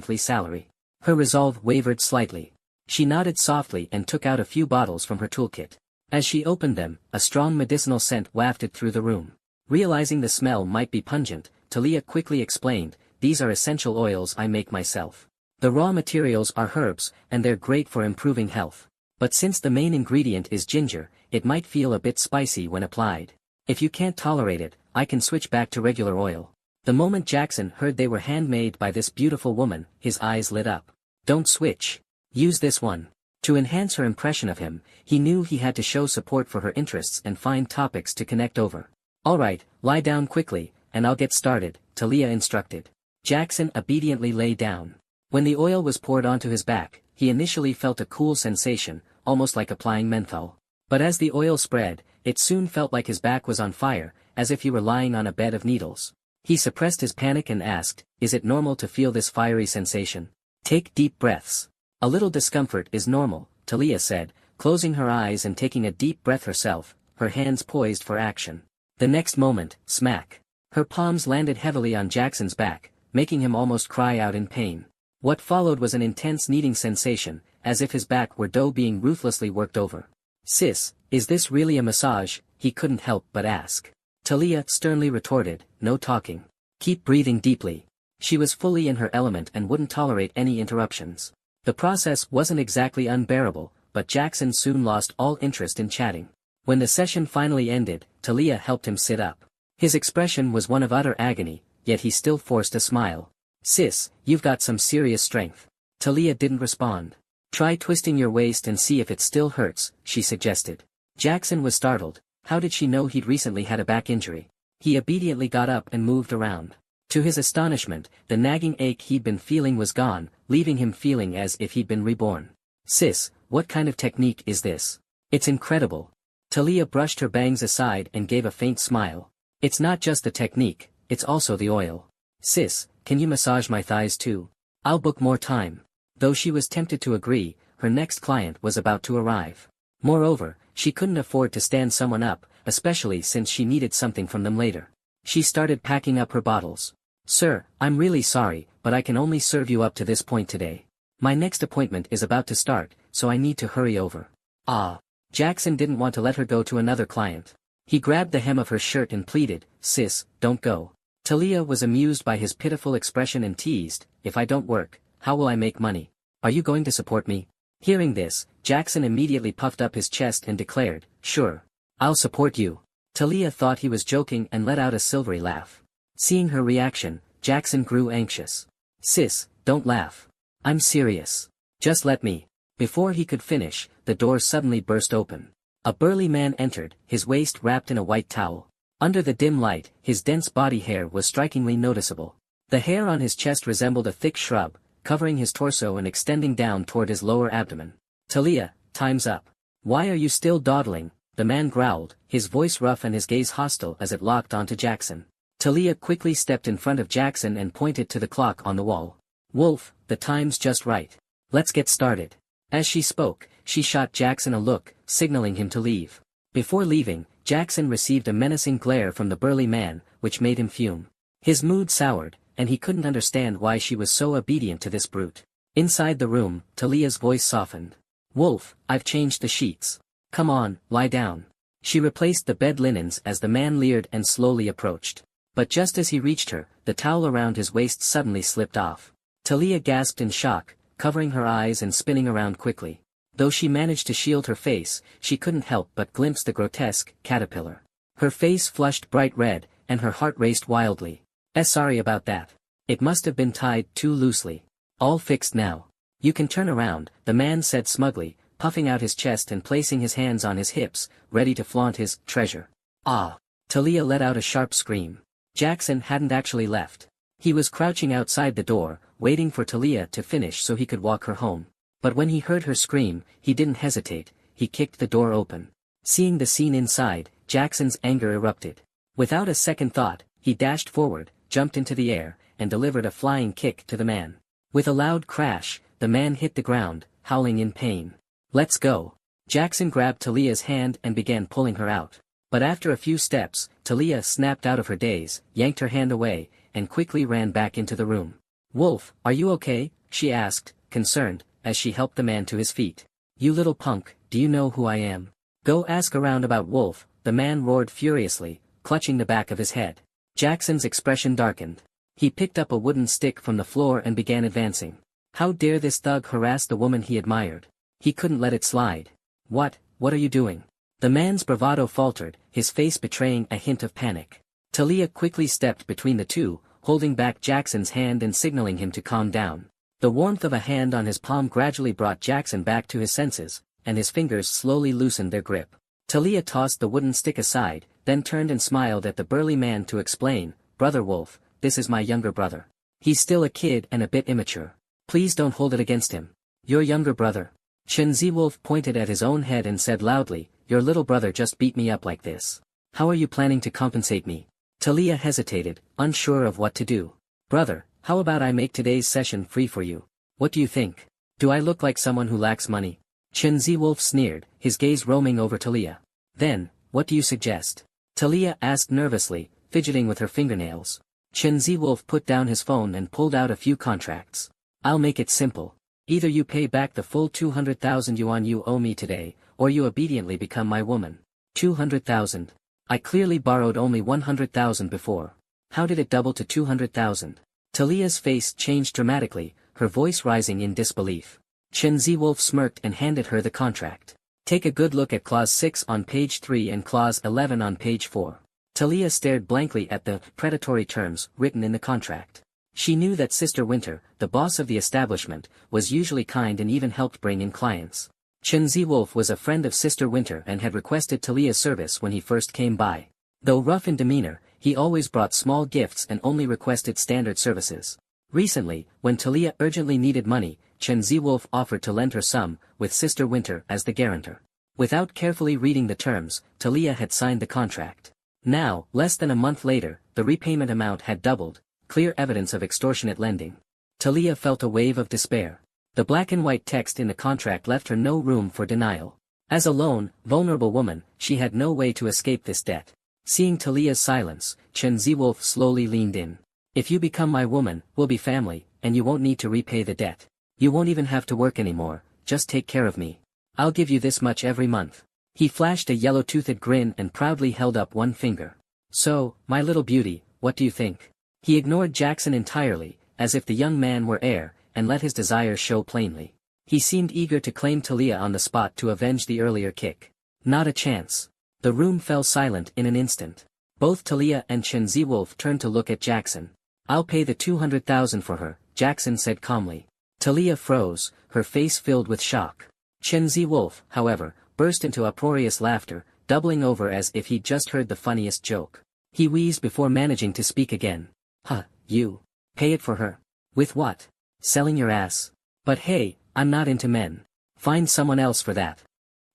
monthly salary. Her resolve wavered slightly. She nodded softly and took out a few bottles from her toolkit. As she opened them, a strong medicinal scent wafted through the room. Realizing the smell might be pungent, Talia quickly explained, "These are essential oils I make myself. The raw materials are herbs, and they're great for improving health. But since the main ingredient is ginger, it might feel a bit spicy when applied. If you can't tolerate it, I can switch back to regular oil." The moment Jackson heard they were handmade by this beautiful woman, his eyes lit up. "Don't switch. Use this one." To enhance her impression of him, he knew he had to show support for her interests and find topics to connect over. "Alright, lie down quickly, and I'll get started," Talia instructed. Jackson obediently lay down. When the oil was poured onto his back, he initially felt a cool sensation, almost like applying menthol. But as the oil spread, it soon felt like his back was on fire, as if he were lying on a bed of needles. He suppressed his panic and asked, "Is it normal to feel this fiery sensation?" "Take deep breaths. A little discomfort is normal," Talia said, closing her eyes and taking a deep breath herself, her hands poised for action. The next moment, smack. Her palms landed heavily on Jackson's back, making him almost cry out in pain. What followed was an intense kneading sensation, as if his back were dough being ruthlessly worked over. "Sis, is this really a massage?" he couldn't help but ask. Talia sternly retorted, "No talking. Keep breathing deeply." She was fully in her element and wouldn't tolerate any interruptions. The process wasn't exactly unbearable, but Jackson soon lost all interest in chatting. When the session finally ended, Talia helped him sit up. His expression was one of utter agony, yet he still forced a smile. "Sis, you've got some serious strength." Talia didn't respond. "Try twisting your waist and see if it still hurts," she suggested. Jackson was startled. How did she know he'd recently had a back injury? He obediently got up and moved around. To his astonishment, the nagging ache he'd been feeling was gone, leaving him feeling as if he'd been reborn. "Sis, what kind of technique is this? It's incredible." Talia brushed her bangs aside and gave a faint smile. "It's not just the technique, it's also the oil. Sis, can you massage my thighs too? I'll book more time." Though she was tempted to agree, her next client was about to arrive. Moreover, she couldn't afford to stand someone up, especially since she needed something from them later. She started packing up her bottles. "Sir, I'm really sorry, but I can only serve you up to this point today. My next appointment is about to start, so I need to hurry over." "Ah." Jackson didn't want to let her go to another client. He grabbed the hem of her shirt and pleaded, "Sis, don't go." Talia was amused by his pitiful expression and teased, "If I don't work, how will I make money? Are you going to support me?" Hearing this, Jackson immediately puffed up his chest and declared, "Sure. I'll support you." Talia thought he was joking and let out a silvery laugh. Seeing her reaction, Jackson grew anxious. "Sis, don't laugh. I'm serious. Just let me." Before he could finish, the door suddenly burst open. A burly man entered, his waist wrapped in a white towel. Under the dim light, his dense body hair was strikingly noticeable. The hair on his chest resembled a thick shrub, covering his torso and extending down toward his lower abdomen. "Talia, time's up. Why are you still dawdling?" the man growled, his voice rough and his gaze hostile as it locked onto Jackson. Talia quickly stepped in front of Jackson and pointed to the clock on the wall. "Wolf, the time's just right. Let's get started." As she spoke, she shot Jackson a look, signaling him to leave. Before leaving, Jackson received a menacing glare from the burly man, which made him fume. His mood soured, and he couldn't understand why she was so obedient to this brute. Inside the room, Talia's voice softened. "Wolf, I've changed the sheets. Come on, lie down." She replaced the bed linens as the man leered and slowly approached. But just as he reached her, the towel around his waist suddenly slipped off. Talia gasped in shock, covering her eyes and spinning around quickly. Though she managed to shield her face, she couldn't help but glimpse the grotesque caterpillar. Her face flushed bright red, and her heart raced wildly. Sorry about that. It must have been tied too loosely. All fixed now. You can turn around," the man said smugly, puffing out his chest and placing his hands on his hips, ready to flaunt his treasure. "Ah!" Talia let out a sharp scream. Jackson hadn't actually left. He was crouching outside the door, waiting for Talia to finish so he could walk her home. But when he heard her scream, he didn't hesitate, he kicked the door open. Seeing the scene inside, Jackson's anger erupted. Without a second thought, he dashed forward, jumped into the air, and delivered a flying kick to the man. With a loud crash, the man hit the ground, howling in pain. "Let's go." Jackson grabbed Talia's hand and began pulling her out. But after a few steps, Talia snapped out of her daze, yanked her hand away, and quickly ran back into the room. "Wolf, are you okay?" she asked, concerned, as she helped the man to his feet. "You little punk, do you know who I am? Go ask around about Wolf," the man roared furiously, clutching the back of his head. Jackson's expression darkened. He picked up a wooden stick from the floor and began advancing. How dare this thug harass the woman he admired? He couldn't let it slide. What are you doing?" The man's bravado faltered, his face betraying a hint of panic. Talia quickly stepped between the two, holding back Jackson's hand and signaling him to calm down. The warmth of a hand on his palm gradually brought Jackson back to his senses, and his fingers slowly loosened their grip. Talia tossed the wooden stick aside, then turned and smiled at the burly man to explain, "Brother Wolf, this is my younger brother. He's still a kid and a bit immature. Please don't hold it against him." "Your younger brother?" Chen Ziwolf pointed at his own head and said loudly, "Your little brother just beat me up like this. How are you planning to compensate me?" Talia hesitated, unsure of what to do. "Brother, how about I make today's session free for you? What do you think? Do I look like someone who lacks money?" Chen Ziwolf sneered, his gaze roaming over Talia. "Then, what do you suggest?" Talia asked nervously, fidgeting with her fingernails. Chen Ziwolf put down his phone and pulled out a few contracts. "I'll make it simple. Either you pay back the full 200,000 yuan you owe me today, or you obediently become my woman." 200,000. I clearly borrowed only 100,000 before. How did it double to 200,000? Talia's face changed dramatically, her voice rising in disbelief. Chen Ziwolf smirked and handed her the contract. "Take a good look at Clause 6 on page 3 and Clause 11 on page 4. Talia stared blankly at the predatory terms written in the contract. She knew that Sister Winter, the boss of the establishment, was usually kind and even helped bring in clients. Chen Ziwolf was a friend of Sister Winter and had requested Talia's service when he first came by. Though rough in demeanor, he always brought small gifts and only requested standard services. Recently, when Talia urgently needed money, Chen Ziwolf offered to lend her some, with Sister Winter as the guarantor. Without carefully reading the terms, Talia had signed the contract. Now, less than a month later, the repayment amount had doubled, clear evidence of extortionate lending. Talia felt a wave of despair. The black and white text in the contract left her no room for denial. As a lone, vulnerable woman, she had no way to escape this debt. Seeing Talia's silence, Chen Ziwolf slowly leaned in. "If you become my woman, we'll be family, and you won't need to repay the debt. You won't even have to work anymore, just take care of me. I'll give you this much every month." He flashed a yellow-toothed grin and proudly held up one finger. "So, my little beauty, what do you think?" He ignored Jackson entirely, as if the young man were heir, and let his desires show plainly. He seemed eager to claim Talia on the spot to avenge the earlier kick. Not a chance. The room fell silent in an instant. Both Talia and Chen Ziwolf turned to look at Jackson. "I'll pay the 200,000 for her," Jackson said calmly. Talia froze, her face filled with shock. Chen Ziwolf, however, burst into uproarious laughter, doubling over as if he'd just heard the funniest joke. He wheezed before managing to speak again. "Huh, you. Pay it for her. With what? Selling your ass? But hey, I'm not into men. Find someone else for that."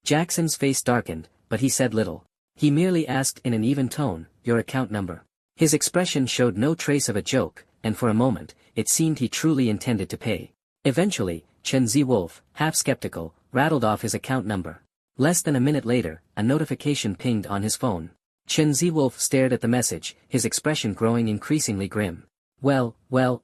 Jackson's face darkened, but he said little. He merely asked in an even tone, "Your account number?" His expression showed no trace of a joke, and for a moment, it seemed he truly intended to pay. Eventually, Chen Ziwolf, half skeptical, rattled off his account number. Less than a minute later, a notification pinged on his phone. Chen Ziwolf stared at the message, his expression growing increasingly grim. Well,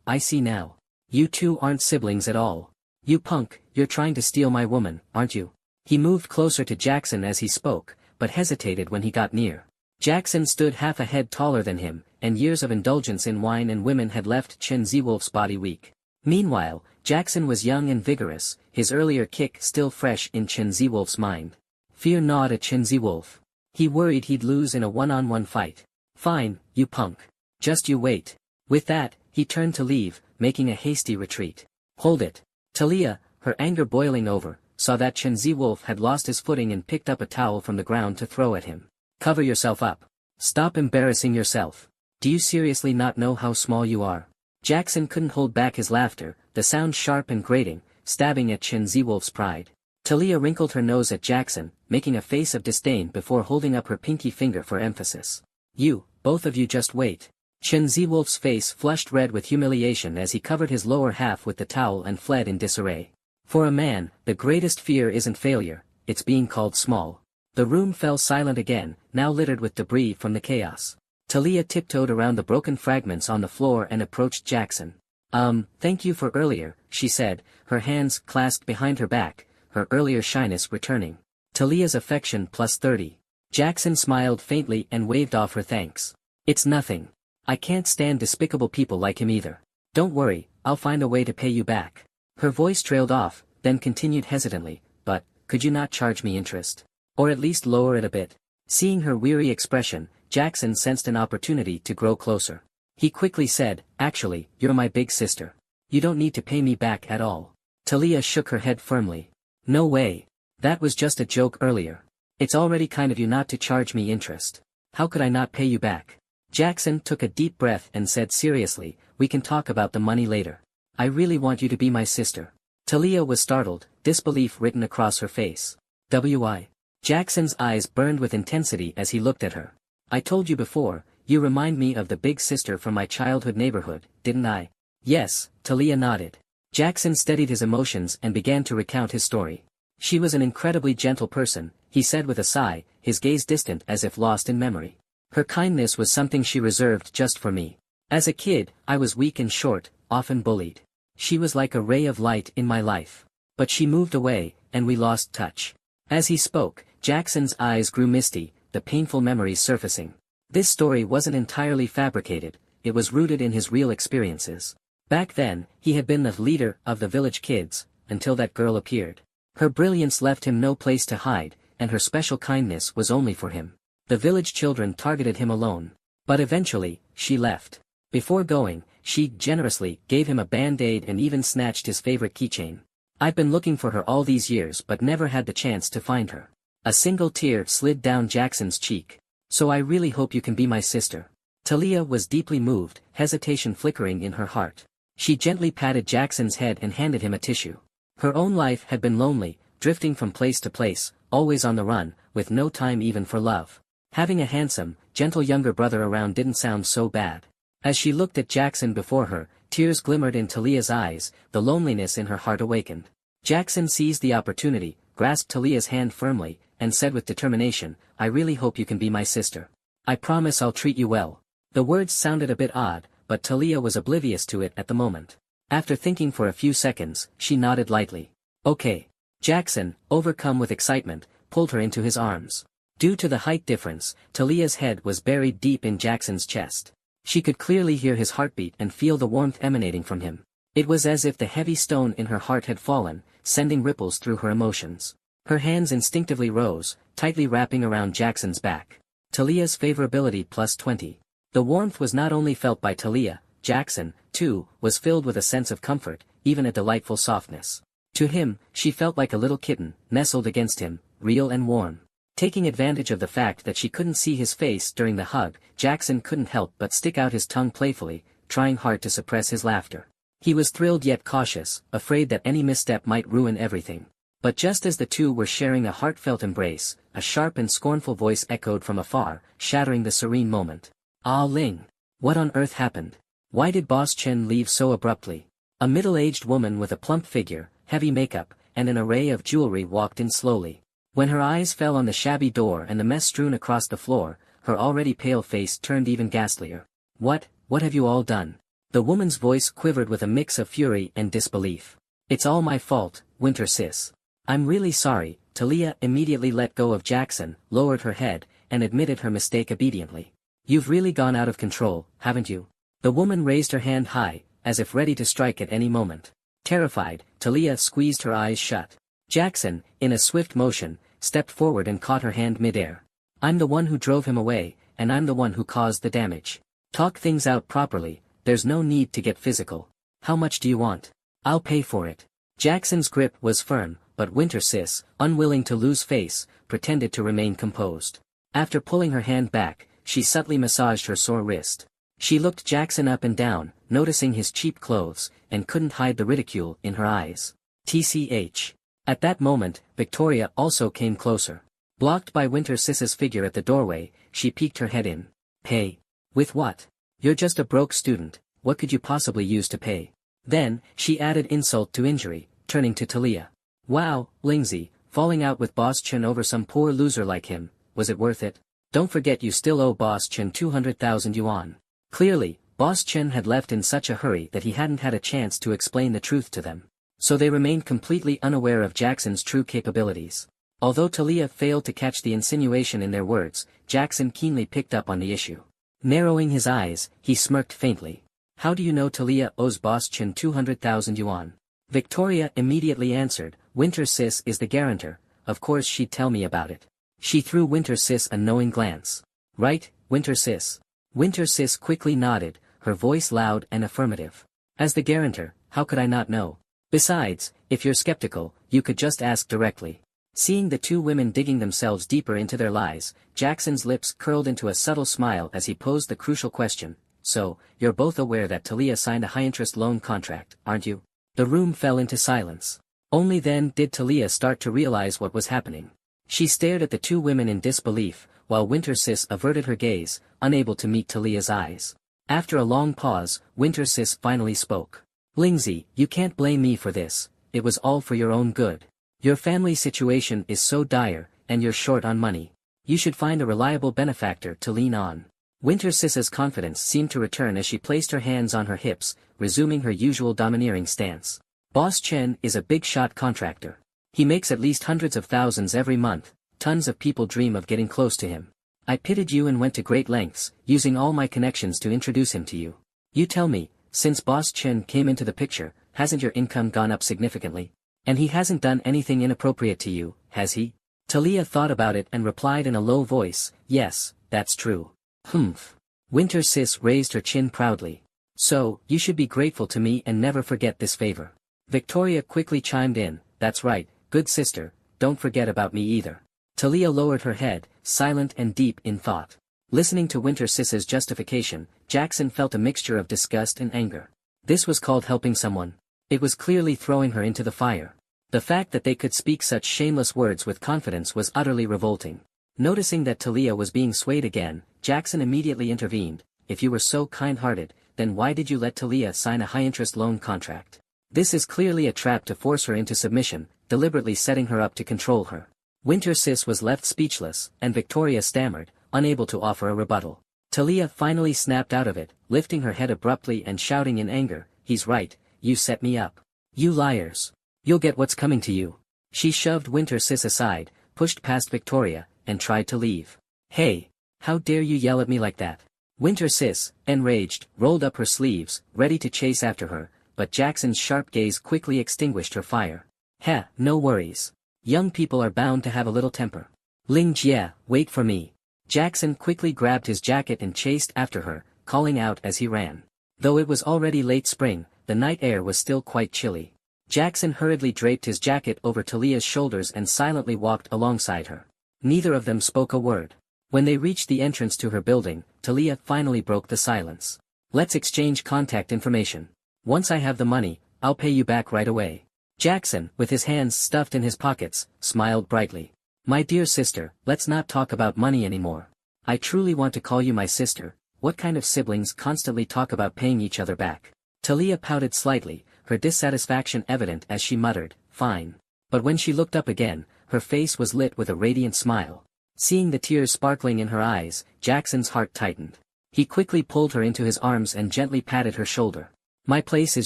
I see now. You two aren't siblings at all. You punk, you're trying to steal my woman, aren't you?" He moved closer to Jackson as he spoke, but hesitated when he got near. Jackson stood half a head taller than him, and years of indulgence in wine and women had left Chen Ziwolf's body weak. Meanwhile, Jackson was young and vigorous, his earlier kick still fresh in Chen Ziwolf's mind. Fear not at Chen Ziwolf. He worried he'd lose in a one-on-one fight. "Fine, you punk. Just you wait." With that, he turned to leave, making a hasty retreat. "Hold it." Talia, her anger boiling over, saw that Chen Ziwolf had lost his footing and picked up a towel from the ground to throw at him. "Cover yourself up. Stop embarrassing yourself. Do you seriously not know how small you are?" Jackson couldn't hold back his laughter, the sound sharp and grating, stabbing at Chen Ziwolf's pride. Talia wrinkled her nose at Jackson, making a face of disdain before holding up her pinky finger for emphasis. "You, both of you just wait." Chen Ziwolf's face flushed red with humiliation as he covered his lower half with the towel and fled in disarray. For a man, the greatest fear isn't failure, it's being called small. The room fell silent again, now littered with debris from the chaos. Talia tiptoed around the broken fragments on the floor and approached Jackson. Thank you for earlier, she said, her hands clasped behind her back, her earlier shyness returning. Talia's affection plus 30. Jackson smiled faintly and waved off her thanks. It's nothing. I can't stand despicable people like him either. Don't worry, I'll find a way to pay you back. Her voice trailed off, then continued hesitantly, but, could you not charge me interest? Or at least lower it a bit? Seeing her weary expression, Jackson sensed an opportunity to grow closer. He quickly said, actually, you're my big sister. You don't need to pay me back at all. Talia shook her head firmly. No way. That was just a joke earlier. It's already kind of you not to charge me interest. How could I not pay you back? Jackson took a deep breath and said seriously, we can talk about the money later. I really want you to be my sister. Talia was startled, disbelief written across her face. Why? Jackson's eyes burned with intensity as he looked at her. I told you before, you remind me of the big sister from my childhood neighborhood, didn't I? Yes, Talia nodded. Jackson steadied his emotions and began to recount his story. She was an incredibly gentle person, he said with a sigh, his gaze distant as if lost in memory. Her kindness was something she reserved just for me. As a kid, I was weak and short, often bullied. She was like a ray of light in my life. But she moved away, and we lost touch. As he spoke, Jackson's eyes grew misty, the painful memories surfacing. This story wasn't entirely fabricated, it was rooted in his real experiences. Back then, he had been the leader of the village kids, until that girl appeared. Her brilliance left him no place to hide, and her special kindness was only for him. The village children targeted him alone. But eventually, she left. Before going, she generously gave him a band-aid and even snatched his favorite keychain. I've been looking for her all these years but never had the chance to find her. A single tear slid down Jackson's cheek. So I really hope you can be my sister. Talia was deeply moved, hesitation flickering in her heart. She gently patted Jackson's head and handed him a tissue. Her own life had been lonely, drifting from place to place, always on the run, with no time even for love. Having a handsome, gentle younger brother around didn't sound so bad. As she looked at Jackson before her, tears glimmered in Talia's eyes, the loneliness in her heart awakened. Jackson seized the opportunity, grasped Talia's hand firmly, and said with determination, I really hope you can be my sister. I promise I'll treat you well. The words sounded a bit odd, but Talia was oblivious to it at the moment. After thinking for a few seconds, she nodded lightly. Okay. Jackson, overcome with excitement, pulled her into his arms. Due to the height difference, Talia's head was buried deep in Jackson's chest. She could clearly hear his heartbeat and feel the warmth emanating from him. It was as if the heavy stone in her heart had fallen, sending ripples through her emotions. Her hands instinctively rose, tightly wrapping around Jackson's back. Talia's favorability plus 20. The warmth was not only felt by Talia, Jackson, too, was filled with a sense of comfort, even a delightful softness. To him, she felt like a little kitten, nestled against him, real and warm. Taking advantage of the fact that she couldn't see his face during the hug, Jackson couldn't help but stick out his tongue playfully, trying hard to suppress his laughter. He was thrilled yet cautious, afraid that any misstep might ruin everything. But just as the two were sharing a heartfelt embrace, a sharp and scornful voice echoed from afar, shattering the serene moment. Ah Ling! What on earth happened? Why did Boss Chen leave so abruptly? A middle-aged woman with a plump figure, heavy makeup, and an array of jewelry walked in slowly. When her eyes fell on the shabby door and the mess strewn across the floor, her already pale face turned even ghastlier. What have you all done? The woman's voice quivered with a mix of fury and disbelief. It's all my fault, Winter sis. I'm really sorry. Talia immediately let go of Jackson, lowered her head, and admitted her mistake obediently. You've really gone out of control, haven't you? The woman raised her hand high, as if ready to strike at any moment. Terrified, Talia squeezed her eyes shut. Jackson, in a swift motion, stepped forward and caught her hand midair. I'm the one who drove him away, and I'm the one who caused the damage. Talk things out properly, there's no need to get physical. How much do you want? I'll pay for it. Jackson's grip was firm, but Winter sis, unwilling to lose face, pretended to remain composed. After pulling her hand back, she subtly massaged her sore wrist. She looked Jackson up and down, noticing his cheap clothes, and couldn't hide the ridicule in her eyes. TCH. At that moment, Victoria also came closer. Blocked by Winter sis's figure at the doorway, she peeked her head in. Pay? With what? You're just a broke student, what could you possibly use to pay? Then, she added insult to injury, turning to Talia. Wow, Lingzi, falling out with Boss Chen over some poor loser like him, was it worth it? Don't forget you still owe Boss Chen 200,000 yuan. Clearly, Boss Chen had left in such a hurry that he hadn't had a chance to explain the truth to them. So they remained completely unaware of Jackson's true capabilities. Although Talia failed to catch the insinuation in their words, Jackson keenly picked up on the issue. Narrowing his eyes, he smirked faintly. How do you know Talia owes Boss Chen 200,000 yuan? Victoria immediately answered, Winter Sis is the guarantor, of course she'd tell me about it. She threw Winter Sis a knowing glance. Right, Winter Sis. Winter Sis quickly nodded, her voice loud and affirmative. As the guarantor, how could I not know? Besides, if you're skeptical, you could just ask directly. Seeing the two women digging themselves deeper into their lies, Jackson's lips curled into a subtle smile as he posed the crucial question. So, you're both aware that Talia signed a high-interest loan contract, aren't you? The room fell into silence. Only then did Talia start to realize what was happening. She stared at the two women in disbelief, while Winter Sis averted her gaze, unable to meet Talia's eyes. After a long pause, Winter Sis finally spoke. Lingzi, you can't blame me for this, it was all for your own good. Your family situation is so dire, and you're short on money. You should find a reliable benefactor to lean on. Winter Sis's confidence seemed to return as she placed her hands on her hips, resuming her usual domineering stance. Boss Chen is a big-shot contractor. He makes at least hundreds of thousands every month, tons of people dream of getting close to him. I pitied you and went to great lengths, using all my connections to introduce him to you. You tell me, since Boss Chen came into the picture, hasn't your income gone up significantly? And he hasn't done anything inappropriate to you, has he? Talia thought about it and replied in a low voice, yes, that's true. Humph. Winter Sis raised her chin proudly. So, you should be grateful to me and never forget this favor. Victoria quickly chimed in, that's right, good sister, don't forget about me either. Talia lowered her head, silent and deep in thought. Listening to Winter Sis's justification, Jackson felt a mixture of disgust and anger. This was called helping someone. It was clearly throwing her into the fire. The fact that they could speak such shameless words with confidence was utterly revolting. Noticing that Talia was being swayed again, Jackson immediately intervened. If you were so kind-hearted, then why did you let Talia sign a high-interest loan contract? This is clearly a trap to force her into submission, deliberately setting her up to control her. Winter Sis was left speechless, and Victoria stammered, unable to offer a rebuttal. Talia finally snapped out of it, lifting her head abruptly and shouting in anger, he's right, you set me up. You liars. You'll get what's coming to you. She shoved Winter Sis aside, pushed past Victoria, and tried to leave. Hey! How dare you yell at me like that? Winter Sis, enraged, rolled up her sleeves, ready to chase after her, but Jackson's sharp gaze quickly extinguished her fire. Heh, no worries. Young people are bound to have a little temper. Ling Jie, wait for me. Jackson quickly grabbed his jacket and chased after her, calling out as he ran. Though it was already late spring, the night air was still quite chilly. Jackson hurriedly draped his jacket over Talia's shoulders and silently walked alongside her. Neither of them spoke a word. When they reached the entrance to her building, Talia finally broke the silence. Let's exchange contact information. Once I have the money, I'll pay you back right away. Jackson, with his hands stuffed in his pockets, smiled brightly. My dear sister, let's not talk about money anymore. I truly want to call you my sister. What kind of siblings constantly talk about paying each other back? Talia pouted slightly, her dissatisfaction evident as she muttered, fine. But when she looked up again, her face was lit with a radiant smile. Seeing the tears sparkling in her eyes, Jackson's heart tightened. He quickly pulled her into his arms and gently patted her shoulder. My place is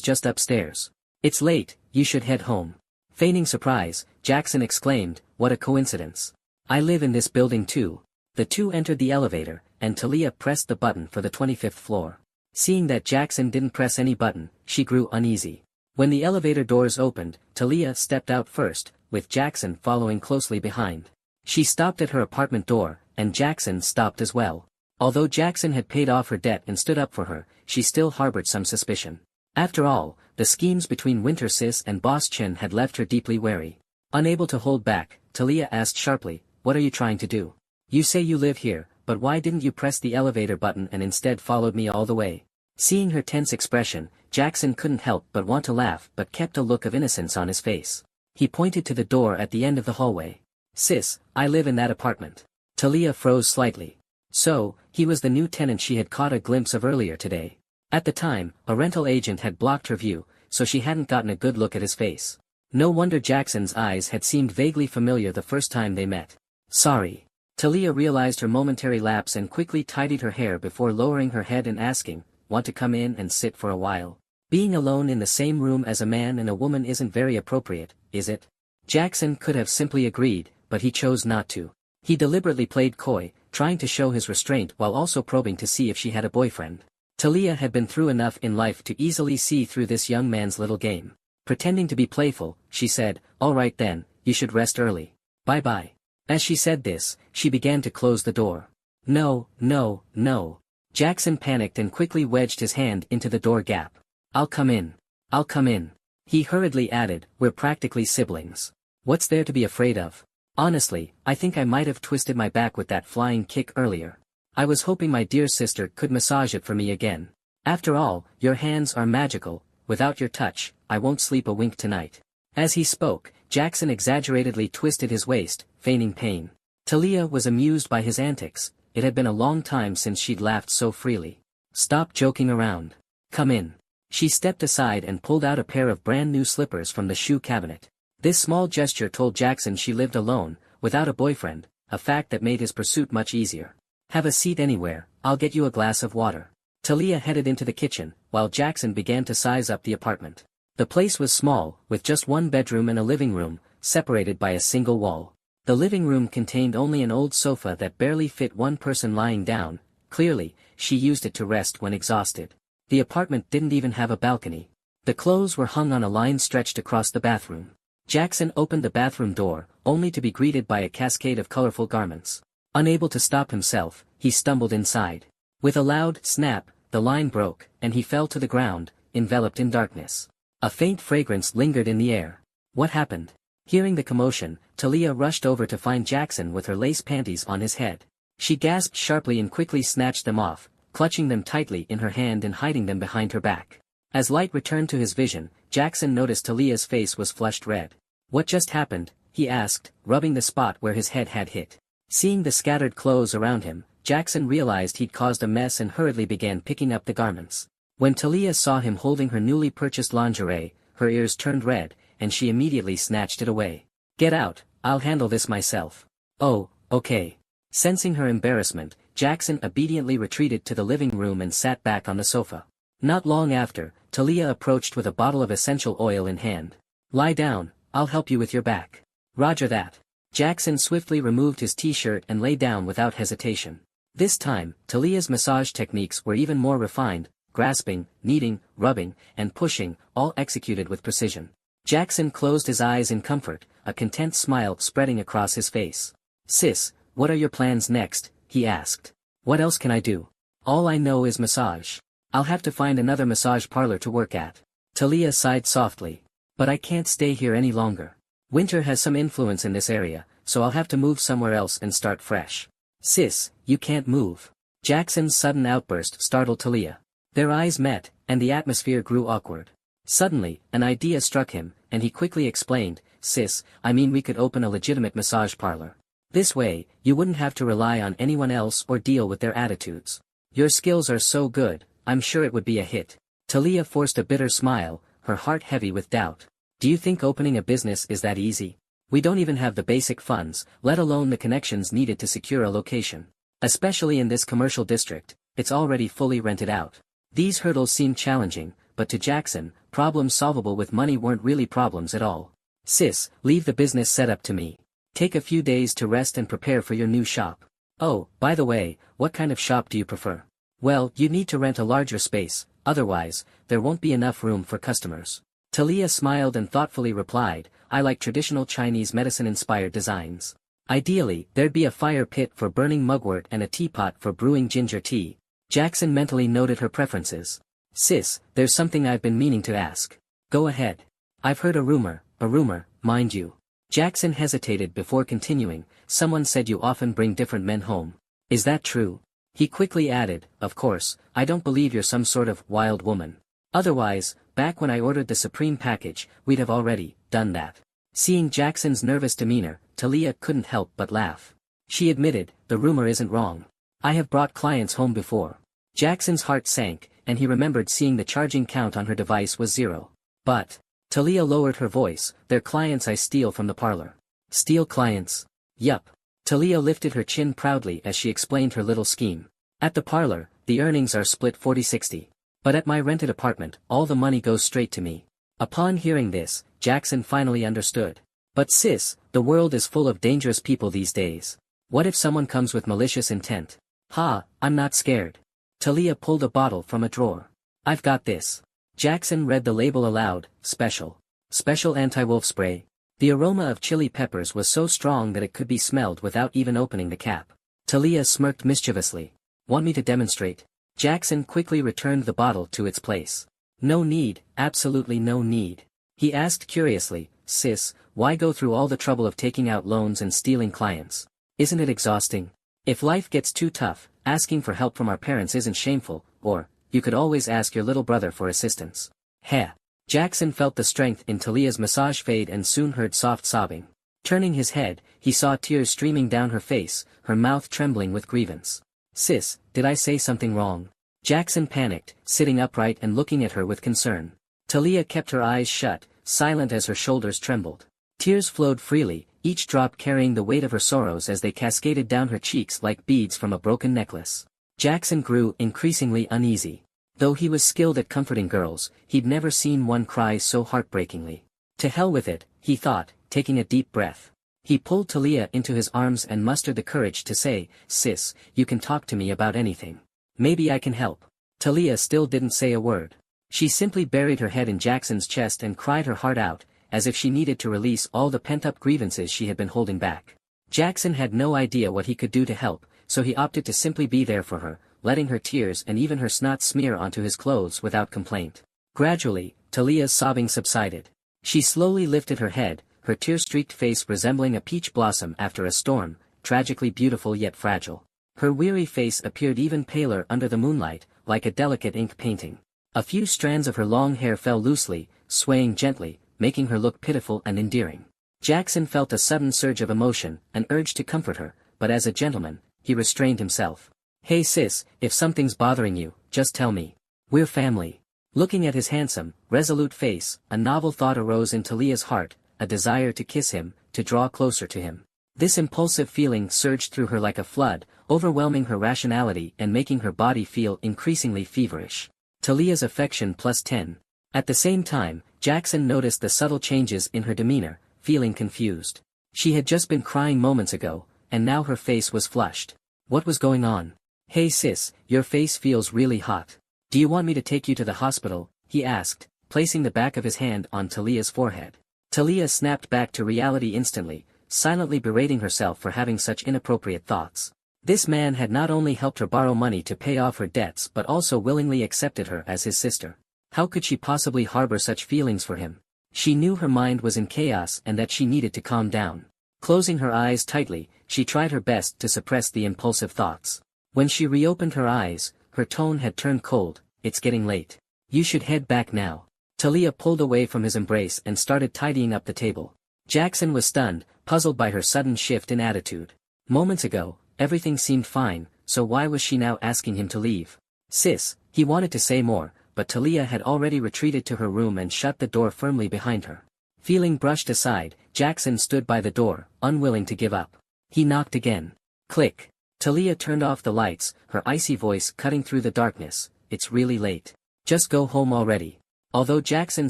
just upstairs. It's late, you should head home. Feigning surprise, Jackson exclaimed, what a coincidence. I live in this building too. The two entered the elevator, and Talia pressed the button for the 25th floor. Seeing that Jackson didn't press any button, she grew uneasy. When the elevator doors opened, Talia stepped out first, with Jackson following closely behind. She stopped at her apartment door, and Jackson stopped as well. Although Jackson had paid off her debt and stood up for her, she still harbored some suspicion. After all, the schemes between Winter Sis and Boss Chen had left her deeply wary. Unable to hold back, Talia asked sharply, what are you trying to do? You say you live here, but why didn't you press the elevator button and instead followed me all the way? Seeing her tense expression, Jackson couldn't help but want to laugh but kept a look of innocence on his face. He pointed to the door at the end of the hallway. Sis, I live in that apartment. Talia froze slightly. So, he was the new tenant she had caught a glimpse of earlier today. At the time, a rental agent had blocked her view, so she hadn't gotten a good look at his face. No wonder Jackson's eyes had seemed vaguely familiar the first time they met. Sorry. Talia realized her momentary lapse and quickly tidied her hair before lowering her head and asking, want to come in and sit for a while? Being alone in the same room as a man and a woman isn't very appropriate, is it? Jackson could have simply agreed, but he chose not to. He deliberately played coy, trying to show his restraint while also probing to see if she had a boyfriend. Talia had been through enough in life to easily see through this young man's little game. Pretending to be playful, she said, "All right then, you should rest early. Bye-bye." As she said this, she began to close the door. No, no, no. Jackson panicked and quickly wedged his hand into the door gap. "I'll come in. I'll come in." He hurriedly added, "We're practically siblings. What's there to be afraid of? Honestly, I think I might have twisted my back with that flying kick earlier. I was hoping my dear sister could massage it for me again. After all, your hands are magical. Without your touch, I won't sleep a wink tonight." As he spoke, Jackson exaggeratedly twisted his waist, feigning pain. Talia was amused by his antics. It had been a long time since she'd laughed so freely. "Stop joking around. Come in." She stepped aside and pulled out a pair of brand new slippers from the shoe cabinet. This small gesture told Jackson she lived alone, without a boyfriend, a fact that made his pursuit much easier. "Have a seat anywhere, I'll get you a glass of water." Talia headed into the kitchen, while Jackson began to size up the apartment. The place was small, with just one bedroom and a living room, separated by a single wall. The living room contained only an old sofa that barely fit one person lying down. Clearly, she used it to rest when exhausted. The apartment didn't even have a balcony. The clothes were hung on a line stretched across the bathroom. Jackson opened the bathroom door, only to be greeted by a cascade of colorful garments. Unable to stop himself, he stumbled inside. With a loud snap, the line broke, and he fell to the ground, enveloped in darkness. A faint fragrance lingered in the air. What happened? Hearing the commotion, Talia rushed over to find Jackson with her lace panties on his head. She gasped sharply and quickly snatched them off, clutching them tightly in her hand and hiding them behind her back. As light returned to his vision, Jackson noticed Talia's face was flushed red. "What just happened?" he asked, rubbing the spot where his head had hit. Seeing the scattered clothes around him, Jackson realized he'd caused a mess and hurriedly began picking up the garments. When Talia saw him holding her newly purchased lingerie, her ears turned red, and she immediately snatched it away. "Get out, I'll handle this myself." "Oh, okay." Sensing her embarrassment, Jackson obediently retreated to the living room and sat back on the sofa. Not long after, Talia approached with a bottle of essential oil in hand. "Lie down, I'll help you with your back." "Roger that." Jackson swiftly removed his t-shirt and lay down without hesitation. This time, Talia's massage techniques were even more refined, grasping, kneading, rubbing, and pushing, all executed with precision. Jackson closed his eyes in comfort, a content smile spreading across his face. "Sis, what are your plans next?" he asked. "What else can I do? All I know is massage. I'll have to find another massage parlor to work at." Talia sighed softly. "But I can't stay here any longer. Winter has some influence in this area, so I'll have to move somewhere else and start fresh." "Sis, you can't move." Jackson's sudden outburst startled Talia. Their eyes met, and the atmosphere grew awkward. Suddenly, an idea struck him, and he quickly explained, "Sis, I mean we could open a legitimate massage parlor. This way, you wouldn't have to rely on anyone else or deal with their attitudes. Your skills are so good, I'm sure it would be a hit." Talia forced a bitter smile, her heart heavy with doubt. "Do you think opening a business is that easy? We don't even have the basic funds, let alone the connections needed to secure a location. Especially in this commercial district, it's already fully rented out." These hurdles seemed challenging, but to Jackson, problems solvable with money weren't really problems at all. "Sis, leave the business setup to me. Take a few days to rest and prepare for your new shop. Oh, by the way, what kind of shop do you prefer?" "Well, you need to rent a larger space, otherwise, there won't be enough room for customers." Talia smiled and thoughtfully replied, "I like traditional Chinese medicine-inspired designs. Ideally, there'd be a fire pit for burning mugwort and a teapot for brewing ginger tea." Jackson mentally noted her preferences. "Sis, there's something I've been meaning to ask." "Go ahead." "I've heard a rumor, mind you." Jackson hesitated before continuing, "Someone said you often bring different men home. Is that true?" He quickly added, "Of course, I don't believe you're some sort of wild woman. Otherwise, back when I ordered the Supreme package, we'd have already done that." Seeing Jackson's nervous demeanor, Talia couldn't help but laugh. She admitted, "The rumor isn't wrong. I have brought clients home before." Jackson's heart sank, and he remembered seeing the charging count on her device was 0. "But," Talia lowered her voice, "they're clients I steal from the parlor." "Steal clients?" "Yup." Talia lifted her chin proudly as she explained her little scheme. "At the parlor, the earnings are split 40-60. But at my rented apartment, all the money goes straight to me. Upon hearing this, Jackson finally understood. But sis, the world is full of dangerous people these days. What if someone comes with malicious intent? Ha, I'm not scared. Talia pulled a bottle from a drawer. I've got this. Jackson read the label aloud, special. Special anti-wolf spray. The aroma of chili peppers was so strong that it could be smelled without even opening the cap. Talia smirked mischievously. Want me to demonstrate? Jackson quickly returned the bottle to its place. No need, absolutely no need. He asked curiously, sis, why go through all the trouble of taking out loans and stealing clients? Isn't it exhausting? If life gets too tough, asking for help from our parents isn't shameful, or, you could always ask your little brother for assistance. Heh. Jackson felt the strength in Talia's massage fade and soon heard soft sobbing. Turning his head, he saw tears streaming down her face, her mouth trembling with grievance. Sis, did I say something wrong? Jackson panicked, sitting upright and looking at her with concern. Talia kept her eyes shut, silent as her shoulders trembled. Tears flowed freely, each drop carrying the weight of her sorrows as they cascaded down her cheeks like beads from a broken necklace. Jackson grew increasingly uneasy. Though he was skilled at comforting girls, he'd never seen one cry so heartbreakingly. To hell with it, he thought, taking a deep breath. He pulled Talia into his arms and mustered the courage to say, sis, you can talk to me about anything. Maybe I can help. Talia still didn't say a word. She simply buried her head in Jackson's chest and cried her heart out, as if she needed to release all the pent-up grievances she had been holding back. Jackson had no idea what he could do to help, so he opted to simply be there for her, letting her tears and even her snot smear onto his clothes without complaint. Gradually, Talia's sobbing subsided. She slowly lifted her head, her tear-streaked face resembling a peach blossom after a storm, tragically beautiful yet fragile. Her weary face appeared even paler under the moonlight, like a delicate ink painting. A few strands of her long hair fell loosely, swaying gently, making her look pitiful and endearing. Jackson felt a sudden surge of emotion, an urge to comfort her, but as a gentleman, he restrained himself. Hey sis, if something's bothering you, just tell me. We're family. Looking at his handsome, resolute face, a novel thought arose in Talia's heart, a desire to kiss him, to draw closer to him. This impulsive feeling surged through her like a flood, overwhelming her rationality and making her body feel increasingly feverish. Talia's affection +10. At the same time, Jackson noticed the subtle changes in her demeanor, feeling confused. She had just been crying moments ago, and now her face was flushed. What was going on? Hey sis, your face feels really hot. Do you want me to take you to the hospital? He asked, placing the back of his hand on Talia's forehead. Talia snapped back to reality instantly, silently berating herself for having such inappropriate thoughts. This man had not only helped her borrow money to pay off her debts but also willingly accepted her as his sister. How could she possibly harbor such feelings for him? She knew her mind was in chaos and that she needed to calm down. Closing her eyes tightly, she tried her best to suppress the impulsive thoughts. When she reopened her eyes, her tone had turned cold. It's getting late. You should head back now. Talia pulled away from his embrace and started tidying up the table. Jackson was stunned, puzzled by her sudden shift in attitude. Moments ago, everything seemed fine, so why was she now asking him to leave? Sis, he wanted to say more, but Talia had already retreated to her room and shut the door firmly behind her. Feeling brushed aside, Jackson stood by the door, unwilling to give up. He knocked again. Click. Talia turned off the lights, her icy voice cutting through the darkness. It's really late. Just go home already. Although Jackson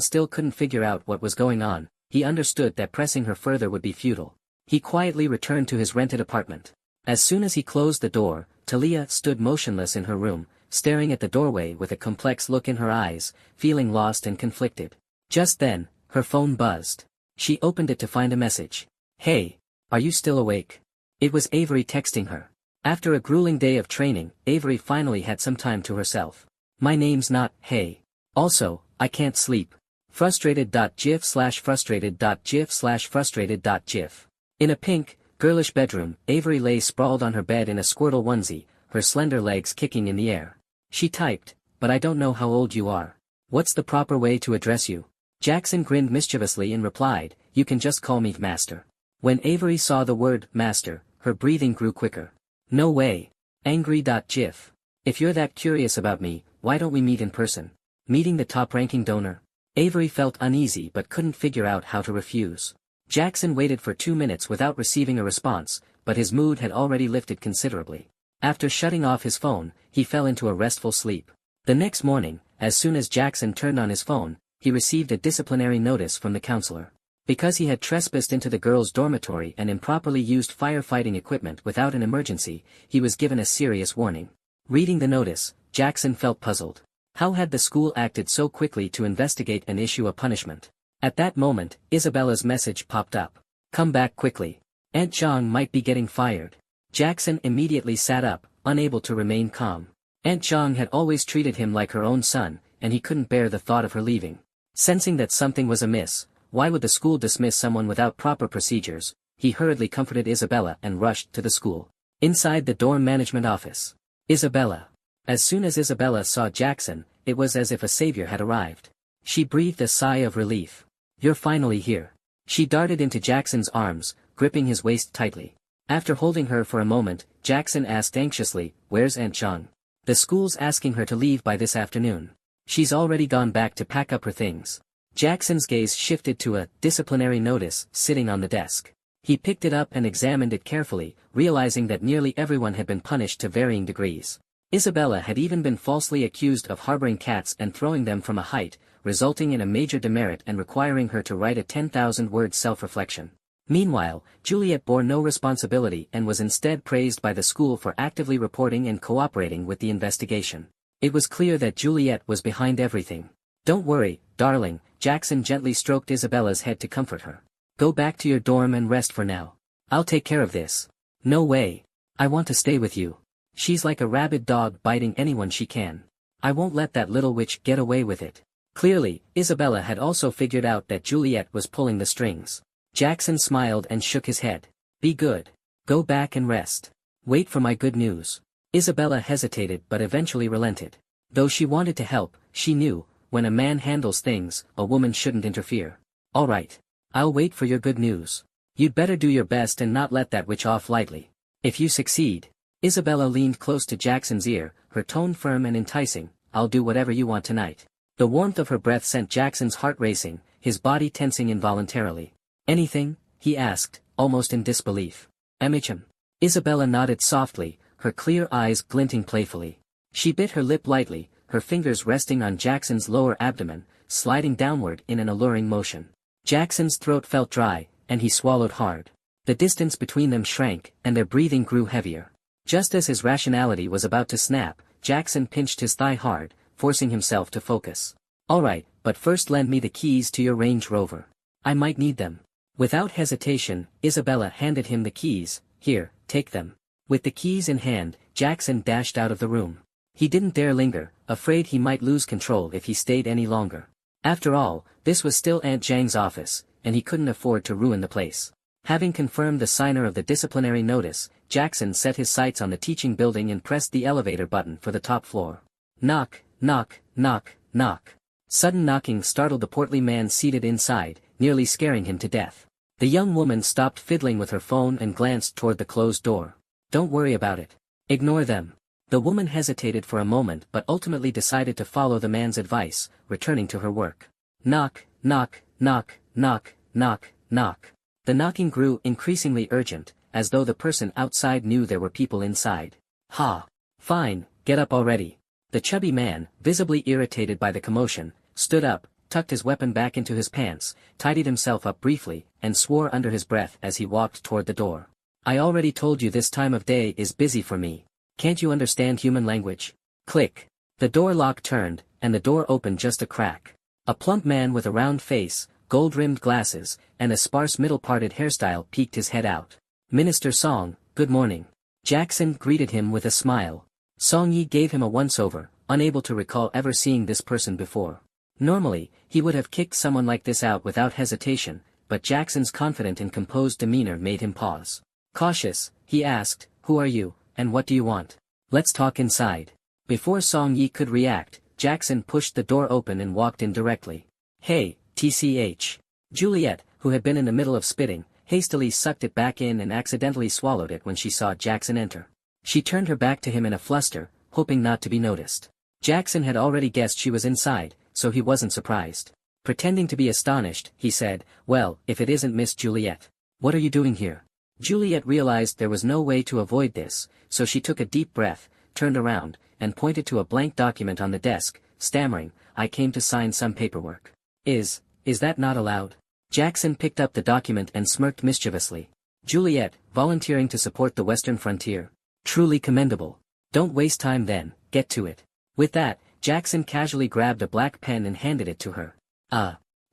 still couldn't figure out what was going on, he understood that pressing her further would be futile. He quietly returned to his rented apartment. As soon as he closed the door, Talia stood motionless in her room, staring at the doorway with a complex look in her eyes, feeling lost and conflicted. Just then, her phone buzzed. She opened it to find a message. Hey, are you still awake? It was Avery texting her. After a grueling day of training, Avery finally had some time to herself. My name's not, hey. Also, I can't sleep. Frustrated.gif/frustrated.gif/frustrated.gif. In a pink, girlish bedroom, Avery lay sprawled on her bed in a Squirtle onesie, her slender legs kicking in the air. She typed, but I don't know how old you are. What's the proper way to address you? Jackson grinned mischievously and replied, you can just call me Master. When Avery saw the word, Master, her breathing grew quicker. No way. Angry.gif. If you're that curious about me, why don't we meet in person? Meeting the top-ranking donor? Avery felt uneasy but couldn't figure out how to refuse. Jackson waited for 2 minutes without receiving a response, but his mood had already lifted considerably. After shutting off his phone, he fell into a restful sleep. The next morning, as soon as Jackson turned on his phone, he received a disciplinary notice from the counselor. Because he had trespassed into the girls' dormitory and improperly used firefighting equipment without an emergency, he was given a serious warning. Reading the notice, Jackson felt puzzled. How had the school acted so quickly to investigate and issue a punishment? At that moment, Isabella's message popped up. Come back quickly. Aunt Zhang might be getting fired. Jackson immediately sat up, unable to remain calm. Aunt Zhang had always treated him like her own son, and he couldn't bear the thought of her leaving. Sensing that something was amiss, why would the school dismiss someone without proper procedures? He hurriedly comforted Isabella and rushed to the school. Inside the dorm management office. Isabella. As soon as Isabella saw Jackson, it was as if a savior had arrived. She breathed a sigh of relief. You're finally here. She darted into Jackson's arms, gripping his waist tightly. After holding her for a moment, Jackson asked anxiously, where's Aunt Zhang? The school's asking her to leave by this afternoon. She's already gone back to pack up her things. Jackson's gaze shifted to a disciplinary notice sitting on the desk. He picked it up and examined it carefully, realizing that nearly everyone had been punished to varying degrees. Isabella had even been falsely accused of harboring cats and throwing them from a height, resulting in a major demerit and requiring her to write a 10,000-word self-reflection. Meanwhile, Juliet bore no responsibility and was instead praised by the school for actively reporting and cooperating with the investigation. It was clear that Juliet was behind everything. Don't worry, darling, Jackson gently stroked Isabella's head to comfort her. Go back to your dorm and rest for now. I'll take care of this. No way. I want to stay with you. She's like a rabid dog biting anyone she can. I won't let that little witch get away with it. Clearly, Isabella had also figured out that Juliet was pulling the strings. Jackson smiled and shook his head. Be good. Go back and rest. Wait for my good news. Isabella hesitated but eventually relented. Though she wanted to help, she knew, when a man handles things, a woman shouldn't interfere. All right. I'll wait for your good news. You'd better do your best and not let that witch off lightly. If you succeed. Isabella leaned close to Jackson's ear, her tone firm and enticing. I'll do whatever you want tonight. The warmth of her breath sent Jackson's heart racing, his body tensing involuntarily. Anything? He asked, almost in disbelief. Amicham. Isabella nodded softly, her clear eyes glinting playfully. She bit her lip lightly, her fingers resting on Jackson's lower abdomen, sliding downward in an alluring motion. Jackson's throat felt dry, and he swallowed hard. The distance between them shrank, and their breathing grew heavier. Just as his rationality was about to snap, Jackson pinched his thigh hard, forcing himself to focus. All right, but first lend me the keys to your Range Rover. I might need them. Without hesitation, Isabella handed him the keys. Here, take them. With the keys in hand, Jackson dashed out of the room. He didn't dare linger, afraid he might lose control if he stayed any longer. After all, this was still Aunt Zhang's office, and he couldn't afford to ruin the place. Having confirmed the signer of the disciplinary notice, Jackson set his sights on the teaching building and pressed the elevator button for the top floor. Knock, knock, knock, knock. Sudden knocking startled the portly man seated inside, nearly scaring him to death. The young woman stopped fiddling with her phone and glanced toward the closed door. Don't worry about it. Ignore them. The woman hesitated for a moment but ultimately decided to follow the man's advice, returning to her work. Knock, knock, knock, knock, knock, knock. The knocking grew increasingly urgent, as though the person outside knew there were people inside. Ha! Fine, get up already. The chubby man, visibly irritated by the commotion, stood up, tucked his weapon back into his pants, tidied himself up briefly, and swore under his breath as he walked toward the door. I already told you this time of day is busy for me. Can't you understand human language? Click. The door lock turned, and the door opened just a crack. A plump man with a round face, gold-rimmed glasses, and a sparse middle-parted hairstyle peeked his head out. Minister Song, good morning. Jackson greeted him with a smile. Song Yi gave him a once-over, unable to recall ever seeing this person before. Normally, he would have kicked someone like this out without hesitation, but Jackson's confident and composed demeanor made him pause. Cautious, he asked, who are you, and what do you want? Let's talk inside. Before Song Yi could react, Jackson pushed the door open and walked in directly. Hey, TCH. Juliet, who had been in the middle of spitting, hastily sucked it back in and accidentally swallowed it when she saw Jackson enter. She turned her back to him in a fluster, hoping not to be noticed. Jackson had already guessed she was inside, so he wasn't surprised. Pretending to be astonished, he said, well, if it isn't Miss Juliet. What are you doing here? Juliet realized there was no way to avoid this, so she took a deep breath, turned around, and pointed to a blank document on the desk, stammering, "I came to sign some paperwork." Is that not allowed?" Jackson picked up the document and smirked mischievously. "Juliet, volunteering to support the Western frontier. Truly commendable. Don't waste time then, get to it." With that, Jackson casually grabbed a black pen and handed it to her.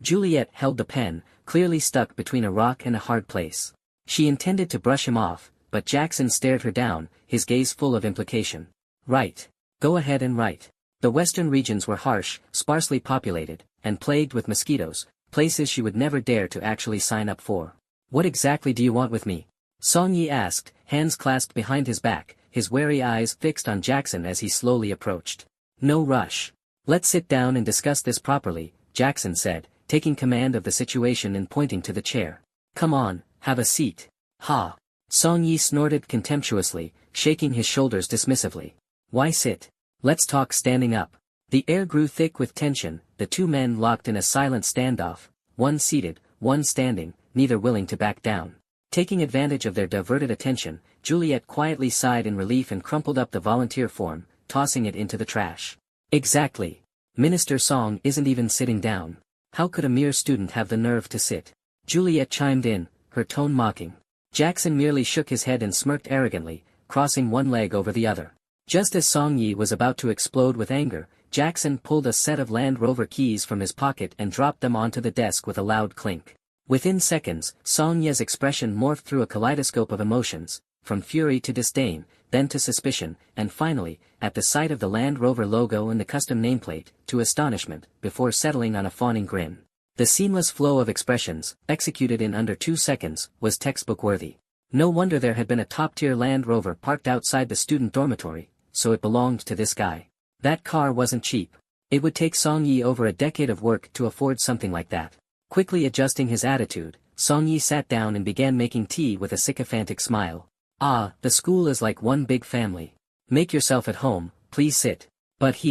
Juliet held the pen, clearly stuck between a rock and a hard place. She intended to brush him off, but Jackson stared her down, his gaze full of implication. "Write. Go ahead and write." The western regions were harsh, sparsely populated, and plagued with mosquitoes, places she would never dare to actually sign up for. "What exactly do you want with me?" Song Yi asked, hands clasped behind his back, his wary eyes fixed on Jackson as he slowly approached. "No rush. Let's sit down and discuss this properly," Jackson said, taking command of the situation and pointing to the chair. "Come on, have a seat." "Ha!" Song Yi snorted contemptuously, shaking his shoulders dismissively. "Why sit? Let's talk standing up." The air grew thick with tension, the two men locked in a silent standoff, one seated, one standing, neither willing to back down. Taking advantage of their diverted attention, Juliet quietly sighed in relief and crumpled up the volunteer form, tossing it into the trash. "Exactly. Minister Song isn't even sitting down. How could a mere student have the nerve to sit?" Juliet chimed in, her tone mocking. Jackson merely shook his head and smirked arrogantly, crossing one leg over the other. Just as Song Yi was about to explode with anger, Jackson pulled a set of Land Rover keys from his pocket and dropped them onto the desk with a loud clink. Within seconds, Song Yi's expression morphed through a kaleidoscope of emotions, from fury to disdain, then to suspicion, and finally, at the sight of the Land Rover logo and the custom nameplate, to astonishment, before settling on a fawning grin. The seamless flow of expressions, executed in under 2 seconds, was textbook-worthy. No wonder there had been a top-tier Land Rover parked outside the student dormitory, so it belonged to this guy. That car wasn't cheap. It would take Song Yi over a decade of work to afford something like that. Quickly adjusting his attitude, Song Yi sat down and began making tea with a sycophantic smile. "Ah, the school is like one big family. Make yourself at home, please sit." "But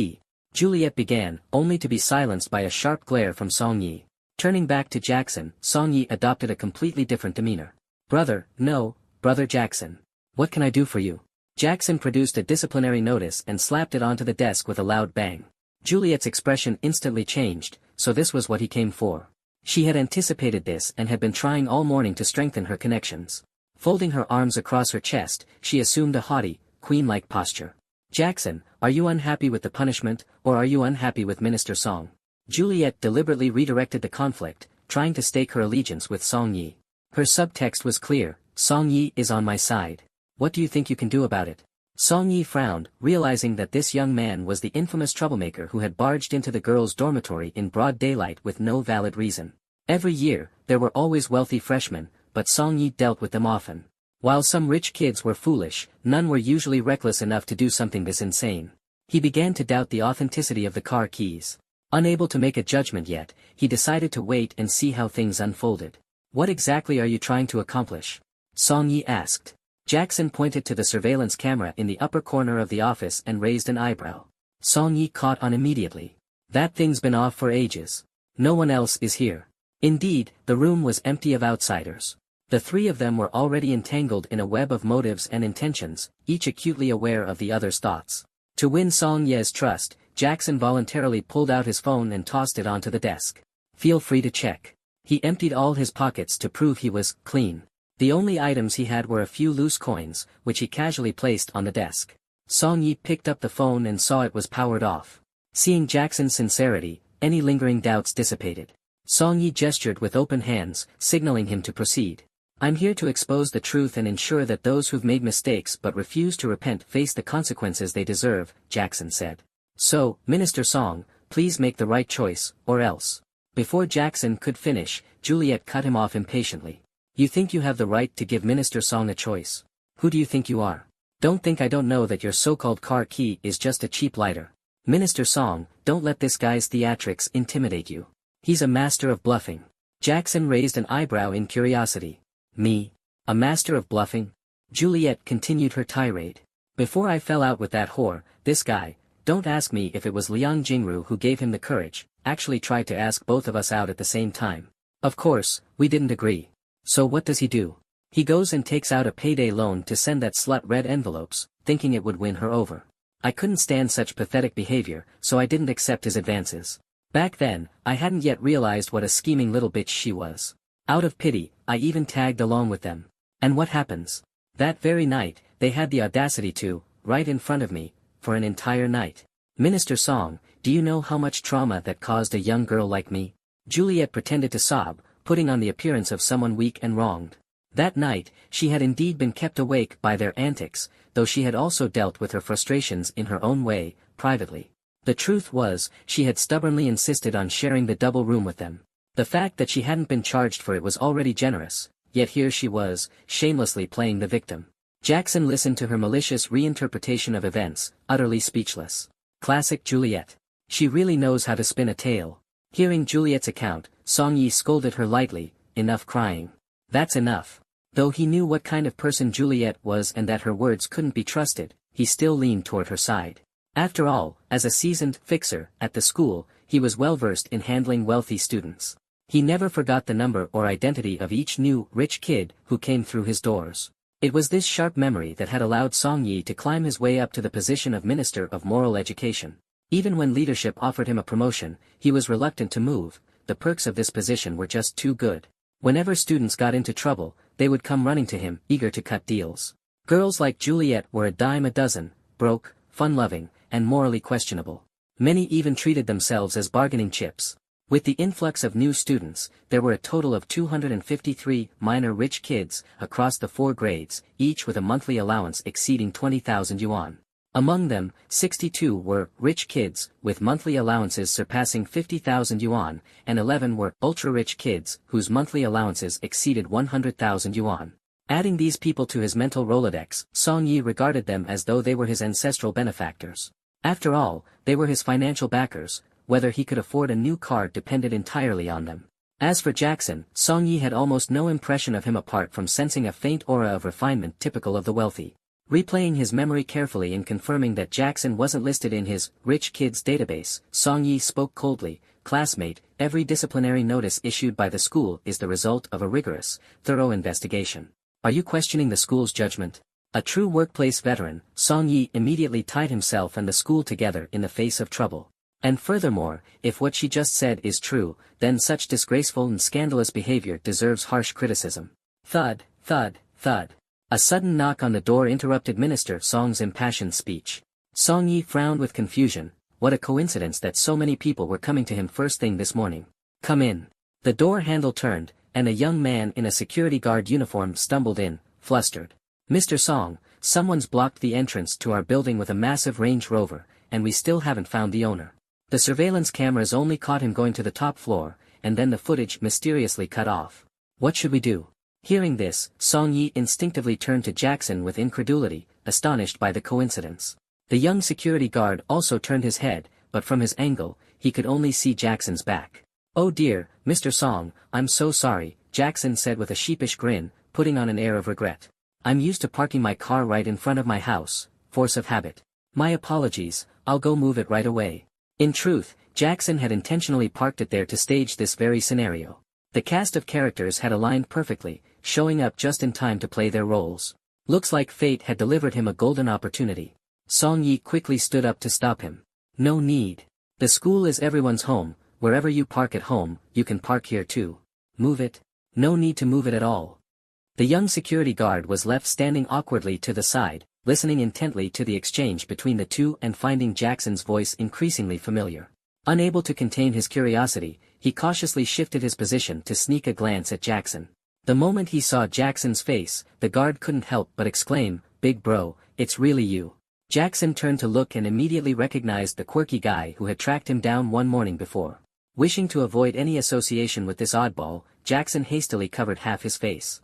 Juliet began, only to be silenced by a sharp glare from Song Yi. Turning back to Jackson, Song Yi adopted a completely different demeanor. "Brother Jackson. What can I do for you?" Jackson produced a disciplinary notice and slapped it onto the desk with a loud bang. Juliet's expression instantly changed, so this was what he came for. She had anticipated this and had been trying all morning to strengthen her connections. Folding her arms across her chest, she assumed a haughty, queen-like posture. "Jackson, are you unhappy with the punishment, or are you unhappy with Minister Song?" Juliet deliberately redirected the conflict, trying to stake her allegiance with Song Yi. Her subtext was clear: Song Yi is on my side. What do you think you can do about it? Song Yi frowned, realizing that this young man was the infamous troublemaker who had barged into the girls' dormitory in broad daylight with no valid reason. Every year, there were always wealthy freshmen, but Song Yi dealt with them often. While some rich kids were foolish, none were usually reckless enough to do something this insane. He began to doubt the authenticity of the car keys. Unable to make a judgment yet, he decided to wait and see how things unfolded. "What exactly are you trying to accomplish?" Song Yi asked. Jackson pointed to the surveillance camera in the upper corner of the office and raised an eyebrow. Song Yi caught on immediately. "That thing's been off for ages. No one else is here." Indeed, the room was empty of outsiders. The three of them were already entangled in a web of motives and intentions, each acutely aware of the other's thoughts. To win Song Ye's trust, Jackson voluntarily pulled out his phone and tossed it onto the desk. "Feel free to check." He emptied all his pockets to prove he was clean. The only items he had were a few loose coins, which he casually placed on the desk. Song Yi picked up the phone and saw it was powered off. Seeing Jackson's sincerity, any lingering doubts dissipated. Song Yi gestured with open hands, signaling him to proceed. "I'm here to expose the truth and ensure that those who've made mistakes but refuse to repent face the consequences they deserve," Jackson said. "So, Minister Song, please make the right choice, or else." Before Jackson could finish, Juliet cut him off impatiently. "You think you have the right to give Minister Song a choice? Who do you think you are? Don't think I don't know that your so-called car key is just a cheap lighter. Minister Song, don't let this guy's theatrics intimidate you. He's a master of bluffing." Jackson raised an eyebrow in curiosity. "Me? A master of bluffing?" Juliet continued her tirade. "Before I fell out with that whore, this guy, don't ask me if it was Liang Jingru who gave him the courage, actually tried to ask both of us out at the same time. Of course, we didn't agree. So what does he do? He goes and takes out a payday loan to send that slut red envelopes, thinking it would win her over. I couldn't stand such pathetic behavior, so I didn't accept his advances. Back then, I hadn't yet realized what a scheming little bitch she was. Out of pity, I even tagged along with them. And what happens? That very night, they had the audacity to, right in front of me, for an entire night. Minister Song, do you know how much trauma that caused a young girl like me? Juliet pretended to sob, putting on the appearance of someone weak and wronged. That night, she had indeed been kept awake by their antics, though she had also dealt with her frustrations in her own way, privately. The truth was, she had stubbornly insisted on sharing the double room with them. The fact that she hadn't been charged for it was already generous, yet here she was, shamelessly playing the victim. Jackson listened to her malicious reinterpretation of events, utterly speechless. Classic Juliet. She really knows how to spin a tale. Hearing Juliet's account, Song Yi scolded her lightly, "Enough crying. That's enough." Though he knew what kind of person Juliet was and that her words couldn't be trusted, he still leaned toward her side. After all, as a seasoned fixer at the school, he was well versed in handling wealthy students. He never forgot the number or identity of each new, rich kid who came through his doors. It was this sharp memory that had allowed Song Yi to climb his way up to the position of Minister of Moral Education. Even when leadership offered him a promotion, he was reluctant to move. The perks of this position were just too good. Whenever students got into trouble, they would come running to him, eager to cut deals. Girls like Juliet were a dime a dozen, broke, fun-loving, and morally questionable. Many even treated themselves as bargaining chips. With the influx of new students, there were a total of 253 minor rich kids across the 4 grades, each with a monthly allowance exceeding 20,000 yuan. Among them, 62 were rich kids, with monthly allowances surpassing 50,000 yuan, and 11 were ultra-rich kids, whose monthly allowances exceeded 100,000 yuan. Adding these people to his mental Rolodex, Song Yi regarded them as though they were his ancestral benefactors. After all, they were his financial backers. Whether he could afford a new car depended entirely on them. As for Jackson, Song Yi had almost no impression of him apart from sensing a faint aura of refinement typical of the wealthy. Replaying his memory carefully and confirming that Jackson wasn't listed in his rich kids database, Song Yi spoke coldly, "Classmate, every disciplinary notice issued by the school is the result of a rigorous, thorough investigation. Are you questioning the school's judgment?" A true workplace veteran, Song Yi immediately tied himself and the school together in the face of trouble. And furthermore, if what she just said is true, then such disgraceful and scandalous behavior deserves harsh criticism. Thud, thud, thud. A sudden knock on the door interrupted Minister Song's impassioned speech. Song Yi frowned with confusion. What a coincidence that so many people were coming to him first thing this morning. "Come in." The door handle turned, and a young man in a security guard uniform stumbled in, flustered. "Mr. Song, someone's blocked the entrance to our building with a massive Range Rover, and we still haven't found the owner. The surveillance cameras only caught him going to the top floor, and then the footage mysteriously cut off. What should we do?" Hearing this, Song Yi instinctively turned to Jackson with incredulity, astonished by the coincidence. The young security guard also turned his head, but from his angle, he could only see Jackson's back. "Oh dear, Mr. Song, I'm so sorry," Jackson said with a sheepish grin, putting on an air of regret. "I'm used to parking my car right in front of my house, force of habit. My apologies, I'll go move it right away." In truth, Jackson had intentionally parked it there to stage this very scenario. The cast of characters had aligned perfectly, showing up just in time to play their roles. Looks like fate had delivered him a golden opportunity. Song Yi quickly stood up to stop him. "No need. The school is everyone's home. Wherever you park at home, you can park here too. Move it." "No need to move it at all." The young security guard was left standing awkwardly to the side, listening intently to the exchange between the two and finding Jackson's voice increasingly familiar. Unable to contain his curiosity, he cautiously shifted his position to sneak a glance at Jackson. The moment he saw Jackson's face, the guard couldn't help but exclaim, "Big bro, it's really you." Jackson turned to look and immediately recognized the quirky guy who had tracked him down one morning before. Wishing to avoid any association with this oddball, Jackson hastily covered half his face.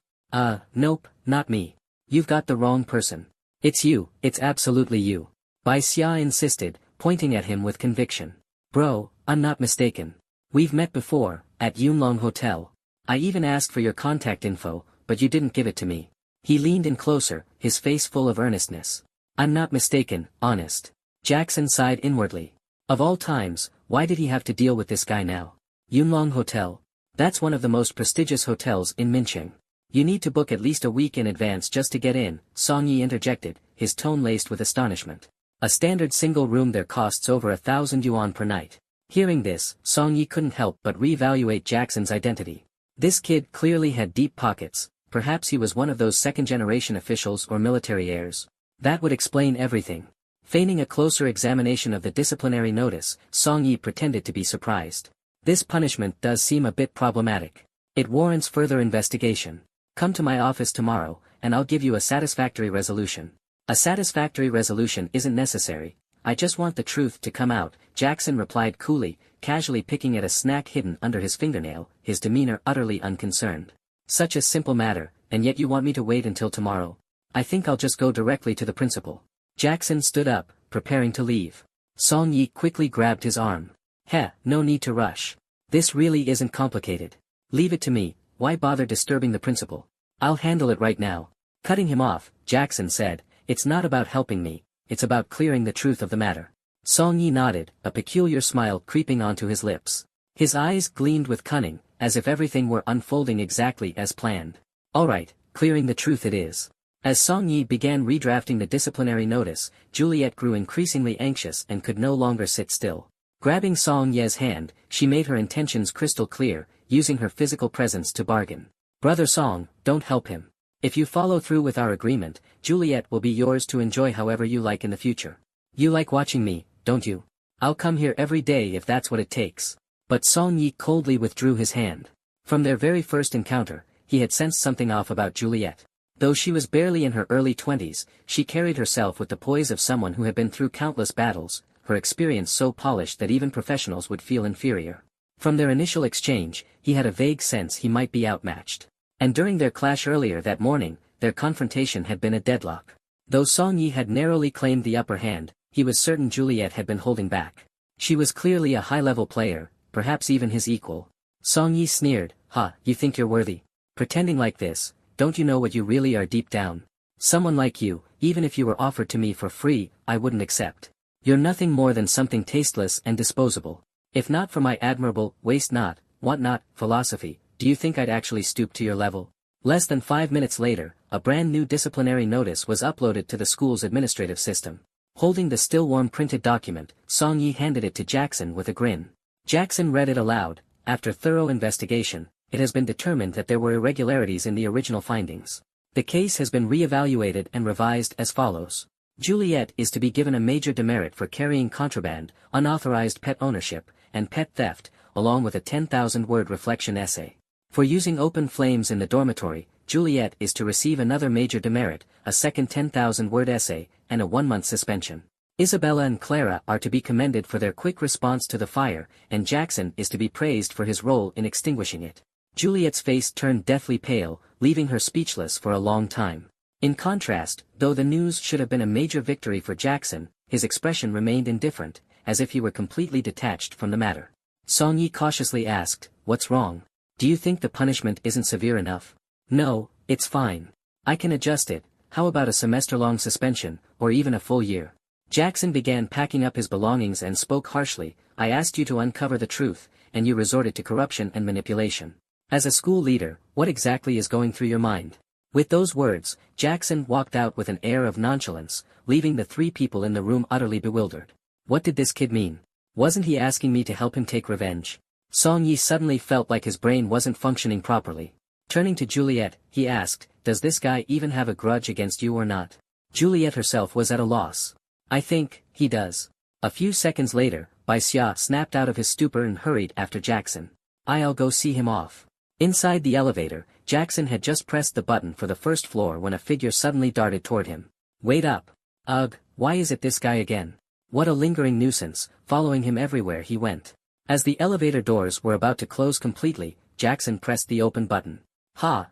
Nope, not me. You've got the wrong person. It's you, it's absolutely you." Bai Xia insisted, pointing at him with conviction. "Bro, I'm not mistaken. We've met before, at Yunlong Hotel. I even asked for your contact info, but you didn't give it to me." He leaned in closer, his face full of earnestness. "I'm not mistaken, honest." Jackson sighed inwardly. Of all times, why did he have to deal with this guy now? Yunlong Hotel. That's one of the most prestigious hotels in Minqing. You need to book at least a week in advance just to get in, Song Yi interjected, his tone laced with astonishment. A standard single room there costs over 1,000 yuan per night. Hearing this, Song Yi couldn't help but reevaluate Jackson's identity. This kid clearly had deep pockets, perhaps he was one of those second-generation officials or military heirs. That would explain everything. Feigning a closer examination of the disciplinary notice, Song Yi pretended to be surprised. This punishment does seem a bit problematic. It warrants further investigation. Come to my office tomorrow, and I'll give you a satisfactory resolution. A satisfactory resolution isn't necessary. I just want the truth to come out, Jackson replied coolly, casually picking at a snack hidden under his fingernail, his demeanor utterly unconcerned. Such a simple matter, and yet you want me to wait until tomorrow? I think I'll just go directly to the principal. Jackson stood up, preparing to leave. Song Yi quickly grabbed his arm. No need to rush. This really isn't complicated. Leave it to me, why bother disturbing the principal? I'll handle it right now. Cutting him off, Jackson said, it's not about helping me, it's about clearing the truth of the matter. Song Yi nodded, a peculiar smile creeping onto his lips. His eyes gleamed with cunning, as if everything were unfolding exactly as planned. Alright, clearing the truth it is. As Song Yi began redrafting the disciplinary notice, Juliet grew increasingly anxious and could no longer sit still. Grabbing Song Ye's hand, she made her intentions crystal clear, using her physical presence to bargain. Brother Song, don't help him. If you follow through with our agreement, Juliet will be yours to enjoy however you like in the future. You like watching me, don't you? I'll come here every day if that's what it takes. But Song Yi coldly withdrew his hand. From their very first encounter, he had sensed something off about Juliet. Though she was barely in her early 20s, she carried herself with the poise of someone who had been through countless battles, her experience so polished that even professionals would feel inferior. From their initial exchange, he had a vague sense he might be outmatched. And during their clash earlier that morning, their confrontation had been a deadlock. Though Song Yi had narrowly claimed the upper hand, he was certain Juliet had been holding back. She was clearly a high-level player, perhaps even his equal. Song Yi sneered, you think you're worthy? Pretending like this, don't you know what you really are deep down? Someone like you, even if you were offered to me for free, I wouldn't accept. You're nothing more than something tasteless and disposable. If not for my admirable, waste not, want not, philosophy, do you think I'd actually stoop to your level? Less than 5 minutes later, a brand new disciplinary notice was uploaded to the school's administrative system. Holding the still-warm printed document, Song Yi handed it to Jackson with a grin. Jackson read it aloud. After thorough investigation, it has been determined that there were irregularities in the original findings. The case has been re-evaluated and revised as follows. Juliet is to be given a major demerit for carrying contraband, unauthorized pet ownership, and pet theft, along with a 10,000-word reflection essay. For using open flames in the dormitory, Juliet is to receive another major demerit, a second 10,000-word essay, and a 1-month suspension. Isabella and Clara are to be commended for their quick response to the fire, and Jackson is to be praised for his role in extinguishing it. Juliet's face turned deathly pale, leaving her speechless for a long time. In contrast, though the news should have been a major victory for Jackson, his expression remained indifferent, as if he were completely detached from the matter. Song Yi cautiously asked, "What's wrong? Do you think the punishment isn't severe enough?" "No, it's fine. I can adjust it. How about a semester-long suspension, or even a full year?" Jackson began packing up his belongings and spoke harshly, "I asked you to uncover the truth, and you resorted to corruption and manipulation. As a school leader, what exactly is going through your mind?" With those words, Jackson walked out with an air of nonchalance, leaving the 3 people in the room utterly bewildered. What did this kid mean? Wasn't he asking me to help him take revenge? Song Yi suddenly felt like his brain wasn't functioning properly. Turning to Juliet, he asked, "Does this guy even have a grudge against you or not?" Juliet herself was at a loss. "I think he does." A few seconds later, Bai Xia snapped out of his stupor and hurried after Jackson. "I'll go see him off." Inside the elevator, Jackson had just pressed the button for the first floor when a figure suddenly darted toward him. "Wait up. Ugh, why is it this guy again? What a lingering nuisance, following him everywhere he went." As the elevator doors were about to close completely, Jackson pressed the open button. Ha.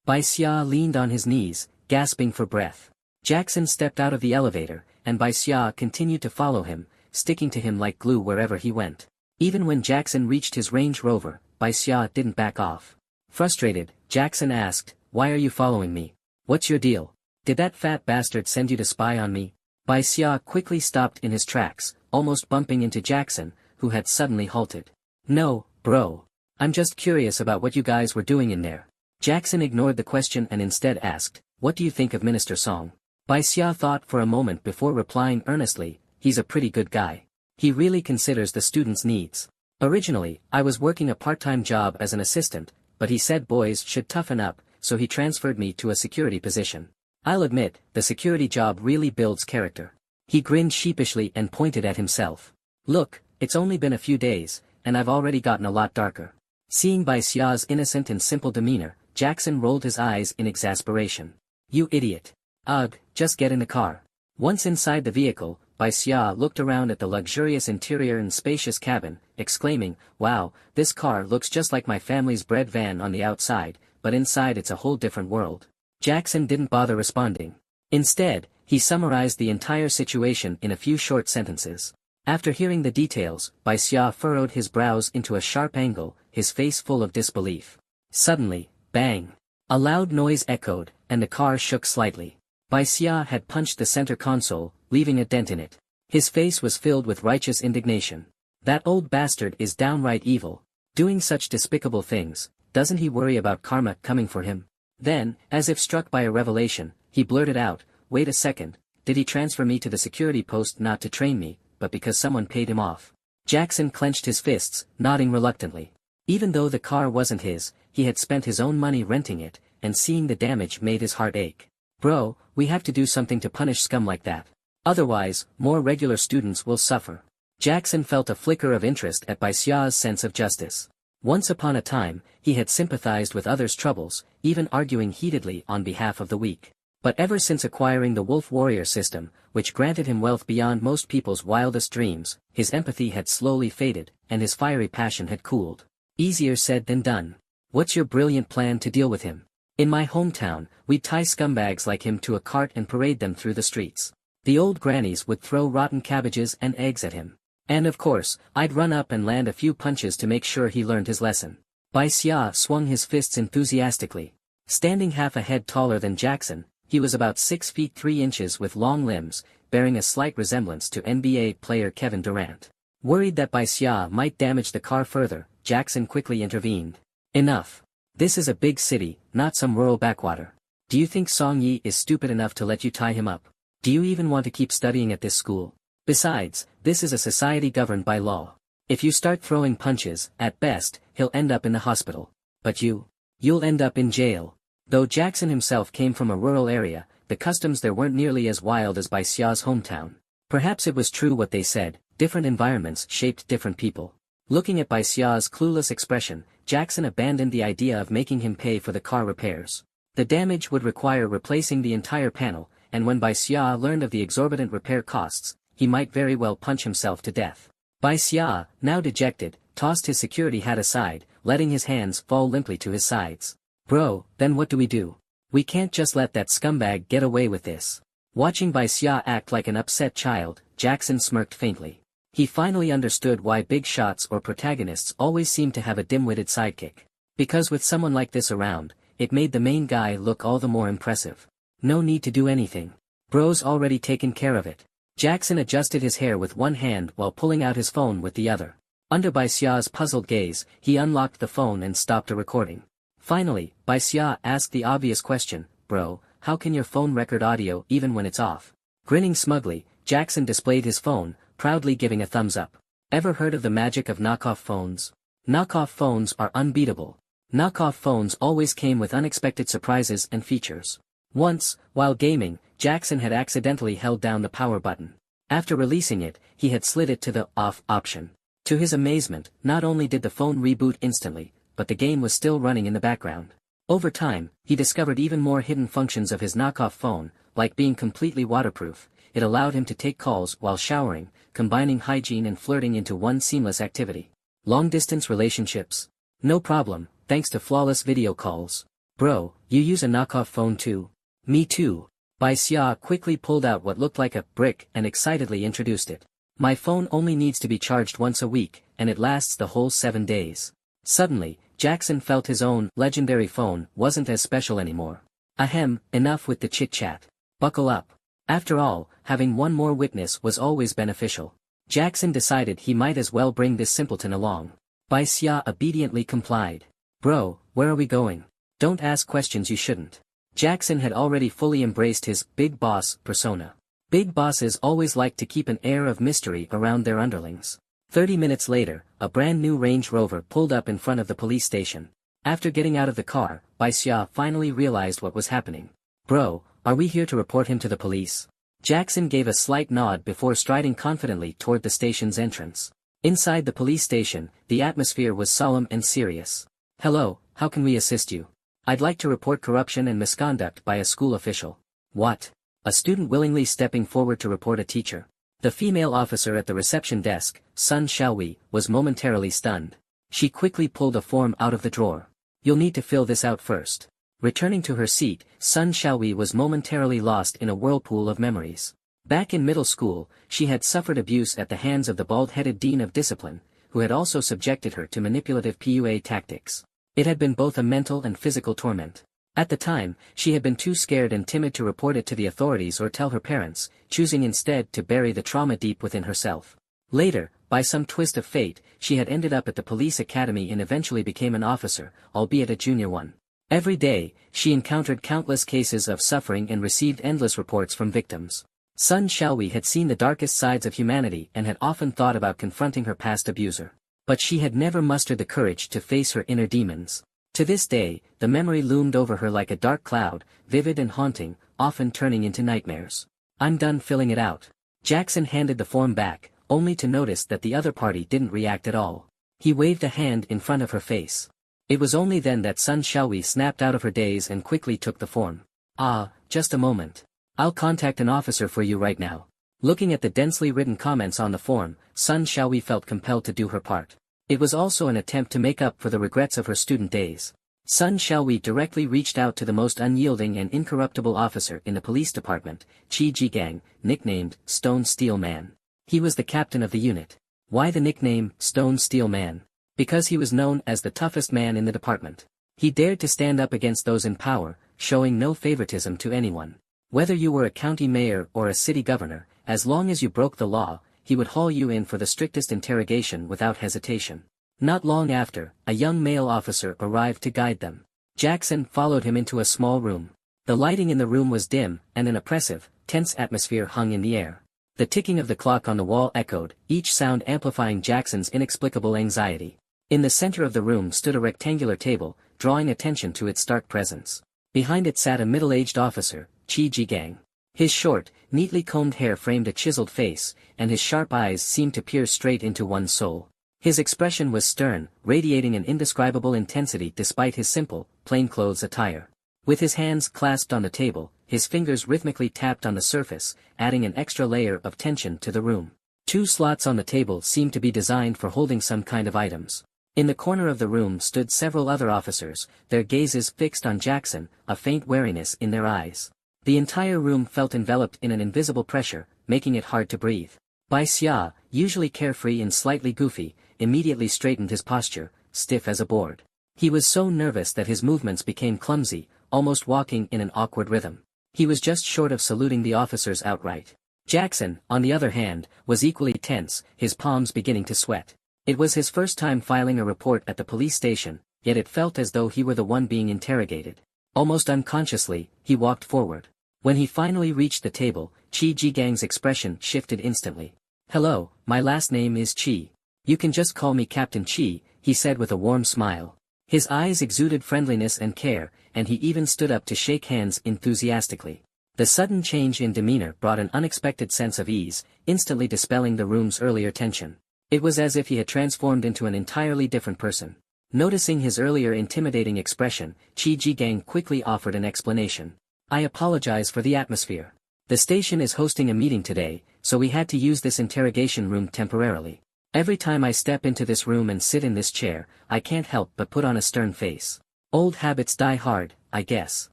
Bai Xia leaned on his knees, gasping for breath. Jackson stepped out of the elevator, and Bai Xia continued to follow him, sticking to him like glue wherever he went. Even when Jackson reached his Range Rover, Bai Xia didn't back off. Frustrated, Jackson asked, "Why are you following me? What's your deal? Did that fat bastard send you to spy on me?" Bai Xia quickly stopped in his tracks, almost bumping into Jackson, who had suddenly halted. "No, bro. I'm just curious about what you guys were doing in there." Jackson ignored the question and instead asked, "What do you think of Minister Song?" Bai Xia thought for a moment before replying earnestly, he's a pretty good guy. He really considers the students' needs. Originally, I was working a part-time job as an assistant, but he said boys should toughen up, so he transferred me to a security position. I'll admit, the security job really builds character. He grinned sheepishly and pointed at himself. Look, it's only been a few days, and I've already gotten a lot darker. Seeing Bai Xia's innocent and simple demeanor, Jackson rolled his eyes in exasperation. You idiot. Ugh, just get in the car. Once inside the vehicle, Bai Xia looked around at the luxurious interior and spacious cabin, exclaiming, wow, this car looks just like my family's bread van on the outside, but inside it's a whole different world. Jackson didn't bother responding. Instead, he summarized the entire situation in a few short sentences. After hearing the details, Bai Xia furrowed his brows into a sharp angle, his face full of disbelief. Suddenly, bang! A loud noise echoed, and the car shook slightly. Bai Xia had punched the center console, leaving a dent in it. His face was filled with righteous indignation. That old bastard is downright evil. Doing such despicable things, doesn't he worry about karma coming for him? Then, as if struck by a revelation, he blurted out, wait a second, did he transfer me to the security post not to train me, but because someone paid him off? Jackson clenched his fists, nodding reluctantly. Even though the car wasn't his, he had spent his own money renting it, and seeing the damage made his heart ache. Bro, we have to do something to punish scum like that. Otherwise, more regular students will suffer. Jackson felt a flicker of interest at Bai Xia's sense of justice. Once upon a time, he had sympathized with others' troubles, even arguing heatedly on behalf of the weak. But ever since acquiring the Wolf Warrior system, which granted him wealth beyond most people's wildest dreams, his empathy had slowly faded, and his fiery passion had cooled. Easier said than done. What's your brilliant plan to deal with him? In my hometown, we'd tie scumbags like him to a cart and parade them through the streets. The old grannies would throw rotten cabbages and eggs at him. And of course, I'd run up and land a few punches to make sure he learned his lesson. Bai Xia swung his fists enthusiastically. Standing half a head taller than Jackson, he was about 6 feet 3 inches with long limbs, bearing a slight resemblance to NBA player Kevin Durant. Worried that Bai Xia might damage the car further, Jackson quickly intervened. Enough. This is a big city, not some rural backwater. Do you think Song Yi is stupid enough to let you tie him up? Do you even want to keep studying at this school? Besides, this is a society governed by law. If you start throwing punches, at best, he'll end up in the hospital. But you'll end up in jail. Though Jackson himself came from a rural area, the customs there weren't nearly as wild as Bai Xia's hometown. Perhaps it was true what they said, different environments shaped different people. Looking at Bai Xia's clueless expression, Jackson abandoned the idea of making him pay for the car repairs. The damage would require replacing the entire panel, and when Bai Xia learned of the exorbitant repair costs, he might very well punch himself to death. Bai Xia, now dejected, tossed his security hat aside, letting his hands fall limply to his sides. Bro, then what do we do? We can't just let that scumbag get away with this. Watching Bai Xia act like an upset child, Jackson smirked faintly. He finally understood why big shots or protagonists always seem to have a dim-witted sidekick. Because with someone like this around, it made the main guy look all the more impressive. No need to do anything. Bro's already taken care of it. Jackson adjusted his hair with one hand while pulling out his phone with the other. Under Bai Xia's puzzled gaze, he unlocked the phone and stopped a recording. Finally, Bai Xia asked the obvious question, Bro, how can your phone record audio even when it's off? Grinning smugly, Jackson displayed his phone, proudly giving a thumbs up. Ever heard of the magic of knockoff phones? Knockoff phones are unbeatable. Knockoff phones always came with unexpected surprises and features. Once, while gaming, Jackson had accidentally held down the power button. After releasing it, he had slid it to the off option. To his amazement, not only did the phone reboot instantly, but the game was still running in the background. Over time, he discovered even more hidden functions of his knockoff phone, like being completely waterproof. It allowed him to take calls while showering, combining hygiene and flirting into one seamless activity. Long-distance relationships? No problem, thanks to flawless video calls. Bro, you use a knockoff phone too? Me too. Bai Xia quickly pulled out what looked like a brick and excitedly introduced it. My phone only needs to be charged once a week, and it lasts the whole 7 days. Suddenly, Jackson felt his own legendary phone wasn't as special anymore. Ahem, enough with the chit-chat. Buckle up. After all, having one more witness was always beneficial. Jackson decided he might as well bring this simpleton along. Bai Xia obediently complied. Bro, where are we going? Don't ask questions you shouldn't. Jackson had already fully embraced his big boss persona. Big bosses always like to keep an air of mystery around their underlings. 30 minutes later, a brand new Range Rover pulled up in front of the police station. After getting out of the car, Bai Xia finally realized what was happening. Bro, are we here to report him to the police? Jackson gave a slight nod before striding confidently toward the station's entrance. Inside the police station, the atmosphere was solemn and serious. Hello, how can we assist you? I'd like to report corruption and misconduct by a school official. What? A student willingly stepping forward to report a teacher. The female officer at the reception desk, Sun Xiaowei, was momentarily stunned. She quickly pulled a form out of the drawer. You'll need to fill this out first. Returning to her seat, Sun Xiaowei was momentarily lost in a whirlpool of memories. Back in middle school, she had suffered abuse at the hands of the bald-headed dean of discipline, who had also subjected her to manipulative PUA tactics. It had been both a mental and physical torment. At the time, she had been too scared and timid to report it to the authorities or tell her parents, choosing instead to bury the trauma deep within herself. Later, by some twist of fate, she had ended up at the police academy and eventually became an officer, albeit a junior one. Every day, she encountered countless cases of suffering and received endless reports from victims. Sun Xiaowei had seen the darkest sides of humanity and had often thought about confronting her past abuser. But she had never mustered the courage to face her inner demons. To this day, the memory loomed over her like a dark cloud, vivid and haunting, often turning into nightmares. I'm done filling it out. Jackson handed the form back, only to notice that the other party didn't react at all. He waved a hand in front of her face. It was only then that Sun Xiaowei snapped out of her daze and quickly took the form. Ah, just a moment. I'll contact an officer for you right now. Looking at the densely written comments on the form, Sun Xiaowei felt compelled to do her part. It was also an attempt to make up for the regrets of her student days. Sun Xiaowei directly reached out to the most unyielding and incorruptible officer in the police department, Qi Jigang, nicknamed Stone Steel Man. He was the captain of the unit. Why the nickname Stone Steel Man? Because he was known as the toughest man in the department. He dared to stand up against those in power, showing no favoritism to anyone. Whether you were a county mayor or a city governor, as long as you broke the law, he would haul you in for the strictest interrogation without hesitation. Not long after, a young male officer arrived to guide them. Jackson followed him into a small room. The lighting in the room was dim, and an oppressive, tense atmosphere hung in the air. The ticking of the clock on the wall echoed, each sound amplifying Jackson's inexplicable anxiety. In the center of the room stood a rectangular table, drawing attention to its stark presence. Behind it sat a middle-aged officer, Qi Jigang. His short, neatly combed hair framed a chiseled face, and his sharp eyes seemed to peer straight into one's soul. His expression was stern, radiating an indescribable intensity despite his simple, plainclothes attire. With his hands clasped on the table, his fingers rhythmically tapped on the surface, adding an extra layer of tension to the room. 2 slots on the table seemed to be designed for holding some kind of items. In the corner of the room stood several other officers, their gazes fixed on Jackson, a faint wariness in their eyes. The entire room felt enveloped in an invisible pressure, making it hard to breathe. Bai Xia, usually carefree and slightly goofy, immediately straightened his posture, stiff as a board. He was so nervous that his movements became clumsy, almost walking in an awkward rhythm. He was just short of saluting the officers outright. Jackson, on the other hand, was equally tense, his palms beginning to sweat. It was his first time filing a report at the police station, yet it felt as though he were the one being interrogated. Almost unconsciously, he walked forward. When he finally reached the table, Qi Jigang's expression shifted instantly. Hello, my last name is Qi. You can just call me Captain Qi, he said with a warm smile. His eyes exuded friendliness and care, and he even stood up to shake hands enthusiastically. The sudden change in demeanor brought an unexpected sense of ease, instantly dispelling the room's earlier tension. It was as if he had transformed into an entirely different person. Noticing his earlier intimidating expression, Qi Jigang quickly offered an explanation. I apologize for the atmosphere. The station is hosting a meeting today, so we had to use this interrogation room temporarily. Every time I step into this room and sit in this chair, I can't help but put on a stern face. Old habits die hard, I guess.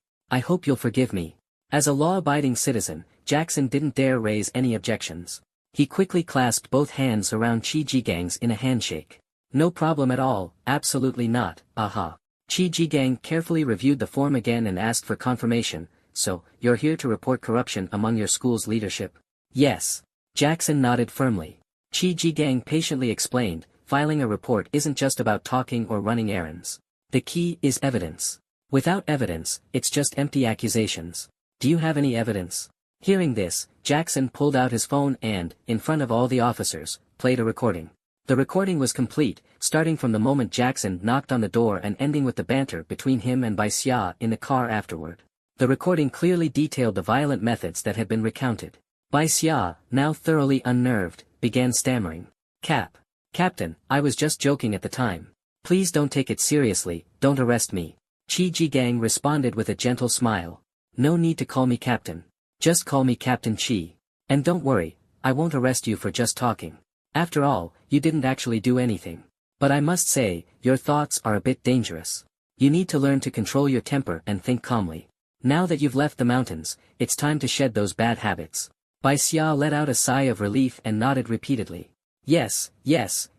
I hope you'll forgive me. As a law-abiding citizen, Jackson didn't dare raise any objections. He quickly clasped both hands around Qi Jigang's in a handshake. No problem at all, absolutely not, aha. Qi Jigang carefully reviewed the form again and asked for confirmation. So, you're here to report corruption among your school's leadership? Yes. Jackson nodded firmly. Qi Jigang patiently explained, filing a report isn't just about talking or running errands. The key is evidence. Without evidence, it's just empty accusations. Do you have any evidence? Hearing this, Jackson pulled out his phone and, in front of all the officers, played a recording. The recording was complete, starting from the moment Jackson knocked on the door and ending with the banter between him and Bai Xia in the car afterward. The recording clearly detailed the violent methods that had been recounted. Bai Xia, now thoroughly unnerved, began stammering. Captain, I was just joking at the time. Please don't take it seriously, don't arrest me. Qi Jigang responded with a gentle smile. No need to call me Captain. Just call me Captain Qi. And don't worry, I won't arrest you for just talking. After all, you didn't actually do anything. But I must say, your thoughts are a bit dangerous. You need to learn to control your temper and think calmly. Now that you've left the mountains, it's time to shed those bad habits. Bai Xia let out a sigh of relief and nodded repeatedly. Yes,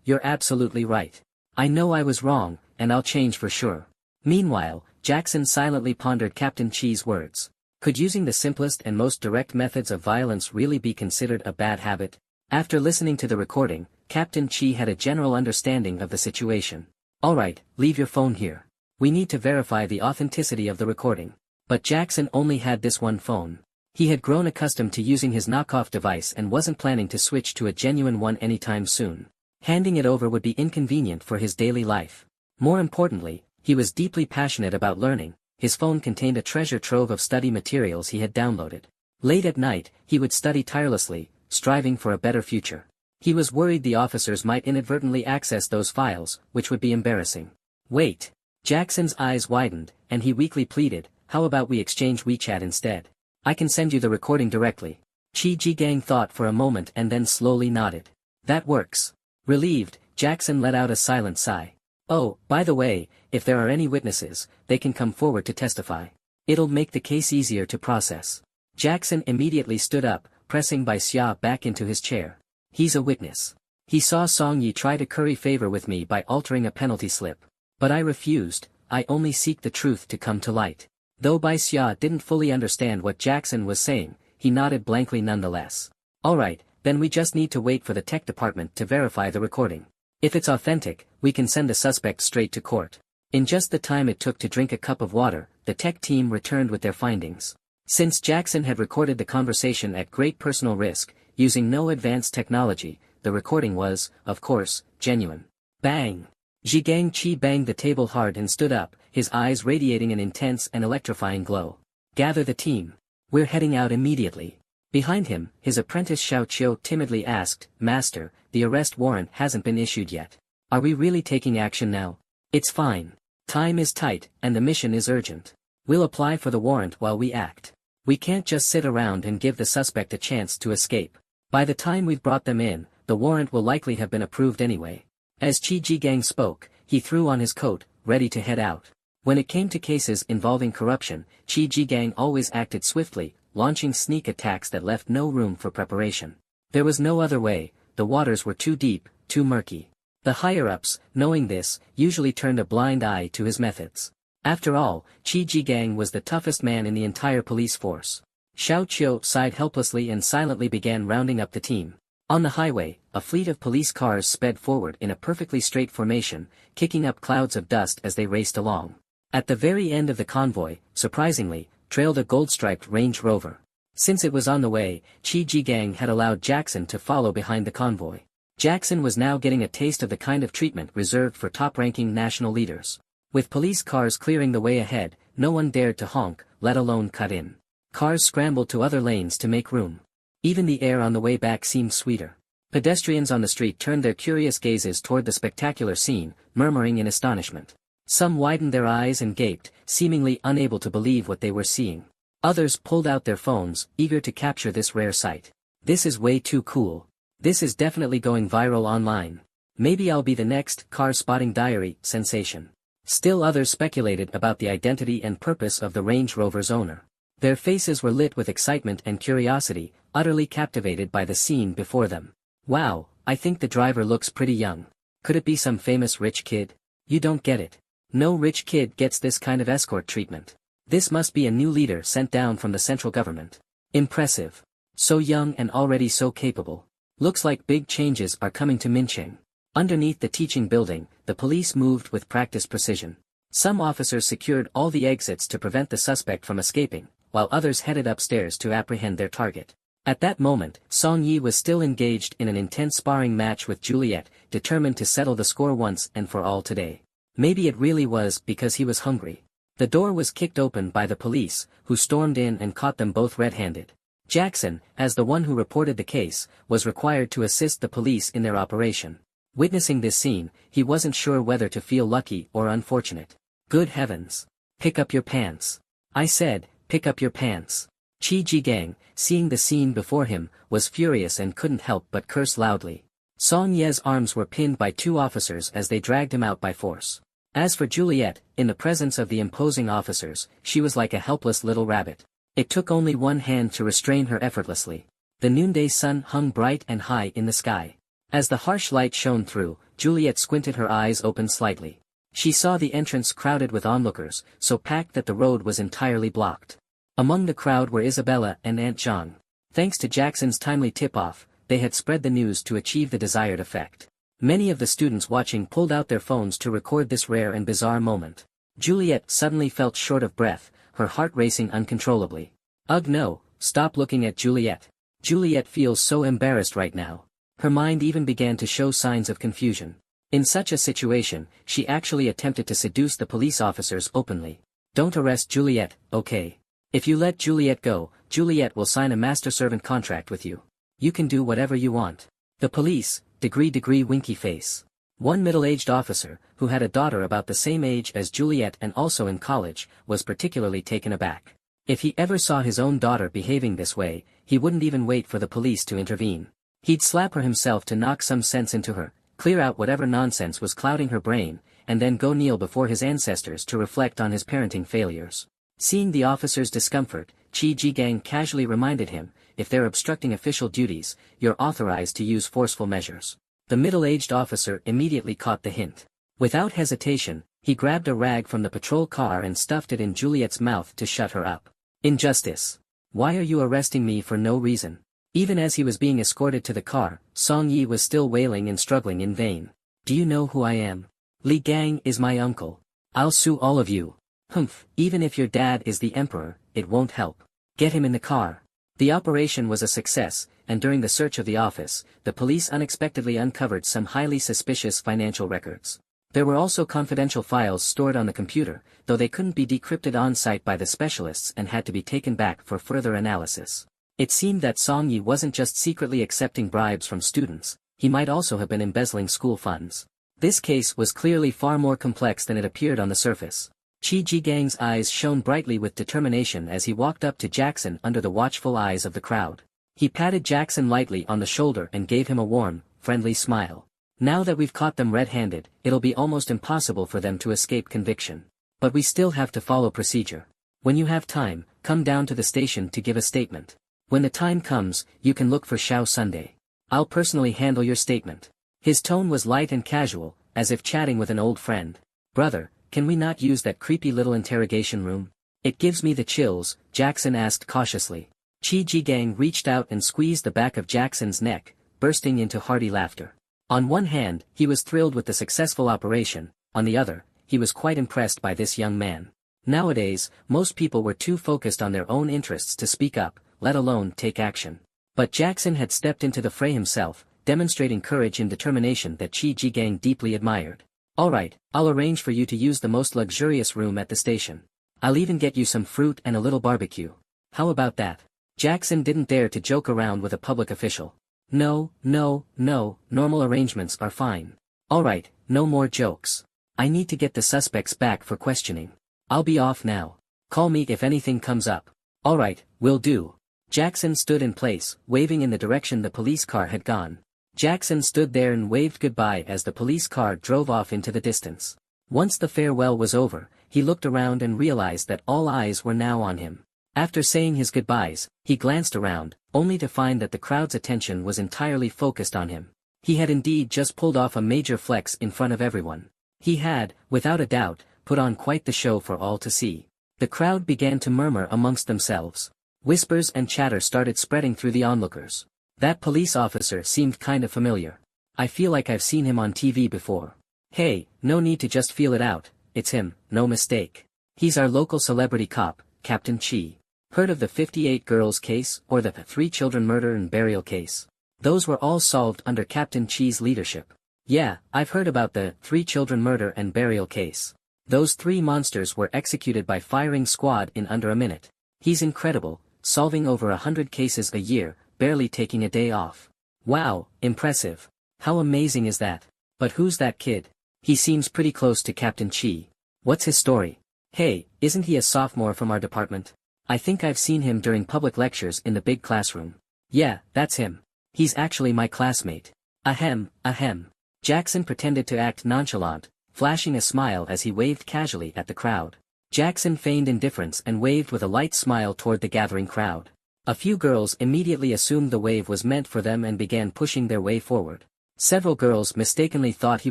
you're absolutely right. I know I was wrong, and I'll change for sure. Meanwhile, Jackson silently pondered Captain Qi's words. Could using the simplest and most direct methods of violence really be considered a bad habit? After listening to the recording, Captain Qi had a general understanding of the situation. Alright, leave your phone here. We need to verify the authenticity of the recording. But Jackson only had this one phone. He had grown accustomed to using his knockoff device and wasn't planning to switch to a genuine one anytime soon. Handing it over would be inconvenient for his daily life. More importantly, he was deeply passionate about learning. His phone contained a treasure trove of study materials he had downloaded. Late at night, he would study tirelessly, striving for a better future. He was worried the officers might inadvertently access those files, which would be embarrassing. Wait. Jackson's eyes widened, and he weakly pleaded, how about we exchange WeChat instead? I can send you the recording directly. Qi Jigang thought for a moment and then slowly nodded. That works. Relieved, Jackson let out a silent sigh. Oh, by the way, if there are any witnesses, they can come forward to testify. It'll make the case easier to process. Jackson immediately stood up, pressing Bai Xia back into his chair. He's a witness. He saw Song Yi try to curry favor with me by altering a penalty slip. But I refused, I only seek the truth to come to light. Though Bai Xia didn't fully understand what Jackson was saying, he nodded blankly nonetheless. Alright, then we just need to wait for the tech department to verify the recording. If it's authentic, we can send the suspect straight to court. In just the time it took to drink a cup of water, the tech team returned with their findings. Since Jackson had recorded the conversation at great personal risk, using no advanced technology, the recording was, of course, genuine. Bang! Jigang Qi banged the table hard and stood up, his eyes radiating an intense and electrifying glow. Gather the team. We're heading out immediately. Behind him, his apprentice Xiao Qiu timidly asked, Master, the arrest warrant hasn't been issued yet. Are we really taking action now? It's fine. Time is tight, and the mission is urgent. We'll apply for the warrant while we act. We can't just sit around and give the suspect a chance to escape. By the time we've brought them in, the warrant will likely have been approved anyway. As Qi Jigang spoke, he threw on his coat, ready to head out. When it came to cases involving corruption, Qi Jigang always acted swiftly, launching sneak attacks that left no room for preparation. There was no other way, the waters were too deep, too murky. The higher-ups, knowing this, usually turned a blind eye to his methods. After all, Qi Jigang was the toughest man in the entire police force. Xiao Qiu sighed helplessly and silently began rounding up the team. On the highway, a fleet of police cars sped forward in a perfectly straight formation, kicking up clouds of dust as they raced along. At the very end of the convoy, surprisingly, trailed a gold-striped Range Rover. Since it was on the way, Qi Jigang had allowed Jackson to follow behind the convoy. Jackson was now getting a taste of the kind of treatment reserved for top-ranking national leaders. With police cars clearing the way ahead, no one dared to honk, let alone cut in. Cars scrambled to other lanes to make room. Even the air on the way back seemed sweeter. Pedestrians on the street turned their curious gazes toward the spectacular scene, murmuring in astonishment. Some widened their eyes and gaped, seemingly unable to believe what they were seeing. Others pulled out their phones, eager to capture this rare sight. This is way too cool. This is definitely going viral online. Maybe I'll be the next car spotting diary sensation. Still others speculated about the identity and purpose of the Range Rover's owner. Their faces were lit with excitement and curiosity, utterly captivated by the scene before them. Wow, I think the driver looks pretty young. Could it be some famous rich kid? You don't get it. No rich kid gets this kind of escort treatment. This must be a new leader sent down from the central government. Impressive. So young and already so capable. Looks like big changes are coming to Mincheng. Underneath the teaching building, the police moved with practiced precision. Some officers secured all the exits to prevent the suspect from escaping, while others headed upstairs to apprehend their target. At that moment, Song Yi was still engaged in an intense sparring match with Juliet, determined to settle the score once and for all today. Maybe it really was because he was hungry. The door was kicked open by the police, who stormed in and caught them both red-handed. Jackson, as the one who reported the case, was required to assist the police in their operation. Witnessing this scene, he wasn't sure whether to feel lucky or unfortunate. Good heavens! Pick up your pants. I said, pick up your pants. Qi Jigang, seeing the scene before him, was furious and couldn't help but curse loudly. Song Ye's arms were pinned by two officers as they dragged him out by force. As for Juliet, in the presence of the imposing officers, she was like a helpless little rabbit. It took only one hand to restrain her effortlessly. The noonday sun hung bright and high in the sky. As the harsh light shone through, Juliet squinted her eyes open slightly. She saw the entrance crowded with onlookers, so packed that the road was entirely blocked. Among the crowd were Isabella and Aunt Zhang. Thanks to Jackson's timely tip-off, they had spread the news to achieve the desired effect. Many of the students watching pulled out their phones to record this rare and bizarre moment. Juliet suddenly felt short of breath, her heart racing uncontrollably. Ugh no, stop looking at Juliet. Juliet feels so embarrassed right now. Her mind even began to show signs of confusion. In such a situation, she actually attempted to seduce the police officers openly. Don't arrest Juliet, okay? If you let Juliet go, Juliet will sign a master-servant contract with you. You can do whatever you want. The police, degree winky face. One middle-aged officer, who had a daughter about the same age as Juliet and also in college, was particularly taken aback. If he ever saw his own daughter behaving this way, he wouldn't even wait for the police to intervene. He'd slap her himself to knock some sense into her, clear out whatever nonsense was clouding her brain, and then go kneel before his ancestors to reflect on his parenting failures. Seeing the officer's discomfort, Qi Jigang casually reminded him, if they're obstructing official duties, you're authorized to use forceful measures. The middle-aged officer immediately caught the hint. Without hesitation, he grabbed a rag from the patrol car and stuffed it in Juliet's mouth to shut her up. Injustice! Why are you arresting me for no reason? Even as he was being escorted to the car, Song Yi was still wailing and struggling in vain. Do you know who I am? Li Gang is my uncle. I'll sue all of you. Humph, even if your dad is the emperor, it won't help. Get him in the car. The operation was a success, and during the search of the office, the police unexpectedly uncovered some highly suspicious financial records. There were also confidential files stored on the computer, though they couldn't be decrypted on-site by the specialists and had to be taken back for further analysis. It seemed that Song Yi wasn't just secretly accepting bribes from students, he might also have been embezzling school funds. This case was clearly far more complex than it appeared on the surface. Qi Jigang's eyes shone brightly with determination as he walked up to Jackson under the watchful eyes of the crowd. He patted Jackson lightly on the shoulder and gave him a warm, friendly smile. Now that we've caught them red-handed, it'll be almost impossible for them to escape conviction. But we still have to follow procedure. When you have time, come down to the station to give a statement. When the time comes, you can look for Xiao Sunday. I'll personally handle your statement. His tone was light and casual, as if chatting with an old friend. Brother, can we not use that creepy little interrogation room? It gives me the chills, Jackson asked cautiously. Qi Jigang reached out and squeezed the back of Jackson's neck, bursting into hearty laughter. On one hand, he was thrilled with the successful operation, on the other, he was quite impressed by this young man. Nowadays, most people were too focused on their own interests to speak up, let alone take action. But Jackson had stepped into the fray himself, demonstrating courage and determination that Qi Jigang deeply admired. Alright, I'll arrange for you to use the most luxurious room at the station. I'll even get you some fruit and a little barbecue. How about that? Jackson didn't dare to joke around with a public official. No, normal arrangements are fine. Alright, no more jokes. I need to get the suspects back for questioning. I'll be off now. Call me if anything comes up. Alright, will do. Jackson stood in place, waving in the direction the police car had gone. Jackson stood there and waved goodbye as the police car drove off into the distance. Once the farewell was over, he looked around and realized that all eyes were now on him. After saying his goodbyes, he glanced around, only to find that the crowd's attention was entirely focused on him. He had indeed just pulled off a major flex in front of everyone. He had, without a doubt, put on quite the show for all to see. The crowd began to murmur amongst themselves. Whispers and chatter started spreading through the onlookers. That police officer seemed kind of familiar. I feel like I've seen him on TV before. Hey, no need to just feel it out, it's him, no mistake. He's our local celebrity cop, Captain Chi. Heard of the 58 girls case or the 3 children murder and burial case? Those were all solved under Captain Chi's leadership. Yeah, I've heard about the 3 children murder and burial case. Those 3 monsters were executed by firing squad in under a minute. He's incredible, solving over 100 cases a year, barely taking a day off. Wow, impressive. How amazing is that? But who's that kid? He seems pretty close to Captain Chi. What's his story? Hey, isn't he a sophomore from our department? I think I've seen him during public lectures in the big classroom. Yeah, that's him. He's actually my classmate. Ahem, ahem. Jackson pretended to act nonchalant, flashing a smile as he waved casually at the crowd. Jackson feigned indifference and waved with a light smile toward the gathering crowd. A few girls immediately assumed the wave was meant for them and began pushing their way forward. Several girls mistakenly thought he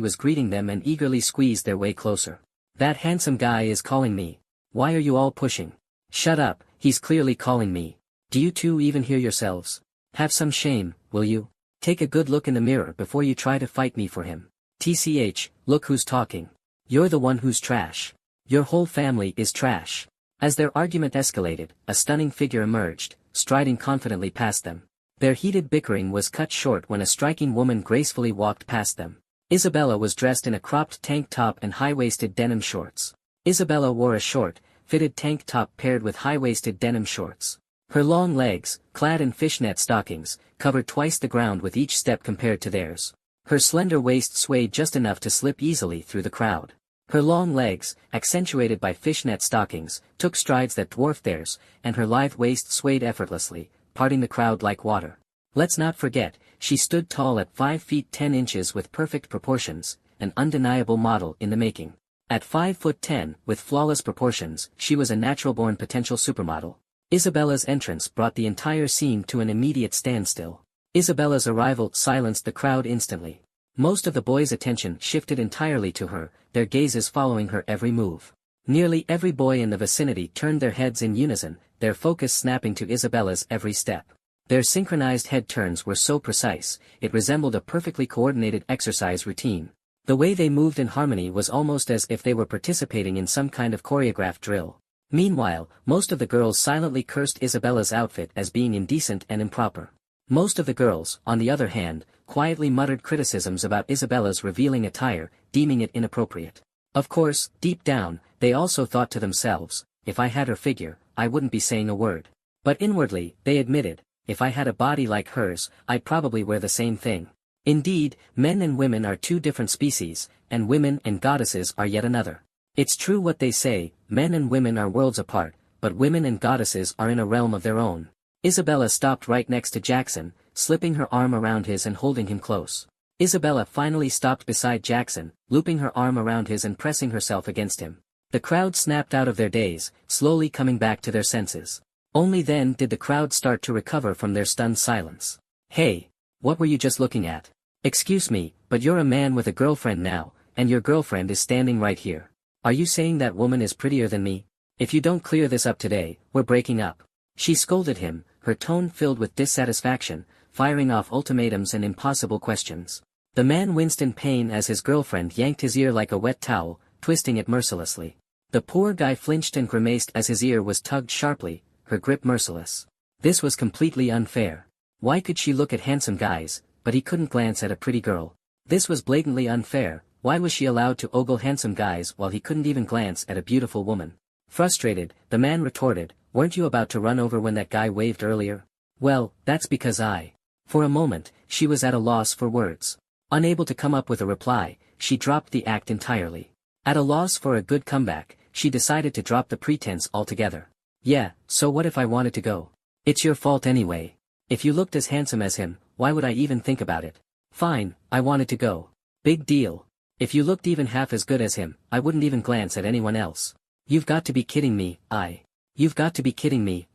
was greeting them and eagerly squeezed their way closer. That handsome guy is calling me. Why are you all pushing? Shut up, he's clearly calling me. Do you two even hear yourselves? Have some shame, will you? Take a good look in the mirror before you try to fight me for him. TCH, look who's talking. You're the one who's trash. Your whole family is trash. As their argument escalated, a stunning figure emerged, striding confidently past them. Their heated bickering was cut short when a striking woman gracefully walked past them. Isabella was dressed in a cropped tank top and high-waisted denim shorts. Isabella wore a short, fitted tank top paired with high-waisted denim shorts. Her long legs, clad in fishnet stockings, covered twice the ground with each step compared to theirs. Her slender waist swayed just enough to slip easily through the crowd. Her long legs, accentuated by fishnet stockings, took strides that dwarfed theirs, and her lithe waist swayed effortlessly, parting the crowd like water. Let's not forget, she stood tall at 5 feet 10 inches with perfect proportions, an undeniable model in the making. At 5 foot 10, with flawless proportions, she was a natural-born potential supermodel. Isabella's entrance brought the entire scene to an immediate standstill. Isabella's arrival silenced the crowd instantly. Most of the boys' attention shifted entirely to her, their gazes following her every move. Nearly every boy in the vicinity turned their heads in unison, their focus snapping to Isabella's every step. Their synchronized head turns were so precise, it resembled a perfectly coordinated exercise routine. The way they moved in harmony was almost as if they were participating in some kind of choreographed drill. Meanwhile, most of the girls silently cursed Isabella's outfit as being indecent and improper. Most of the girls, on the other hand, quietly muttered criticisms about Isabella's revealing attire, deeming it inappropriate. Of course, deep down, they also thought to themselves, if I had her figure, I wouldn't be saying a word. But inwardly, they admitted, if I had a body like hers, I'd probably wear the same thing. Indeed, men and women are 2 different species, and women and goddesses are yet another. It's true what they say, men and women are worlds apart, but women and goddesses are in a realm of their own. Isabella stopped right next to Jackson, slipping her arm around his and holding him close. Isabella finally stopped beside Jackson, looping her arm around his and pressing herself against him. The crowd snapped out of their daze, slowly coming back to their senses. Only then did the crowd start to recover from their stunned silence. Hey, what were you just looking at? Excuse me, but you're a man with a girlfriend now, and your girlfriend is standing right here. Are you saying that woman is prettier than me? If you don't clear this up today, we're breaking up. She scolded him, her tone filled with dissatisfaction, firing off ultimatums and impossible questions. The man winced in pain as his girlfriend yanked his ear like a wet towel, twisting it mercilessly. The poor guy flinched and grimaced as his ear was tugged sharply, her grip merciless. This was completely unfair. Why could she look at handsome guys, but he couldn't glance at a pretty girl? This was blatantly unfair. Why was she allowed to ogle handsome guys while he couldn't even glance at a beautiful woman? Frustrated, the man retorted, weren't you about to run over when that guy waved earlier? Well, that's because For a moment, she was at a loss for words. Unable to come up with a reply, she dropped the act entirely. At a loss for a good comeback, she decided to drop the pretense altogether. Yeah, so what if I wanted to go? It's your fault anyway. If you looked as handsome as him, why would I even think about it? Fine, I wanted to go. Big deal. If you looked even half as good as him, I wouldn't even glance at anyone else. You've got to be kidding me, You've got to be kidding me,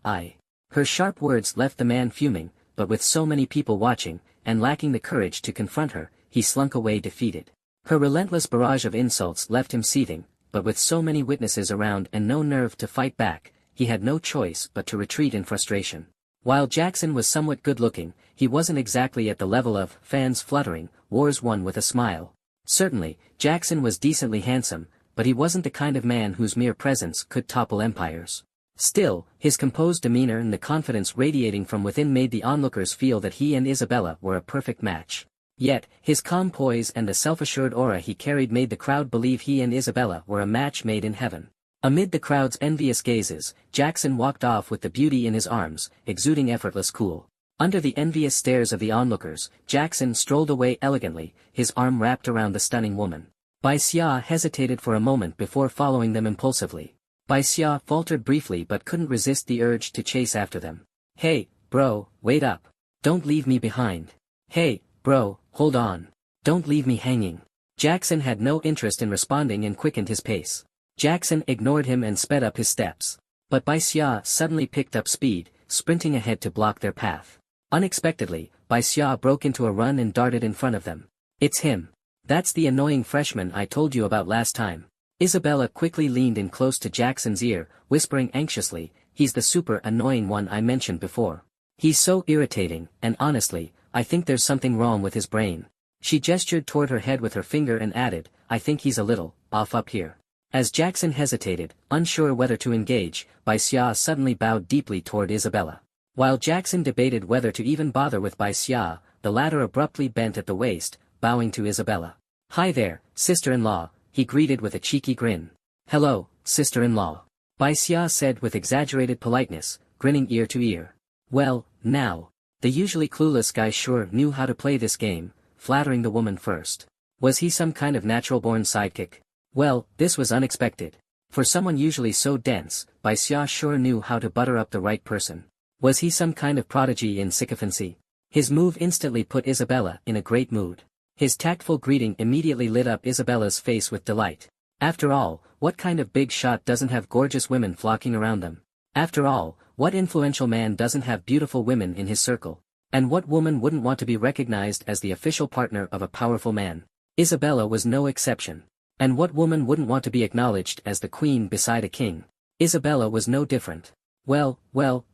Her sharp words left the man fuming, but with so many people watching, and lacking the courage to confront her, he slunk away defeated. Her relentless barrage of insults left him seething, but with so many witnesses around and no nerve to fight back, he had no choice but to retreat in frustration. While Jackson was somewhat good-looking, he wasn't exactly at the level of fans fluttering, wars won with a smile. Certainly, Jackson was decently handsome, but he wasn't the kind of man whose mere presence could topple empires. Still, his composed demeanor and the confidence radiating from within made the onlookers feel that he and Isabella were a perfect match. Yet, his calm poise and the self-assured aura he carried made the crowd believe he and Isabella were a match made in heaven. Amid the crowd's envious gazes, Jackson walked off with the beauty in his arms, exuding effortless cool. Under the envious stares of the onlookers, Jackson strolled away elegantly, his arm wrapped around the stunning woman. Bai Xia hesitated for a moment before following them impulsively. Bai Xia faltered briefly but couldn't resist the urge to chase after them. "Hey, bro, wait up. Don't leave me behind. Hey, bro, hold on. Don't leave me hanging." Jackson had no interest in responding and quickened his pace. Jackson ignored him and sped up his steps. But Bai Xia suddenly picked up speed, sprinting ahead to block their path. Unexpectedly, Bai Xia broke into a run and darted in front of them. "It's him. That's the annoying freshman I told you about last time." Isabella quickly leaned in close to Jackson's ear, whispering anxiously, "He's the super annoying one I mentioned before. He's so irritating, and honestly, I think there's something wrong with his brain." She gestured toward her head with her finger and added, "I think he's a little off up here." As Jackson hesitated, unsure whether to engage, Bai Xia suddenly bowed deeply toward Isabella. While Jackson debated whether to even bother with Bai Xia, the latter abruptly bent at the waist, bowing to Isabella. "Hi there, sister-in-law," he greeted with a cheeky grin. "Hello, sister-in-law," Bai Xia said with exaggerated politeness, grinning ear to ear. Well, now. The usually clueless guy sure knew how to play this game, flattering the woman first. Was he some kind of natural-born sidekick? Well, this was unexpected. For someone usually so dense, Bai Xia sure knew how to butter up the right person. Was he some kind of prodigy in sycophancy? His move instantly put Isabella in a great mood. His tactful greeting immediately lit up Isabella's face with delight. After all, what kind of big shot doesn't have gorgeous women flocking around them? After all, what influential man doesn't have beautiful women in his circle? And what woman wouldn't want to be recognized as the official partner of a powerful man? Isabella was no exception. And what woman wouldn't want to be acknowledged as the queen beside a king? Isabella was no different. Well,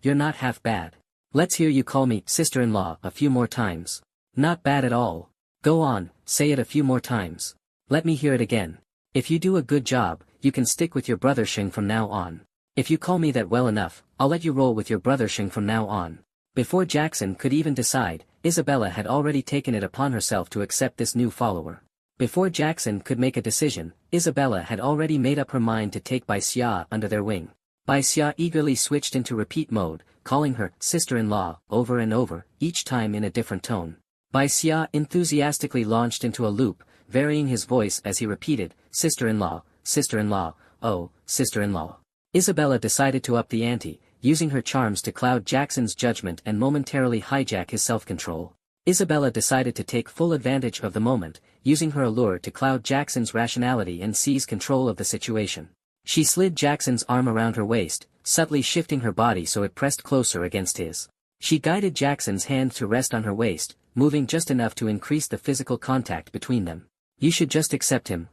you're not half bad. Let's hear you call me sister-in-law a few more times. Not bad at all. Go on, say it a few more times. Let me hear it again. If you do a good job, you can stick with your brother Shing from now on. If you call me that well enough, I'll let you roll with your brother Shing from now on. Before Jackson could even decide, Isabella had already taken it upon herself to accept this new follower. Before Jackson could make a decision, Isabella had already made up her mind to take Bai Xia under their wing. Bai Xia eagerly switched into repeat mode, calling her sister-in-law over and over, each time in a different tone. Bai Xia enthusiastically launched into a loop, varying his voice as he repeated, sister-in-law, sister-in-law, oh, sister-in-law. Isabella decided to up the ante, using her charms to cloud Jackson's judgment and momentarily hijack his self-control. Isabella decided to take full advantage of the moment, using her allure to cloud Jackson's rationality and seize control of the situation. She slid Jackson's arm around her waist, subtly shifting her body so it pressed closer against his. She guided Jackson's hand to rest on her waist, moving just enough to increase the physical contact between them. "You should just accept him,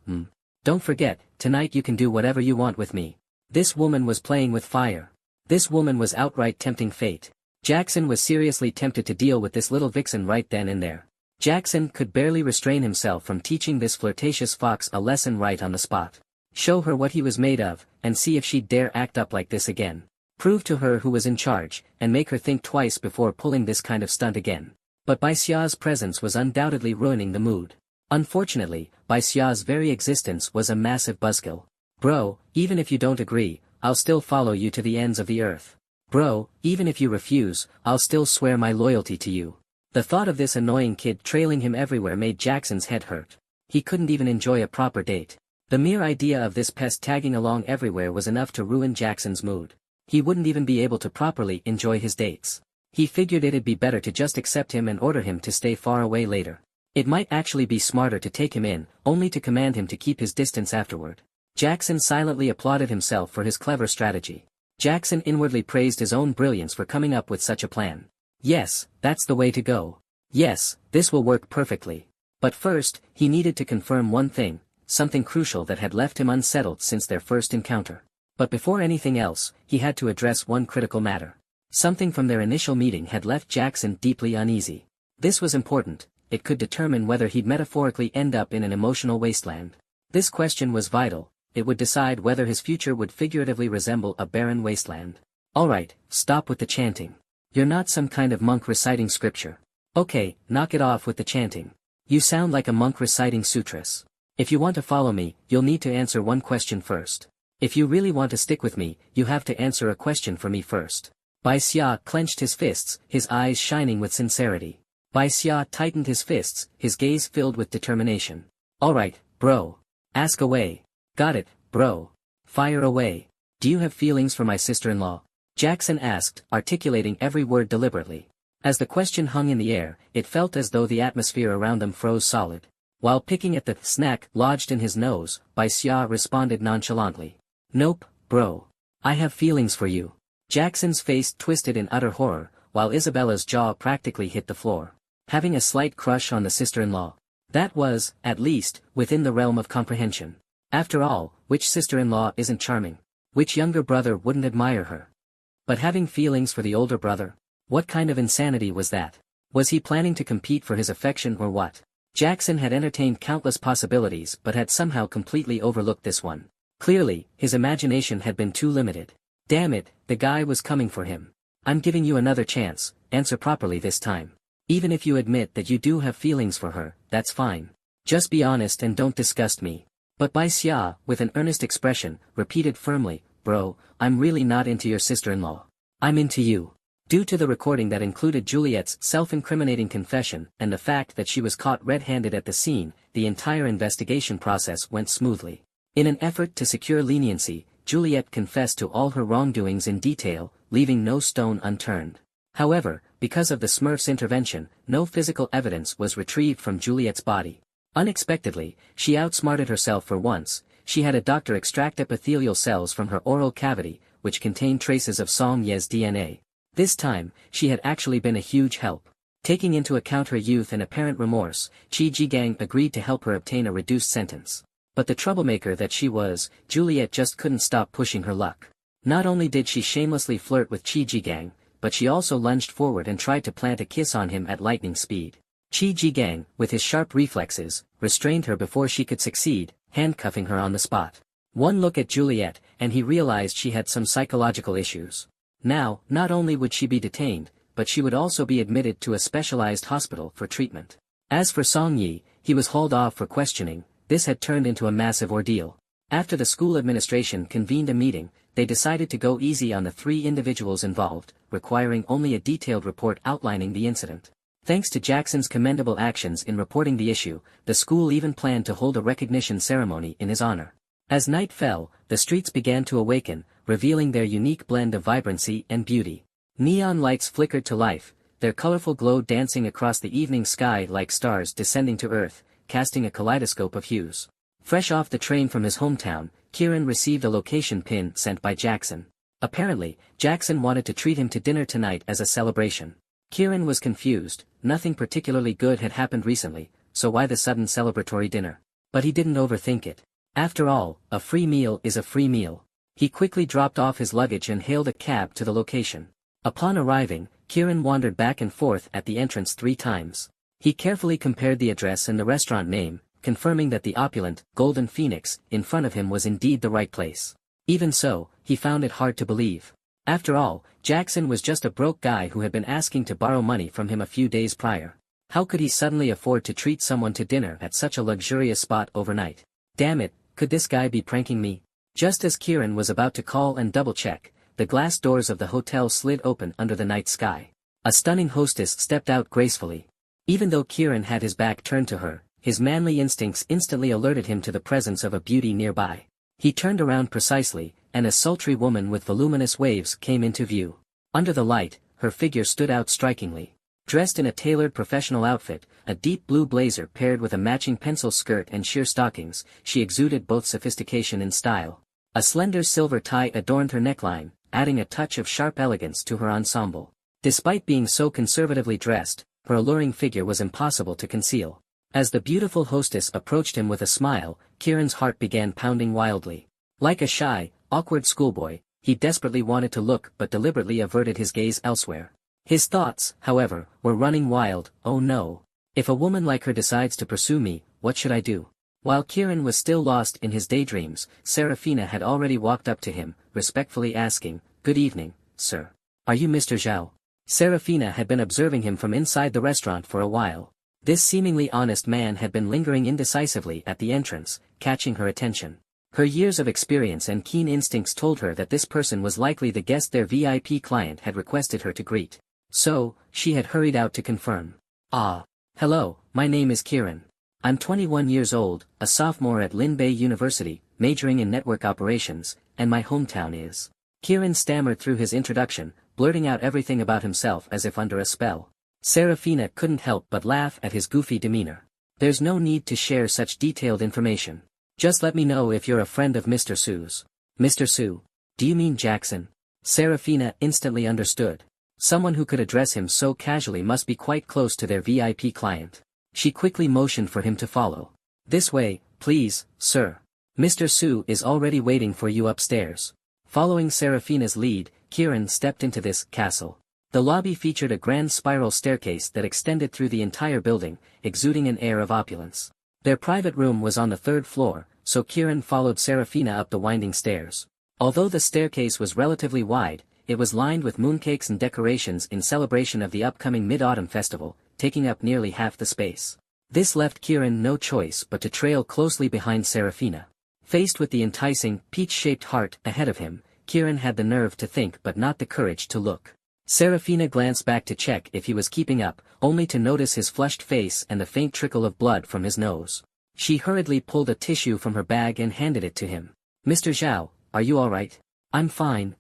Don't forget, tonight you can do whatever you want with me." This woman was playing with fire. This woman was outright tempting fate. Jackson was seriously tempted to deal with this little vixen right then and there. Jackson could barely restrain himself from teaching this flirtatious fox a lesson right on the spot. Show her what he was made of, and see if she'd dare act up like this again. Prove to her who was in charge, and make her think twice before pulling this kind of stunt again. But Bai Xia's presence was undoubtedly ruining the mood. Unfortunately, Bai Xia's very existence was a massive buzzkill. "Bro, even if you don't agree, I'll still follow you to the ends of the earth. Bro, even if you refuse, I'll still swear my loyalty to you." The thought of this annoying kid trailing him everywhere made Jackson's head hurt. He couldn't even enjoy a proper date. The mere idea of this pest tagging along everywhere was enough to ruin Jackson's mood. He wouldn't even be able to properly enjoy his dates. He figured it'd be better to just accept him and order him to stay far away later. It might actually be smarter to take him in, only to command him to keep his distance afterward. Jackson silently applauded himself for his clever strategy. Jackson inwardly praised his own brilliance for coming up with such a plan. Yes, that's the way to go. Yes, this will work perfectly. But first, he needed to confirm one thing, something crucial that had left him unsettled since their first encounter. But before anything else, he had to address one critical matter. Something from their initial meeting had left Jackson deeply uneasy. This was important. It could determine whether he'd metaphorically end up in an emotional wasteland. This question was vital, it would decide whether his future would figuratively resemble a barren wasteland. Alright, stop with the chanting. You're not some kind of monk reciting scripture. Okay, knock it off with the chanting. You sound like a monk reciting sutras. If you want to follow me, you'll need to answer one question first. If you really want to stick with me, you have to answer a question for me first. Bai Xia clenched his fists, his eyes shining with sincerity. Bai Xia tightened his fists, his gaze filled with determination. Alright, bro. Ask away. Got it, bro. Fire away. Do you have feelings for my sister-in-law? Jackson asked, articulating every word deliberately. As the question hung in the air, it felt as though the atmosphere around them froze solid. While picking at the snack lodged in his nose, Bai Xia responded nonchalantly. Nope, bro. I have feelings for you. Jackson's face twisted in utter horror, while Isabella's jaw practically hit the floor. Having a slight crush on the sister-in-law. That was, at least, within the realm of comprehension. After all, which sister-in-law isn't charming? Which younger brother wouldn't admire her? But having feelings for the older brother? What kind of insanity was that? Was he planning to compete for his affection or what? Jackson had entertained countless possibilities but had somehow completely overlooked this one. Clearly, his imagination had been too limited. Damn it, the guy was coming for him. I'm giving you another chance, answer properly this time. Even if you admit that you do have feelings for her, that's fine. Just be honest and don't disgust me. But Bai Xia, with an earnest expression, repeated firmly, bro, I'm really not into your sister-in-law. I'm into you. Due to the recording that included Juliet's self-incriminating confession and the fact that she was caught red-handed at the scene, the entire investigation process went smoothly. In an effort to secure leniency, Juliet confessed to all her wrongdoings in detail, leaving no stone unturned. However, because of the Smurf's intervention, no physical evidence was retrieved from Juliet's body. Unexpectedly, she outsmarted herself for once. She had a doctor extract epithelial cells from her oral cavity, which contained traces of Song Ye's DNA. This time, she had actually been a huge help. Taking into account her youth and apparent remorse, Qi Jigang agreed to help her obtain a reduced sentence. But the troublemaker that she was, Juliet just couldn't stop pushing her luck. Not only did she shamelessly flirt with Qi Jigang, but she also lunged forward and tried to plant a kiss on him at lightning speed. Qi Jigang, with his sharp reflexes, restrained her before she could succeed, handcuffing her on the spot. One look at Juliet, and he realized she had some psychological issues. Now, not only would she be detained, but she would also be admitted to a specialized hospital for treatment. As for Song Yi, he was hauled off for questioning. This had turned into a massive ordeal. After the school administration convened a meeting, they decided to go easy on the 3 individuals involved, requiring only a detailed report outlining the incident. Thanks to Jackson's commendable actions in reporting the issue, the school even planned to hold a recognition ceremony in his honor. As night fell, the streets began to awaken, revealing their unique blend of vibrancy and beauty. Neon lights flickered to life, their colorful glow dancing across the evening sky like stars descending to earth, casting a kaleidoscope of hues. Fresh off the train from his hometown, Kieran received a location pin sent by Jackson. Apparently, Jackson wanted to treat him to dinner tonight as a celebration. Kieran was confused. Nothing particularly good had happened recently, so why the sudden celebratory dinner? But he didn't overthink it. After all, a free meal is a free meal. He quickly dropped off his luggage and hailed a cab to the location. Upon arriving, Kieran wandered back and forth at the entrance 3 times. He carefully compared the address and the restaurant name, confirming that the opulent, Golden Phoenix, in front of him was indeed the right place. Even so, he found it hard to believe. After all, Jackson was just a broke guy who had been asking to borrow money from him a few days prior. How could he suddenly afford to treat someone to dinner at such a luxurious spot overnight? Damn it, could this guy be pranking me? Just as Kieran was about to call and double-check, the glass doors of the hotel slid open under the night sky. A stunning hostess stepped out gracefully. Even though Kieran had his back turned to her, his manly instincts instantly alerted him to the presence of a beauty nearby. He turned around precisely, and a sultry woman with voluminous waves came into view. Under the light, her figure stood out strikingly. Dressed in a tailored professional outfit, a deep blue blazer paired with a matching pencil skirt and sheer stockings, she exuded both sophistication and style. A slender silver tie adorned her neckline, adding a touch of sharp elegance to her ensemble. Despite being so conservatively dressed, her alluring figure was impossible to conceal. As the beautiful hostess approached him with a smile, Kieran's heart began pounding wildly. Like a shy, awkward schoolboy, he desperately wanted to look but deliberately averted his gaze elsewhere. His thoughts, however, were running wild. Oh no. If a woman like her decides to pursue me, what should I do? While Kieran was still lost in his daydreams, Serafina had already walked up to him, respectfully asking, "Good evening, sir. Are you Mr. Zhao?" Serafina had been observing him from inside the restaurant for a while. This seemingly honest man had been lingering indecisively at the entrance, catching her attention. Her years of experience and keen instincts told her that this person was likely the guest their VIP client had requested her to greet. So, she had hurried out to confirm. "Ah. Hello, my name is Kieran. I'm 21 years old, a sophomore at Lin Bei University, majoring in network operations, and my hometown is..." Kieran stammered through his introduction, blurting out everything about himself as if under a spell. Serafina couldn't help but laugh at his goofy demeanor. "There's no need to share such detailed information. Just let me know if you're a friend of Mr. Su's." "Mr. Su? Do you mean Jackson?" Serafina instantly understood. Someone who could address him so casually must be quite close to their VIP client. She quickly motioned for him to follow. "This way, please, sir. Mr. Su is already waiting for you upstairs." Following Serafina's lead, Kieran stepped into this castle. The lobby featured a grand spiral staircase that extended through the entire building, exuding an air of opulence. Their private room was on the 3rd floor, so Kieran followed Serafina up the winding stairs. Although the staircase was relatively wide, it was lined with mooncakes and decorations in celebration of the upcoming Mid-Autumn Festival, taking up nearly half the space. This left Kieran no choice but to trail closely behind Serafina. Faced with the enticing, peach-shaped heart ahead of him, Kieran had the nerve to think but not the courage to look. Serafina glanced back to check if he was keeping up, only to notice his flushed face and the faint trickle of blood from his nose. She hurriedly pulled a tissue from her bag and handed it to him. "Mr. Zhao, are you alright?" I'm fine.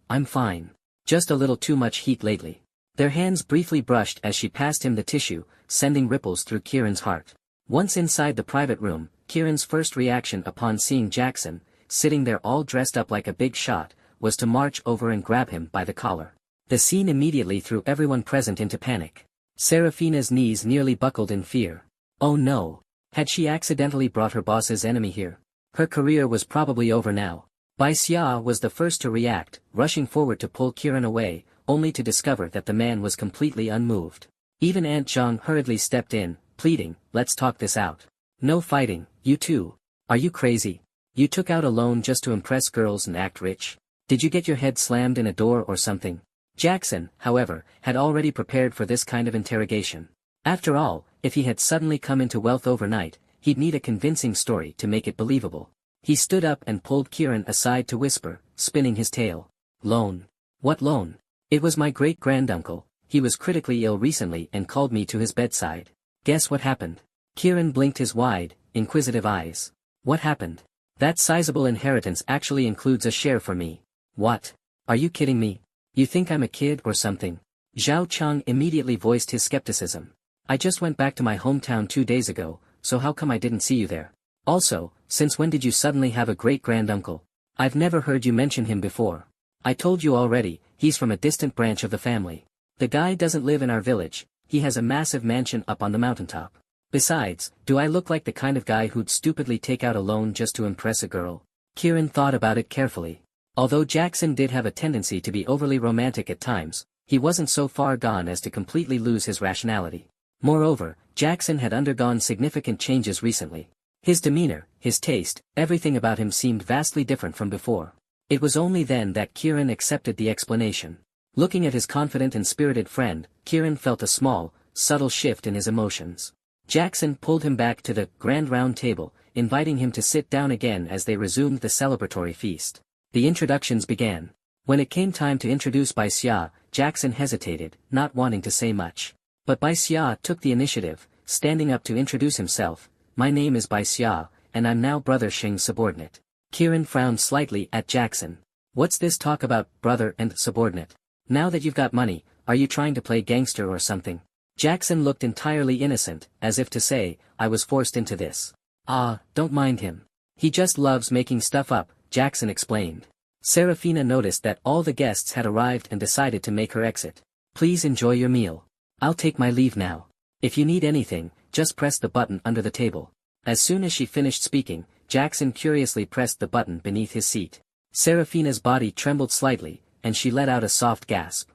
Just a little too much heat lately." Their hands briefly brushed as she passed him the tissue, sending ripples through Kieran's heart. Once inside the private room, Kieran's first reaction upon seeing Jackson, sitting there all dressed up like a big shot, was to march over and grab him by the collar. The scene immediately threw everyone present into panic. Serafina's knees nearly buckled in fear. Oh no! Had she accidentally brought her boss's enemy here? Her career was probably over now. Bai Xia was the first to react, rushing forward to pull Kieran away, only to discover that the man was completely unmoved. Even Aunt Zhang hurriedly stepped in, pleading, "Let's talk this out. No fighting, you two. Are you crazy? You took out a loan just to impress girls and act rich? Did you get your head slammed in a door or something?" Jackson, however, had already prepared for this kind of interrogation. After all, if he had suddenly come into wealth overnight, he'd need a convincing story to make it believable. He stood up and pulled Kieran aside to whisper, spinning his tail. "Loan? What loan? It was my great-granduncle. He was critically ill recently and called me to his bedside. Guess what happened?" Kieran blinked his wide, inquisitive eyes. "What happened? That sizable inheritance actually includes a share for me." "What? Are you kidding me? You think I'm a kid or something?" Zhao Cheng immediately voiced his skepticism. "I just went back to my hometown 2 days ago, so how come I didn't see you there? Also, since when did you suddenly have a great-granduncle? I've never heard you mention him before." "I told you already, he's from a distant branch of the family. The guy doesn't live in our village, he has a massive mansion up on the mountaintop. Besides, do I look like the kind of guy who'd stupidly take out a loan just to impress a girl?" Kieran thought about it carefully. Although Jackson did have a tendency to be overly romantic at times, he wasn't so far gone as to completely lose his rationality. Moreover, Jackson had undergone significant changes recently. His demeanor, his taste, everything about him seemed vastly different from before. It was only then that Kieran accepted the explanation. Looking at his confident and spirited friend, Kieran felt a small, subtle shift in his emotions. Jackson pulled him back to the grand round table, inviting him to sit down again as they resumed the celebratory feast. The introductions began. When it came time to introduce Bai Xia, Jackson hesitated, not wanting to say much. But Bai Xia took the initiative, standing up to introduce himself. "My name is Bai Xia, and I'm now Brother Xing's subordinate." Kieran frowned slightly at Jackson. "What's this talk about brother and subordinate? Now that you've got money, are you trying to play gangster or something?" Jackson looked entirely innocent, as if to say, "I was forced into this." "Ah, don't mind him. He just loves making stuff up," Jackson explained. Serafina noticed that all the guests had arrived and decided to make her exit. "Please enjoy your meal. I'll take my leave now. If you need anything, just press the button under the table." As soon as she finished speaking, Jackson curiously pressed the button beneath his seat. Serafina's body trembled slightly, and she let out a soft gasp.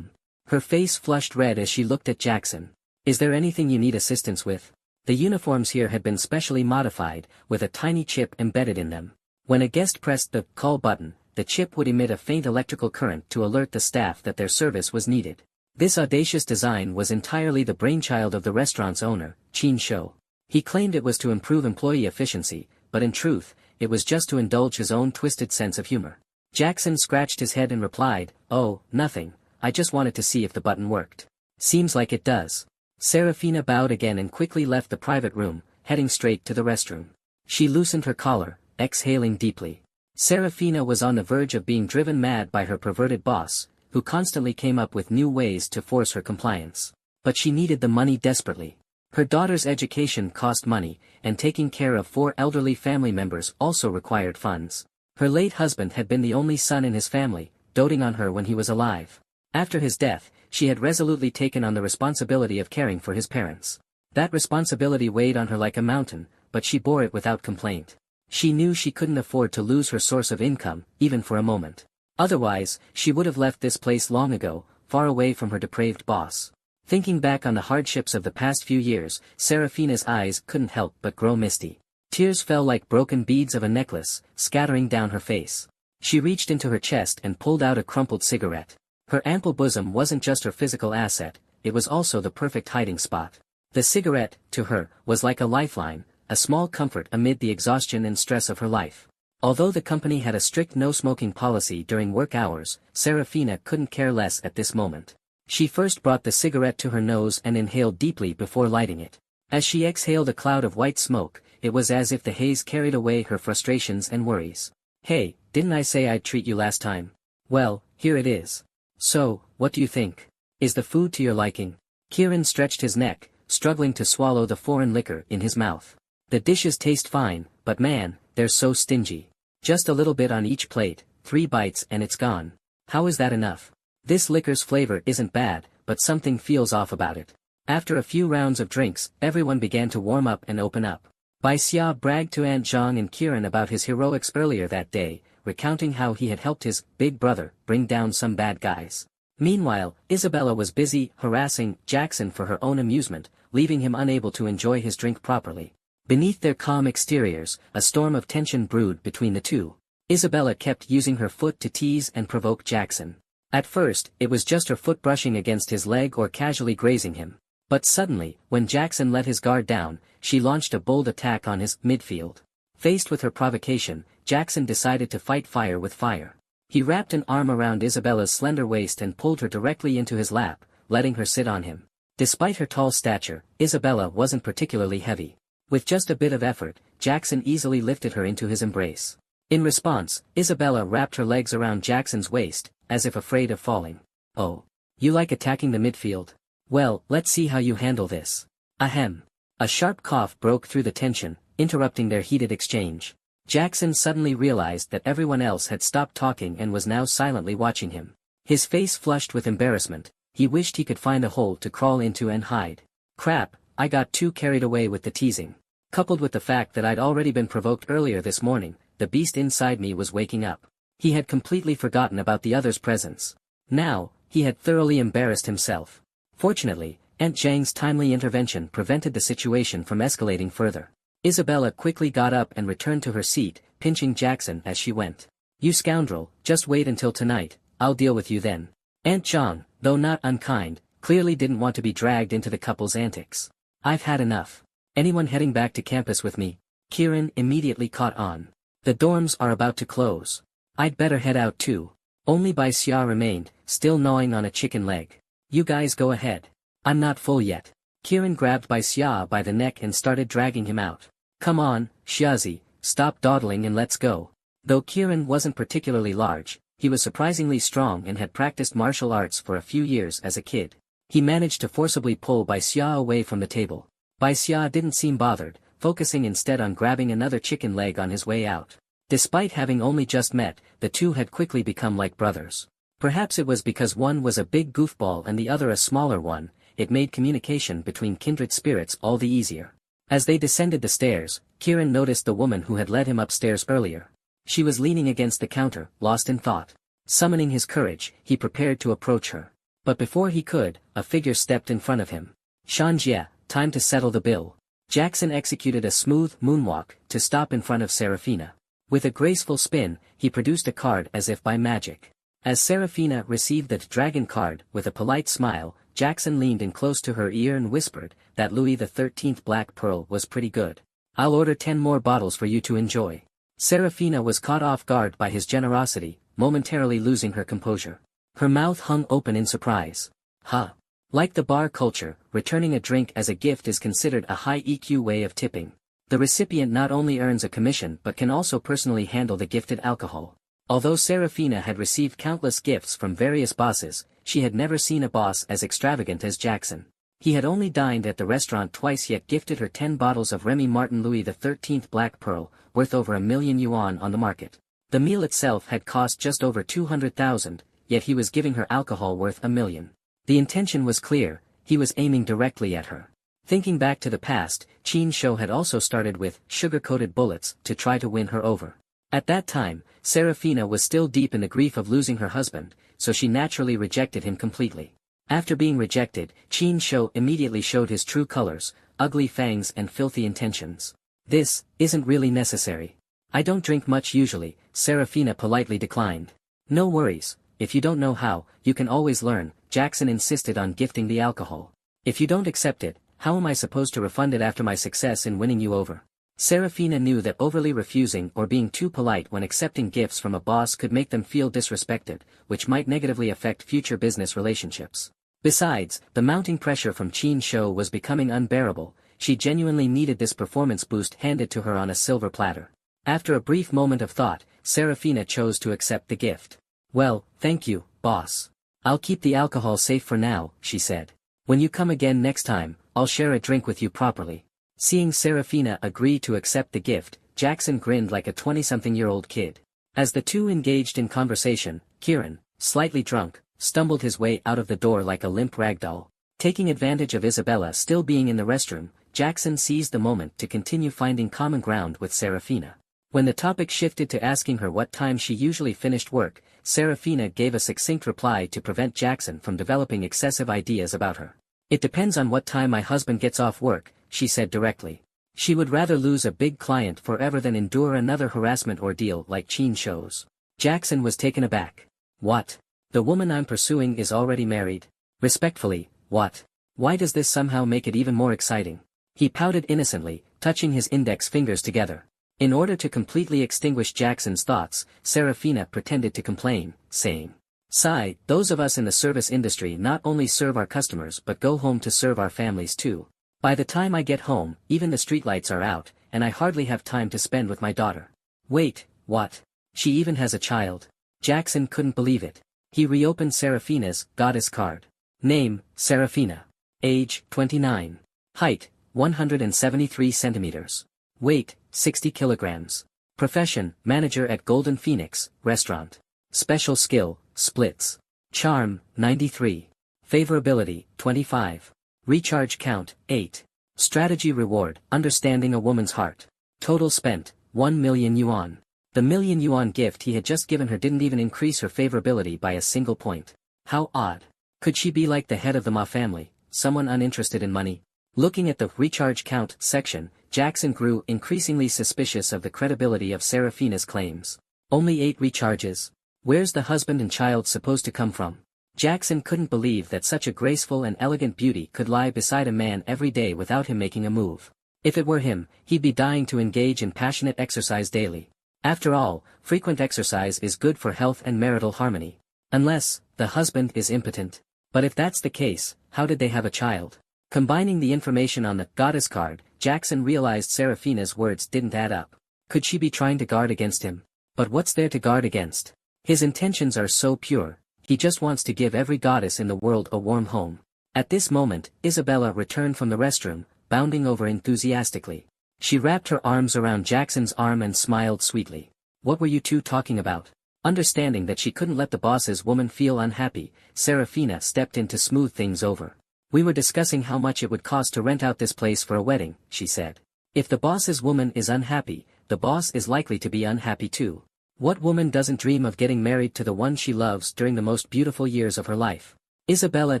Her face flushed red as she looked at Jackson. "Is there anything you need assistance with?" The uniforms here had been specially modified, with a tiny chip embedded in them. When a guest pressed the call button, the chip would emit a faint electrical current to alert the staff that their service was needed. This audacious design was entirely the brainchild of the restaurant's owner, Chin Shou. He claimed it was to improve employee efficiency, but in truth, it was just to indulge his own twisted sense of humor. Jackson scratched his head and replied, "Oh, nothing, I just wanted to see if the button worked." "Seems like it does." Serafina bowed again and quickly left the private room, heading straight to the restroom. She loosened her collar, exhaling deeply. Serafina was on the verge of being driven mad by her perverted boss, who constantly came up with new ways to force her compliance. But she needed the money desperately. Her daughter's education cost money, and taking care of 4 elderly family members also required funds. Her late husband had been the only son in his family, doting on her when he was alive. After his death, she had resolutely taken on the responsibility of caring for his parents. That responsibility weighed on her like a mountain, but she bore it without complaint. She knew she couldn't afford to lose her source of income, even for a moment. Otherwise, she would have left this place long ago, far away from her depraved boss. Thinking back on the hardships of the past few years, Serafina's eyes couldn't help but grow misty. Tears fell like broken beads of a necklace, scattering down her face. She reached into her chest and pulled out a crumpled cigarette. Her ample bosom wasn't just her physical asset, it was also the perfect hiding spot. The cigarette, to her, was like a lifeline, a small comfort amid the exhaustion and stress of her life. Although the company had a strict no-smoking policy during work hours, Serafina couldn't care less at this moment. She first brought the cigarette to her nose and inhaled deeply before lighting it. As she exhaled a cloud of white smoke, it was as if the haze carried away her frustrations and worries. "Hey, didn't I say I'd treat you last time? Well, here it is. So, what do you think? Is the food to your liking?" Kieran stretched his neck, struggling to swallow the foreign liquor in his mouth. "The dishes taste fine, but man, they're so stingy. Just a little bit on each plate, 3 bites and it's gone. How is that enough? This liquor's flavor isn't bad, but something feels off about it." After a few rounds of drinks, everyone began to warm up and open up. Bai Xia bragged to Aunt Zhang and Kieran about his heroics earlier that day, recounting how he had helped his big brother bring down some bad guys. Meanwhile, Isabella was busy harassing Jackson for her own amusement, leaving him unable to enjoy his drink properly. Beneath their calm exteriors, a storm of tension brewed between the two. Isabella kept using her foot to tease and provoke Jackson. At first, it was just her foot brushing against his leg or casually grazing him. But suddenly, when Jackson let his guard down, she launched a bold attack on his midfield. Faced with her provocation, Jackson decided to fight fire with fire. He wrapped an arm around Isabella's slender waist and pulled her directly into his lap, letting her sit on him. Despite her tall stature, Isabella wasn't particularly heavy. With just a bit of effort, Jackson easily lifted her into his embrace. In response, Isabella wrapped her legs around Jackson's waist, as if afraid of falling. "Oh. You like attacking the midfield? Well, let's see how you handle this." Ahem. A sharp cough broke through the tension, interrupting their heated exchange. Jackson suddenly realized that everyone else had stopped talking and was now silently watching him. His face flushed with embarrassment. He wished he could find a hole to crawl into and hide. "Crap, I got too carried away with the teasing. Coupled with the fact that I'd already been provoked earlier this morning, the beast inside me was waking up." He had completely forgotten about the other's presence. Now, he had thoroughly embarrassed himself. Fortunately, Aunt Zhang's timely intervention prevented the situation from escalating further. Isabella quickly got up and returned to her seat, pinching Jackson as she went. "You scoundrel, just wait until tonight, I'll deal with you then." Aunt Zhang, though not unkind, clearly didn't want to be dragged into the couple's antics. "I've had enough. Anyone heading back to campus with me?" Kieran immediately caught on. "The dorms are about to close. I'd better head out too." Only Bai Xia remained, still gnawing on a chicken leg. "You guys go ahead. I'm not full yet." Kieran grabbed Bai Xia by the neck and started dragging him out. "Come on, Xiazi, stop dawdling and let's go." Though Kieran wasn't particularly large, he was surprisingly strong and had practiced martial arts for a few years as a kid. He managed to forcibly pull Bai Xia away from the table. Bai Xia didn't seem bothered, focusing instead on grabbing another chicken leg on his way out. Despite having only just met, the two had quickly become like brothers. Perhaps it was because one was a big goofball and the other a smaller one, it made communication between kindred spirits all the easier. As they descended the stairs, Kieran noticed the woman who had led him upstairs earlier. She was leaning against the counter, lost in thought. Summoning his courage, he prepared to approach her. But before he could, a figure stepped in front of him. "Shanjie, time to settle the bill." Jackson executed a smooth moonwalk to stop in front of Serafina. With a graceful spin, he produced a card as if by magic. As Serafina received the dragon card with a polite smile, Jackson leaned in close to her ear and whispered that Louis XIII Black Pearl was pretty good. I'll order 10 more bottles for you to enjoy. Serafina was caught off guard by his generosity, momentarily losing her composure. Her mouth hung open in surprise. Huh. Like the bar culture, returning a drink as a gift is considered a high EQ way of tipping. The recipient not only earns a commission but can also personally handle the gifted alcohol. Although Serafina had received countless gifts from various bosses, she had never seen a boss as extravagant as Jackson. He had only dined at the restaurant twice yet gifted her 10 bottles of Remy Martin Louis XIII Black Pearl, worth over $1,000,000 on the market. The meal itself had cost just over $200,000, yet he was giving her alcohol worth $1 million. The intention was clear, he was aiming directly at her. Thinking back to the past, Qin Shou had also started with sugar-coated bullets to try to win her over. At that time, Serafina was still deep in the grief of losing her husband, so she naturally rejected him completely. After being rejected, Qin Shou immediately showed his true colors, ugly fangs and filthy intentions. This isn't really necessary. I don't drink much usually, Serafina politely declined. No worries, if you don't know how, you can always learn, Jackson insisted on gifting the alcohol. If you don't accept it, how am I supposed to refund it after my success in winning you over? Serafina knew that overly refusing or being too polite when accepting gifts from a boss could make them feel disrespected, which might negatively affect future business relationships. Besides, the mounting pressure from Qin Shou was becoming unbearable. She genuinely needed this performance boost handed to her on a silver platter. After a brief moment of thought, Serafina chose to accept the gift. Well, thank you, boss. I'll keep the alcohol safe for now, she said. When you come again next time, I'll share a drink with you properly. Seeing Serafina agree to accept the gift, Jackson grinned like a 20-something-year-old kid. As the two engaged in conversation, Kieran, slightly drunk, stumbled his way out of the door like a limp ragdoll. Taking advantage of Isabella still being in the restroom, Jackson seized the moment to continue finding common ground with Serafina. When the topic shifted to asking her what time she usually finished work, Serafina gave a succinct reply to prevent Jackson from developing excessive ideas about her. It depends on what time my husband gets off work, she said directly. She would rather lose a big client forever than endure another harassment ordeal like Qin Shou's. Jackson was taken aback. What? The woman I'm pursuing is already married? Respectfully, what? Why does this somehow make it even more exciting? He pouted innocently, touching his index fingers together. In order to completely extinguish Jackson's thoughts, Serafina pretended to complain, saying, "Sigh, those of us in the service industry not only serve our customers but go home to serve our families too. By the time I get home, even the streetlights are out, and I hardly have time to spend with my daughter." Wait, what? She even has a child? Jackson couldn't believe it. He reopened Serafina's goddess card. Name, Serafina. Age, 29. Height, 173 centimeters. Weight, 60 kilograms. Profession, manager at Golden Phoenix, restaurant. Special skill, splits. Charm, 93. Favorability, 25. Recharge count, 8. Strategy reward, understanding a woman's heart. Total spent, 1 million yuan. The $1,000,000 gift he had just given her didn't even increase her favorability by a single point. How odd. Could she be like the head of the Ma family, someone uninterested in money? Looking at the recharge count section, Jackson grew increasingly suspicious of the credibility of Serafina's claims. Only 8 recharges? Where's the husband and child supposed to come from? Jackson couldn't believe that such a graceful and elegant beauty could lie beside a man every day without him making a move. If it were him, he'd be dying to engage in passionate exercise daily. After all, frequent exercise is good for health and marital harmony. Unless, the husband is impotent. But if that's the case, how did they have a child? Combining the information on the goddess card, Jackson realized Serafina's words didn't add up. Could she be trying to guard against him? But what's there to guard against? His intentions are so pure, he just wants to give every goddess in the world a warm home. At this moment, Isabella returned from the restroom, bounding over enthusiastically. She wrapped her arms around Jackson's arm and smiled sweetly. What were you two talking about? Understanding that she couldn't let the boss's woman feel unhappy, Serafina stepped in to smooth things over. We were discussing how much it would cost to rent out this place for a wedding, she said. If the boss's woman is unhappy, the boss is likely to be unhappy too. What woman doesn't dream of getting married to the one she loves during the most beautiful years of her life? Isabella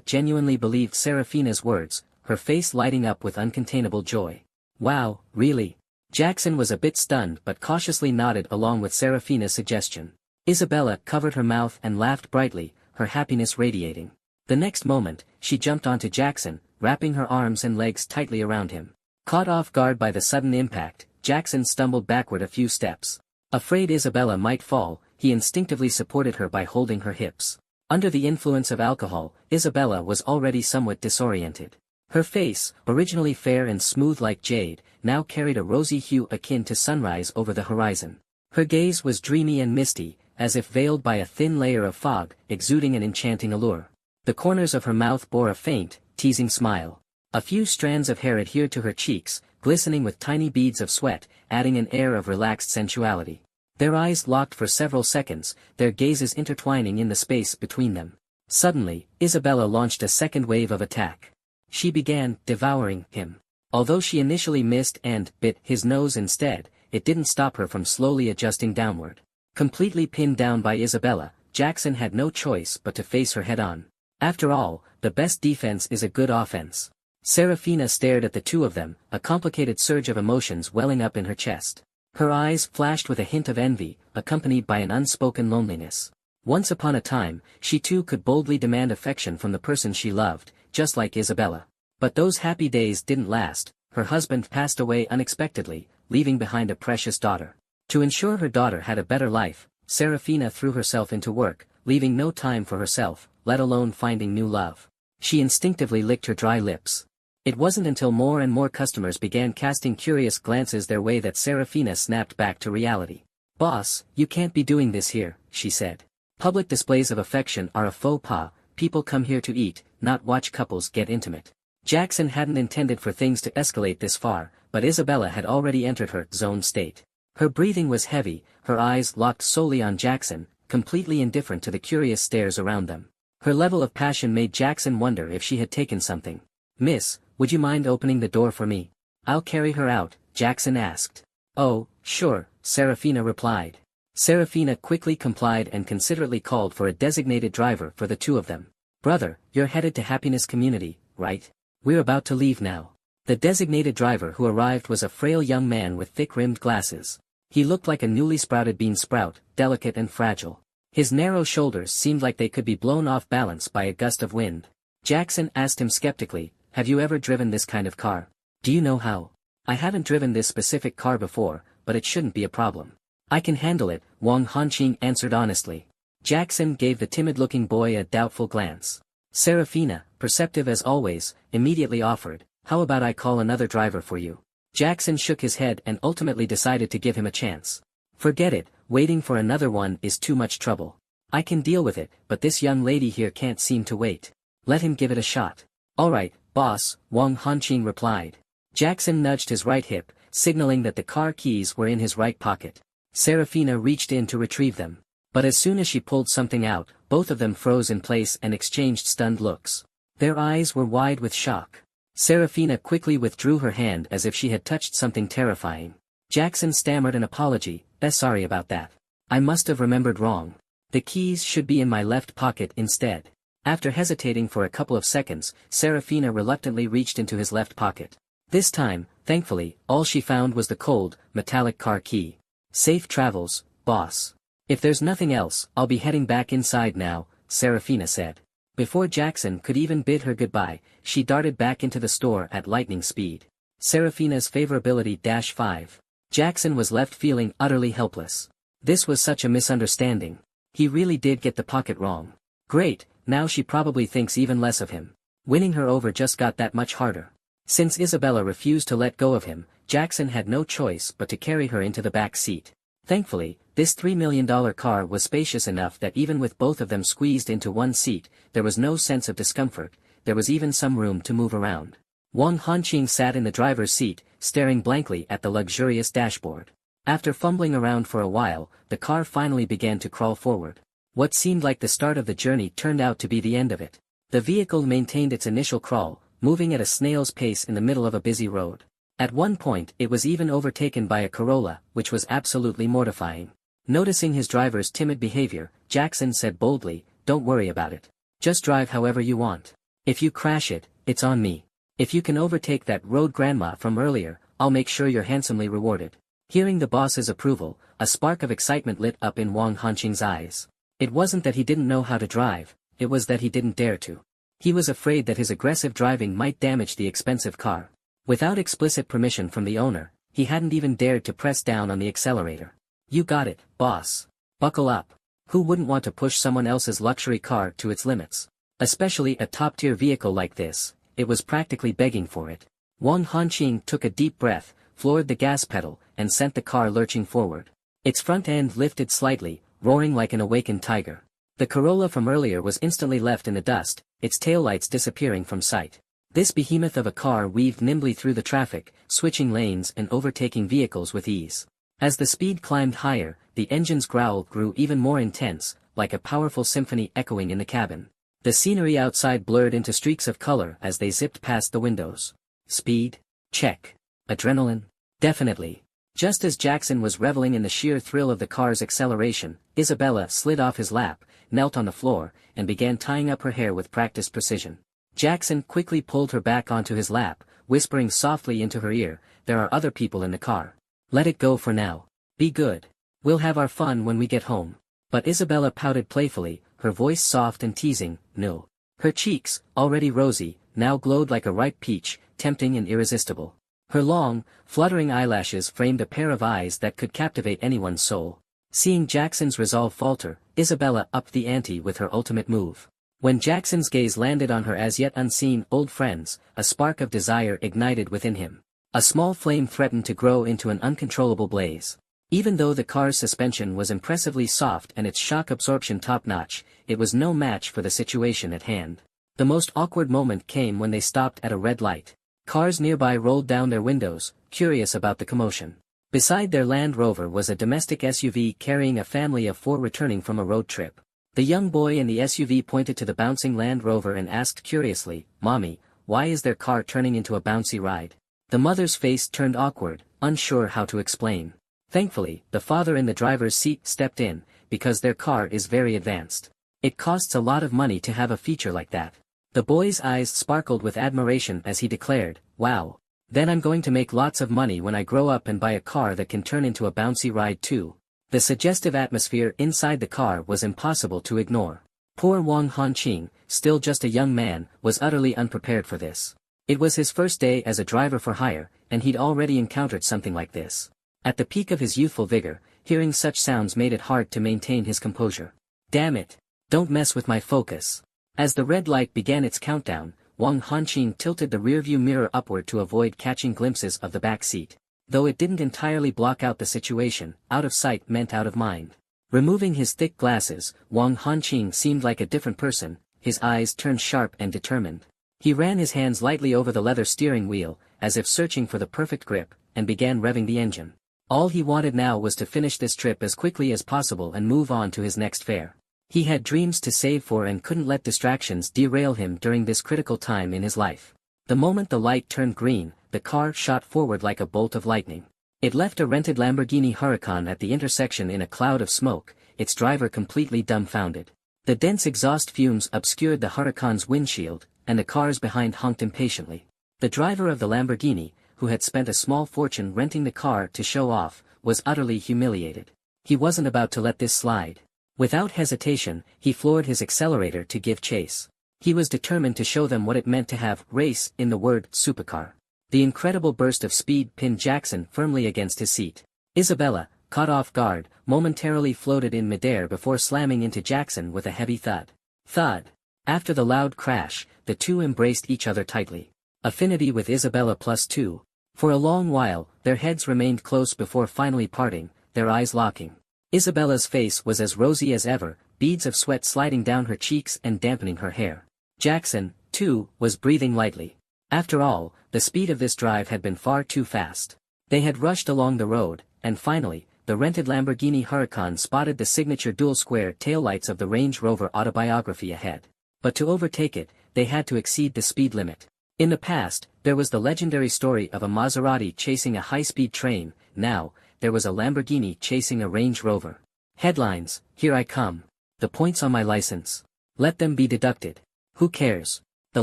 genuinely believed Serafina's words, her face lighting up with uncontainable joy. Wow, really? Jackson was a bit stunned but cautiously nodded along with Serafina's suggestion. Isabella covered her mouth and laughed brightly, her happiness radiating. The next moment, she jumped onto Jackson, wrapping her arms and legs tightly around him. Caught off guard by the sudden impact, Jackson stumbled backward a few steps. Afraid Isabella might fall, he instinctively supported her by holding her hips. Under the influence of alcohol, Isabella was already somewhat disoriented. Her face, originally fair and smooth like jade, now carried a rosy hue akin to sunrise over the horizon. Her gaze was dreamy and misty, as if veiled by a thin layer of fog, exuding an enchanting allure. The corners of her mouth bore a faint, teasing smile. A few strands of hair adhered to her cheeks, glistening with tiny beads of sweat, adding an air of relaxed sensuality. Their eyes locked for several seconds, their gazes intertwining in the space between them. Suddenly, Isabella launched a second wave of attack. She began devouring him. Although she initially missed and bit his nose instead, it didn't stop her from slowly adjusting downward. Completely pinned down by Isabella, Jackson had no choice but to face her head-on. After all, the best defense is a good offense. Serafina stared at the two of them, a complicated surge of emotions welling up in her chest. Her eyes flashed with a hint of envy, accompanied by an unspoken loneliness. Once upon a time, she too could boldly demand affection from the person she loved, just like Isabella. But those happy days didn't last. Her husband passed away unexpectedly, leaving behind a precious daughter. To ensure her daughter had a better life, Serafina threw herself into work, leaving no time for herself, let alone finding new love. She instinctively licked her dry lips. It wasn't until more and more customers began casting curious glances their way that Serafina snapped back to reality. "Boss, you can't be doing this here," she said. "Public displays of affection are a faux pas. People come here to eat, not watch couples get intimate." Jackson hadn't intended for things to escalate this far, but Isabella had already entered her zone state. Her breathing was heavy, her eyes locked solely on Jackson, completely indifferent to the curious stares around them. Her level of passion made Jackson wonder if she had taken something. "Miss, would you mind opening the door for me? I'll carry her out," Jackson asked. "Oh, sure," Serafina replied. Serafina quickly complied and considerately called for a designated driver for the two of them. "Brother, you're headed to Happiness Community, right? We're about to leave now." The designated driver who arrived was a frail young man with thick-rimmed glasses. He looked like a newly sprouted bean sprout, delicate and fragile. His narrow shoulders seemed like they could be blown off balance by a gust of wind. Jackson asked him skeptically, "Have you ever driven this kind of car? Do you know how?" "I haven't driven this specific car before, but it shouldn't be a problem. I can handle it," Wang Hanqing answered honestly. Jackson gave the timid-looking boy a doubtful glance. Serafina, perceptive as always, immediately offered, "How about I call another driver for you?" Jackson shook his head and ultimately decided to give him a chance. "Forget it, waiting for another one is too much trouble. I can deal with it, but this young lady here can't seem to wait. Let him give it a shot." "All right, boss," Wang Hanqing replied. Jackson nudged his right hip, signaling that the car keys were in his right pocket. Serafina reached in to retrieve them. But as soon as she pulled something out, both of them froze in place and exchanged stunned looks. Their eyes were wide with shock. Serafina quickly withdrew her hand as if she had touched something terrifying. Jackson stammered an apology, "Sorry about that. I must have remembered wrong. The keys should be in my left pocket instead." After hesitating for a couple of seconds, Serafina reluctantly reached into his left pocket. This time, thankfully, all she found was the cold, metallic car key. "Safe travels, boss. If there's nothing else, I'll be heading back inside now," Serafina said. Before Jackson could even bid her goodbye, she darted back into the store at lightning speed. Serafina's favorability -5. Jackson was left feeling utterly helpless. This was such a misunderstanding. He really did get the pocket wrong. Great, now she probably thinks even less of him. Winning her over just got that much harder. Since Isabella refused to let go of him, Jackson had no choice but to carry her into the back seat. Thankfully, this $3 million car was spacious enough that even with both of them squeezed into one seat, there was no sense of discomfort. There was even some room to move around. Wang Hanqing sat in the driver's seat, staring blankly at the luxurious dashboard. After fumbling around for a while, the car finally began to crawl forward. What seemed like the start of the journey turned out to be the end of it. The vehicle maintained its initial crawl, moving at a snail's pace in the middle of a busy road. At one point it was even overtaken by a Corolla, which was absolutely mortifying. Noticing his driver's timid behavior, Jackson said boldly, "Don't worry about it. Just drive however you want. If you crash it, it's on me." "If you can overtake that road grandma from earlier, I'll make sure you're handsomely rewarded. Hearing the boss's approval, a spark of excitement lit up in Wang Hanqing's eyes. It wasn't that he didn't know how to drive, it was that he didn't dare to. He was afraid that his aggressive driving might damage the expensive car. Without explicit permission from the owner, he hadn't even dared to press down on the accelerator. You got it, boss. Buckle up. Who wouldn't want to push someone else's luxury car to its limits? Especially a top-tier vehicle like this, it was practically begging for it. Wang Hanqing took a deep breath, floored the gas pedal, and sent the car lurching forward. Its front end lifted slightly, roaring like an awakened tiger. The Corolla from earlier was instantly left in the dust, its taillights disappearing from sight. This behemoth of a car weaved nimbly through the traffic, switching lanes and overtaking vehicles with ease. As the speed climbed higher, the engine's growl grew even more intense, like a powerful symphony echoing in the cabin. The scenery outside blurred into streaks of color as they zipped past the windows. Speed? Check. Adrenaline? Definitely. Just as Jackson was reveling in the sheer thrill of the car's acceleration, Isabella slid off his lap, knelt on the floor, and began tying up her hair with practiced precision. Jackson quickly pulled her back onto his lap, whispering softly into her ear, "There are other people in the car. Let it go for now. Be good. We'll have our fun when we get home." But Isabella pouted playfully, her voice soft and teasing, "No." Her cheeks, already rosy, now glowed like a ripe peach, tempting and irresistible. Her long, fluttering eyelashes framed a pair of eyes that could captivate anyone's soul. Seeing Jackson's resolve falter, Isabella upped the ante with her ultimate move. When Jackson's gaze landed on her as yet unseen old friends, a spark of desire ignited within him. A small flame threatened to grow into an uncontrollable blaze. Even though the car's suspension was impressively soft and its shock absorption top-notch, it was no match for the situation at hand. The most awkward moment came when they stopped at a red light. Cars nearby rolled down their windows, curious about the commotion. Beside their Land Rover was a domestic SUV carrying a family of 4 returning from a road trip. The young boy in the SUV pointed to the bouncing Land Rover and asked curiously, "Mommy, why is their car turning into a bouncy ride?" The mother's face turned awkward, unsure how to explain. Thankfully, the father in the driver's seat stepped in, because their car is very advanced. It costs a lot of money to have a feature like that. The boy's eyes sparkled with admiration as he declared, "Wow. Then I'm going to make lots of money when I grow up and buy a car that can turn into a bouncy ride too." The suggestive atmosphere inside the car was impossible to ignore. Poor Wang Hanqing, still just a young man, was utterly unprepared for this. It was his first day as a driver for hire, and he'd already encountered something like this. At the peak of his youthful vigor, hearing such sounds made it hard to maintain his composure. "Damn it! Don't mess with my focus." As the red light began its countdown, Wang Hanqing tilted the rearview mirror upward to avoid catching glimpses of the back seat. Though it didn't entirely block out the situation, out of sight meant out of mind. Removing his thick glasses, Wang Hanqing seemed like a different person, his eyes turned sharp and determined. He ran his hands lightly over the leather steering wheel, as if searching for the perfect grip, and began revving the engine. All he wanted now was to finish this trip as quickly as possible and move on to his next fare. He had dreams to save for and couldn't let distractions derail him during this critical time in his life. The moment the light turned green, the car shot forward like a bolt of lightning. It left a rented Lamborghini Huracan at the intersection in a cloud of smoke, its driver completely dumbfounded. The dense exhaust fumes obscured the Huracan's windshield, and the cars behind honked impatiently. The driver of the Lamborghini, who had spent a small fortune renting the car to show off, was utterly humiliated. He wasn't about to let this slide. Without hesitation, he floored his accelerator to give chase. He was determined to show them what it meant to have race in the word supercar. The incredible burst of speed pinned Jackson firmly against his seat. Isabella, caught off guard, momentarily floated in midair before slamming into Jackson with a heavy thud. Thud. After the loud crash, the two embraced each other tightly. Affinity with Isabella +2. For a long while, their heads remained close before finally parting, their eyes locking. Isabella's face was as rosy as ever, beads of sweat sliding down her cheeks and dampening her hair. Jackson, too, was breathing lightly. After all, the speed of this drive had been far too fast. They had rushed along the road, and finally, the rented Lamborghini Huracan spotted the signature dual-square taillights of the Range Rover Autobiography ahead. But to overtake it, they had to exceed the speed limit. In the past, there was the legendary story of a Maserati chasing a high-speed train. Now, there was a Lamborghini chasing a Range Rover. Headlines: "Here I come. The points on my license. Let them be deducted. Who cares?" The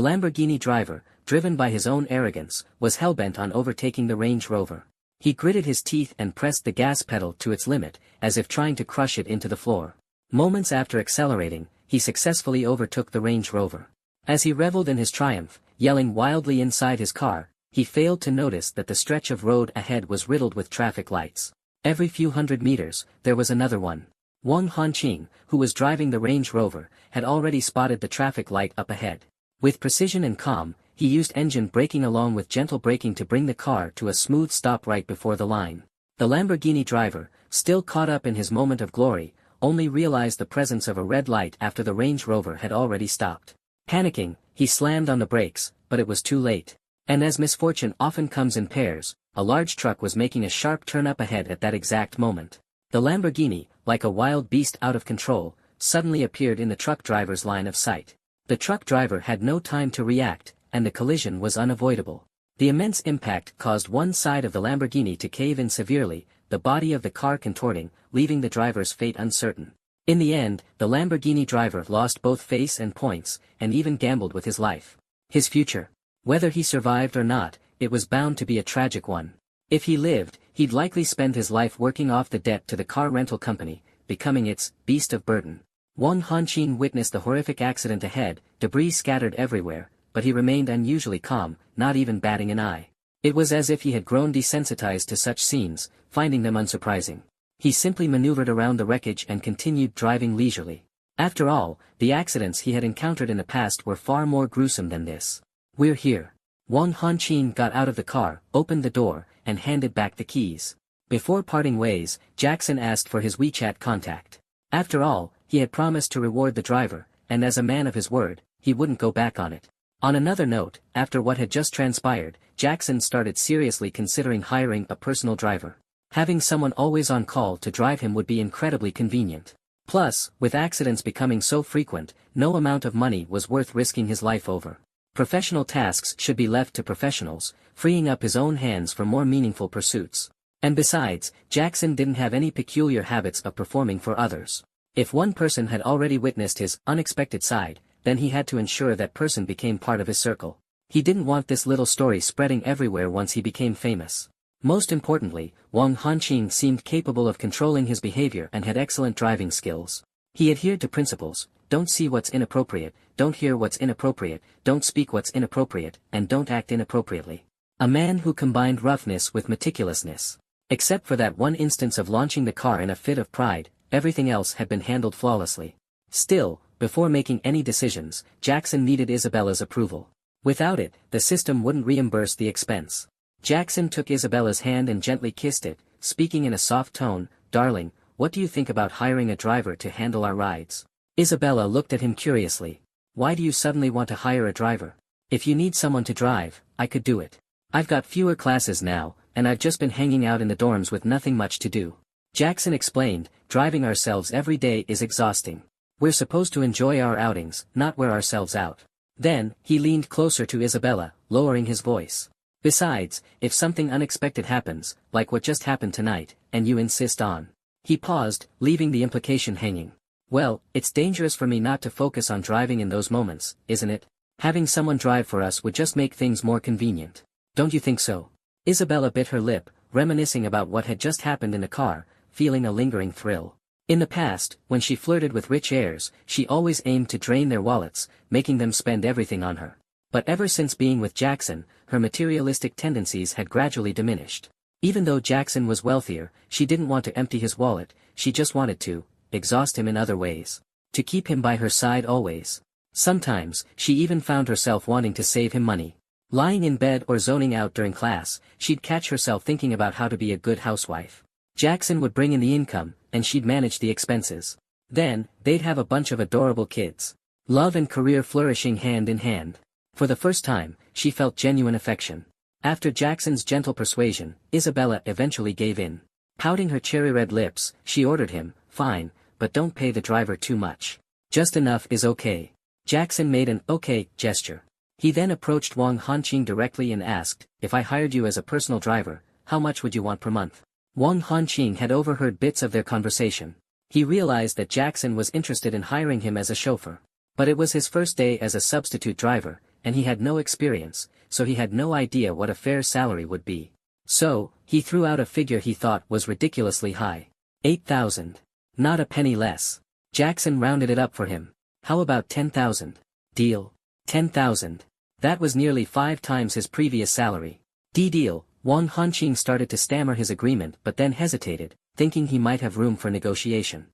Lamborghini driver, driven by his own arrogance, was hellbent on overtaking the Range Rover. He gritted his teeth and pressed the gas pedal to its limit, as if trying to crush it into the floor. Moments after accelerating, he successfully overtook the Range Rover. As he reveled in his triumph, yelling wildly inside his car, he failed to notice that the stretch of road ahead was riddled with traffic lights. Every few hundred meters, there was another one. Wang Hanqing, who was driving the Range Rover, had already spotted the traffic light up ahead. With precision and calm, he used engine braking along with gentle braking to bring the car to a smooth stop right before the line. The Lamborghini driver, still caught up in his moment of glory, only realized the presence of a red light after the Range Rover had already stopped. Panicking, he slammed on the brakes, but it was too late. And as misfortune often comes in pairs, a large truck was making a sharp turn up ahead at that exact moment. The Lamborghini, like a wild beast out of control, suddenly appeared in the truck driver's line of sight. The truck driver had no time to react, and the collision was unavoidable. The immense impact caused one side of the Lamborghini to cave in severely, the body of the car contorting, leaving the driver's fate uncertain. In the end, the Lamborghini driver lost both face and points, and even gambled with his life. His future. Whether he survived or not, it was bound to be a tragic one. If he lived, he'd likely spend his life working off the debt to the car rental company, becoming its beast of burden. Wang Hanqing witnessed the horrific accident ahead, debris scattered everywhere, but he remained unusually calm, not even batting an eye. It was as if he had grown desensitized to such scenes, finding them unsurprising. He simply maneuvered around the wreckage and continued driving leisurely. After all, the accidents he had encountered in the past were far more gruesome than this. "We're here." Wang Hanqing got out of the car, opened the door, and handed back the keys. Before parting ways, Jackson asked for his WeChat contact. After all, he had promised to reward the driver, and as a man of his word, he wouldn't go back on it. On another note, after what had just transpired, Jackson started seriously considering hiring a personal driver. Having someone always on call to drive him would be incredibly convenient. Plus, with accidents becoming so frequent, no amount of money was worth risking his life over. Professional tasks should be left to professionals, freeing up his own hands for more meaningful pursuits. And besides, Jackson didn't have any peculiar habits of performing for others. If one person had already witnessed his unexpected side, then he had to ensure that person became part of his circle. He didn't want this little story spreading everywhere once he became famous. Most importantly, Wang Hanqing seemed capable of controlling his behavior and had excellent driving skills. He adhered to principles: don't see what's inappropriate, don't hear what's inappropriate, don't speak what's inappropriate, and don't act inappropriately. A man who combined roughness with meticulousness. Except for that one instance of launching the car in a fit of pride, everything else had been handled flawlessly. Still, before making any decisions, Jackson needed Isabella's approval. Without it, the system wouldn't reimburse the expense. Jackson took Isabella's hand and gently kissed it, speaking in a soft tone, "Darling, what do you think about hiring a driver to handle our rides?" Isabella looked at him curiously. "Why do you suddenly want to hire a driver? If you need someone to drive, I could do it. I've got fewer classes now, and I've just been hanging out in the dorms with nothing much to do." Jackson explained, "Driving ourselves every day is exhausting. We're supposed to enjoy our outings, not wear ourselves out." Then, he leaned closer to Isabella, lowering his voice. "Besides, if something unexpected happens, like what just happened tonight, and you insist on..." He paused, leaving the implication hanging. "Well, it's dangerous for me not to focus on driving in those moments, isn't it? Having someone drive for us would just make things more convenient. Don't you think so?" Isabella bit her lip, reminiscing about what had just happened in the car, feeling a lingering thrill. In the past, when she flirted with rich heirs, she always aimed to drain their wallets, making them spend everything on her. But ever since being with Jackson, her materialistic tendencies had gradually diminished. Even though Jackson was wealthier, she didn't want to empty his wallet, she just wanted to exhaust him in other ways. To keep him by her side always. Sometimes, she even found herself wanting to save him money. Lying in bed or zoning out during class, she'd catch herself thinking about how to be a good housewife. Jackson would bring in the income, and she'd manage the expenses. Then, they'd have a bunch of adorable kids. Love and career flourishing hand in hand. For the first time, she felt genuine affection. After Jackson's gentle persuasion, Isabella eventually gave in. Pouting her cherry-red lips, she ordered him, "Fine, but don't pay the driver too much. Just enough is okay." Jackson made an "okay" gesture. He then approached Wang Hanqing directly and asked, "If I hired you as a personal driver, how much would you want per month?" Wang Hanqing had overheard bits of their conversation. He realized that Jackson was interested in hiring him as a chauffeur. But it was his first day as a substitute driver, and he had no experience, so he had no idea what a fair salary would be. So, he threw out a figure he thought was ridiculously high. 8,000. Not a penny less. Jackson rounded it up for him. How about 10,000? Deal. 10,000. That was nearly 5 times his previous salary. Deal. Wang Hanqing started to stammer his agreement but then hesitated, thinking he might have room for negotiation.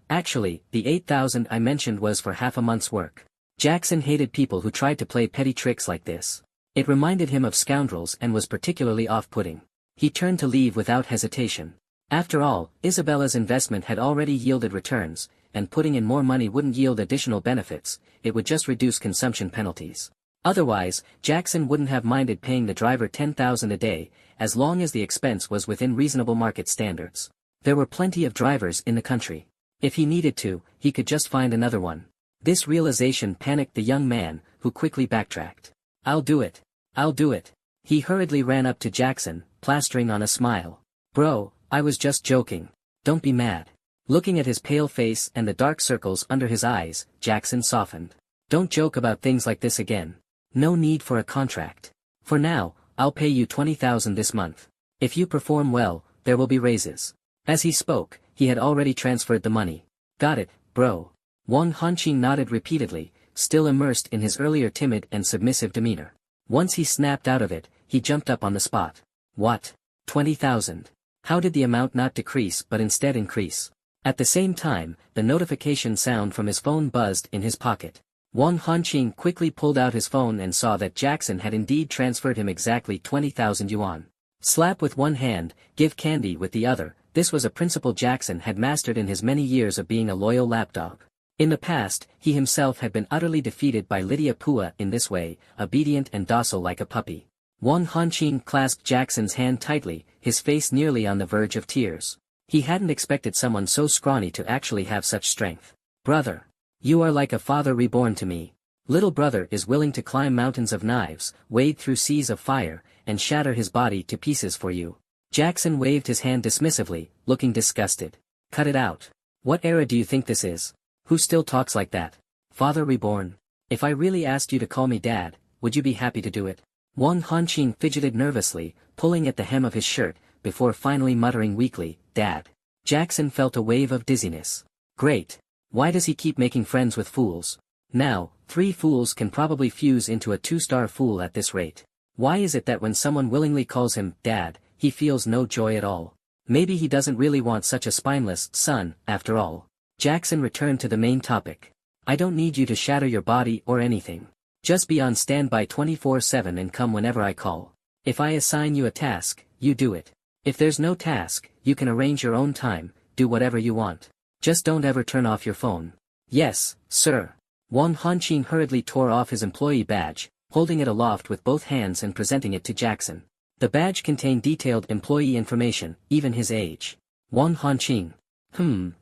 Actually, the 8,000 I mentioned was for half a month's work. Jackson hated people who tried to play petty tricks like this. It reminded him of scoundrels and was particularly off-putting. He turned to leave without hesitation. After all, Isabella's investment had already yielded returns, and putting in more money wouldn't yield additional benefits, it would just reduce consumption penalties. Otherwise, Jackson wouldn't have minded paying the driver 10,000 a day, as long as the expense was within reasonable market standards. There were plenty of drivers in the country. If he needed to, he could just find another one. This realization panicked the young man, who quickly backtracked. I'll do it. I'll do it. He hurriedly ran up to Jackson, plastering on a smile. Bro, I was just joking. Don't be mad. Looking at his pale face and the dark circles under his eyes, Jackson softened. Don't joke about things like this again. No need for a contract. For now, I'll pay you 20,000 this month. If you perform well, there will be raises. As he spoke, he had already transferred the money. Got it, bro. Wang Hanqing nodded repeatedly, still immersed in his earlier timid and submissive demeanor. Once he snapped out of it, he jumped up on the spot. What? 20,000. How did the amount not decrease but instead increase? At the same time, the notification sound from his phone buzzed in his pocket. Wang Hanqing quickly pulled out his phone and saw that Jackson had indeed transferred him exactly 20,000 yuan. Slap with one hand, give candy with the other, this was a principle Jackson had mastered in his many years of being a loyal lapdog. In the past, he himself had been utterly defeated by Lydia Pua in this way, obedient and docile like a puppy. Wang Hanqing clasped Jackson's hand tightly, his face nearly on the verge of tears. He hadn't expected someone so scrawny to actually have such strength. Brother. You are like a father reborn to me. Little brother is willing to climb mountains of knives, wade through seas of fire, and shatter his body to pieces for you. Jackson waved his hand dismissively, looking disgusted. Cut it out. What era do you think this is? Who still talks like that? Father reborn. If I really asked you to call me dad, would you be happy to do it? Wang Hanqing fidgeted nervously, pulling at the hem of his shirt, before finally muttering weakly, Dad. Jackson felt a wave of dizziness. Great. Why does he keep making friends with fools? Now, 3 fools can probably fuse into a 2-star fool at this rate. Why is it that when someone willingly calls him Dad, he feels no joy at all? Maybe he doesn't really want such a spineless son, after all. Jackson returned to the main topic. I don't need you to shatter your body or anything. Just be on standby 24/7 and come whenever I call. If I assign you a task, you do it. If there's no task, you can arrange your own time, do whatever you want. Just don't ever turn off your phone. Yes, sir. Wang Hanqing hurriedly tore off his employee badge, holding it aloft with both hands and presenting it to Jackson. The badge contained detailed employee information, even his age. Wang Hanqing.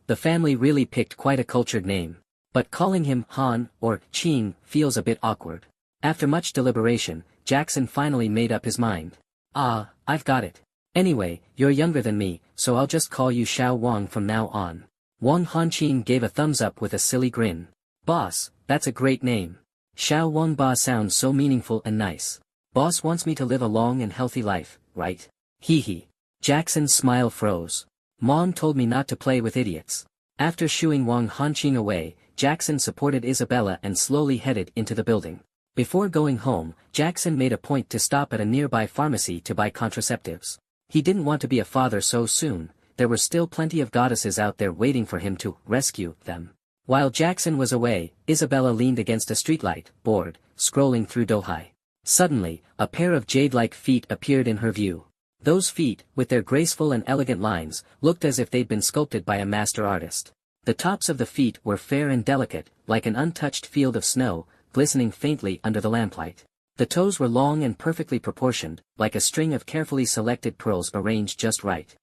The family really picked quite a cultured name. But calling him Han or Qing feels a bit awkward. After much deliberation, Jackson finally made up his mind. I've got it. Anyway, you're younger than me, so I'll just call you Xiao Wang from now on. Wang Hanqing gave a thumbs up with a silly grin. Boss, that's a great name. Xiao Wang Ba sounds so meaningful and nice. Boss wants me to live a long and healthy life, right? Hee hee. Jackson's smile froze. Mom told me not to play with idiots. After shooing Wang Hanqing away, Jackson supported Isabella and slowly headed into the building. Before going home, Jackson made a point to stop at a nearby pharmacy to buy contraceptives. He didn't want to be a father so soon, there were still plenty of goddesses out there waiting for him to rescue them. While Jackson was away, Isabella leaned against a streetlight, bored, scrolling through Douhai. Suddenly, a pair of jade-like feet appeared in her view. Those feet, with their graceful and elegant lines, looked as if they'd been sculpted by a master artist. The tops of the feet were fair and delicate, like an untouched field of snow, glistening faintly under the lamplight. The toes were long and perfectly proportioned, like a string of carefully selected pearls arranged just right.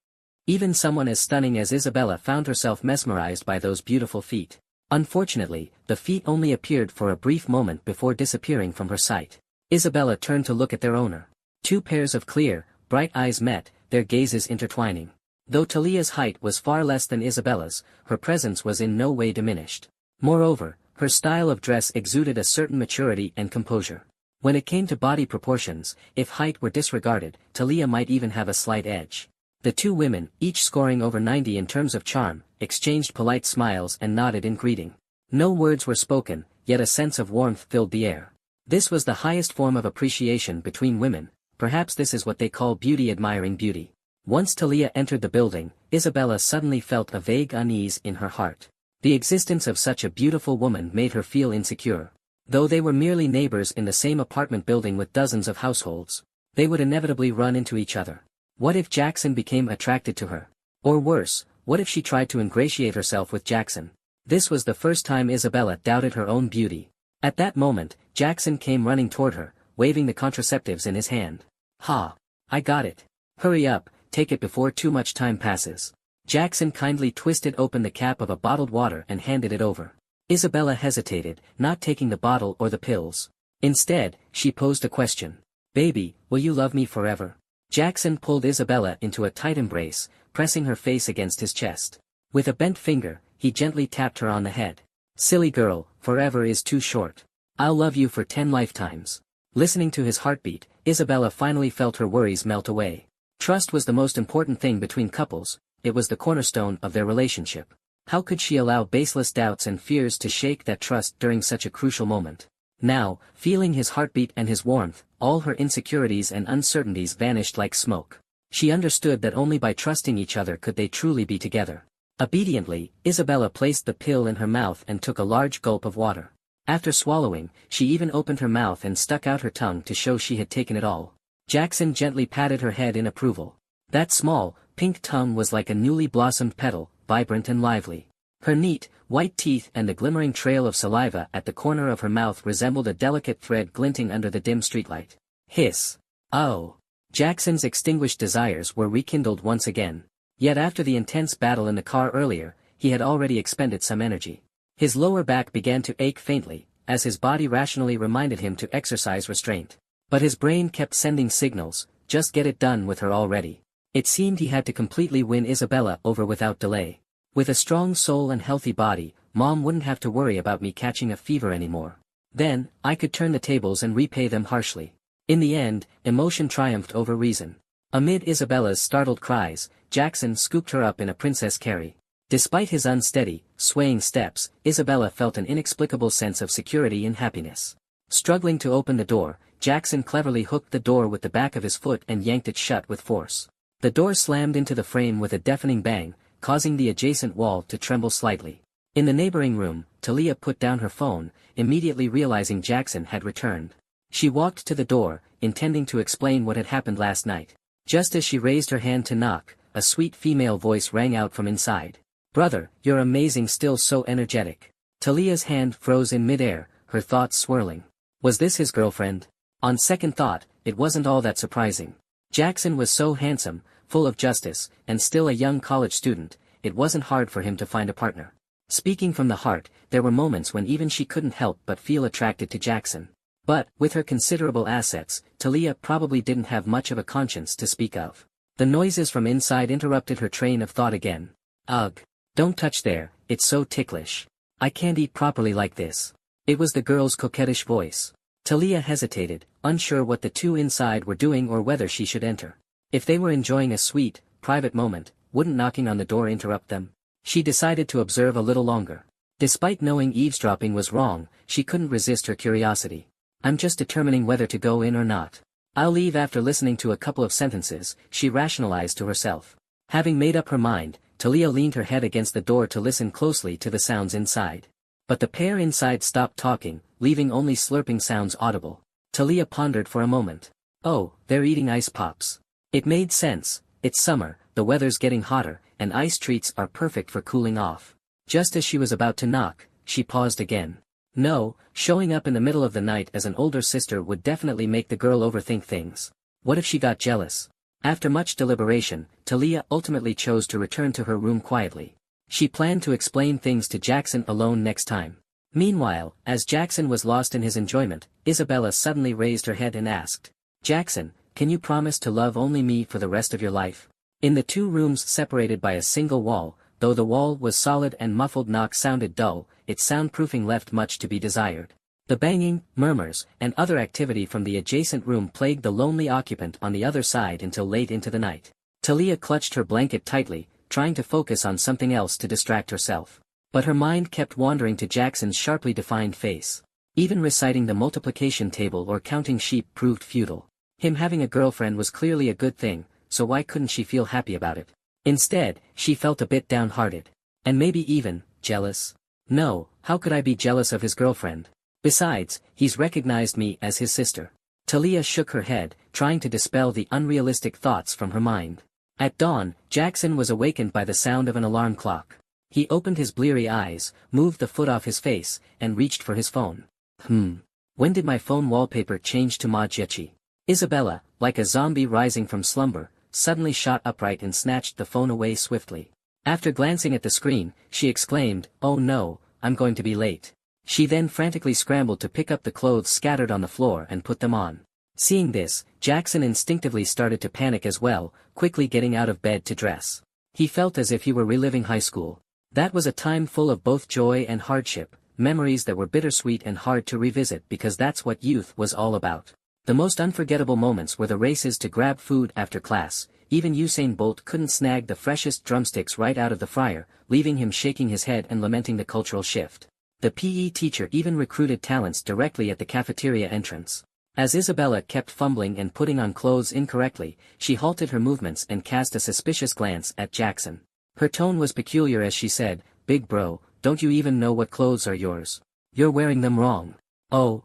Even someone as stunning as Isabella found herself mesmerized by those beautiful feet. Unfortunately, the feet only appeared for a brief moment before disappearing from her sight. Isabella turned to look at their owner. 2 pairs of clear, bright eyes met, their gazes intertwining. Though Talia's height was far less than Isabella's, her presence was in no way diminished. Moreover, her style of dress exuded a certain maturity and composure. When it came to body proportions, if height were disregarded, Talia might even have a slight edge. The two women, each scoring over 90 in terms of charm, exchanged polite smiles and nodded in greeting. No words were spoken, yet a sense of warmth filled the air. This was the highest form of appreciation between women. Perhaps this is what they call beauty admiring beauty. Once Talia entered the building, Isabella suddenly felt a vague unease in her heart. The existence of such a beautiful woman made her feel insecure. Though they were merely neighbors in the same apartment building with dozens of households, they would inevitably run into each other. What if Jackson became attracted to her? Or worse, what if she tried to ingratiate herself with Jackson? This was the first time Isabella doubted her own beauty. At that moment, Jackson came running toward her, waving the contraceptives in his hand. "Ha! I got it. Hurry up, take it before too much time passes." Jackson kindly twisted open the cap of a bottled water and handed it over. Isabella hesitated, not taking the bottle or the pills. Instead, she posed a question. "Baby, will you love me forever?" Jackson pulled Isabella into a tight embrace, pressing her face against his chest. With a bent finger, he gently tapped her on the head. "Silly girl, forever is too short. I'll love you for 10 lifetimes." Listening to his heartbeat, Isabella finally felt her worries melt away. Trust was the most important thing between couples, it was the cornerstone of their relationship. How could she allow baseless doubts and fears to shake that trust during such a crucial moment? Now, feeling his heartbeat and his warmth, all her insecurities and uncertainties vanished like smoke. She understood that only by trusting each other could they truly be together. Obediently, Isabella placed the pill in her mouth and took a large gulp of water. After swallowing, she even opened her mouth and stuck out her tongue to show she had taken it all. Jackson gently patted her head in approval. That small, pink tongue was like a newly blossomed petal, vibrant and lively. Her neat, white teeth and the glimmering trail of saliva at the corner of her mouth resembled a delicate thread glinting under the dim streetlight. Hiss. Oh. Jackson's extinguished desires were rekindled once again. Yet after the intense battle in the car earlier, he had already expended some energy. His lower back began to ache faintly, as his body rationally reminded him to exercise restraint. But his brain kept sending signals, just get it done with her already. It seemed he had to completely win Isabella over without delay. With a strong soul and healthy body, Mom wouldn't have to worry about me catching a fever anymore. Then, I could turn the tables and repay them harshly. In the end, emotion triumphed over reason. Amid Isabella's startled cries, Jackson scooped her up in a princess carry. Despite his unsteady, swaying steps, Isabella felt an inexplicable sense of security and happiness. Struggling to open the door, Jackson cleverly hooked the door with the back of his foot and yanked it shut with force. The door slammed into the frame with a deafening bang, causing the adjacent wall to tremble slightly. In the neighboring room, Talia put down her phone, immediately realizing Jackson had returned. She walked to the door, intending to explain what had happened last night. Just as she raised her hand to knock, a sweet female voice rang out from inside. "Brother, you're amazing, still so energetic." Talia's hand froze in midair, her thoughts swirling. Was this his girlfriend? On second thought, it wasn't all that surprising. Jackson was so handsome, full of justice, and still a young college student, it wasn't hard for him to find a partner. Speaking from the heart, there were moments when even she couldn't help but feel attracted to Jackson. But, with her considerable assets, Talia probably didn't have much of a conscience to speak of. The noises from inside interrupted her train of thought again. Ugh. Don't touch there, it's so ticklish. I can't eat properly like this. It was the girl's coquettish voice. Talia hesitated, unsure what the two inside were doing or whether she should enter. If they were enjoying a sweet, private moment, wouldn't knocking on the door interrupt them? She decided to observe a little longer. Despite knowing eavesdropping was wrong, she couldn't resist her curiosity. I'm just determining whether to go in or not. I'll leave after listening to a couple of sentences, she rationalized to herself. Having made up her mind, Talia leaned her head against the door to listen closely to the sounds inside. But the pair inside stopped talking, leaving only slurping sounds audible. Talia pondered for a moment. Oh, they're eating ice pops. It made sense, it's summer, the weather's getting hotter, and ice treats are perfect for cooling off. Just as she was about to knock, she paused again. No, showing up in the middle of the night as an older sister would definitely make the girl overthink things. What if she got jealous? After much deliberation, Talia ultimately chose to return to her room quietly. She planned to explain things to Jackson alone next time. Meanwhile, as Jackson was lost in his enjoyment, Isabella suddenly raised her head and asked, "Jackson, can you promise to love only me for the rest of your life?" In the two rooms separated by a single wall, though the wall was solid and muffled knock sounded dull, its soundproofing left much to be desired. The banging, murmurs, and other activity from the adjacent room plagued the lonely occupant on the other side until late into the night. Talia clutched her blanket tightly, trying to focus on something else to distract herself. But her mind kept wandering to Jackson's sharply defined face. Even reciting the multiplication table or counting sheep proved futile. Him having a girlfriend was clearly a good thing, so why couldn't she feel happy about it? Instead, she felt a bit downhearted. And maybe even, jealous? No, how could I be jealous of his girlfriend? Besides, he's recognized me as his sister. Talia shook her head, trying to dispel the unrealistic thoughts from her mind. At dawn, Jackson was awakened by the sound of an alarm clock. He opened his bleary eyes, moved the foot off his face, and reached for his phone. When did my phone wallpaper change to Majiachi? Isabella, like a zombie rising from slumber, suddenly shot upright and snatched the phone away swiftly. After glancing at the screen, she exclaimed, "Oh no, I'm going to be late." She then frantically scrambled to pick up the clothes scattered on the floor and put them on. Seeing this, Jackson instinctively started to panic as well, quickly getting out of bed to dress. He felt as if he were reliving high school. That was a time full of both joy and hardship, memories that were bittersweet and hard to revisit because that's what youth was all about. The most unforgettable moments were the races to grab food after class. Even Usain Bolt couldn't snag the freshest drumsticks right out of the fryer, leaving him shaking his head and lamenting the cultural shift. The PE teacher even recruited talents directly at the cafeteria entrance. As Isabella kept fumbling and putting on clothes incorrectly, she halted her movements and cast a suspicious glance at Jackson. Her tone was peculiar as she said, "Big bro, don't you even know what clothes are yours? You're wearing them wrong." Oh.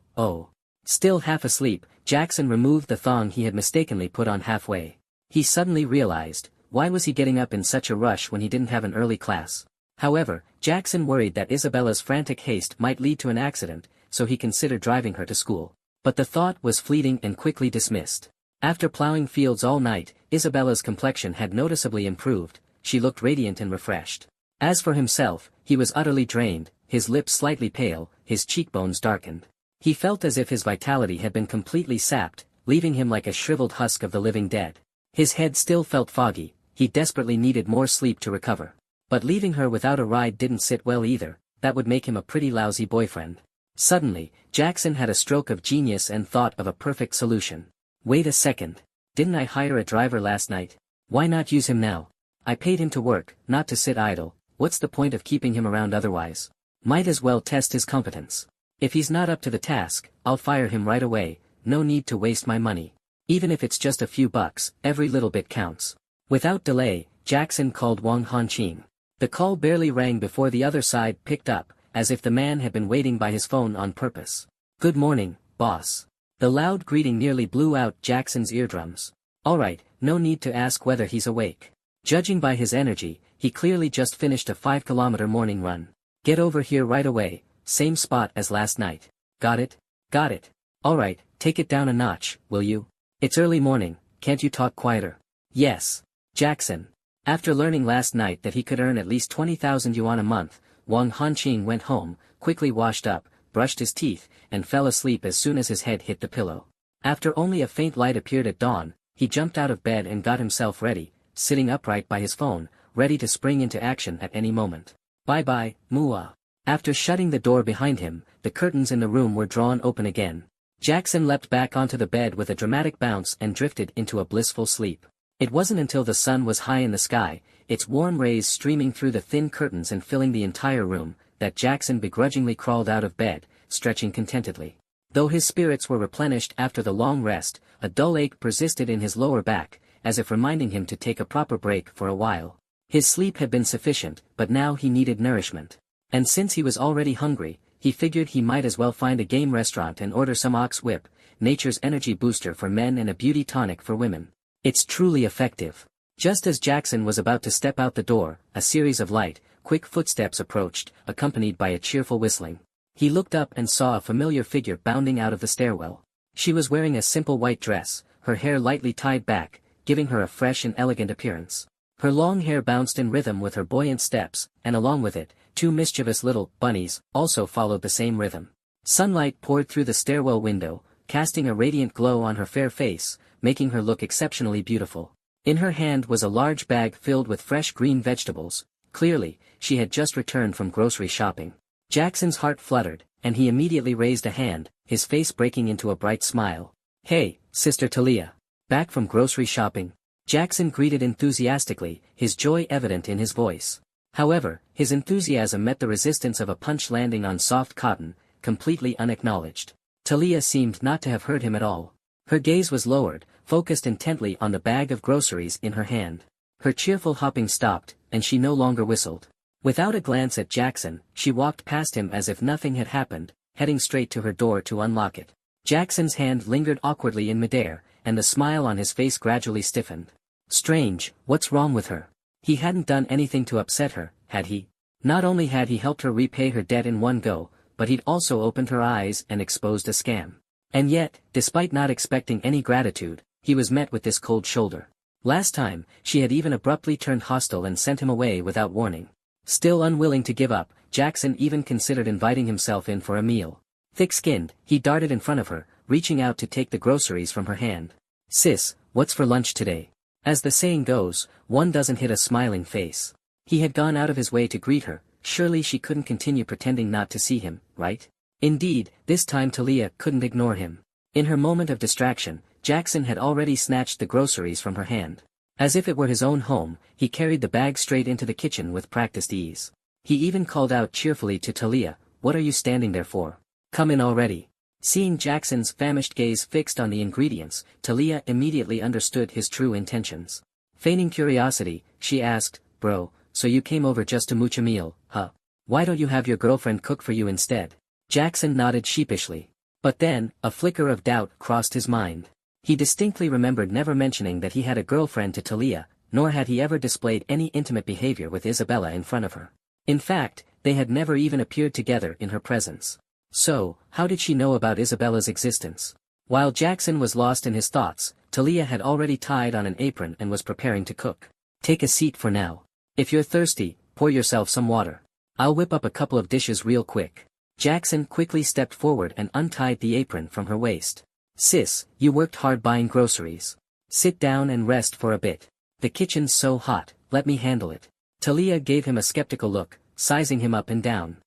Still half asleep, Jackson removed the thong he had mistakenly put on halfway. He suddenly realized, why was he getting up in such a rush when he didn't have an early class? However, Jackson worried that Isabella's frantic haste might lead to an accident, so he considered driving her to school. But the thought was fleeting and quickly dismissed. After plowing fields all night, Isabella's complexion had noticeably improved. She looked radiant and refreshed. As for himself, he was utterly drained, his lips slightly pale, his cheekbones darkened. He felt as if his vitality had been completely sapped, leaving him like a shriveled husk of the living dead. His head still felt foggy, he desperately needed more sleep to recover. But leaving her without a ride didn't sit well either, that would make him a pretty lousy boyfriend. Suddenly, Jackson had a stroke of genius and thought of a perfect solution. Wait a second. Didn't I hire a driver last night? Why not use him now? I paid him to work, not to sit idle. What's the point of keeping him around otherwise? Might as well test his competence. If he's not up to the task, I'll fire him right away, no need to waste my money. Even if it's just a few bucks, every little bit counts. Without delay, Jackson called Wang Hanqing. The call barely rang before the other side picked up, as if the man had been waiting by his phone on purpose. "Good morning, boss." The loud greeting nearly blew out Jackson's eardrums. Alright, no need to ask whether he's awake. Judging by his energy, he clearly just finished a 5-kilometer morning run. "Get over here right away, same spot as last night. Got it? Got it. Alright, take it down a notch, will you? It's early morning, can't you talk quieter?" "Yes, Jackson." After learning last night that he could earn at least 20,000 yuan a month, Wang Hanqing went home, quickly washed up, brushed his teeth, and fell asleep as soon as his head hit the pillow. After only a faint light appeared at dawn, he jumped out of bed and got himself ready, sitting upright by his phone, ready to spring into action at any moment. Bye-bye, Mua. After shutting the door behind him, the curtains in the room were drawn open again. Jackson leapt back onto the bed with a dramatic bounce and drifted into a blissful sleep. It wasn't until the sun was high in the sky, its warm rays streaming through the thin curtains and filling the entire room, that Jackson begrudgingly crawled out of bed, stretching contentedly. Though his spirits were replenished after the long rest, a dull ache persisted in his lower back, as if reminding him to take a proper break for a while. His sleep had been sufficient, but now he needed nourishment. And since he was already hungry, he figured he might as well find a game restaurant and order some ox whip, nature's energy booster for men and a beauty tonic for women. It's truly effective. Just as Jackson was about to step out the door, a series of light, quick footsteps approached, accompanied by a cheerful whistling. He looked up and saw a familiar figure bounding out of the stairwell. She was wearing a simple white dress, her hair lightly tied back, giving her a fresh and elegant appearance. Her long hair bounced in rhythm with her buoyant steps, and along with it, 2 mischievous little bunnies also followed the same rhythm. Sunlight poured through the stairwell window, casting a radiant glow on her fair face, making her look exceptionally beautiful. In her hand was a large bag filled with fresh green vegetables. Clearly, she had just returned from grocery shopping. Jackson's heart fluttered, and he immediately raised a hand, his face breaking into a bright smile. "Hey, Sister Talia. Back from grocery shopping?" Jackson greeted enthusiastically, his joy evident in his voice. However, his enthusiasm met the resistance of a punch landing on soft cotton, completely unacknowledged. Talia seemed not to have heard him at all. Her gaze was lowered, focused intently on the bag of groceries in her hand. Her cheerful hopping stopped, and she no longer whistled. Without a glance at Jackson, she walked past him as if nothing had happened, heading straight to her door to unlock it. Jackson's hand lingered awkwardly in midair, and the smile on his face gradually stiffened. Strange, what's wrong with her? He hadn't done anything to upset her, had he? Not only had he helped her repay her debt in one go, but he'd also opened her eyes and exposed a scam. And yet, despite not expecting any gratitude, he was met with this cold shoulder. Last time, she had even abruptly turned hostile and sent him away without warning. Still unwilling to give up, Jackson even considered inviting himself in for a meal. Thick-skinned, he darted in front of her, reaching out to take the groceries from her hand. "Sis, what's for lunch today?" As the saying goes, one doesn't hit a smiling face. He had gone out of his way to greet her, surely she couldn't continue pretending not to see him, right? Indeed, this time Talia couldn't ignore him. In her moment of distraction, Jackson had already snatched the groceries from her hand. As if it were his own home, he carried the bag straight into the kitchen with practiced ease. He even called out cheerfully to Talia, "What are you standing there for? Come in already." Seeing Jackson's famished gaze fixed on the ingredients, Talia immediately understood his true intentions. Feigning curiosity, she asked, "Bro, so you came over just to mooch a meal, huh? Why don't you have your girlfriend cook for you instead?" Jackson nodded sheepishly. But then, a flicker of doubt crossed his mind. He distinctly remembered never mentioning that he had a girlfriend to Talia, nor had he ever displayed any intimate behavior with Isabella in front of her. In fact, they had never even appeared together in her presence. So, how did she know about Isabella's existence? While Jackson was lost in his thoughts, Talia had already tied on an apron and was preparing to cook. "Take a seat for now. If you're thirsty, pour yourself some water. I'll whip up a couple of dishes real quick." Jackson quickly stepped forward and untied the apron from her waist. "Sis, you worked hard buying groceries. Sit down and rest for a bit. The kitchen's so hot, let me handle it." Talia gave him a skeptical look, sizing him up and down.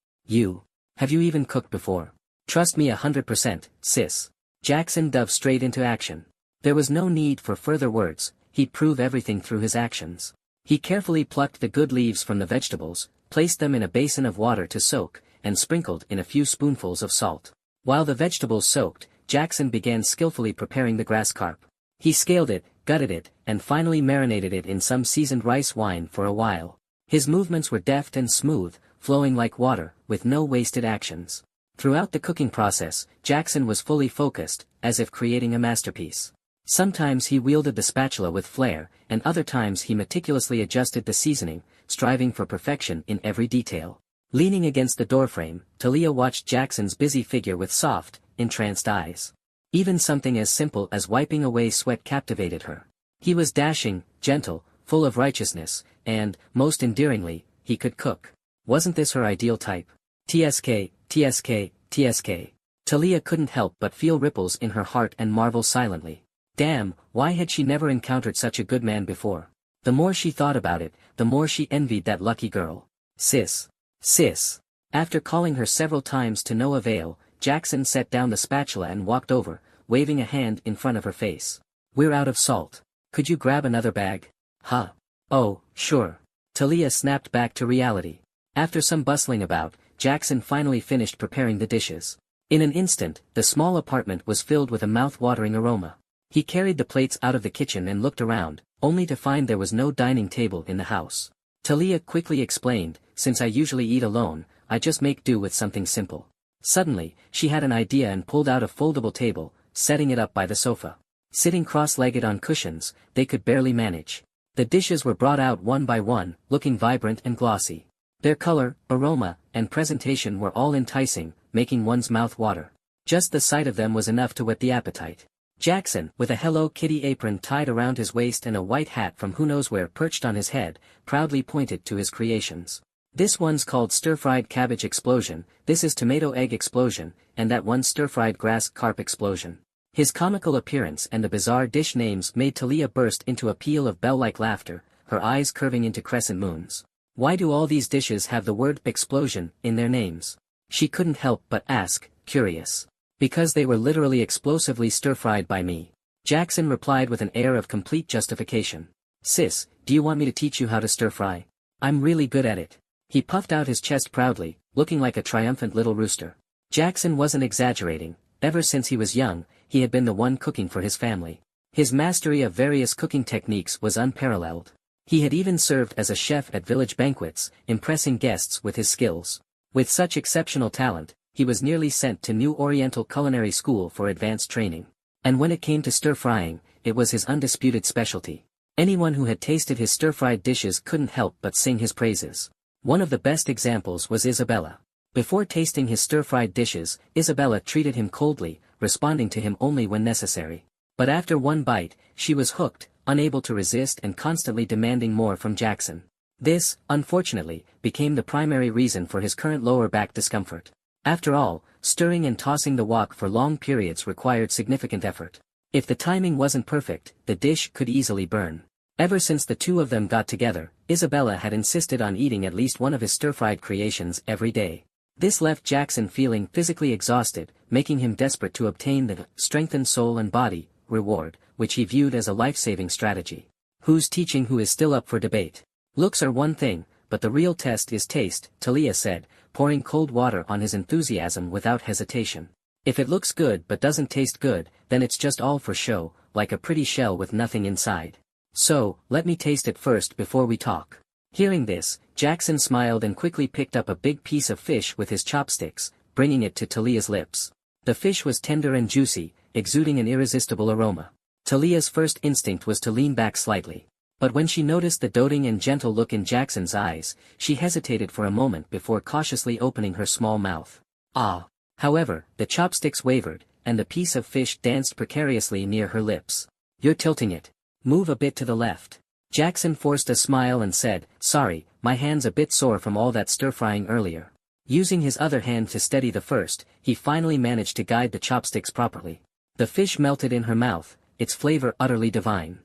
Have you even cooked before?" "Trust me 100%, sis." Jackson dove straight into action. There was no need for further words, he'd prove everything through his actions. He carefully plucked the good leaves from the vegetables, placed them in a basin of water to soak, and sprinkled in a few spoonfuls of salt. While the vegetables soaked, Jackson began skillfully preparing the grass carp. He scaled it, gutted it, and finally marinated it in some seasoned rice wine for a while. His movements were deft and smooth, flowing like water, with no wasted actions. Throughout the cooking process, Jackson was fully focused, as if creating a masterpiece. Sometimes he wielded the spatula with flair, and other times he meticulously adjusted the seasoning, striving for perfection in every detail. Leaning against the doorframe, Talia watched Jackson's busy figure with soft, entranced eyes. Even something as simple as wiping away sweat captivated her. He was dashing, gentle, full of righteousness, and, most endearingly, he could cook. Wasn't this her ideal type? TSK, TSK, TSK. Talia couldn't help but feel ripples in her heart and marvel silently. Damn, why had she never encountered such a good man before? The more she thought about it, the more she envied that lucky girl. "Sis. Sis." After calling her several times to no avail, Jackson set down the spatula and walked over, waving a hand in front of her face. "We're out of salt. Could you grab another bag?" "Huh. Oh, sure." Talia snapped back to reality. After some bustling about, Jackson finally finished preparing the dishes. In an instant, the small apartment was filled with a mouth-watering aroma. He carried the plates out of the kitchen and looked around, only to find there was no dining table in the house. Talia quickly explained, "Since I usually eat alone, I just make do with something simple." Suddenly, she had an idea and pulled out a foldable table, setting it up by the sofa. Sitting cross-legged on cushions, they could barely manage. The dishes were brought out one by one, looking vibrant and glossy. Their color, aroma, and presentation were all enticing, making one's mouth water. Just the sight of them was enough to whet the appetite. Jackson, with a Hello Kitty apron tied around his waist and a white hat from who knows where perched on his head, proudly pointed to his creations. "This one's called stir-fried cabbage explosion, this is tomato egg explosion, and that one's stir-fried grass carp explosion." His comical appearance and the bizarre dish names made Talia burst into a peal of bell-like laughter, her eyes curving into crescent moons. Why do all these dishes have the word explosion in their names? She couldn't help but ask, curious. Because they were literally explosively stir-fried by me. Jackson replied with an air of complete justification. Sis, do you want me to teach you how to stir-fry? I'm really good at it. He puffed out his chest proudly, looking like a triumphant little rooster. Jackson wasn't exaggerating. Ever since he was young, he had been the one cooking for his family. His mastery of various cooking techniques was unparalleled. He had even served as a chef at village banquets, impressing guests with his skills. With such exceptional talent, he was nearly sent to New Oriental Culinary School for advanced training. And when it came to stir-frying, it was his undisputed specialty. Anyone who had tasted his stir-fried dishes couldn't help but sing his praises. One of the best examples was Isabella. Before tasting his stir-fried dishes, Isabella treated him coldly, responding to him only when necessary. But after one bite, she was hooked, unable to resist and constantly demanding more from Jackson. This, unfortunately, became the primary reason for his current lower back discomfort. After all, stirring and tossing the wok for long periods required significant effort. If the timing wasn't perfect, the dish could easily burn. Ever since the two of them got together, Isabella had insisted on eating at least one of his stir-fried creations every day. This left Jackson feeling physically exhausted, making him desperate to obtain the strengthened soul and body reward, which he viewed as a life-saving strategy. Who's teaching who is still up for debate. Looks are one thing, but the real test is taste, Talia said, pouring cold water on his enthusiasm without hesitation. If it looks good but doesn't taste good, then it's just all for show, like a pretty shell with nothing inside. So, let me taste it first before we talk. Hearing this, Jackson smiled and quickly picked up a big piece of fish with his chopsticks, bringing it to Talia's lips. The fish was tender and juicy, exuding an irresistible aroma. Talia's first instinct was to lean back slightly. But when she noticed the doting and gentle look in Jackson's eyes, she hesitated for a moment before cautiously opening her small mouth. Ah! However, the chopsticks wavered, and the piece of fish danced precariously near her lips. You're tilting it. Move a bit to the left. Jackson forced a smile and said, Sorry, my hand's a bit sore from all that stir-frying earlier. Using his other hand to steady the first, he finally managed to guide the chopsticks properly. The fish melted in her mouth, its flavor utterly divine.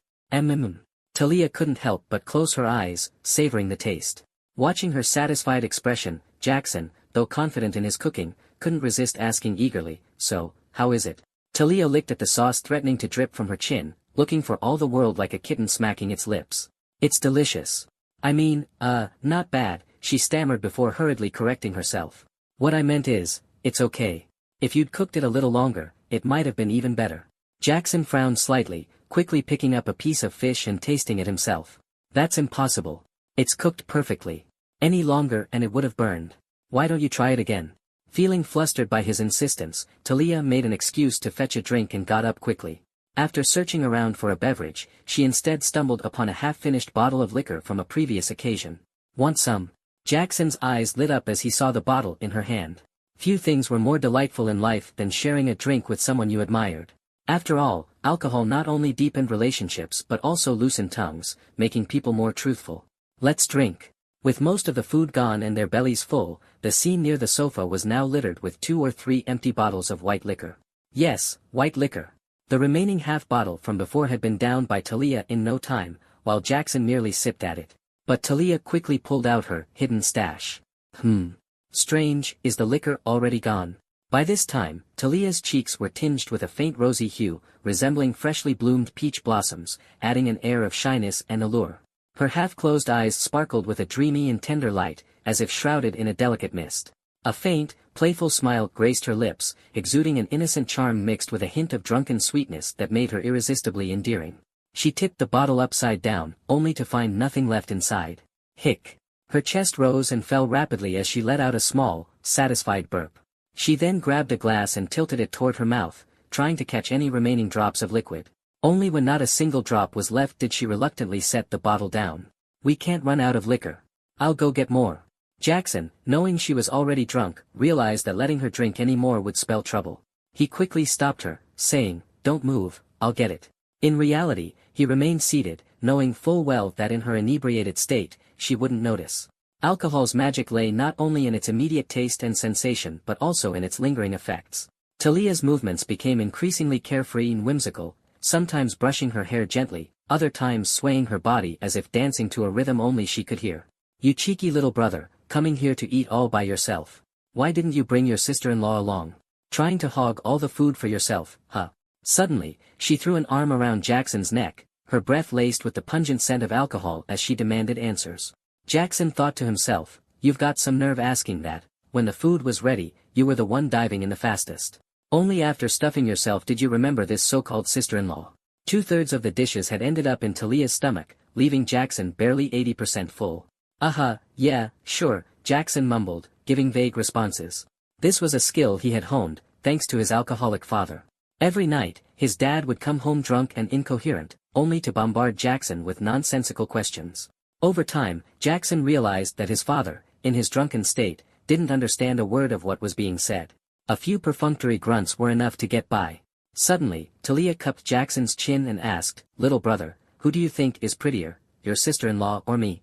Talia couldn't help but close her eyes, savoring the taste. Watching her satisfied expression, Jackson, though confident in his cooking, couldn't resist asking eagerly, So, how is it? Talia licked at the sauce threatening to drip from her chin, looking for all the world like a kitten smacking its lips. It's delicious. I mean, not bad, she stammered before hurriedly correcting herself. What I meant is, it's okay. If you'd cooked it a little longer, it might have been even better. Jackson frowned slightly, quickly picking up a piece of fish and tasting it himself. That's impossible. It's cooked perfectly. Any longer and it would have burned. Why don't you try it again? Feeling flustered by his insistence, Talia made an excuse to fetch a drink and got up quickly. After searching around for a beverage, she instead stumbled upon a half-finished bottle of liquor from a previous occasion. Want some? Jackson's eyes lit up as he saw the bottle in her hand. Few things were more delightful in life than sharing a drink with someone you admired. After all, alcohol not only deepened relationships but also loosened tongues, making people more truthful. Let's drink. With most of the food gone and their bellies full, the scene near the sofa was now littered with 2 or 3 empty bottles of white liquor. Yes, white liquor. The remaining half bottle from before had been downed by Talia in no time, while Jackson merely sipped at it. But Talia quickly pulled out her hidden stash. Strange, is the liquor already gone? By this time, Talia's cheeks were tinged with a faint rosy hue, resembling freshly bloomed peach blossoms, adding an air of shyness and allure. Her half-closed eyes sparkled with a dreamy and tender light, as if shrouded in a delicate mist. A faint, playful smile graced her lips, exuding an innocent charm mixed with a hint of drunken sweetness that made her irresistibly endearing. She tipped the bottle upside down, only to find nothing left inside. Hic. Her chest rose and fell rapidly as she let out a small, satisfied burp. She then grabbed a glass and tilted it toward her mouth, trying to catch any remaining drops of liquid. Only when not a single drop was left did she reluctantly set the bottle down. We can't run out of liquor. I'll go get more. Jackson, knowing she was already drunk, realized that letting her drink any more would spell trouble. He quickly stopped her, saying, Don't move, I'll get it. In reality, he remained seated, knowing full well that in her inebriated state, she wouldn't notice. Alcohol's magic lay not only in its immediate taste and sensation but also in its lingering effects. Talia's movements became increasingly carefree and whimsical, sometimes brushing her hair gently, other times swaying her body as if dancing to a rhythm only she could hear. You cheeky little brother, coming here to eat all by yourself. Why didn't you bring your sister-in-law along? Trying to hog all the food for yourself, huh? Suddenly, she threw an arm around Jackson's neck, her breath laced with the pungent scent of alcohol as she demanded answers. Jackson thought to himself, you've got some nerve asking that. When the food was ready, you were the one diving in the fastest. Only after stuffing yourself did you remember this so-called sister-in-law. 2/3 of the dishes had ended up in Talia's stomach, leaving Jackson barely 80% full. Yeah, sure, Jackson mumbled, giving vague responses. This was a skill he had honed, thanks to his alcoholic father. Every night, his dad would come home drunk and incoherent, only to bombard Jackson with nonsensical questions. Over time, Jackson realized that his father, in his drunken state, didn't understand a word of what was being said. A few perfunctory grunts were enough to get by. Suddenly, Talia cupped Jackson's chin and asked, little brother, who do you think is prettier, your sister-in-law or me?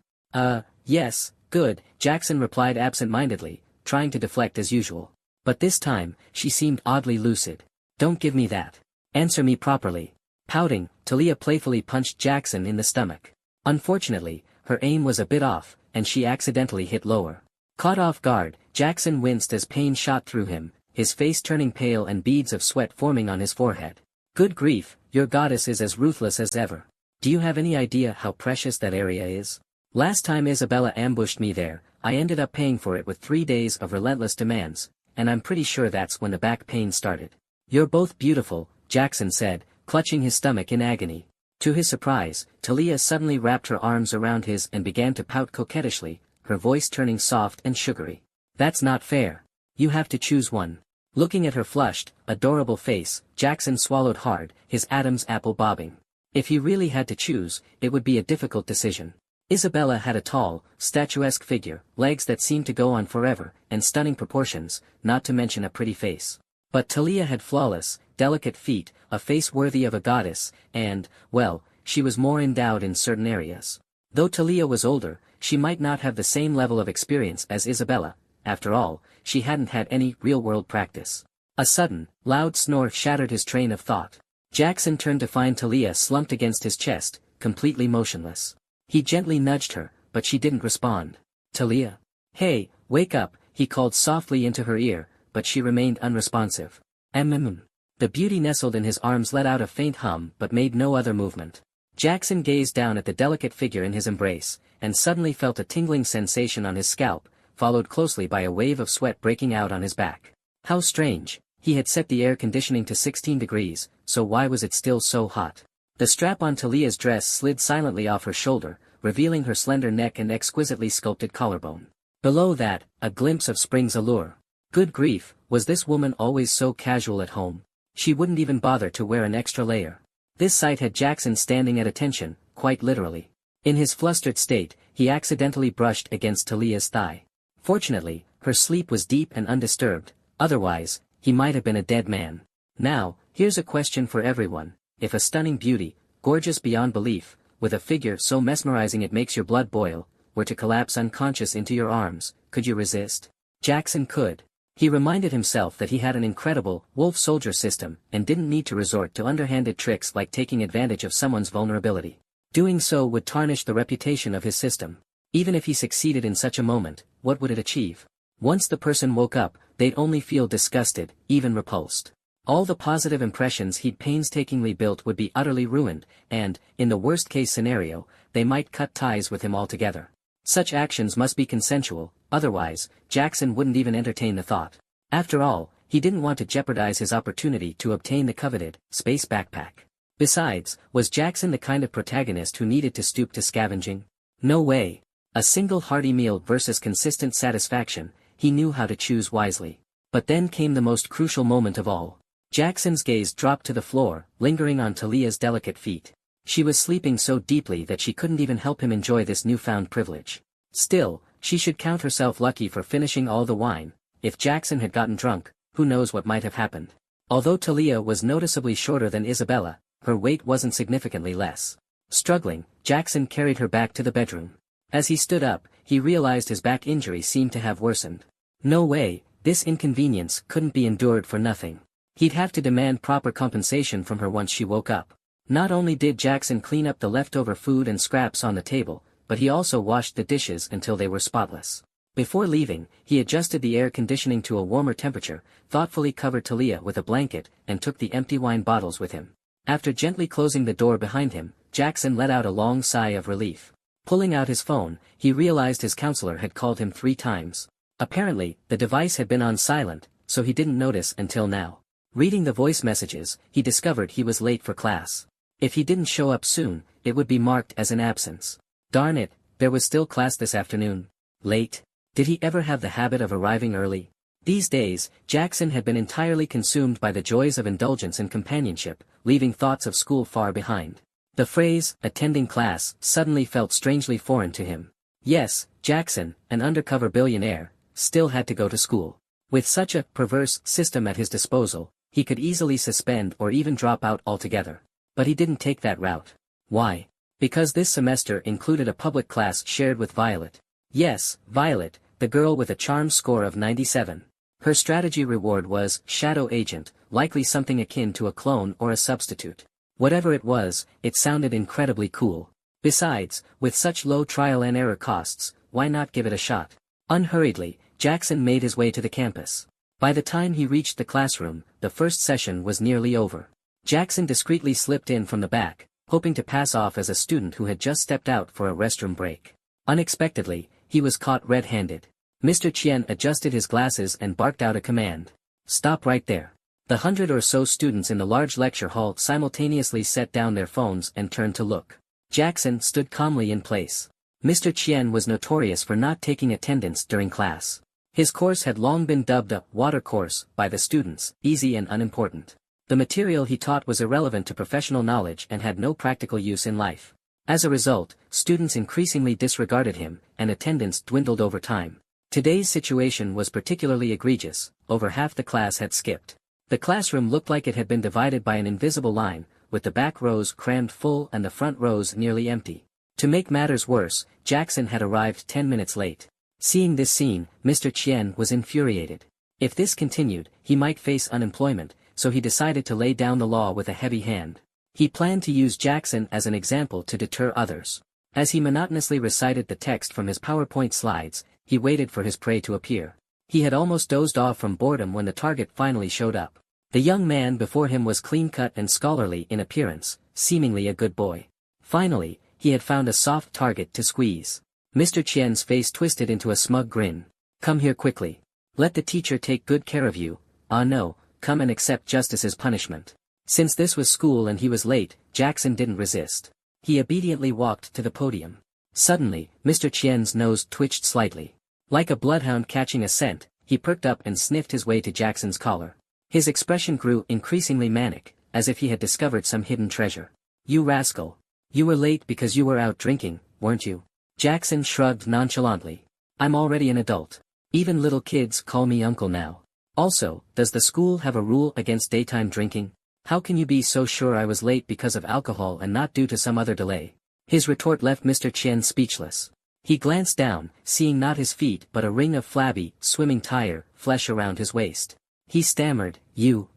Yes, good, Jackson replied absent-mindedly, trying to deflect as usual. But this time, she seemed oddly lucid. Don't give me that. Answer me properly. Pouting, Talia playfully punched Jackson in the stomach. Unfortunately, her aim was a bit off, and she accidentally hit lower. Caught off guard, Jackson winced as pain shot through him, his face turning pale and beads of sweat forming on his forehead. Good grief, your goddess is as ruthless as ever. Do you have any idea how precious that area is? Last time Isabella ambushed me there, I ended up paying for it with 3 days of relentless demands, and I'm pretty sure that's when the back pain started. You're both beautiful, Jackson said, clutching his stomach in agony. To his surprise, Talia suddenly wrapped her arms around his and began to pout coquettishly, her voice turning soft and sugary. That's not fair. You have to choose one. Looking at her flushed, adorable face, Jackson swallowed hard, his Adam's apple bobbing. If he really had to choose, it would be a difficult decision. Isabella had a tall, statuesque figure, legs that seemed to go on forever, and stunning proportions, not to mention a pretty face. But Talia had flawless, delicate feet, a face worthy of a goddess, and, well, she was more endowed in certain areas. Though Talia was older, she might not have the same level of experience as Isabella. After all, she hadn't had any real-world practice. A sudden, loud snore shattered his train of thought. Jackson turned to find Talia slumped against his chest, completely motionless. He gently nudged her, but she didn't respond. Talia? Hey, wake up, he called softly into her ear, but she remained unresponsive. The beauty nestled in his arms let out a faint hum but made no other movement. Jackson gazed down at the delicate figure in his embrace, and suddenly felt a tingling sensation on his scalp, followed closely by a wave of sweat breaking out on his back. How strange, he had set the air conditioning to 16 degrees, so why was it still so hot? The strap on Talia's dress slid silently off her shoulder, revealing her slender neck and exquisitely sculpted collarbone. Below that, a glimpse of spring's allure. Good grief, was this woman always so casual at home? She wouldn't even bother to wear an extra layer. This sight had Jackson standing at attention, quite literally. In his flustered state, he accidentally brushed against Talia's thigh. Fortunately, her sleep was deep and undisturbed, otherwise, he might have been a dead man. Now, here's a question for everyone. If a stunning beauty, gorgeous beyond belief, with a figure so mesmerizing it makes your blood boil, were to collapse unconscious into your arms, could you resist? Jackson could. He reminded himself that he had an incredible, wolf soldier system, and didn't need to resort to underhanded tricks like taking advantage of someone's vulnerability. Doing so would tarnish the reputation of his system. Even if he succeeded in such a moment, what would it achieve? Once the person woke up, they'd only feel disgusted, even repulsed. All the positive impressions he'd painstakingly built would be utterly ruined, and, in the worst-case scenario, they might cut ties with him altogether. Such actions must be consensual, otherwise, Jackson wouldn't even entertain the thought. After all, he didn't want to jeopardize his opportunity to obtain the coveted, space backpack. Besides, was Jackson the kind of protagonist who needed to stoop to scavenging? No way. A single hearty meal versus consistent satisfaction, he knew how to choose wisely. But then came the most crucial moment of all. Jackson's gaze dropped to the floor, lingering on Talia's delicate feet. She was sleeping so deeply that she couldn't even help him enjoy this newfound privilege. Still, she should count herself lucky for finishing all the wine. If Jackson had gotten drunk, who knows what might have happened. Although Talia was noticeably shorter than Isabella, her weight wasn't significantly less. Struggling, Jackson carried her back to the bedroom. As he stood up, he realized his back injury seemed to have worsened. No way, this inconvenience couldn't be endured for nothing. He'd have to demand proper compensation from her once she woke up. Not only did Jackson clean up the leftover food and scraps on the table, but he also washed the dishes until they were spotless. Before leaving, he adjusted the air conditioning to a warmer temperature, thoughtfully covered Talia with a blanket, and took the empty wine bottles with him. After gently closing the door behind him, Jackson let out a long sigh of relief. Pulling out his phone, he realized his counselor had called him 3 times. Apparently, the device had been on silent, so he didn't notice until now. Reading the voice messages, he discovered he was late for class. If he didn't show up soon, it would be marked as an absence. Darn it, there was still class this afternoon. Late? Did he ever have the habit of arriving early? These days, Jackson had been entirely consumed by the joys of indulgence and companionship, leaving thoughts of school far behind. The phrase, attending class, suddenly felt strangely foreign to him. Yes, Jackson, an undercover billionaire, still had to go to school. With such a perverse system at his disposal, he could easily suspend or even drop out altogether. But he didn't take that route. Why? Because this semester included a public class shared with Violet. Yes, Violet, the girl with a charm score of 97. Her strategy reward was Shadow Agent, likely something akin to a clone or a substitute. Whatever it was, it sounded incredibly cool. Besides, with such low trial and error costs, why not give it a shot? Unhurriedly, Jackson made his way to the campus. By the time he reached the classroom, the first session was nearly over. Jackson discreetly slipped in from the back, hoping to pass off as a student who had just stepped out for a restroom break. Unexpectedly, he was caught red-handed. Mr. Qian adjusted his glasses and barked out a command. Stop right there. The 100 or so students in the large lecture hall simultaneously set down their phones and turned to look. Jackson stood calmly in place. Mr. Qian was notorious for not taking attendance during class. His course had long been dubbed a water course by the students, easy and unimportant. The material he taught was irrelevant to professional knowledge and had no practical use in life. As a result, students increasingly disregarded him, and attendance dwindled over time. Today's situation was particularly egregious. Over half the class had skipped. The classroom looked like it had been divided by an invisible line, with the back rows crammed full and the front rows nearly empty. To make matters worse, Jackson had arrived 10 minutes late. Seeing this scene, Mr. Qian was infuriated. If this continued, he might face unemployment, so he decided to lay down the law with a heavy hand. He planned to use Jackson as an example to deter others. As he monotonously recited the text from his PowerPoint slides, he waited for his prey to appear. He had almost dozed off from boredom when the target finally showed up. The young man before him was clean-cut and scholarly in appearance, seemingly a good boy. Finally, he had found a soft target to squeeze. Mr. Qian's face twisted into a smug grin. Come here quickly. Let the teacher take good care of you. Ah no, come and accept justice's punishment. Since this was school and he was late, Jackson didn't resist. He obediently walked to the podium. Suddenly, Mr. Qian's nose twitched slightly. Like a bloodhound catching a scent, he perked up and sniffed his way to Jackson's collar. His expression grew increasingly manic, as if he had discovered some hidden treasure. You rascal. You were late because you were out drinking, weren't you? Jackson shrugged nonchalantly. I'm already an adult. Even little kids call me uncle now. Also, does the school have a rule against daytime drinking? How can you be so sure I was late because of alcohol and not due to some other delay? His retort left Mr. Qian speechless. He glanced down, seeing not his feet but a ring of flabby, swimming tire, flesh around his waist. He stammered, you.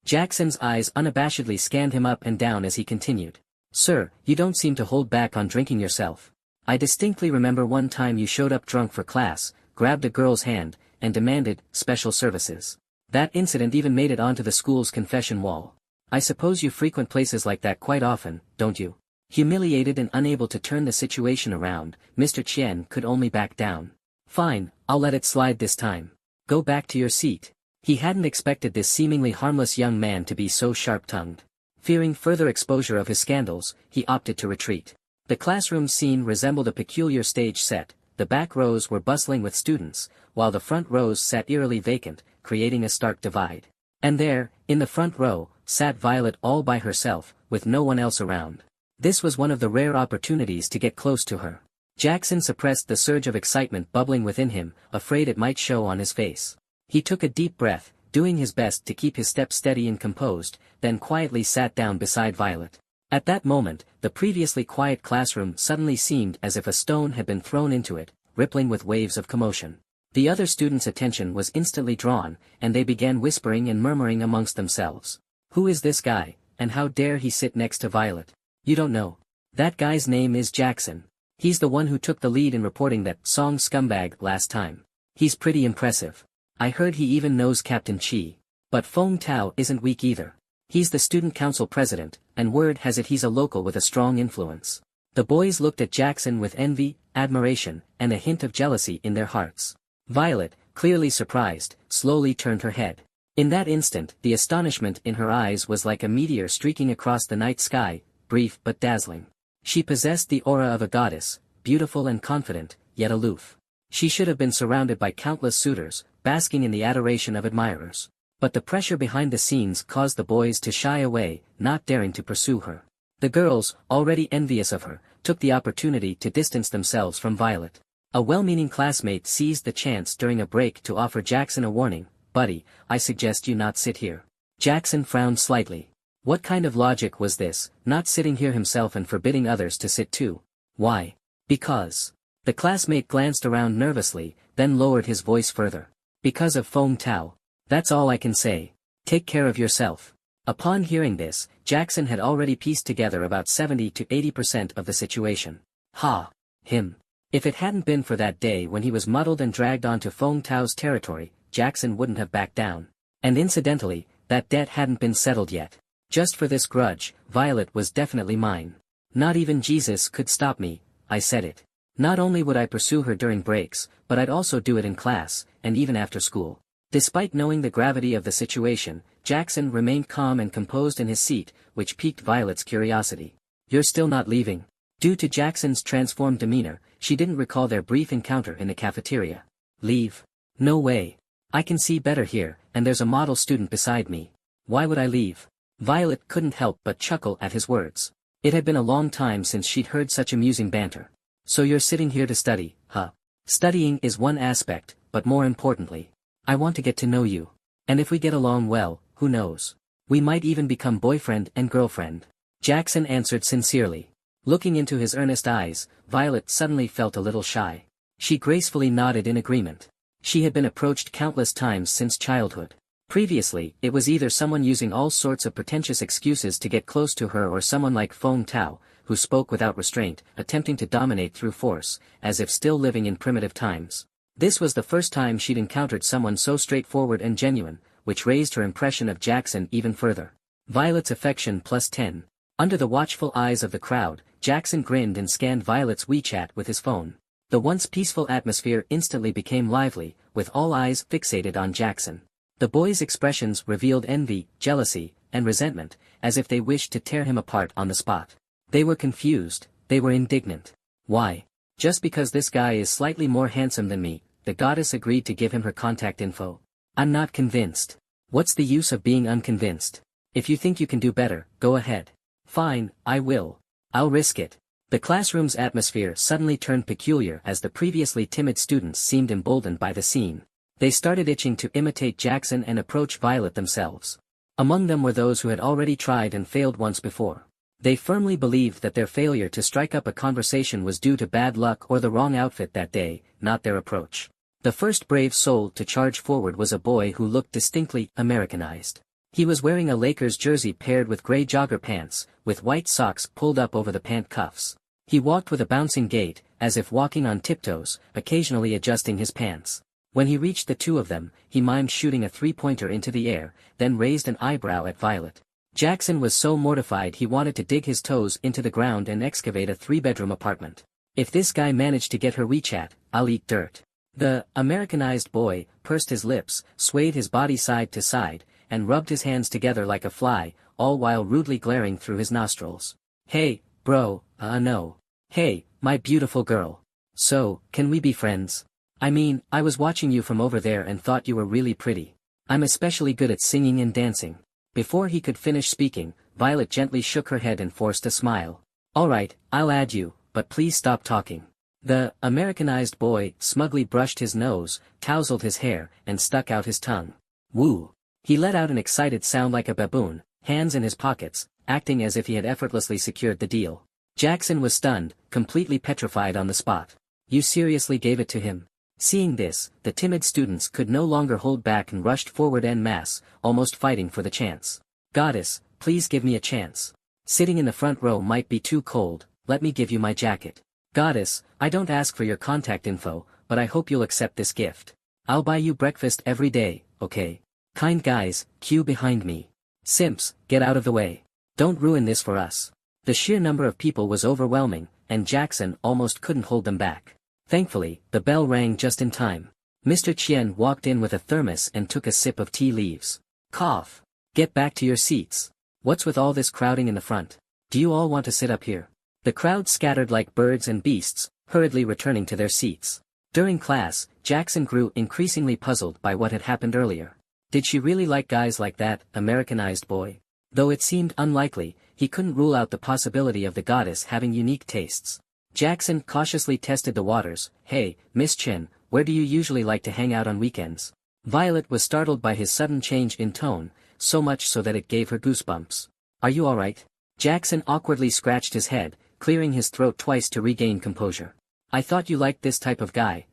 Jackson's eyes unabashedly scanned him up and down as he continued. Sir, you don't seem to hold back on drinking yourself. I distinctly remember one time you showed up drunk for class, grabbed a girl's hand, and demanded special services. That incident even made it onto the school's confession wall. I suppose you frequent places like that quite often, don't you? Humiliated and unable to turn the situation around, Mr. Qian could only back down. Fine, I'll let it slide this time. Go back to your seat. He hadn't expected this seemingly harmless young man to be so sharp-tongued. Fearing further exposure of his scandals, he opted to retreat. The classroom scene resembled a peculiar stage set. The back rows were bustling with students, while the front rows sat eerily vacant, creating a stark divide. And there, in the front row, sat Violet all by herself, with no one else around. This was one of the rare opportunities to get close to her. Jackson suppressed the surge of excitement bubbling within him, afraid it might show on his face. He took a deep breath, doing his best to keep his step steady and composed, then quietly sat down beside Violet. At that moment, the previously quiet classroom suddenly seemed as if a stone had been thrown into it, rippling with waves of commotion. The other students' attention was instantly drawn, and they began whispering and murmuring amongst themselves. Who is this guy, and how dare he sit next to Violet? You don't know. That guy's name is Jackson. He's the one who took the lead in reporting that Song scumbag last time. He's pretty impressive. I heard he even knows Captain Chi. But Feng Tao isn't weak either. He's the student council president, and word has it he's a local with a strong influence. The boys looked at Jackson with envy, admiration, and a hint of jealousy in their hearts. Violet, clearly surprised, slowly turned her head. In that instant, the astonishment in her eyes was like a meteor streaking across the night sky, brief but dazzling. She possessed the aura of a goddess, beautiful and confident, yet aloof. She should have been surrounded by countless suitors, basking in the adoration of admirers. But the pressure behind the scenes caused the boys to shy away, not daring to pursue her. The girls, already envious of her, took the opportunity to distance themselves from Violet. A well-meaning classmate seized the chance during a break to offer Jackson a warning. "Buddy, I suggest you not sit here." Jackson frowned slightly. What kind of logic was this, not sitting here himself and forbidding others to sit too? Why? Because. The classmate glanced around nervously, then lowered his voice further. Because of Feng Tao. That's all I can say. Take care of yourself. Upon hearing this, Jackson had already pieced together about 70 to 80% of the situation. Ha! Him. If it hadn't been for that day when he was muddled and dragged onto Feng Tao's territory, Jackson wouldn't have backed down. And incidentally, that debt hadn't been settled yet. Just for this grudge, Violet was definitely mine. Not even Jesus could stop me, I said it. Not only would I pursue her during breaks, but I'd also do it in class, and even after school. Despite knowing the gravity of the situation, Jackson remained calm and composed in his seat, which piqued Violet's curiosity. "You're still not leaving?" Due to Jackson's transformed demeanor, she didn't recall their brief encounter in the cafeteria. "Leave? No way. I can see better here, and there's a model student beside me. Why would I leave?" Violet couldn't help but chuckle at his words. It had been a long time since she'd heard such amusing banter. "So you're sitting here to study, huh?" "Studying is one aspect, but more importantly, I want to get to know you. And if we get along well, who knows? We might even become boyfriend and girlfriend." Jackson answered sincerely. Looking into his earnest eyes, Violet suddenly felt a little shy. She gracefully nodded in agreement. She had been approached countless times since childhood. Previously, it was either someone using all sorts of pretentious excuses to get close to her or someone like Feng Tao, who spoke without restraint, attempting to dominate through force, as if still living in primitive times. This was the first time she'd encountered someone so straightforward and genuine, which raised her impression of Jackson even further. Violet's affection +10. Under the watchful eyes of the crowd, Jackson grinned and scanned Violet's WeChat with his phone. The once peaceful atmosphere instantly became lively, with all eyes fixated on Jackson. The boys' expressions revealed envy, jealousy, and resentment, as if they wished to tear him apart on the spot. They were confused, they were indignant. Why? Just because this guy is slightly more handsome than me, the goddess agreed to give him her contact info. I'm not convinced. What's the use of being unconvinced? If you think you can do better, go ahead. Fine, I will. I'll risk it. The classroom's atmosphere suddenly turned peculiar as the previously timid students seemed emboldened by the scene. They started itching to imitate Jackson and approach Violet themselves. Among them were those who had already tried and failed once before. They firmly believed that their failure to strike up a conversation was due to bad luck or the wrong outfit that day, not their approach. The first brave soul to charge forward was a boy who looked distinctly Americanized. He was wearing a Lakers jersey paired with gray jogger pants, with white socks pulled up over the pant cuffs. He walked with a bouncing gait, as if walking on tiptoes, occasionally adjusting his pants. When he reached the two of them, he mimed shooting a three-pointer into the air, then raised an eyebrow at Violet. Jackson was so mortified he wanted to dig his toes into the ground and excavate a three-bedroom apartment. If this guy managed to get her WeChat, I'll eat dirt. The Americanized boy pursed his lips, swayed his body side to side, and rubbed his hands together like a fly, all while rudely glaring through his nostrils. "Hey, bro, no. Hey, my beautiful girl. So, can we be friends? I mean, I was watching you from over there and thought you were really pretty. I'm especially good at singing and dancing." Before he could finish speaking, Violet gently shook her head and forced a smile. "Alright, I'll add you, but please stop talking." The Americanized boy smugly brushed his nose, tousled his hair, and stuck out his tongue. Woo! He let out an excited sound like a baboon, hands in his pockets, acting as if he had effortlessly secured the deal. Jackson was stunned, completely petrified on the spot. "You seriously gave it to him?" Seeing this, the timid students could no longer hold back and rushed forward en masse, almost fighting for the chance. "Goddess, please give me a chance. Sitting in the front row might be too cold, let me give you my jacket." Goddess, I don't ask for your contact info, but I hope you'll accept this gift. I'll buy you breakfast every day, okay? Kind guys, queue behind me. Simps, get out of the way. Don't ruin this for us. The sheer number of people was overwhelming, and Jackson almost couldn't hold them back. Thankfully, the bell rang just in time. Mr. Chien walked in with a thermos and took a sip of tea leaves. Cough. Get back to your seats. What's with all this crowding in the front? Do you all want to sit up here? The crowd scattered like birds and beasts, hurriedly returning to their seats. During class, Jackson grew increasingly puzzled by what had happened earlier. Did she really like guys like that, Americanized boy? Though it seemed unlikely, he couldn't rule out the possibility of the goddess having unique tastes. Jackson cautiously tested the waters. Hey, Miss Chen, where do you usually like to hang out on weekends? Violet was startled by his sudden change in tone, so much so that it gave her goosebumps. Are you alright? Jackson awkwardly scratched his head, clearing his throat twice to regain composure. I thought you liked this type of guy.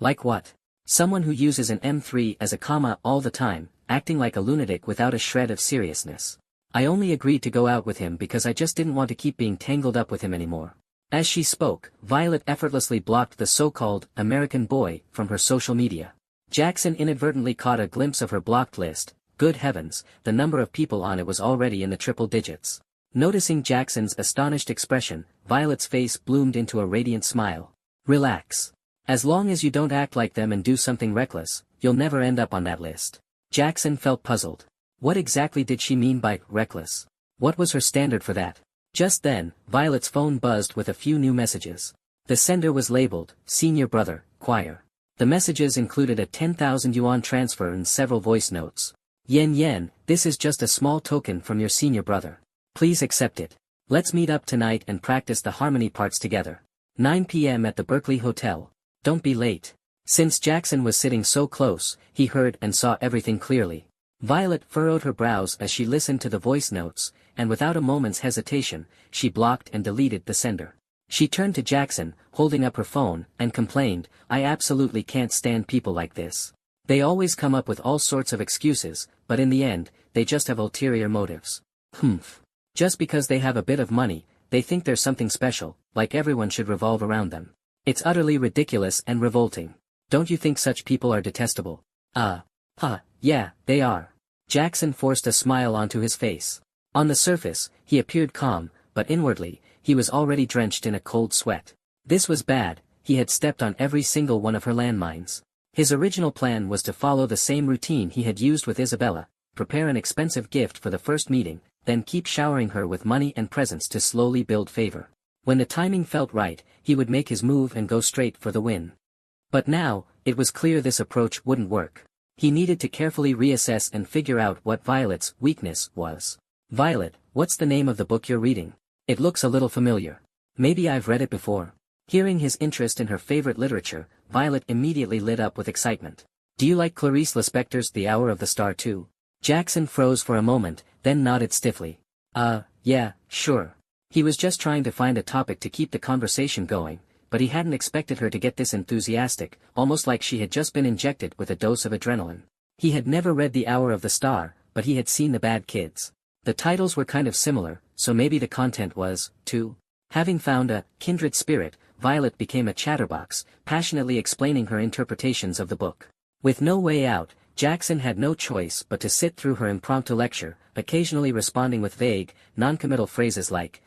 Like what? Someone who uses an M3 as a comma all the time, acting like a lunatic without a shred of seriousness. I only agreed to go out with him because I just didn't want to keep being tangled up with him anymore. As she spoke, Violet effortlessly blocked the so-called American boy from her social media. Jackson inadvertently caught a glimpse of her blocked list. Good heavens, the number of people on it was already in the triple digits. Noticing Jackson's astonished expression, Violet's face bloomed into a radiant smile. Relax. As long as you don't act like them and do something reckless, you'll never end up on that list. Jackson felt puzzled. What exactly did she mean by reckless? What was her standard for that? Just then, Violet's phone buzzed with a few new messages. The sender was labeled, Senior Brother, Choir. The messages included a 10,000 yuan transfer and several voice notes. Yen, this is just a small token from your senior brother. Please accept it. Let's meet up tonight and practice the harmony parts together. 9 p.m. at the Berkeley Hotel. Don't be late. Since Jackson was sitting so close, he heard and saw everything clearly. Violet furrowed her brows as she listened to the voice notes, and without a moment's hesitation, she blocked and deleted the sender. She turned to Jackson, holding up her phone, and complained, I absolutely can't stand people like this. They always come up with all sorts of excuses, but in the end, they just have ulterior motives. Just because they have a bit of money, they think there's something special, like everyone should revolve around them. It's utterly ridiculous and revolting. Don't you think such people are detestable? Yeah, they are. Jackson forced a smile onto his face. On the surface, he appeared calm, but inwardly, he was already drenched in a cold sweat. This was bad. He had stepped on every single one of her landmines. His original plan was to follow the same routine he had used with Isabella, prepare an expensive gift for the first meeting, then keep showering her with money and presents to slowly build favor. When the timing felt right, he would make his move and go straight for the win. But now, it was clear this approach wouldn't work. He needed to carefully reassess and figure out what Violet's weakness was. Violet, what's the name of the book you're reading? It looks a little familiar. Maybe I've read it before. Hearing his interest in her favorite literature, Violet immediately lit up with excitement. Do you like Clarice Lispector's The Hour of the Star too? Jackson froze for a moment, then nodded stiffly. Yeah, sure. He was just trying to find a topic to keep the conversation going, but he hadn't expected her to get this enthusiastic, almost like she had just been injected with a dose of adrenaline. He had never read The Hour of the Star, but he had seen The Bad Kids. The titles were kind of similar, so maybe the content was, too. Having found a kindred spirit, Violet became a chatterbox, passionately explaining her interpretations of the book. With no way out, Jackson had no choice but to sit through her impromptu lecture, occasionally responding with vague, non-committal phrases like,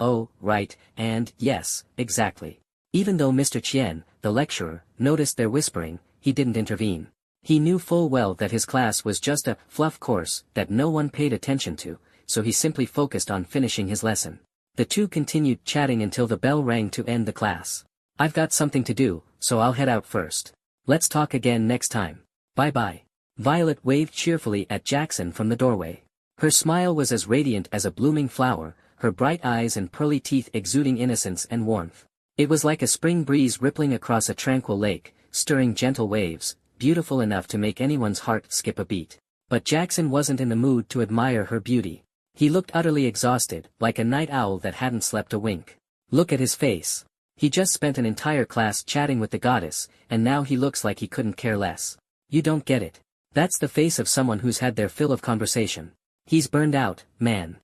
oh, right, and yes, exactly. Even though Mr. Chien, the lecturer, noticed their whispering, he didn't intervene. He knew full well that his class was just a fluff course that no one paid attention to, so he simply focused on finishing his lesson. The two continued chatting until the bell rang to end the class. I've got something to do, so I'll head out first. Let's talk again next time. Bye-bye. Violet waved cheerfully at Jackson from the doorway. Her smile was as radiant as a blooming flower, her bright eyes and pearly teeth exuding innocence and warmth. It was like a spring breeze rippling across a tranquil lake, stirring gentle waves, beautiful enough to make anyone's heart skip a beat. But Jackson wasn't in the mood to admire her beauty. He looked utterly exhausted, like a night owl that hadn't slept a wink. Look at his face. He just spent an entire class chatting with the goddess, and now he looks like he couldn't care less. You don't get it. That's the face of someone who's had their fill of conversation. He's burned out, man.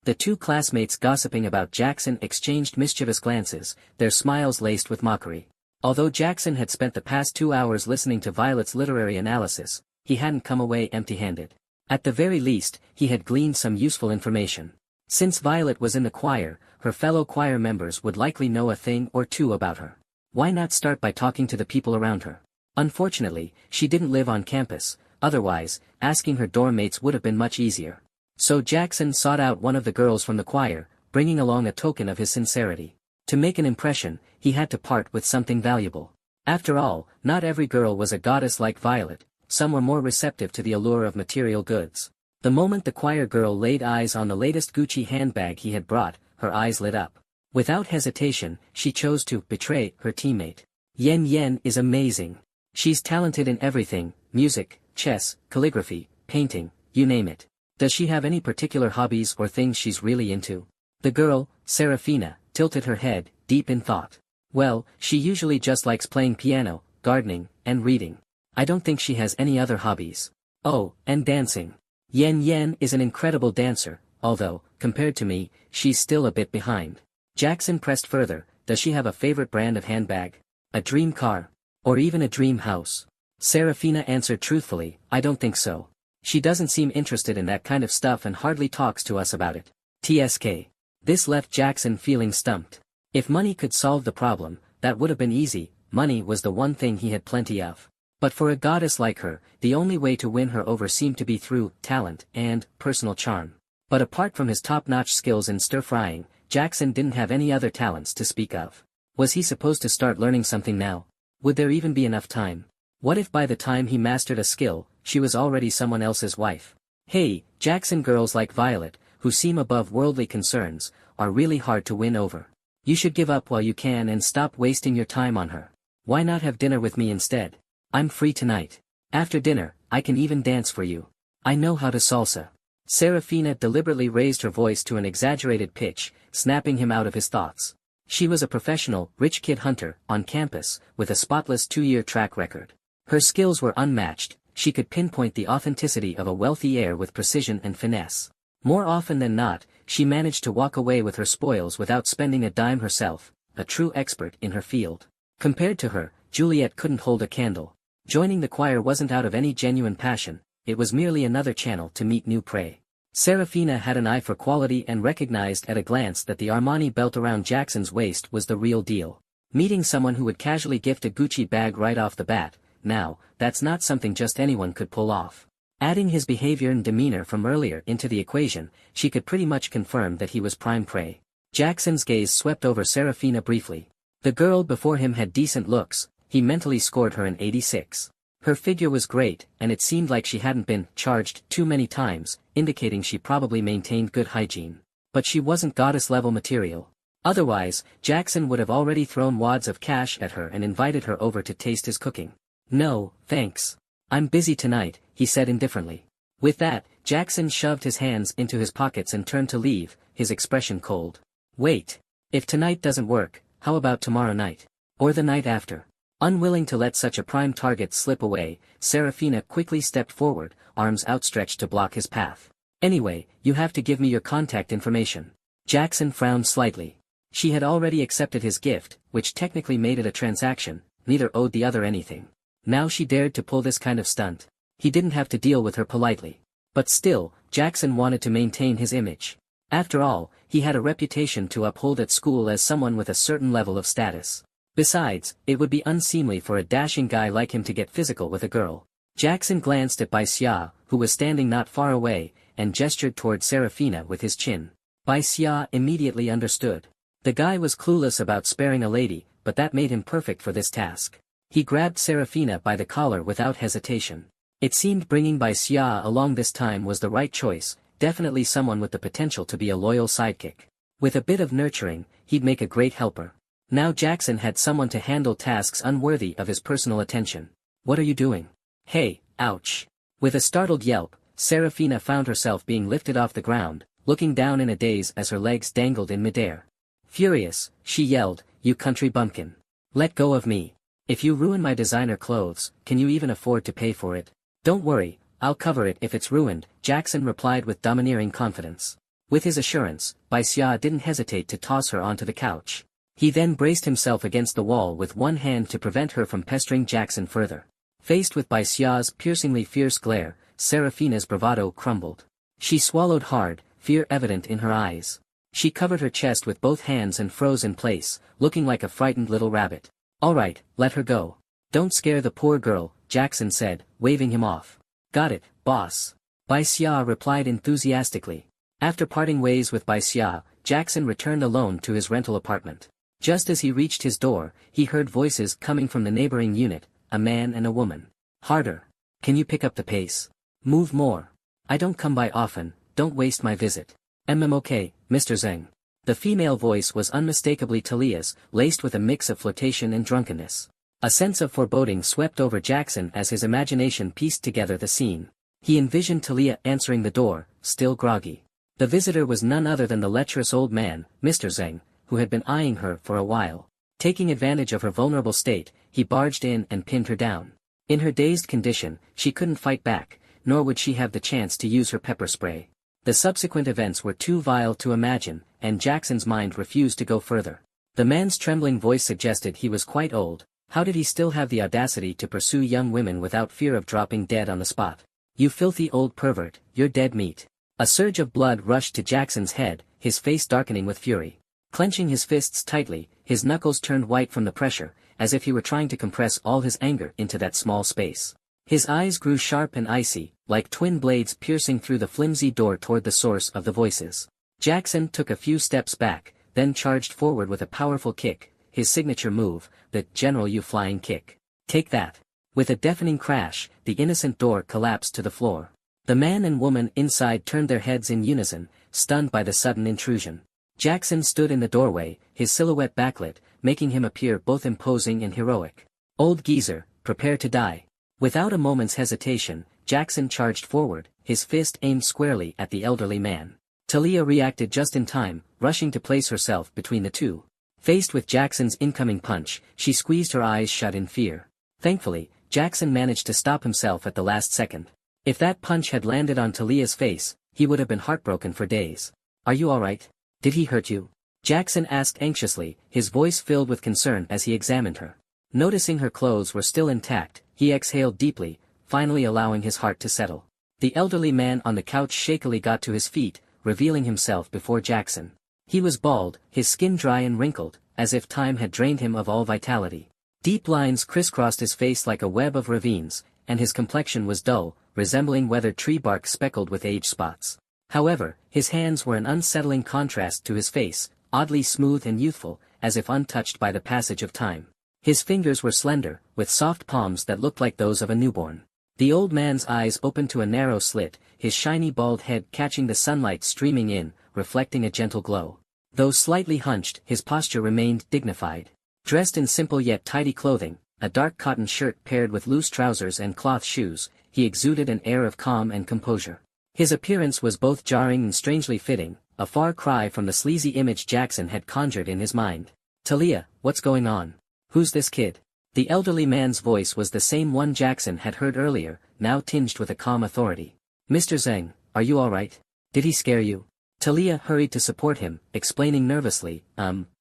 The two classmates gossiping about Jackson exchanged mischievous glances, their smiles laced with mockery. Although Jackson had spent the past 2 hours listening to Violet's literary analysis, he hadn't come away empty-handed. At the very least, he had gleaned some useful information. Since Violet was in the choir, her fellow choir members would likely know a thing or two about her. Why not start by talking to the people around her? Unfortunately, she didn't live on campus, otherwise, asking her dorm mates would have been much easier. So Jackson sought out one of the girls from the choir, bringing along a token of his sincerity. To make an impression, he had to part with something valuable. After all, not every girl was a goddess like Violet, some were more receptive to the allure of material goods. The moment the choir girl laid eyes on the latest Gucci handbag he had brought, her eyes lit up. Without hesitation, she chose to betray her teammate. Yen is amazing. She's talented in everything, music, chess, calligraphy, painting, you name it. Does she have any particular hobbies or things she's really into? The girl, Serafina, tilted her head, deep in thought. Well, she usually just likes playing piano, gardening, and reading. I don't think she has any other hobbies. Oh, and dancing. Yen is an incredible dancer, although, compared to me, she's still a bit behind. Jackson pressed further, does she have a favorite brand of handbag? A dream car? Or even a dream house? Serafina answered truthfully, I don't think so. She doesn't seem interested in that kind of stuff and hardly talks to us about it. TSK. This left Jackson feeling stumped. If money could solve the problem, that would have been easy, money was the one thing he had plenty of. But for a goddess like her, the only way to win her over seemed to be through talent and personal charm. But apart from his top-notch skills in stir-frying, Jackson didn't have any other talents to speak of. Was he supposed to start learning something now? Would there even be enough time? What if by the time he mastered a skill, she was already someone else's wife? Hey, Jackson, girls like Violet, who seem above worldly concerns, are really hard to win over. You should give up while you can and stop wasting your time on her. Why not have dinner with me instead? I'm free tonight. After dinner, I can even dance for you. I know how to salsa. Serafina deliberately raised her voice to an exaggerated pitch, snapping him out of his thoughts. She was a professional, rich kid hunter, on campus, with a spotless 2-year track record. Her skills were unmatched, she could pinpoint the authenticity of a wealthy heir with precision and finesse. More often than not, she managed to walk away with her spoils without spending a dime herself, a true expert in her field. Compared to her, Juliet couldn't hold a candle. Joining the choir wasn't out of any genuine passion, it was merely another channel to meet new prey. Serafina had an eye for quality and recognized at a glance that the Armani belt around Jackson's waist was the real deal. Meeting someone who would casually gift a Gucci bag right off the bat, now, that's not something just anyone could pull off. Adding his behavior and demeanor from earlier into the equation, she could pretty much confirm that he was prime prey. Jackson's gaze swept over Serafina briefly. The girl before him had decent looks, he mentally scored her an 86. Her figure was great, and it seemed like she hadn't been charged too many times, indicating she probably maintained good hygiene. But she wasn't goddess-level material. Otherwise, Jackson would have already thrown wads of cash at her and invited her over to taste his cooking. No, thanks. I'm busy tonight, he said indifferently. With that, Jackson shoved his hands into his pockets and turned to leave, his expression cold. Wait. If tonight doesn't work, how about tomorrow night? Or the night after? Unwilling to let such a prime target slip away, Serafina quickly stepped forward, arms outstretched to block his path. Anyway, you have to give me your contact information. Jackson frowned slightly. She had already accepted his gift, which technically made it a transaction, neither owed the other anything. Now she dared to pull this kind of stunt. He didn't have to deal with her politely. But still, Jackson wanted to maintain his image. After all, he had a reputation to uphold at school as someone with a certain level of status. Besides, it would be unseemly for a dashing guy like him to get physical with a girl. Jackson glanced at Bai Xia, who was standing not far away, and gestured toward Serafina with his chin. Bai Xia immediately understood. The guy was clueless about sparing a lady, but that made him perfect for this task. He grabbed Serafina by the collar without hesitation. It seemed bringing Bai Xia along this time was the right choice, definitely someone with the potential to be a loyal sidekick. With a bit of nurturing, he'd make a great helper. Now Jackson had someone to handle tasks unworthy of his personal attention. What are you doing? Hey, ouch. With a startled yelp, Serafina found herself being lifted off the ground, looking down in a daze as her legs dangled in midair. Furious, she yelled, you country bumpkin. Let go of me. If you ruin my designer clothes, can you even afford to pay for it? Don't worry, I'll cover it if it's ruined, Jackson replied with domineering confidence. With his assurance, Bai Xia didn't hesitate to toss her onto the couch. He then braced himself against the wall with one hand to prevent her from pestering Jackson further. Faced with Bai Xia's piercingly fierce glare, Serafina's bravado crumbled. She swallowed hard, fear evident in her eyes. She covered her chest with both hands and froze in place, looking like a frightened little rabbit. "All right, let her go. Don't scare the poor girl," Jackson said, waving him off. "Got it, boss." Bai Xia replied enthusiastically. After parting ways with Bai Xia, Jackson returned alone to his rental apartment. Just as he reached his door, he heard voices coming from the neighboring unit, a man and a woman. "Harder. Can you pick up the pace? Move more. I don't come by often, don't waste my visit." "Okay, Mr. Zheng." The female voice was unmistakably Talia's, laced with a mix of flirtation and drunkenness. A sense of foreboding swept over Jackson as his imagination pieced together the scene. He envisioned Talia answering the door, still groggy. The visitor was none other than the lecherous old man, Mr. Zheng, who had been eyeing her for a while. Taking advantage of her vulnerable state, he barged in and pinned her down. In her dazed condition, she couldn't fight back, nor would she have the chance to use her pepper spray. The subsequent events were too vile to imagine, and Jackson's mind refused to go further. The man's trembling voice suggested he was quite old. How did he still have the audacity to pursue young women without fear of dropping dead on the spot? "You filthy old pervert, you're dead meat." A surge of blood rushed to Jackson's head, his face darkening with fury. Clenching his fists tightly, his knuckles turned white from the pressure, as if he were trying to compress all his anger into that small space. His eyes grew sharp and icy, like twin blades piercing through the flimsy door toward the source of the voices. Jackson took a few steps back, then charged forward with a powerful kick, his signature move, the General Yu flying kick. "Take that." With a deafening crash, the innocent door collapsed to the floor. The man and woman inside turned their heads in unison, stunned by the sudden intrusion. Jackson stood in the doorway, his silhouette backlit, making him appear both imposing and heroic. "Old geezer, prepare to die." Without a moment's hesitation, Jackson charged forward, his fist aimed squarely at the elderly man. Talia reacted just in time, rushing to place herself between the two. Faced with Jackson's incoming punch, she squeezed her eyes shut in fear. Thankfully, Jackson managed to stop himself at the last second. If that punch had landed on Talia's face, he would have been heartbroken for days. "Are you all right? Did he hurt you?" Jackson asked anxiously, his voice filled with concern as he examined her. Noticing her clothes were still intact, he exhaled deeply, finally allowing his heart to settle. The elderly man on the couch shakily got to his feet, revealing himself before Jackson. He was bald, his skin dry and wrinkled, as if time had drained him of all vitality. Deep lines crisscrossed his face like a web of ravines, and his complexion was dull, resembling weathered tree bark speckled with age spots. However, his hands were an unsettling contrast to his face, oddly smooth and youthful, as if untouched by the passage of time. His fingers were slender, with soft palms that looked like those of a newborn. The old man's eyes opened to a narrow slit, his shiny bald head catching the sunlight streaming in, reflecting a gentle glow. Though slightly hunched, his posture remained dignified. Dressed in simple yet tidy clothing, a dark cotton shirt paired with loose trousers and cloth shoes, he exuded an air of calm and composure. His appearance was both jarring and strangely fitting, a far cry from the sleazy image Jackson had conjured in his mind. "Talia, what's going on? Who's this kid?" The elderly man's voice was the same one Jackson had heard earlier, now tinged with a calm authority. "Mr. Zheng, are you all right? Did he scare you?" Talia hurried to support him, explaining nervously,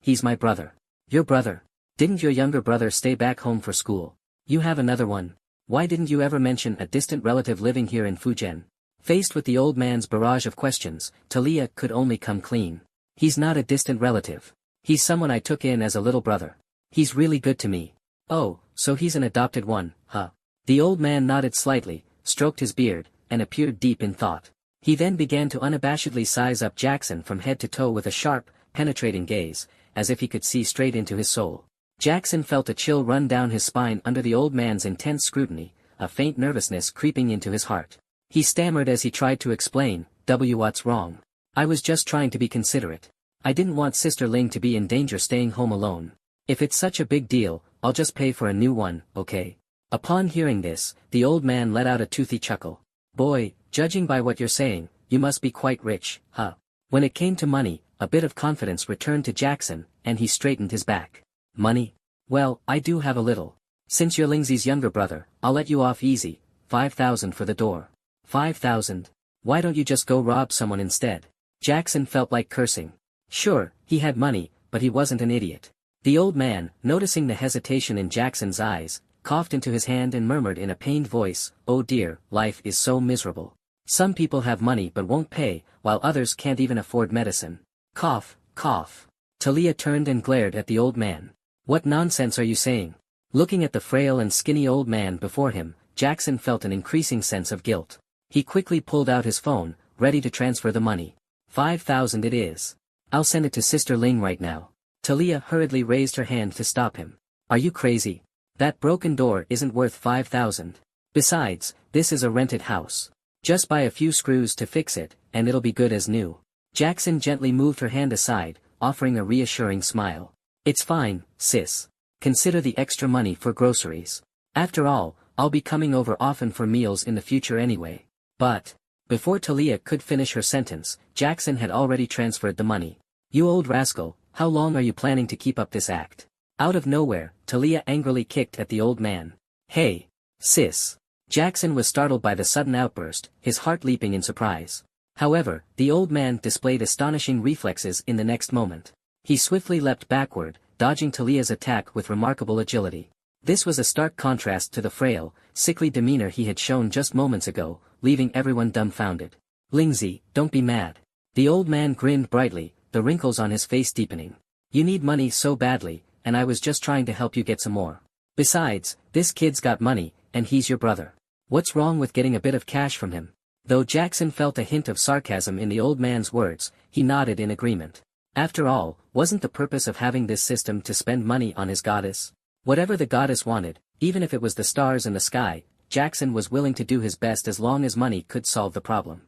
He's my brother." "Your brother? Didn't your younger brother stay back home for school? You have another one. Why didn't you ever mention a distant relative living here in Fujian?" Faced with the old man's barrage of questions, Talia could only come clean. "He's not a distant relative. He's someone I took in as a little brother. He's really good to me." "Oh, so he's an adopted one, huh?" The old man nodded slightly, stroked his beard, and appeared deep in thought. He then began to unabashedly size up Jackson from head to toe with a sharp, penetrating gaze, as if he could see straight into his soul. Jackson felt a chill run down his spine under the old man's intense scrutiny, a faint nervousness creeping into his heart. He stammered as he tried to explain, "What's wrong? I was just trying to be considerate. I didn't want Sister Ling to be in danger staying home alone. If it's such a big deal, I'll just pay for a new one, okay?" Upon hearing this, the old man let out a toothy chuckle. "Boy, judging by what you're saying, you must be quite rich, huh?" When it came to money, a bit of confidence returned to Jackson, and he straightened his back. "Money? Well, I do have a little. Since you're Lingzi's younger brother, I'll let you off easy, 5,000 for the door." 5,000? Why don't you just go rob someone instead? Jackson felt like cursing. Sure, he had money, but he wasn't an idiot. The old man, noticing the hesitation in Jackson's eyes, coughed into his hand and murmured in a pained voice, "Oh dear, life is so miserable. Some people have money but won't pay, while others can't even afford medicine." Cough, cough. Talia turned and glared at the old man. "What nonsense are you saying?" Looking at the frail and skinny old man before him, Jackson felt an increasing sense of guilt. He quickly pulled out his phone, ready to transfer the money. 5,000 it is. I'll send it to Sister Ling right now. Talia hurriedly raised her hand to stop him. "Are you crazy? That broken door isn't worth 5,000. Besides, this is a rented house. Just buy a few screws to fix it, and it'll be good as new." Jackson gently moved her hand aside, offering a reassuring smile. "It's fine, sis. Consider the extra money for groceries. After all, I'll be coming over often for meals in the future anyway." But, before Talia could finish her sentence, Jackson had already transferred the money. "You old rascal, how long are you planning to keep up this act?" Out of nowhere, Talia angrily kicked at the old man. "Hey, sis." Jackson was startled by the sudden outburst, his heart leaping in surprise. However, the old man displayed astonishing reflexes in the next moment. He swiftly leapt backward, dodging Talia's attack with remarkable agility. This was a stark contrast to the frail, sickly demeanor he had shown just moments ago, leaving everyone dumbfounded. "Lingzi, don't be mad." The old man grinned brightly, the wrinkles on his face deepening. "You need money so badly, and I was just trying to help you get some more. Besides, this kid's got money, and he's your brother. What's wrong with getting a bit of cash from him?" Though Jackson felt a hint of sarcasm in the old man's words, he nodded in agreement. After all, wasn't the purpose of having this system to spend money on his goddess? Whatever the goddess wanted, even if it was the stars in the sky, Jackson was willing to do his best as long as money could solve the problem.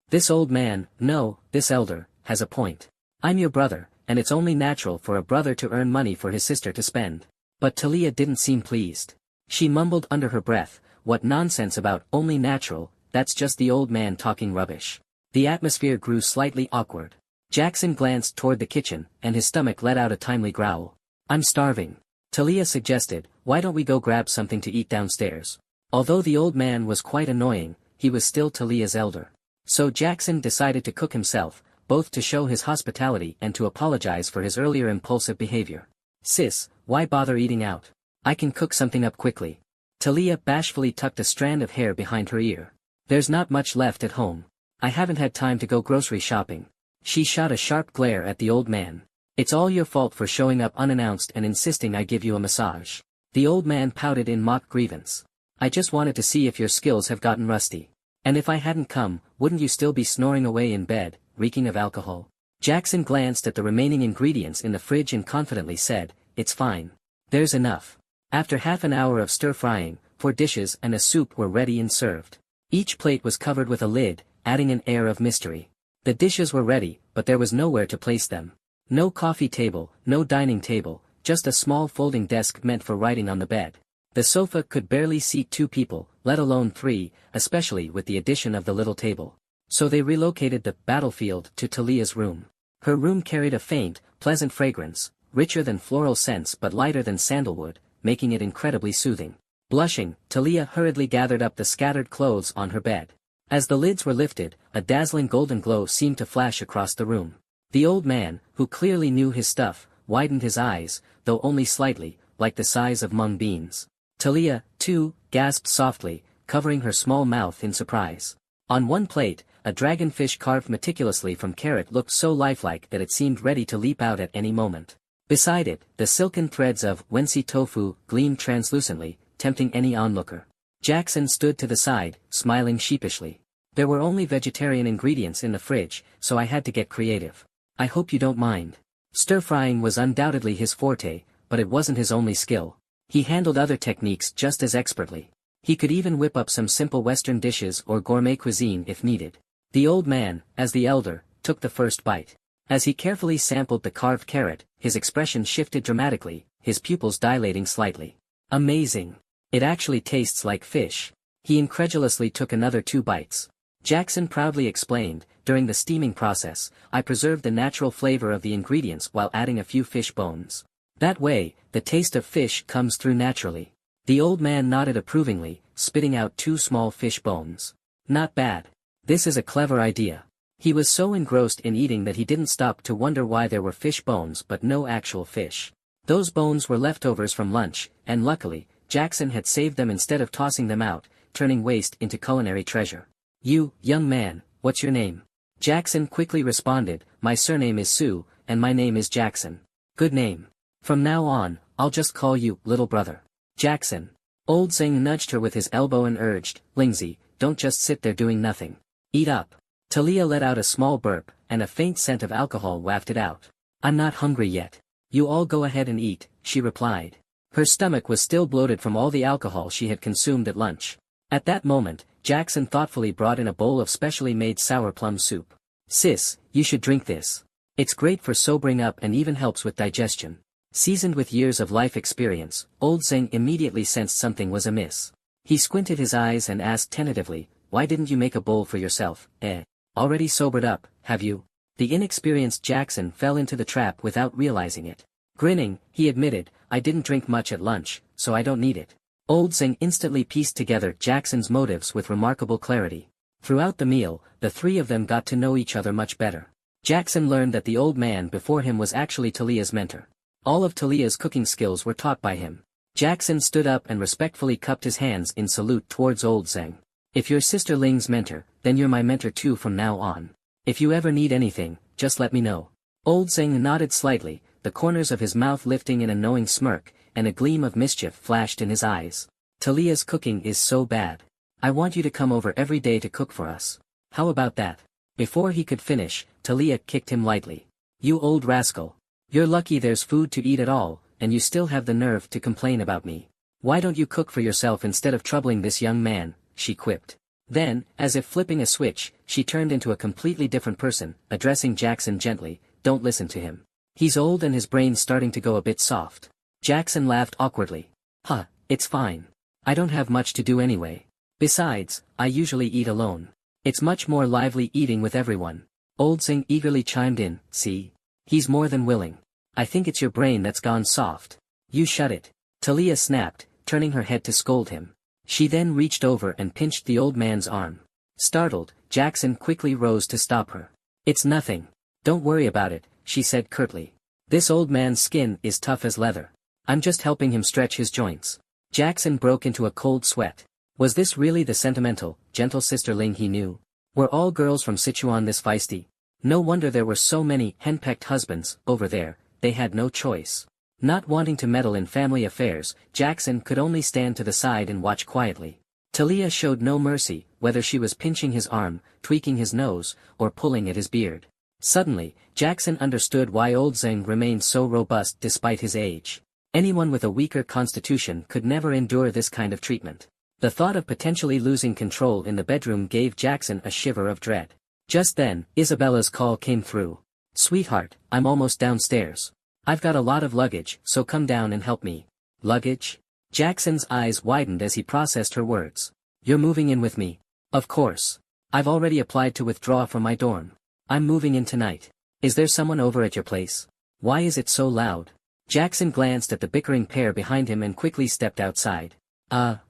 This old man, no, this elder, has a point. I'm your brother, and it's only natural for a brother to earn money for his sister to spend. But Talia didn't seem pleased. She mumbled under her breath, "What nonsense about only natural, that's just the old man talking rubbish." The atmosphere grew slightly awkward. Jackson glanced toward the kitchen, and his stomach let out a timely growl. "I'm starving." Talia suggested, "Why don't we go grab something to eat downstairs?" Although the old man was quite annoying, he was still Talia's elder. So Jackson decided to cook himself, both to show his hospitality and to apologize for his earlier impulsive behavior. "Sis, why bother eating out? I can cook something up quickly." Talia bashfully tucked a strand of hair behind her ear. "There's not much left at home. I haven't had time to go grocery shopping." She shot a sharp glare at the old man. "It's all your fault for showing up unannounced and insisting I give you a massage." The old man pouted in mock grievance. "I just wanted to see if your skills have gotten rusty. And if I hadn't come, wouldn't you still be snoring away in bed, reeking of alcohol?" Jackson glanced at the remaining ingredients in the fridge and confidently said, "It's fine. There's enough." After half an hour of stir-frying, 4 dishes and a soup were ready and served. Each plate was covered with a lid, adding an air of mystery. The dishes were ready, but there was nowhere to place them. No coffee table, no dining table, just a small folding desk meant for writing on the bed. The sofa could barely seat 2 people, let alone 3, especially with the addition of the little table. So they relocated the battlefield to Talia's room. Her room carried a faint, pleasant fragrance, richer than floral scents but lighter than sandalwood, making it incredibly soothing. Blushing, Talia hurriedly gathered up the scattered clothes on her bed. As the lids were lifted, a dazzling golden glow seemed to flash across the room. The old man, who clearly knew his stuff, widened his eyes, though only slightly, like the size of mung beans. Talia, too, gasped softly, covering her small mouth in surprise. On one plate, a dragonfish carved meticulously from carrot looked so lifelike that it seemed ready to leap out at any moment. Beside it, the silken threads of wensi tofu gleamed translucently, tempting any onlooker. Jackson stood to the side, smiling sheepishly. "There were only vegetarian ingredients in the fridge, so I had to get creative. I hope you don't mind." Stir-frying was undoubtedly his forte, but it wasn't his only skill. He handled other techniques just as expertly. He could even whip up some simple Western dishes or gourmet cuisine if needed. The old man, as the elder, took the first bite. As he carefully sampled the carved carrot, his expression shifted dramatically, his pupils dilating slightly. "Amazing. It actually tastes like fish." He incredulously took another 2 bites. Jackson proudly explained, "During the steaming process, I preserved the natural flavor of the ingredients while adding a few fish bones. That way, the taste of fish comes through naturally." The old man nodded approvingly, spitting out 2 small fish bones. "Not bad. This is a clever idea. He was so engrossed in eating that he didn't stop to wonder why there were fish bones but no actual fish. Those bones were leftovers from lunch, and luckily, Jackson had saved them instead of tossing them out, turning waste into culinary treasure. "You, young man, what's your name?" Jackson quickly responded, "My surname is Sue, and my name is Jackson." "Good name. From now on, I'll just call you, little brother." "Jackson." Old Zeng nudged her with his elbow and urged, "Lingzi, don't just sit there doing nothing. Eat up." Talia let out a small burp, and a faint scent of alcohol wafted out. "I'm not hungry yet. You all go ahead and eat," she replied. Her stomach was still bloated from all the alcohol she had consumed at lunch. At that moment, Jackson thoughtfully brought in a bowl of specially made sour plum soup. "Sis, you should drink this. It's great for sobering up and even helps with digestion." Seasoned with years of life experience, Old Zeng immediately sensed something was amiss. He squinted his eyes and asked tentatively, "Why didn't you make a bowl for yourself, eh? Already sobered up, have you?" The inexperienced Jackson fell into the trap without realizing it. Grinning, he admitted, "I didn't drink much at lunch, so I don't need it." Old Zeng instantly pieced together Jackson's motives with remarkable clarity. Throughout the meal, the three of them got to know each other much better. Jackson learned that the old man before him was actually Talia's mentor. All of Talia's cooking skills were taught by him. Jackson stood up and respectfully cupped his hands in salute towards Old Zeng. "If you're Sister Ling's mentor, then you're my mentor too from now on. If you ever need anything, just let me know." Old Zeng nodded slightly, the corners of his mouth lifting in a knowing smirk, and a gleam of mischief flashed in his eyes. "Talia's cooking is so bad. I want you to come over every day to cook for us. How about that?" Before he could finish, Talia kicked him lightly. "You old rascal. You're lucky there's food to eat at all, and you still have the nerve to complain about me. Why don't you cook for yourself instead of troubling this young man?" she quipped. Then, as if flipping a switch, she turned into a completely different person, addressing Jackson gently, "Don't listen to him. He's old and his brain's starting to go a bit soft." Jackson laughed awkwardly. "Huh, it's fine. I don't have much to do anyway. Besides, I usually eat alone. It's much more lively eating with everyone." Old Zeng eagerly chimed in, "See? He's more than willing. I think it's your brain that's gone soft." "You shut it," Talia snapped, turning her head to scold him. She then reached over and pinched the old man's arm. Startled, Jackson quickly rose to stop her. "It's nothing. Don't worry about it," she said curtly. "This old man's skin is tough as leather. I'm just helping him stretch his joints." Jackson broke into a cold sweat. Was this really the sentimental, gentle Sister Ling he knew? Were all girls from Sichuan this feisty? No wonder there were so many henpecked husbands over there. They had no choice. Not wanting to meddle in family affairs, Jackson could only stand to the side and watch quietly. Talia showed no mercy, whether she was pinching his arm, tweaking his nose, or pulling at his beard. Suddenly, Jackson understood why Old Zeng remained so robust despite his age. Anyone with a weaker constitution could never endure this kind of treatment. The thought of potentially losing control in the bedroom gave Jackson a shiver of dread. Just then, Isabella's call came through. "Sweetheart, I'm almost downstairs. I've got a lot of luggage, so come down and help me." "Luggage?" Jackson's eyes widened as he processed her words. "You're moving in with me?" "Of course. I've already applied to withdraw from my dorm. I'm moving in tonight. Is there someone over at your place? Why is it so loud?" Jackson glanced at the bickering pair behind him and quickly stepped outside.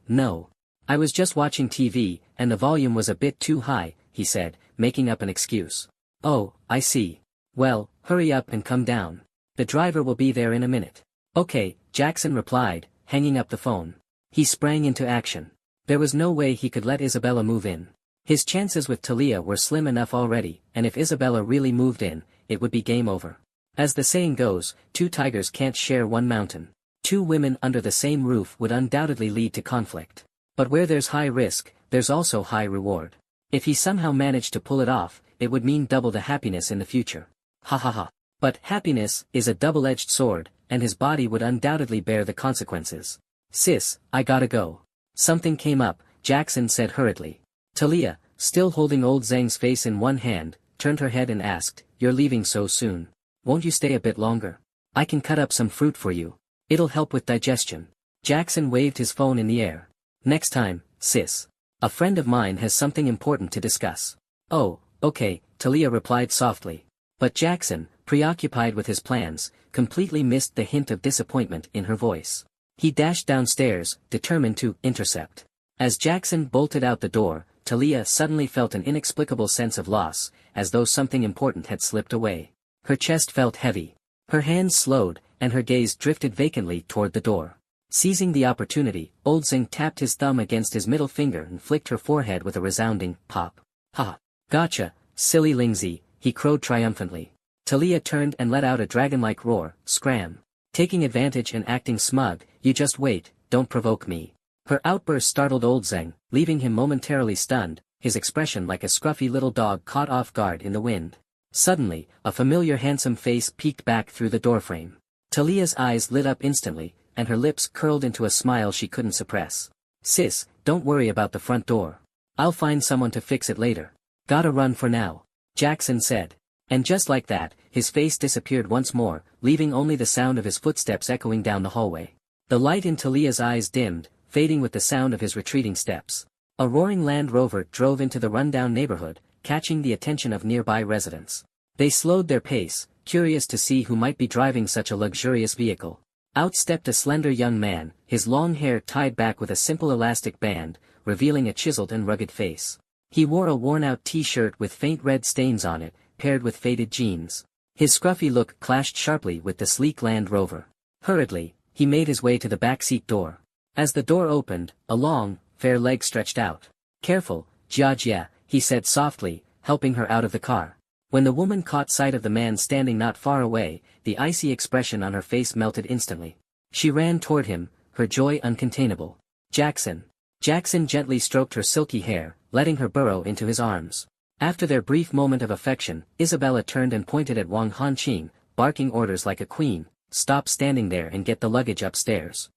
No. I was just watching TV, and the volume was a bit too high," he said, making up an excuse. "Oh, I see. Well, hurry up and come down. The driver will be there in a minute." "Okay," Jackson replied, hanging up the phone. He sprang into action. There was no way he could let Isabella move in. His chances with Talia were slim enough already, and if Isabella really moved in, it would be game over. As the saying goes, two tigers can't share one mountain. Two women under the same roof would undoubtedly lead to conflict. But where there's high risk, there's also high reward. If he somehow managed to pull it off, it would mean double the happiness in the future. Ha ha ha. But happiness is a double-edged sword, and his body would undoubtedly bear the consequences. "Sis, I gotta go." Something came up, Jackson said hurriedly. Talia, still holding Old Zeng's face in one hand, turned her head and asked, "You're leaving so soon? Won't you stay a bit longer? I can cut up some fruit for you. It'll help with digestion." Jackson waved his phone in the air. "Next time, sis. A friend of mine has something important to discuss." "Oh, okay," Talia replied softly. But Jackson, preoccupied with his plans, completely missed the hint of disappointment in her voice. He dashed downstairs, determined to intercept. As Jackson bolted out the door, Talia suddenly felt an inexplicable sense of loss, as though something important had slipped away. Her chest felt heavy. Her hands slowed, and her gaze drifted vacantly toward the door. Seizing the opportunity, Old Zing tapped his thumb against his middle finger and flicked her forehead with a resounding pop. Ha! Gotcha, silly Lingzi, he crowed triumphantly. Talia turned and let out a dragon-like roar, scram. Taking advantage and acting smug, you just wait, don't provoke me. Her outburst startled Old Zeng, leaving him momentarily stunned, his expression like a scruffy little dog caught off guard in the wind. Suddenly, a familiar handsome face peeked back through the doorframe. Talia's eyes lit up instantly, and her lips curled into a smile she couldn't suppress. Sis, don't worry about the front door. I'll find someone to fix it later. Gotta run for now. Jackson said. And just like that, his face disappeared once more, leaving only the sound of his footsteps echoing down the hallway. The light in Talia's eyes dimmed, fading with the sound of his retreating steps. A roaring Land Rover drove into the rundown neighborhood, catching the attention of nearby residents. They slowed their pace, curious to see who might be driving such a luxurious vehicle. Out stepped a slender young man, his long hair tied back with a simple elastic band, revealing a chiseled and rugged face. He wore a worn-out t-shirt with faint red stains on it, paired with faded jeans. His scruffy look clashed sharply with the sleek Land Rover. Hurriedly, he made his way to the backseat door. As the door opened, a long, fair leg stretched out. Careful, Jiajia, he said softly, helping her out of the car. When the woman caught sight of the man standing not far away, the icy expression on her face melted instantly. She ran toward him, her joy uncontainable. Jackson. Jackson gently stroked her silky hair, letting her burrow into his arms. After their brief moment of affection, Isabella turned and pointed at Wang Hanqing, barking orders like a queen, "Stop standing there and get the luggage upstairs."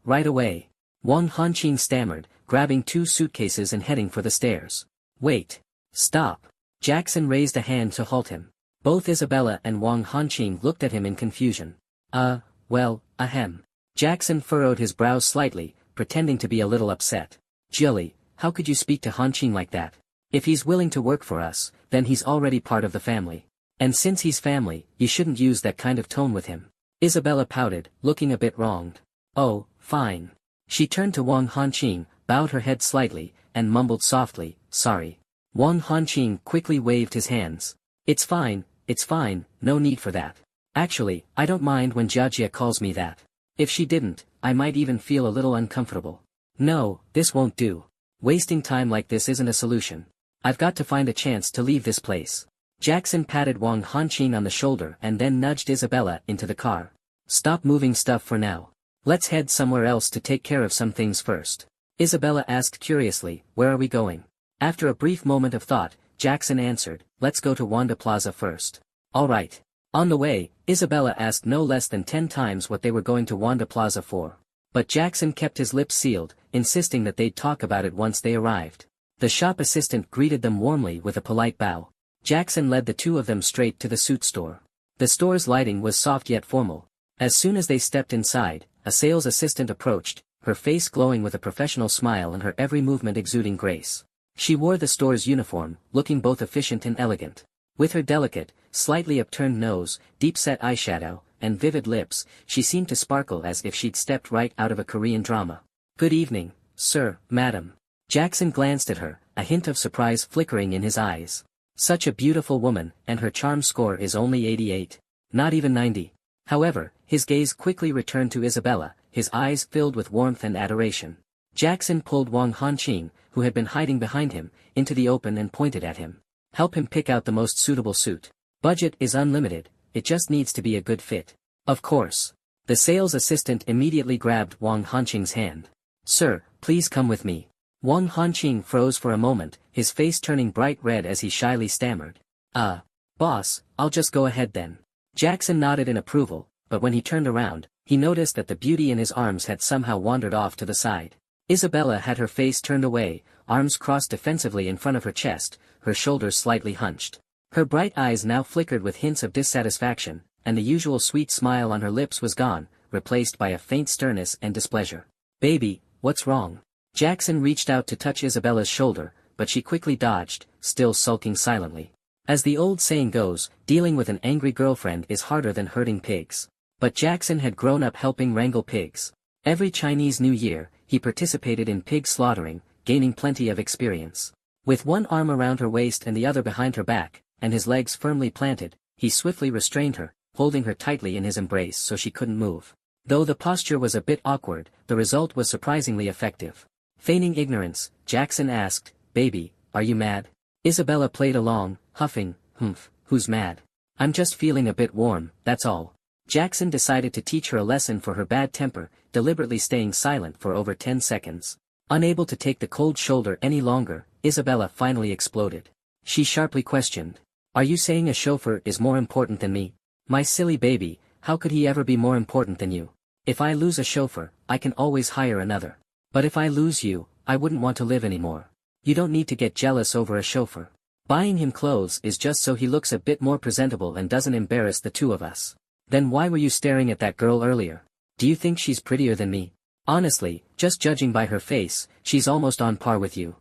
Right away. Wang Hanqing stammered, grabbing 2 suitcases and heading for the stairs. Wait. Stop. Jackson raised a hand to halt him. Both Isabella and Wang Hanqing looked at him in confusion. Well, ahem. Jackson furrowed his brows slightly, pretending to be a little upset. Jilly, how could you speak to Hanqing like that? If he's willing to work for us, then he's already part of the family. And since he's family, you shouldn't use that kind of tone with him. Isabella pouted, looking a bit wronged. Oh, fine. She turned to Wang Hanqing, bowed her head slightly, and mumbled softly, sorry. Wang Hanqing quickly waved his hands. It's fine, no need for that. Actually, I don't mind when Jiajia calls me that. If she didn't, I might even feel a little uncomfortable. No, this won't do. Wasting time like this isn't a solution. I've got to find a chance to leave this place. Jackson patted Wang Hanqing on the shoulder and then nudged Isabella into the car. Stop moving stuff for now. Let's head somewhere else to take care of some things first. Isabella asked curiously, where are we going? After a brief moment of thought, Jackson answered, let's go to Wanda Plaza first. All right. On the way, Isabella asked no less than 10 times what they were going to Wanda Plaza for. But Jackson kept his lips sealed, insisting that they'd talk about it once they arrived. The shop assistant greeted them warmly with a polite bow. Jackson led the two of them straight to the suit store. The store's lighting was soft yet formal. As soon as they stepped inside, a sales assistant approached, her face glowing with a professional smile and her every movement exuding grace. She wore the store's uniform, looking both efficient and elegant. With her delicate, slightly upturned nose, deep-set eyeshadow, and vivid lips, she seemed to sparkle as if she'd stepped right out of a Korean drama. Good evening, sir, madam. Jackson glanced at her, a hint of surprise flickering in his eyes. Such a beautiful woman, and her charm score is only 88. Not even 90. However, his gaze quickly returned to Isabella, his eyes filled with warmth and adoration. Jackson pulled Wang Hanqing, who had been hiding behind him, into the open and pointed at him. Help him pick out the most suitable suit. Budget is unlimited, it just needs to be a good fit. Of course. The sales assistant immediately grabbed Wang Hanqing's hand. Sir, please come with me. Wang Hanqing froze for a moment, his face turning bright red as he shyly stammered. Boss, I'll just go ahead then. Jackson nodded in approval, but when he turned around, he noticed that the beauty in his arms had somehow wandered off to the side. Isabella had her face turned away, arms crossed defensively in front of her chest, her shoulders slightly hunched. Her bright eyes now flickered with hints of dissatisfaction, and the usual sweet smile on her lips was gone, replaced by a faint sternness and displeasure. Baby, what's wrong? Jackson reached out to touch Isabella's shoulder, but she quickly dodged, still sulking silently. As the old saying goes, dealing with an angry girlfriend is harder than herding pigs. But Jackson had grown up helping wrangle pigs. Every Chinese New Year, he participated in pig slaughtering, gaining plenty of experience. With one arm around her waist and the other behind her back, and his legs firmly planted, he swiftly restrained her, holding her tightly in his embrace so she couldn't move. Though the posture was a bit awkward, the result was surprisingly effective. Feigning ignorance, Jackson asked, "Baby, are you mad?" Isabella played along, huffing, "Humph, who's mad? I'm just feeling a bit warm, that's all." Jackson decided to teach her a lesson for her bad temper, deliberately staying silent for over 10 seconds. Unable to take the cold shoulder any longer, Isabella finally exploded. She sharply questioned, "Are you saying a chauffeur is more important than me? My silly baby, how could he ever be more important than you? If I lose a chauffeur, I can always hire another. But if I lose you, I wouldn't want to live anymore. You don't need to get jealous over a chauffeur. Buying him clothes is just so he looks a bit more presentable and doesn't embarrass the two of us. Then why were you staring at that girl earlier? Do you think she's prettier than me? Honestly, just judging by her face, she's almost on par with you."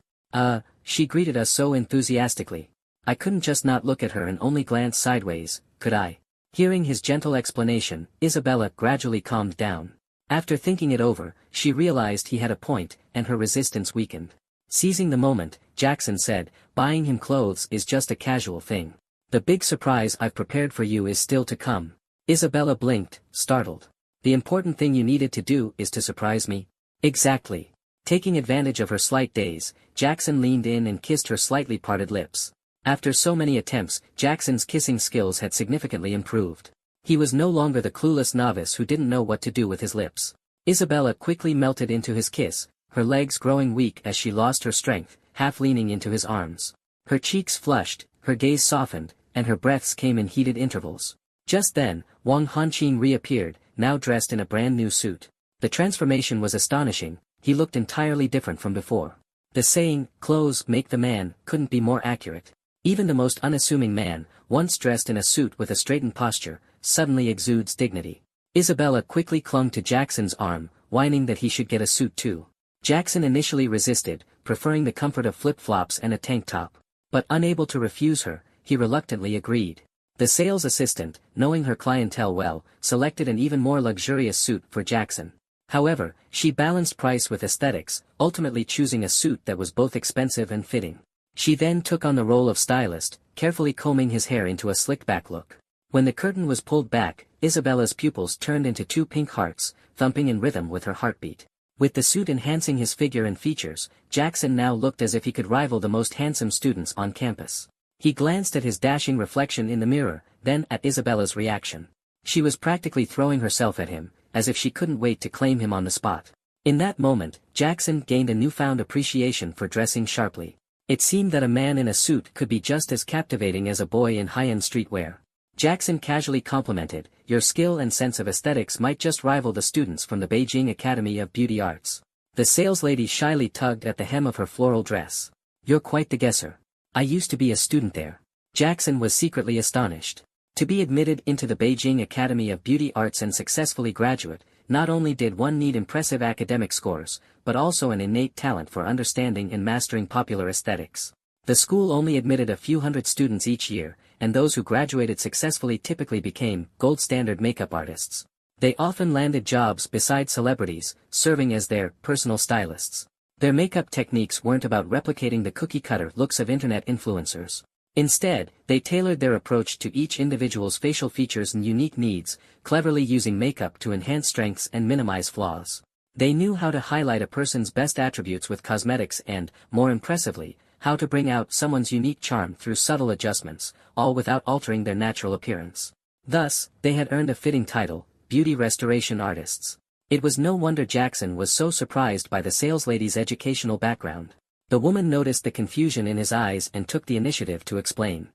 She greeted us so enthusiastically. I couldn't just not look at her and only glance sideways, could I? Hearing his gentle explanation, Isabella gradually calmed down. After thinking it over, she realized he had a point, and her resistance weakened. Seizing the moment, Jackson said, "Buying him clothes is just a casual thing. The big surprise I've prepared for you is still to come." Isabella blinked, startled. "The important thing you needed to do is to surprise me?" "Exactly." Taking advantage of her slight daze, Jackson leaned in and kissed her slightly parted lips. After so many attempts, Jackson's kissing skills had significantly improved. He was no longer the clueless novice who didn't know what to do with his lips. Isabella quickly melted into his kiss, her legs growing weak as she lost her strength, half leaning into his arms. Her cheeks flushed, her gaze softened, and her breaths came in heated intervals. Just then, Wang Hanqing reappeared, now dressed in a brand new suit. The transformation was astonishing, he looked entirely different from before. The saying, "Clothes make the man," couldn't be more accurate. Even the most unassuming man, once dressed in a suit with a straightened posture, suddenly exudes dignity. Isabella quickly clung to Jackson's arm, whining that he should get a suit too. Jackson initially resisted, preferring the comfort of flip-flops and a tank top. But unable to refuse her, he reluctantly agreed. The sales assistant, knowing her clientele well, selected an even more luxurious suit for Jackson. However, she balanced price with aesthetics, ultimately choosing a suit that was both expensive and fitting. She then took on the role of stylist, carefully combing his hair into a slick-back look. When the curtain was pulled back, Isabella's pupils turned into two pink hearts, thumping in rhythm with her heartbeat. With the suit enhancing his figure and features, Jackson now looked as if he could rival the most handsome students on campus. He glanced at his dashing reflection in the mirror, then at Isabella's reaction. She was practically throwing herself at him, as if she couldn't wait to claim him on the spot. In that moment, Jackson gained a newfound appreciation for dressing sharply. It seemed that a man in a suit could be just as captivating as a boy in high-end streetwear. Jackson casually complimented, "Your skill and sense of aesthetics might just rival the students from the Beijing Academy of Beauty Arts." The saleslady shyly tugged at the hem of her floral dress. "You're quite the guesser. I used to be a student there." Jackson was secretly astonished. To be admitted into the Beijing Academy of Beauty Arts and successfully graduate, not only did one need impressive academic scores, but also an innate talent for understanding and mastering popular aesthetics. The school only admitted a few hundred students each year, and those who graduated successfully typically became gold standard makeup artists. They often landed jobs beside celebrities, serving as their personal stylists. Their makeup techniques weren't about replicating the cookie-cutter looks of internet influencers. Instead, they tailored their approach to each individual's facial features and unique needs, cleverly using makeup to enhance strengths and minimize flaws. They knew how to highlight a person's best attributes with cosmetics and, more impressively, how to bring out someone's unique charm through subtle adjustments, all without altering their natural appearance. Thus, they had earned a fitting title, beauty restoration artists. It was no wonder Jackson was so surprised by the saleslady's educational background. The woman noticed the confusion in his eyes and took the initiative to explain.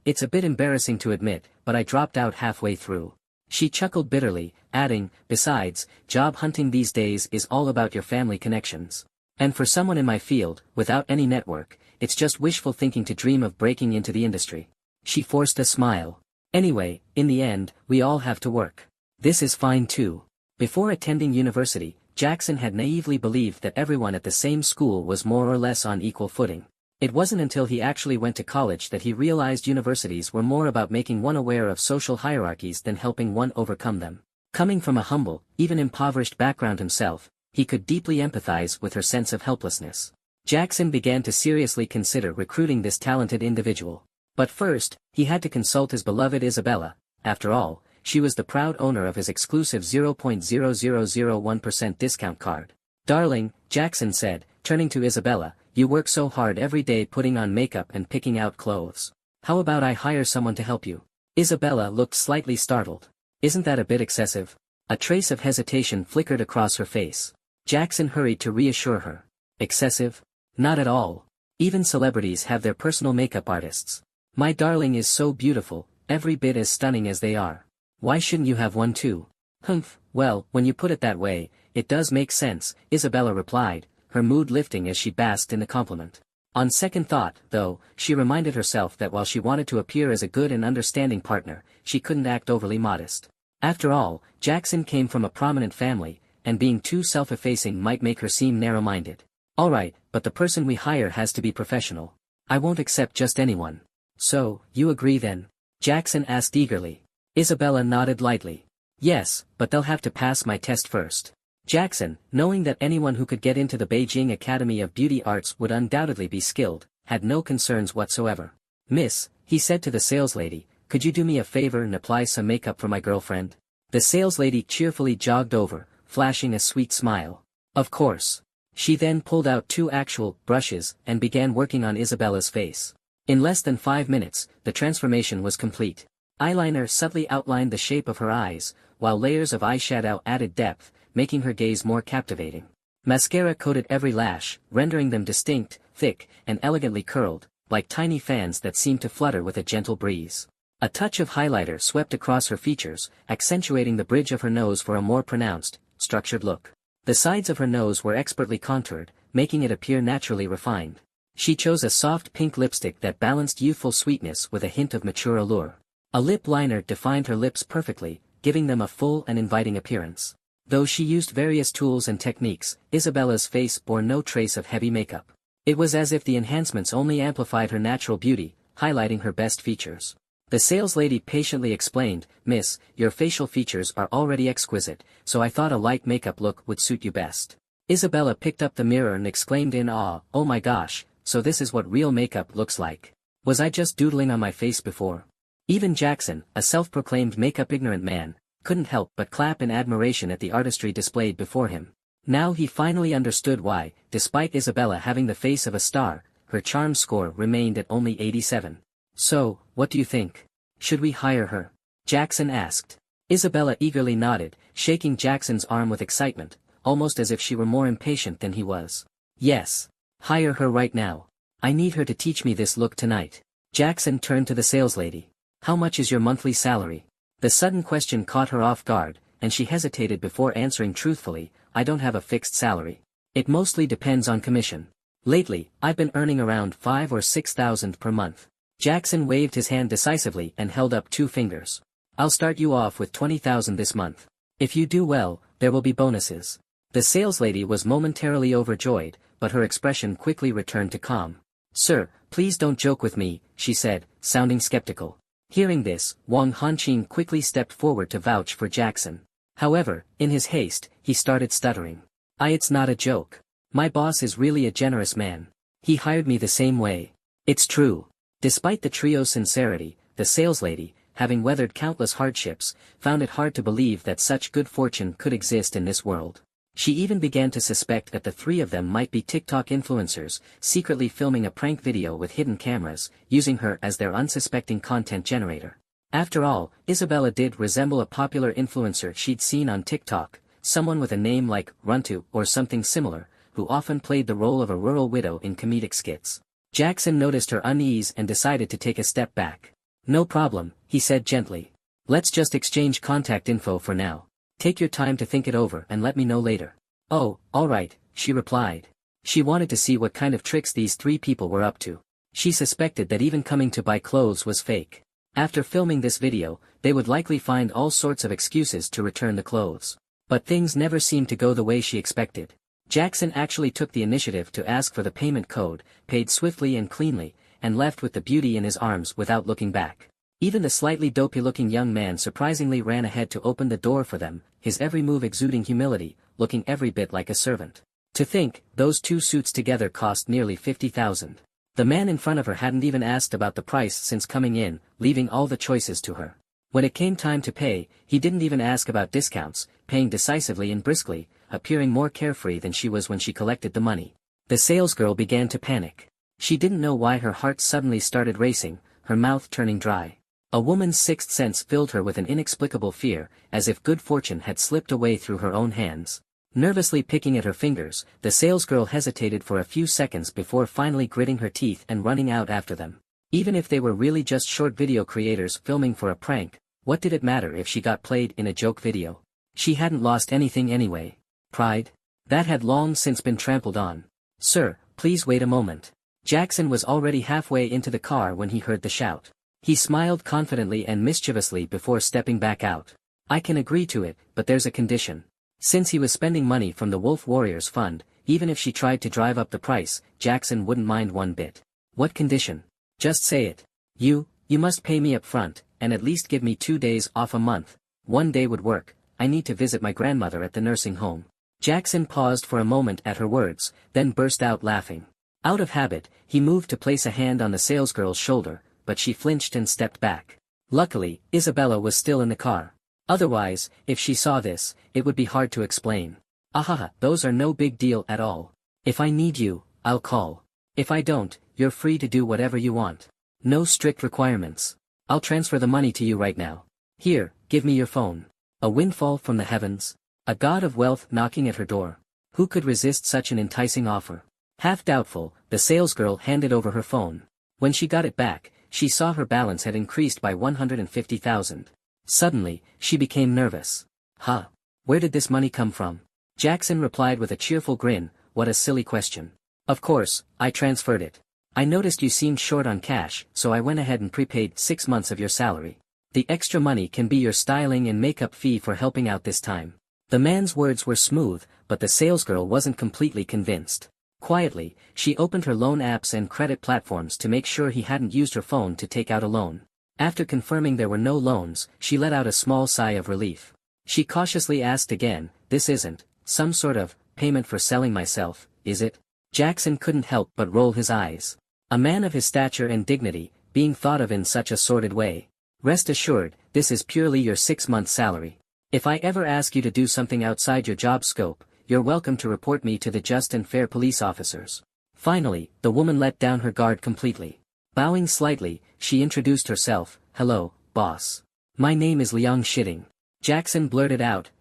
It's a bit embarrassing to admit, but I dropped out halfway through." She chuckled bitterly, adding, "Besides, job hunting these days is all about your family connections. And for someone in my field, without any network, it's just wishful thinking to dream of breaking into the industry." She forced a smile. "Anyway, in the end, we all have to work. This is fine too." Before attending university, Jackson had naively believed that everyone at the same school was more or less on equal footing. It wasn't until he actually went to college that he realized universities were more about making one aware of social hierarchies than helping one overcome them. Coming from a humble, even impoverished background himself, he could deeply empathize with her sense of helplessness. Jackson began to seriously consider recruiting this talented individual. But first, he had to consult his beloved Isabella. After all, she was the proud owner of his exclusive 0.0001% discount card. "Darling," Jackson said, turning to Isabella, "you work so hard every day putting on makeup and picking out clothes. How about I hire someone to help you?" Isabella looked slightly startled. "Isn't that a bit excessive?" A trace of hesitation flickered across her face. Jackson hurried to reassure her. "Excessive? Not at all. Even celebrities have their personal makeup artists. My darling is so beautiful, every bit as stunning as they are. Why shouldn't you have one too?" "Humph, well, when you put it that way, it does make sense," Isabella replied, her mood lifting as she basked in the compliment. On second thought, though, she reminded herself that while she wanted to appear as a good and understanding partner, she couldn't act overly modest. After all, Jackson came from a prominent family, and being too self-effacing might make her seem narrow-minded. "All right, but the person we hire has to be professional. I won't accept just anyone." "So, you agree then?" Jackson asked eagerly. Isabella nodded lightly. "Yes, but they'll have to pass my test first." Jackson, knowing that anyone who could get into the Beijing Academy of Beauty Arts would undoubtedly be skilled, had no concerns whatsoever. "Miss," he said to the saleslady, "could you do me a favor and apply some makeup for my girlfriend?" The saleslady cheerfully jogged over, flashing a sweet smile. "Of course." She then pulled out 2 actual brushes and began working on Isabella's face. In less than 5 minutes, the transformation was complete. Eyeliner subtly outlined the shape of her eyes, while layers of eyeshadow added depth, making her gaze more captivating. Mascara coated every lash, rendering them distinct, thick, and elegantly curled, like tiny fans that seemed to flutter with a gentle breeze. A touch of highlighter swept across her features, accentuating the bridge of her nose for a more pronounced, structured look. The sides of her nose were expertly contoured, making it appear naturally refined. She chose a soft pink lipstick that balanced youthful sweetness with a hint of mature allure. A lip liner defined her lips perfectly, giving them a full and inviting appearance. Though she used various tools and techniques, Isabella's face bore no trace of heavy makeup. It was as if the enhancements only amplified her natural beauty, highlighting her best features. The saleslady patiently explained, "Miss, your facial features are already exquisite, so I thought a light makeup look would suit you best." Isabella picked up the mirror and exclaimed in awe, "Oh my gosh, so this is what real makeup looks like. Was I just doodling on my face before?" Even Jackson, a self-proclaimed makeup-ignorant man, couldn't help but clap in admiration at the artistry displayed before him. Now he finally understood why, despite Isabella having the face of a star, her charm score remained at only 87. "So, what do you think? Should we hire her?" Jackson asked. Isabella eagerly nodded, shaking Jackson's arm with excitement, almost as if she were more impatient than he was. "Yes. Hire her right now. I need her to teach me this look tonight." Jackson turned to the saleslady. "How much is your monthly salary?" The sudden question caught her off guard, and she hesitated before answering truthfully, "I don't have a fixed salary. It mostly depends on commission. Lately, I've been earning around 5,000 or 6,000 per month." Jackson waved his hand decisively and held up 2 fingers. "I'll start you off with 20,000 this month. If you do well, there will be bonuses." The saleslady was momentarily overjoyed, but her expression quickly returned to calm. "Sir, please don't joke with me," she said, sounding skeptical. Hearing this, Wang Hanqing quickly stepped forward to vouch for Jackson. However, in his haste, he started stuttering. It's not a joke. My boss is really a generous man. He hired me the same way. It's true." Despite the trio's sincerity, the saleslady, having weathered countless hardships, found it hard to believe that such good fortune could exist in this world. She even began to suspect that the 3 of them might be TikTok influencers, secretly filming a prank video with hidden cameras, using her as their unsuspecting content generator. After all, Isabella did resemble a popular influencer she'd seen on TikTok, someone with a name like Runtu or something similar, who often played the role of a rural widow in comedic skits. Jackson noticed her unease and decided to take a step back. "No problem," he said gently. "Let's just exchange contact info for now. Take your time to think it over and let me know later." "Oh, all right," she replied. She wanted to see what kind of tricks these 3 people were up to. She suspected that even coming to buy clothes was fake. After filming this video, they would likely find all sorts of excuses to return the clothes. But things never seemed to go the way she expected. Jackson actually took the initiative to ask for the payment code, paid swiftly and cleanly, and left with the beauty in his arms without looking back. Even the slightly dopey-looking young man surprisingly ran ahead to open the door for them, his every move exuding humility, looking every bit like a servant. To think, those two suits together cost nearly 50,000. The man in front of her hadn't even asked about the price since coming in, leaving all the choices to her. When it came time to pay, he didn't even ask about discounts, paying decisively and briskly, appearing more carefree than she was when she collected the money. The salesgirl began to panic. She didn't know why her heart suddenly started racing, her mouth turning dry. A woman's sixth sense filled her with an inexplicable fear, as if good fortune had slipped away through her own hands. Nervously picking at her fingers, the salesgirl hesitated for a few seconds before finally gritting her teeth and running out after them. Even if they were really just short video creators filming for a prank, what did it matter if she got played in a joke video? She hadn't lost anything anyway. Pride? That had long since been trampled on. "Sir, please wait a moment." Jackson was already halfway into the car when he heard the shout. He smiled confidently and mischievously before stepping back out. "I can agree to it, but there's a condition." Since he was spending money from the Wolf Warriors Fund, even if she tried to drive up the price, Jackson wouldn't mind one bit. "What condition?" "Just say it. You must pay me up front, and at least give me 2 days off a month. 1 day would work. I need to visit my grandmother at the nursing home." Jackson paused for a moment at her words, then burst out laughing. Out of habit, he moved to place a hand on the salesgirl's shoulder, but she flinched and stepped back. Luckily, Isabella was still in the car. Otherwise, if she saw this, it would be hard to explain. "Ahaha, those are no big deal at all. If I need you, I'll call. If I don't, you're free to do whatever you want. No strict requirements. I'll transfer the money to you right now. Here, give me your phone." A windfall from the heavens? A god of wealth knocking at her door? Who could resist such an enticing offer? Half doubtful, the salesgirl handed over her phone. When she got it back, she saw her balance had increased by 150,000. Suddenly, she became nervous. "Huh? Where did this money come from?" Jackson replied with a cheerful grin, "What a silly question. Of course, I transferred it. I noticed you seemed short on cash, so I went ahead and prepaid 6 months of your salary. The extra money can be your styling and makeup fee for helping out this time." The man's words were smooth, but the salesgirl wasn't completely convinced. Quietly, she opened her loan apps and credit platforms to make sure he hadn't used her phone to take out a loan. After confirming there were no loans, she let out a small sigh of relief. She cautiously asked again, "This isn't some sort of payment for selling myself, is it?" Jackson couldn't help but roll his eyes. A man of his stature and dignity, being thought of in such a sordid way. "Rest assured, this is purely your 6-month salary. If I ever ask you to do something outside your job scope, you're welcome to report me to the just and fair police officers." Finally, the woman let down her guard completely. Bowing slightly, she introduced herself. "Hello, boss. My name is Liang Shitting." Jackson blurted out,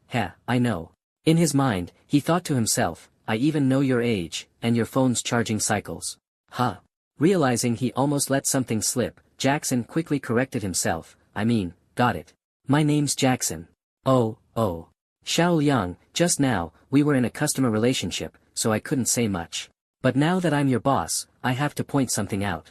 I know." In his mind, he thought to himself, "I even know your age, and your phone's charging cycles." Huh. Realizing he almost let something slip, Jackson quickly corrected himself. Got it. My name's Jackson." Oh. Xiao Liang, just now, we were in a customer relationship, so I couldn't say much. But now that I'm your boss, I have to point something out.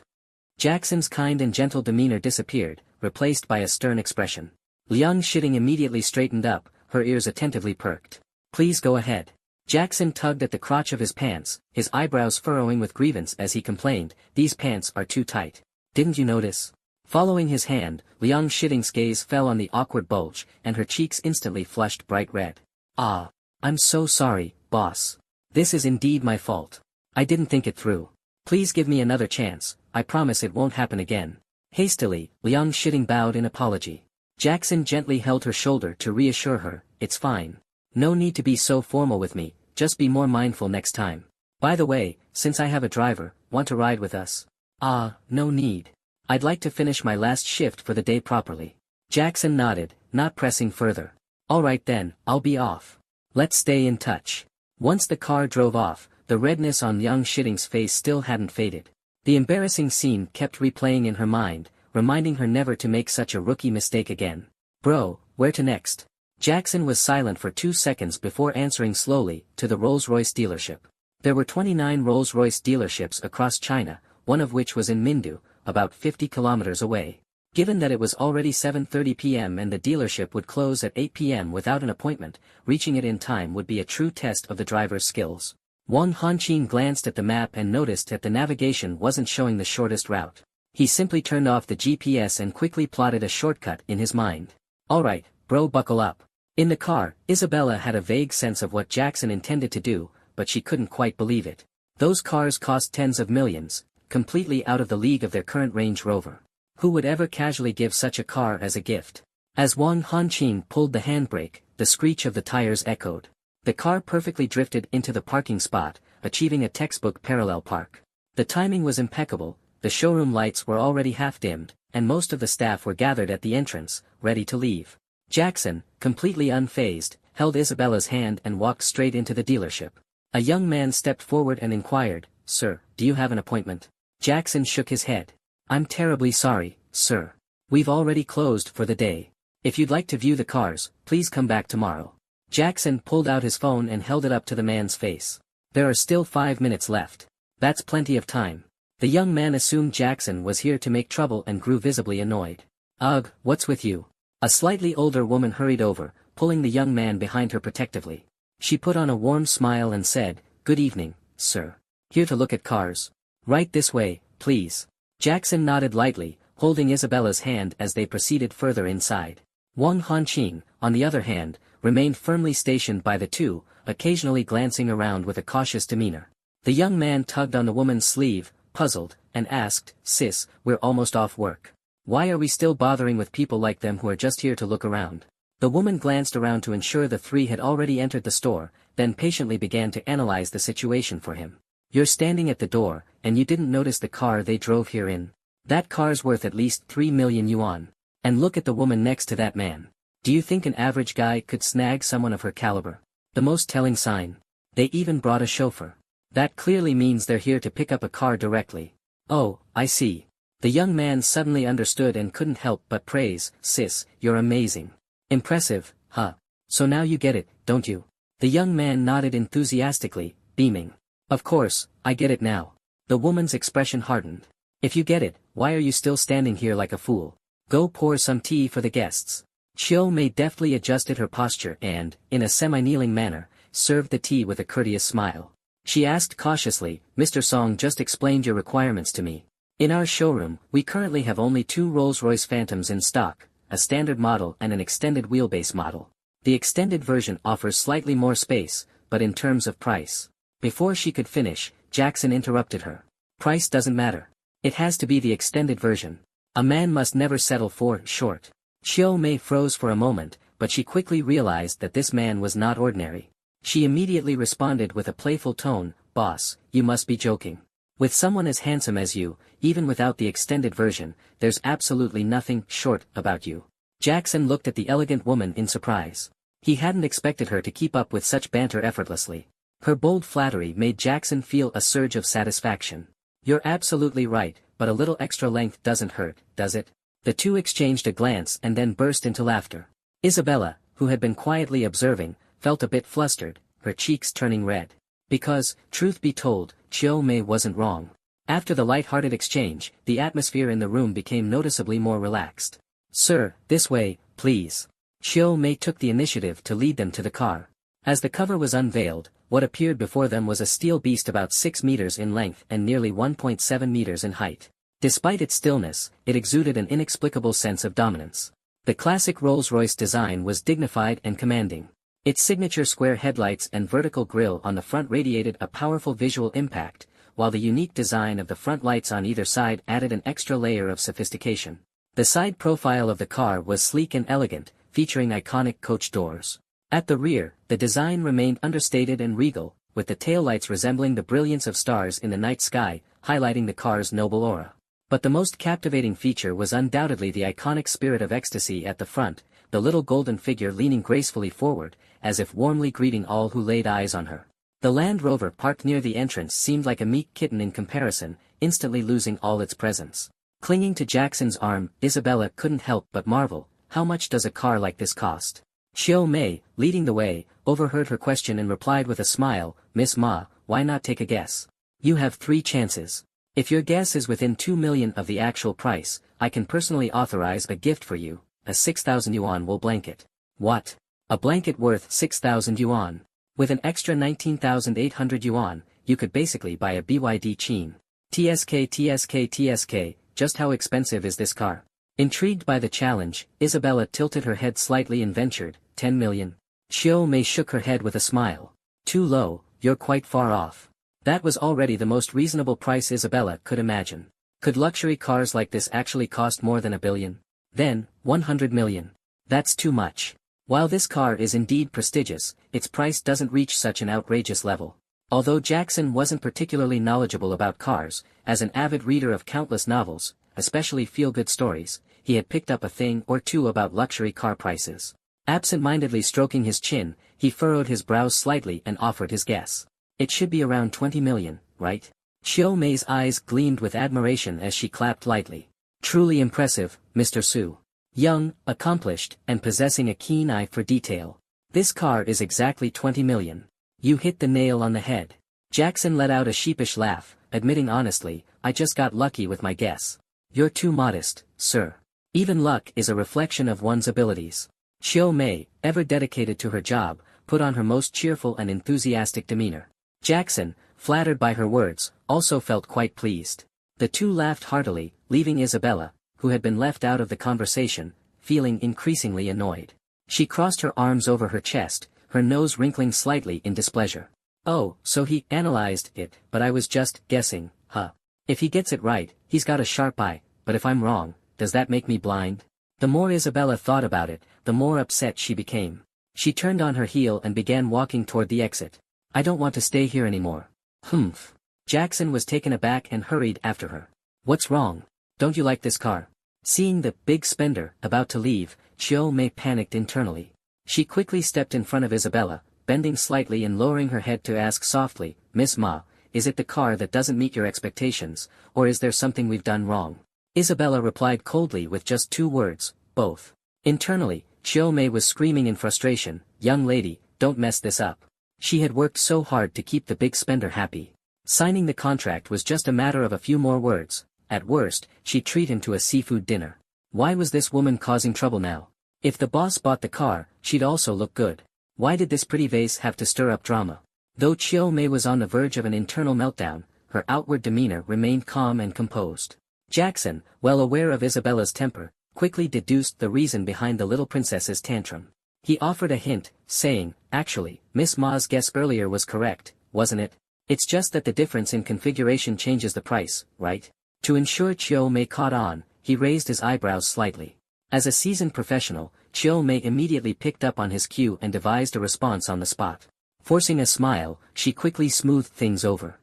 Jackson's kind and gentle demeanor disappeared, replaced by a stern expression. Liang Shitting immediately straightened up, her ears attentively perked. "Please go ahead." Jackson tugged at the crotch of his pants, his eyebrows furrowing with grievance as he complained, "These pants are too tight. Didn't you notice?" Following his hand, Liang Shitting's gaze fell on the awkward bulge, and her cheeks instantly flushed bright red. "Ah. I'm so sorry, boss. This is indeed my fault. I didn't think it through. Please give me another chance, I promise it won't happen again." Hastily, Liang Shitting bowed in apology. Jackson gently held her shoulder to reassure her, "It's fine. No need to be so formal with me, just be more mindful next time. By the way, since I have a driver, want to ride with us?" No need. I'd like to finish my last shift for the day properly." Jackson nodded, not pressing further. "All right then, I'll be off. Let's stay in touch." Once the car drove off, the redness on Liang Shitting's face still hadn't faded. The embarrassing scene kept replaying in her mind, reminding her never to make such a rookie mistake again. "Bro, where to next?" Jackson was silent for 2 seconds before answering slowly, "To the Rolls-Royce dealership." There were 29 Rolls-Royce dealerships across China, one of which was in Mindu, about 50 kilometers away. Given that it was already 7:30 p.m. and the dealership would close at 8 p.m. without an appointment, reaching it in time would be a true test of the driver's skills. Wang Hanqin glanced at the map and noticed that the navigation wasn't showing the shortest route. He simply turned off the GPS and quickly plotted a shortcut in his mind. "Alright, bro, buckle up." In the car, Isabella had a vague sense of what Jackson intended to do, but she couldn't quite believe it. Those cars cost tens of millions, completely out of the league of their current Range Rover. Who would ever casually give such a car as a gift? As Wang Hanqing pulled the handbrake, the screech of the tires echoed. The car perfectly drifted into the parking spot, achieving a textbook parallel park. The timing was impeccable, the showroom lights were already half-dimmed, and most of the staff were gathered at the entrance, ready to leave. Jackson, completely unfazed, held Isabella's hand and walked straight into the dealership. A young man stepped forward and inquired, "Sir, do you have an appointment?" Jackson shook his head. "I'm terribly sorry, sir. We've already closed for the day. If you'd like to view the cars, please come back tomorrow." Jackson pulled out his phone and held it up to the man's face. "There are still 5 minutes left. That's plenty of time." The young man assumed Jackson was here to make trouble and grew visibly annoyed. "Ugh, what's with you?" A slightly older woman hurried over, pulling the young man behind her protectively. She put on a warm smile and said, "Good evening, sir. Here to look at cars. Right this way, please." Jackson nodded lightly, holding Isabella's hand as they proceeded further inside. Wang Hanqing, on the other hand, remained firmly stationed by the two, occasionally glancing around with a cautious demeanor. The young man tugged on the woman's sleeve, puzzled, and asked, "Sis, we're almost off work. Why are we still bothering with people like them who are just here to look around?" The woman glanced around to ensure the three had already entered the store, then patiently began to analyze the situation for him. "You're standing at the door, and you didn't notice the car they drove here in? That car's worth at least 3 million yuan. And look at the woman next to that man. Do you think an average guy could snag someone of her caliber? The most telling sign. They even brought a chauffeur. That clearly means they're here to pick up a car directly." "Oh, I see." The young man suddenly understood and couldn't help but praise, "Sis, you're amazing. Impressive, huh? So now you get it, don't you?" The young man nodded enthusiastically, beaming. "Of course, I get it now." The woman's expression hardened. "If you get it, why are you still standing here like a fool? Go pour some tea for the guests." Chiu Mei deftly adjusted her posture and, in a semi-kneeling manner, served the tea with a courteous smile. She asked cautiously, "Mr. Song just explained your requirements to me. In our showroom, we currently have only 2 Rolls-Royce Phantoms in stock, a standard model and an extended wheelbase model. The extended version offers slightly more space, but in terms of price." Before she could finish, Jackson interrupted her. "Price doesn't matter. It has to be the extended version. A man must never settle for short." Chiu Mei froze for a moment, but she quickly realized that this man was not ordinary. She immediately responded with a playful tone, "Boss, you must be joking. With someone as handsome as you, even without the extended version, there's absolutely nothing short about you." Jackson looked at the elegant woman in surprise. He hadn't expected her to keep up with such banter effortlessly. Her bold flattery made Jackson feel a surge of satisfaction. "You're absolutely right, but a little extra length doesn't hurt, does it?" The two exchanged a glance and then burst into laughter. Isabella, who had been quietly observing, felt a bit flustered, her cheeks turning red. Because, truth be told, Chiu Mei wasn't wrong. After the light-hearted exchange, the atmosphere in the room became noticeably more relaxed. "Sir, this way, please." Chiu Mei took the initiative to lead them to the car. As the cover was unveiled, what appeared before them was a steel beast about 6 meters in length and nearly 1.7 meters in height. Despite its stillness, it exuded an inexplicable sense of dominance. The classic Rolls-Royce design was dignified and commanding. Its signature square headlights and vertical grille on the front radiated a powerful visual impact, while the unique design of the front lights on either side added an extra layer of sophistication. The side profile of the car was sleek and elegant, featuring iconic coach doors. At the rear, the design remained understated and regal, with the taillights resembling the brilliance of stars in the night sky, highlighting the car's noble aura. But the most captivating feature was undoubtedly the iconic spirit of ecstasy at the front, the little golden figure leaning gracefully forward, as if warmly greeting all who laid eyes on her. The Land Rover parked near the entrance seemed like a meek kitten in comparison, instantly losing all its presence. Clinging to Jackson's arm, Isabella couldn't help but marvel, how much does a car like this cost? Chiu Mei, leading the way, overheard her question and replied with a smile, "Miss Ma, why not take a guess? You have 3 chances. If your guess is within 2 million of the actual price, I can personally authorize a gift for you, a 6,000 yuan wool blanket." "What? A blanket worth 6,000 yuan? With an extra 19,800 yuan, you could basically buy a BYD Qin. TSK, just how expensive is this car?" Intrigued by the challenge, Isabella tilted her head slightly and ventured, 10 million. Chiu Mei shook her head with a smile. "Too low, you're quite far off. That was already the most reasonable price Isabella could imagine. Could luxury cars like this actually cost more than $1 billion? Then, 100 million. That's too much. While this car is indeed prestigious, its price doesn't reach such an outrageous level. Although Jackson wasn't particularly knowledgeable about cars, as an avid reader of countless novels, especially feel-good stories, he had picked up a thing or two about luxury car prices. Absent-mindedly stroking his chin, he furrowed his brows slightly and offered his guess. It should be around 20 million, right? Xiao Mei's eyes gleamed with admiration as she clapped lightly. Truly impressive, Mr. Su. Young, accomplished, and possessing a keen eye for detail. This car is exactly 20 million. You hit the nail on the head. Jackson let out a sheepish laugh, admitting honestly, I just got lucky with my guess. You're too modest, sir. Even luck is a reflection of one's abilities. Xiao Mei, ever dedicated to her job, put on her most cheerful and enthusiastic demeanor. Jackson, flattered by her words, also felt quite pleased. The two laughed heartily, leaving Isabella, who had been left out of the conversation, feeling increasingly annoyed. She crossed her arms over her chest, her nose wrinkling slightly in displeasure. Oh, so he analyzed it, but I was just guessing, huh? If he gets it right, he's got a sharp eye, but if I'm wrong, does that make me blind? The more Isabella thought about it, the more upset she became. She turned on her heel and began walking toward the exit. I don't want to stay here anymore. Humph. Jackson was taken aback and hurried after her. What's wrong? Don't you like this car? Seeing the big spender about to leave, Xiao Mei panicked internally. She quickly stepped in front of Isabella, bending slightly and lowering her head to ask softly, Miss Ma, is it the car that doesn't meet your expectations, or is there something we've done wrong? Isabella replied coldly with just 2 words, both. Internally, Xiao Mei was screaming in frustration, young lady, don't mess this up. She had worked so hard to keep the big spender happy. Signing the contract was just a matter of a few more words. At worst, she'd treat him to a seafood dinner. Why was this woman causing trouble now? If the boss bought the car, she'd also look good. Why did this pretty vase have to stir up drama? Though Xiao Mei was on the verge of an internal meltdown, her outward demeanor remained calm and composed. Jackson, well aware of Isabella's temper, quickly deduced the reason behind the little princess's tantrum. He offered a hint, saying, actually, Miss Ma's guess earlier was correct, wasn't it? It's just that the difference in configuration changes the price, right? To ensure Xiao Mei caught on, he raised his eyebrows slightly. As a seasoned professional, Xiao Mei immediately picked up on his cue and devised a response on the spot. Forcing a smile, she quickly smoothed things over.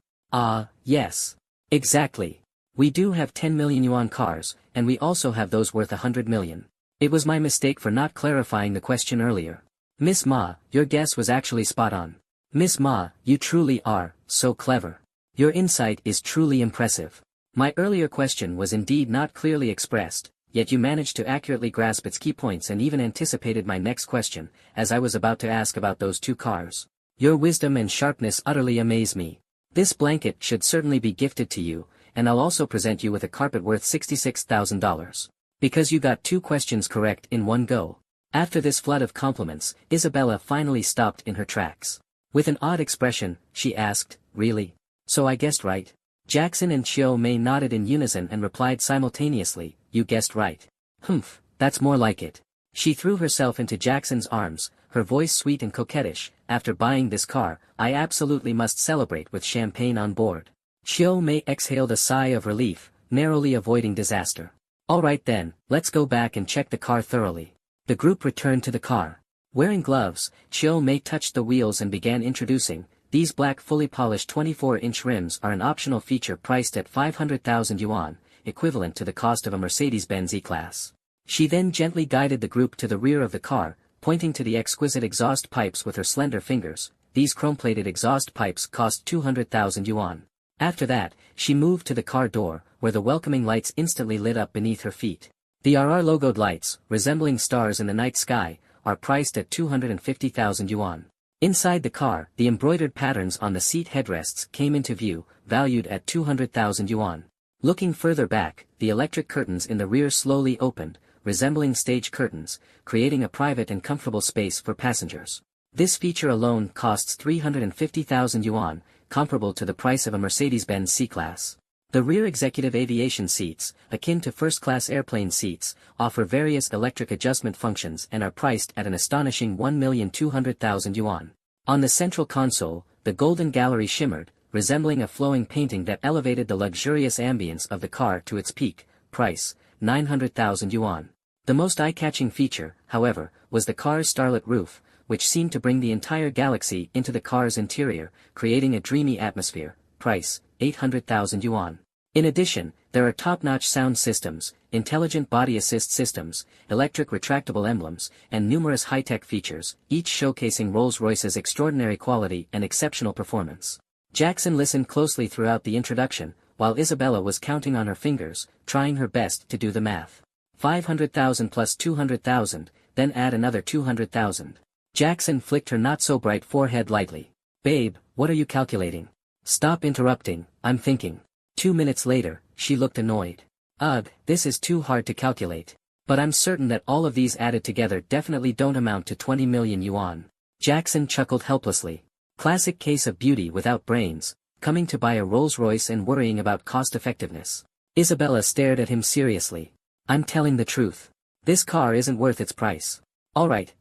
Yes. Exactly. We do have 10 million yuan cars, and we also have those worth 100 million. It was my mistake for not clarifying the question earlier. Miss Ma, your guess was actually spot on. Miss Ma, you truly are so clever. Your insight is truly impressive. My earlier question was indeed not clearly expressed, yet you managed to accurately grasp its key points and even anticipated my next question, as I was about to ask about those 2 cars. Your wisdom and sharpness utterly amaze me. This blanket should certainly be gifted to you, and I'll also present you with a carpet worth $66,000. Because you got 2 questions correct in one go. After this flood of compliments, Isabella finally stopped in her tracks. With an odd expression, she asked, really? So I guessed right? Jackson and Xiao Mei nodded in unison and replied simultaneously, you guessed right. Humph, that's more like it. She threw herself into Jackson's arms, her voice sweet and coquettish, after buying this car, I absolutely must celebrate with champagne on board. Xiao Mei exhaled a sigh of relief, narrowly avoiding disaster. Alright then, let's go back and check the car thoroughly. The group returned to the car. Wearing gloves, Xiao Mei touched the wheels and began introducing, these black fully polished 24-inch rims are an optional feature priced at 500,000 yuan, equivalent to the cost of a Mercedes-Benz E-Class. She then gently guided the group to the rear of the car, pointing to the exquisite exhaust pipes with her slender fingers. These chrome-plated exhaust pipes cost 200,000 yuan. After that, she moved to the car door, where the welcoming lights instantly lit up beneath her feet. The RR-logoed lights, resembling stars in the night sky, are priced at 250,000 yuan. Inside the car, the embroidered patterns on the seat headrests came into view, valued at 200,000 yuan. Looking further back, the electric curtains in the rear slowly opened, resembling stage curtains, creating a private and comfortable space for passengers. This feature alone costs 350,000 yuan, comparable to the price of a Mercedes-Benz C-Class. The rear executive aviation seats, akin to first-class airplane seats, offer various electric adjustment functions and are priced at an astonishing 1,200,000 yuan. On the central console, the golden gallery shimmered, resembling a flowing painting that elevated the luxurious ambience of the car to its peak. Price, 900,000 yuan. The most eye-catching feature, however, was the car's starlit roof, which seemed to bring the entire galaxy into the car's interior, creating a dreamy atmosphere. Price, 800,000 yuan. In addition, there are top-notch sound systems, intelligent body assist systems, electric retractable emblems, and numerous high-tech features, each showcasing Rolls-Royce's extraordinary quality and exceptional performance. Jackson listened closely throughout the introduction, while Isabella was counting on her fingers, trying her best to do the math. 500,000 plus 200,000, then add another 200,000. Jackson flicked her not-so-bright forehead lightly. Babe, what are you calculating? Stop interrupting, I'm thinking. 2 minutes later, she looked annoyed. Ugh, this is too hard to calculate. But I'm certain that all of these added together definitely don't amount to 20 million yuan. Jackson chuckled helplessly. Classic case of beauty without brains, coming to buy a Rolls-Royce and worrying about cost-effectiveness. Isabella stared at him seriously. I'm telling the truth. This car isn't worth its price. Alright,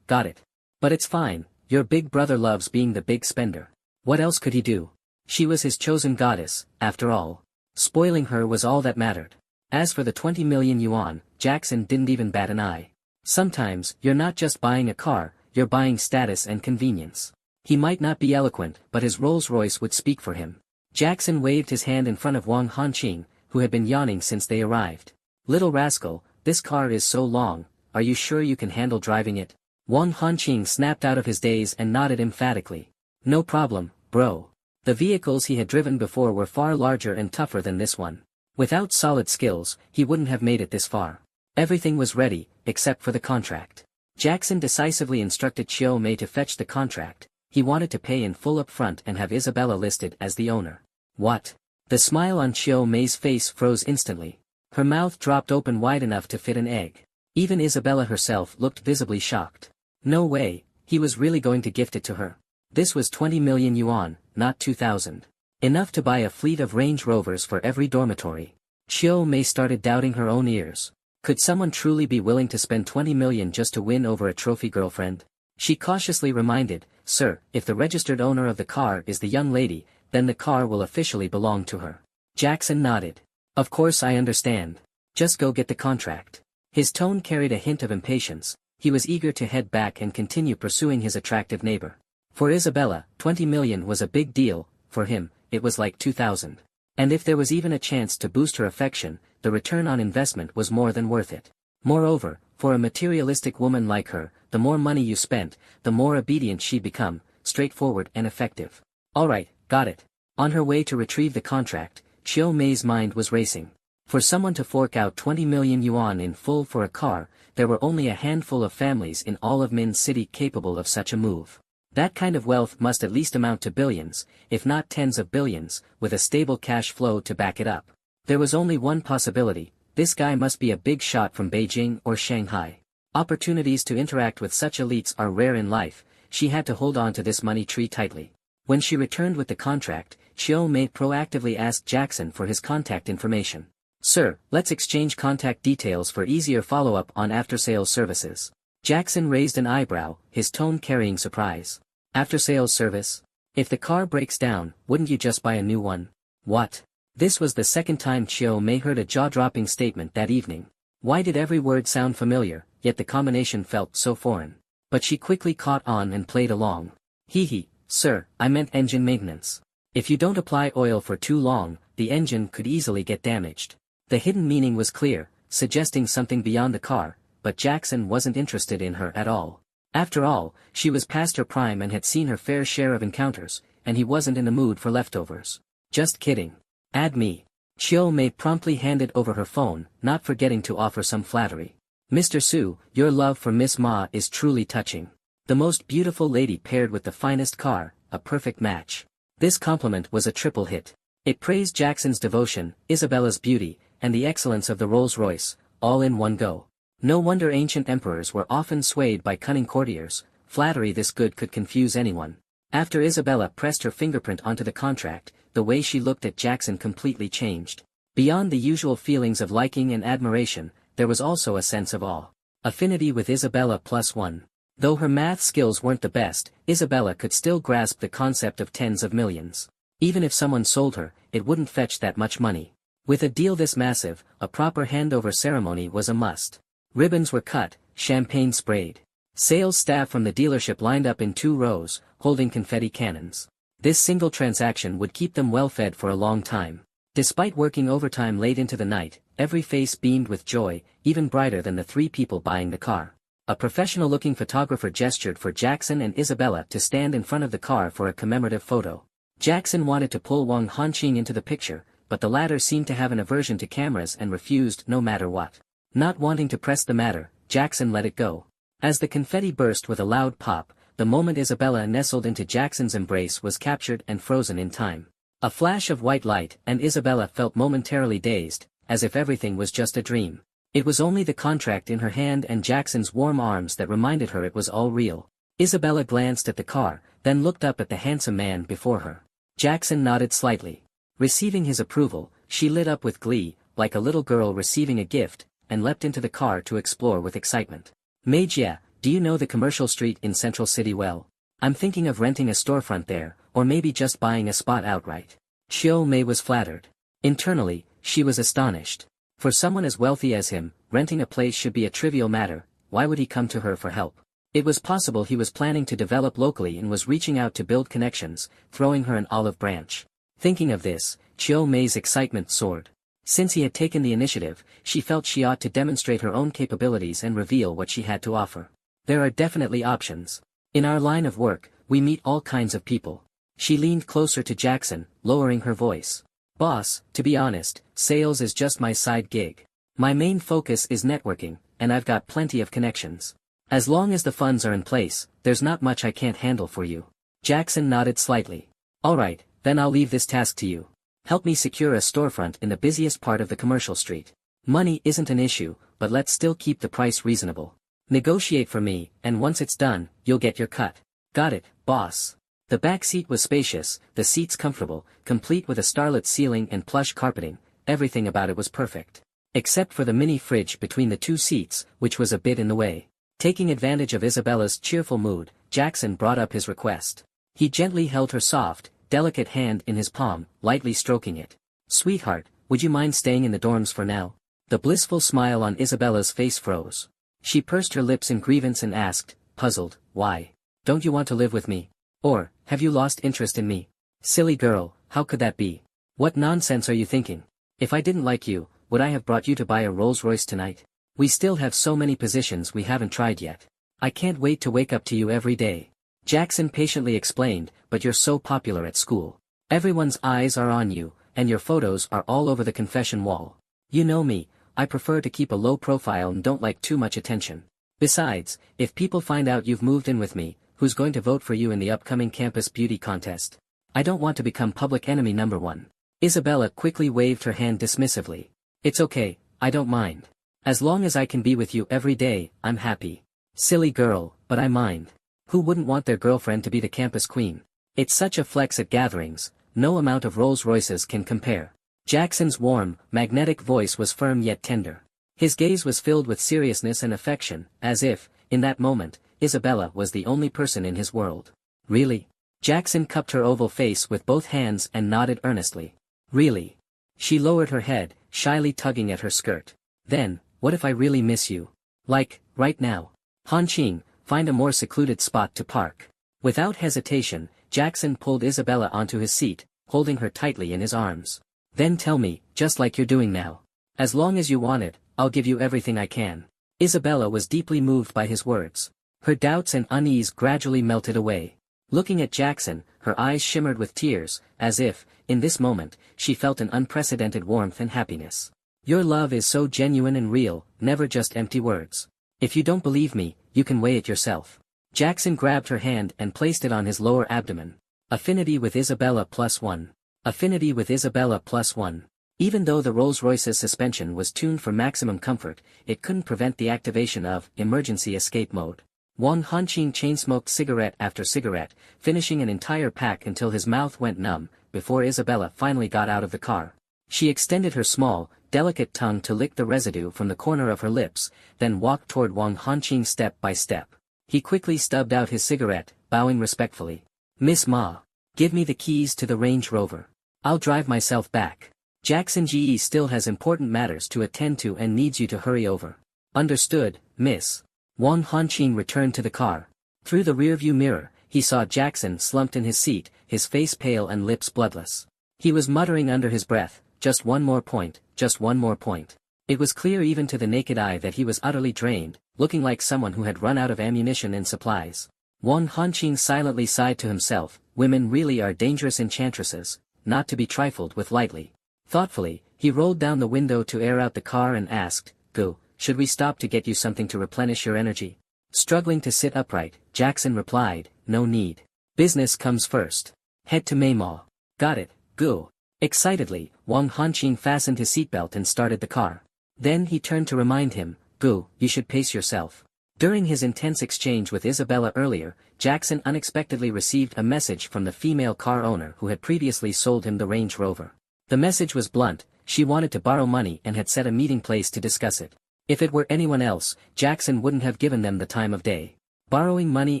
got it. But it's fine, your big brother loves being the big spender. What else could he do? She was his chosen goddess, after all. Spoiling her was all that mattered. As for the 20 million yuan, Jackson didn't even bat an eye. Sometimes, you're not just buying a car, you're buying status and convenience. He might not be eloquent, but his Rolls-Royce would speak for him. Jackson waved his hand in front of Wang Hanqing, who had been yawning since they arrived. Little rascal, this car is so long, are you sure you can handle driving it? Wang Hanqing snapped out of his daze and nodded emphatically. No problem, bro. The vehicles he had driven before were far larger and tougher than this one. Without solid skills, he wouldn't have made it this far. Everything was ready, except for the contract. Jackson decisively instructed Chiu Mei to fetch the contract. He wanted to pay in full up front and have Isabella listed as the owner. What? The smile on Chiu Mei's face froze instantly. Her mouth dropped open wide enough to fit an egg. Even Isabella herself looked visibly shocked. No way, he was really going to gift it to her. This was 20 million yuan, not 2,000. Enough to buy a fleet of Range Rovers for every dormitory. Chiu Mei started doubting her own ears. Could someone truly be willing to spend 20 million just to win over a trophy girlfriend? She cautiously reminded, Sir, if the registered owner of the car is the young lady, then the car will officially belong to her. Jackson nodded. Of course I understand. Just go get the contract. His tone carried a hint of impatience. He was eager to head back and continue pursuing his attractive neighbor. For Isabella, 20 million was a big deal, for him, it was like 2,000. And if there was even a chance to boost her affection, the return on investment was more than worth it. Moreover, for a materialistic woman like her, the more money you spent, the more obedient she'd become, straightforward and effective. Alright, got it. On her way to retrieve the contract, Chiu Mei's mind was racing. For someone to fork out 20 million yuan in full for a car, there were only a handful of families in all of Min City capable of such a move. That kind of wealth must at least amount to billions, if not tens of billions, with a stable cash flow to back it up. There was only one possibility: this guy must be a big shot from Beijing or Shanghai. Opportunities to interact with such elites are rare in life. She had to hold on to this money tree tightly. When she returned with the contract, Chiu Mei proactively asked Jackson for his contact information. Sir, let's exchange contact details for easier follow-up on after-sales services. Jackson raised an eyebrow, his tone carrying surprise. After-sales service? If the car breaks down, wouldn't you just buy a new one? What? This was the second time Chiu Mei heard a jaw-dropping statement that evening. Why did every word sound familiar, yet the combination felt so foreign? But she quickly caught on and played along. Hee, sir, I meant engine maintenance. If you don't apply oil for too long, the engine could easily get damaged. The hidden meaning was clear, suggesting something beyond the car, but Jackson wasn't interested in her at all. After all, she was past her prime and had seen her fair share of encounters, and he wasn't in the mood for leftovers. Just kidding. Add me. Chiu Mei promptly handed over her phone, not forgetting to offer some flattery. Mr. Su, your love for Miss Ma is truly touching. The most beautiful lady paired with the finest car, a perfect match. This compliment was a triple hit. It praised Jackson's devotion, Isabella's beauty, and the excellence of the Rolls-Royce, all in one go. No wonder ancient emperors were often swayed by cunning courtiers. Flattery this good could confuse anyone. After Isabella pressed her fingerprint onto the contract, the way she looked at Jackson completely changed. Beyond the usual feelings of liking and admiration, there was also a sense of awe. Affinity with Isabella +1. Though her math skills weren't the best, Isabella could still grasp the concept of tens of millions. Even if someone sold her, it wouldn't fetch that much money. With a deal this massive, a proper handover ceremony was a must. Ribbons were cut, champagne sprayed. Sales staff from the dealership lined up in 2 rows, holding confetti cannons. This single transaction would keep them well fed for a long time. Despite working overtime late into the night, every face beamed with joy, even brighter than the 3 people buying the car. A professional-looking photographer gestured for Jackson and Isabella to stand in front of the car for a commemorative photo. Jackson wanted to pull Wang Hanqing into the picture, but the latter seemed to have an aversion to cameras and refused no matter what. Not wanting to press the matter, Jackson let it go. As the confetti burst with a loud pop, the moment Isabella nestled into Jackson's embrace was captured and frozen in time. A flash of white light, and Isabella felt momentarily dazed, as if everything was just a dream. It was only the contract in her hand and Jackson's warm arms that reminded her it was all real. Isabella glanced at the car, then looked up at the handsome man before her. Jackson nodded slightly. Receiving his approval, she lit up with glee, like a little girl receiving a gift, and leapt into the car to explore with excitement. Meijia, do you know the commercial street in Central City well? I'm thinking of renting a storefront there, or maybe just buying a spot outright. Chiu Mei was flattered. Internally, she was astonished. For someone as wealthy as him, renting a place should be a trivial matter. Why would he come to her for help? It was possible he was planning to develop locally and was reaching out to build connections, throwing her an olive branch. Thinking of this, Chiu Mei's excitement soared. Since he had taken the initiative, she felt she ought to demonstrate her own capabilities and reveal what she had to offer. There are definitely options. In our line of work, we meet all kinds of people. She leaned closer to Jackson, lowering her voice. Boss, to be honest, sales is just my side gig. My main focus is networking, and I've got plenty of connections. As long as the funds are in place, there's not much I can't handle for you. Jackson nodded slightly. Alright, then I'll leave this task to you. Help me secure a storefront in the busiest part of the commercial street. Money isn't an issue, but let's still keep the price reasonable. Negotiate for me, and once it's done, you'll get your cut. Got it, boss. The back seat was spacious, the seats comfortable, complete with a starlit ceiling and plush carpeting. Everything about it was perfect. Except for the mini fridge between the 2 seats, which was a bit in the way. Taking advantage of Isabella's cheerful mood, Jackson brought up his request. He gently held her soft, delicate hand in his palm, lightly stroking it. Sweetheart, would you mind staying in the dorms for now? The blissful smile on Isabella's face froze. She pursed her lips in grievance and asked, puzzled, why? Don't you want to live with me? Or, have you lost interest in me? Silly girl, how could that be? What nonsense are you thinking? If I didn't like you, would I have brought you to buy a Rolls-Royce tonight? We still have so many positions we haven't tried yet. I can't wait to wake up to you every day. Jackson patiently explained, but you're so popular at school. Everyone's eyes are on you, and your photos are all over the confession wall. You know me, I prefer to keep a low profile and don't like too much attention. Besides, if people find out you've moved in with me, who's going to vote for you in the upcoming campus beauty contest? I don't want to become public enemy number 1. Isabella quickly waved her hand dismissively. It's okay, I don't mind. As long as I can be with you every day, I'm happy. Silly girl, but I mind. Who wouldn't want their girlfriend to be the campus queen? It's such a flex at gatherings, no amount of Rolls-Royces can compare. Jackson's warm, magnetic voice was firm yet tender. His gaze was filled with seriousness and affection, as if, in that moment, Isabella was the only person in his world. Really? Jackson cupped her oval face with both hands and nodded earnestly. Really? She lowered her head, shyly tugging at her skirt. Then, what if I really miss you? Like, right now? Hanqing, find a more secluded spot to park. Without hesitation, Jackson pulled Isabella onto his seat, holding her tightly in his arms. Then tell me, just like you're doing now. As long as you want it, I'll give you everything I can. Isabella was deeply moved by his words. Her doubts and unease gradually melted away. Looking at Jackson, her eyes shimmered with tears, as if, in this moment, she felt an unprecedented warmth and happiness. Your love is so genuine and real, never just empty words. If you don't believe me, you can weigh it yourself. Jackson grabbed her hand and placed it on his lower abdomen. Affinity with Isabella +1. Affinity with Isabella +1. Even though the Rolls-Royce's suspension was tuned for maximum comfort, it couldn't prevent the activation of emergency escape mode. Wang Hanqing chain-smoked cigarette after cigarette, finishing an entire pack until his mouth went numb, before Isabella finally got out of the car. She extended her small, delicate tongue to lick the residue from the corner of her lips, then walked toward Wang Hanqing step by step. He quickly stubbed out his cigarette, bowing respectfully. Miss Ma. Give me the keys to the Range Rover. I'll drive myself back. Jackson GE still has important matters to attend to and needs you to hurry over. Understood, miss. Wang Hanqing returned to the car. Through the rearview mirror, he saw Jackson slumped in his seat, his face pale and lips bloodless. He was muttering under his breath, just one more point, just one more point. It was clear even to the naked eye that he was utterly drained, looking like someone who had run out of ammunition and supplies. Wang Hanqing silently sighed to himself, women really are dangerous enchantresses, not to be trifled with lightly. Thoughtfully, he rolled down the window to air out the car and asked, Go, should we stop to get you something to replenish your energy? Struggling to sit upright, Jackson replied, no need. Business comes first. Head to Maymall. Got it, go. Excitedly, Wang Hanqing fastened his seatbelt and started the car. Then he turned to remind him, Go, you should pace yourself. During his intense exchange with Isabella earlier, Jackson unexpectedly received a message from the female car owner who had previously sold him the Range Rover. The message was blunt, she wanted to borrow money and had set a meeting place to discuss it. If it were anyone else, Jackson wouldn't have given them the time of day. Borrowing money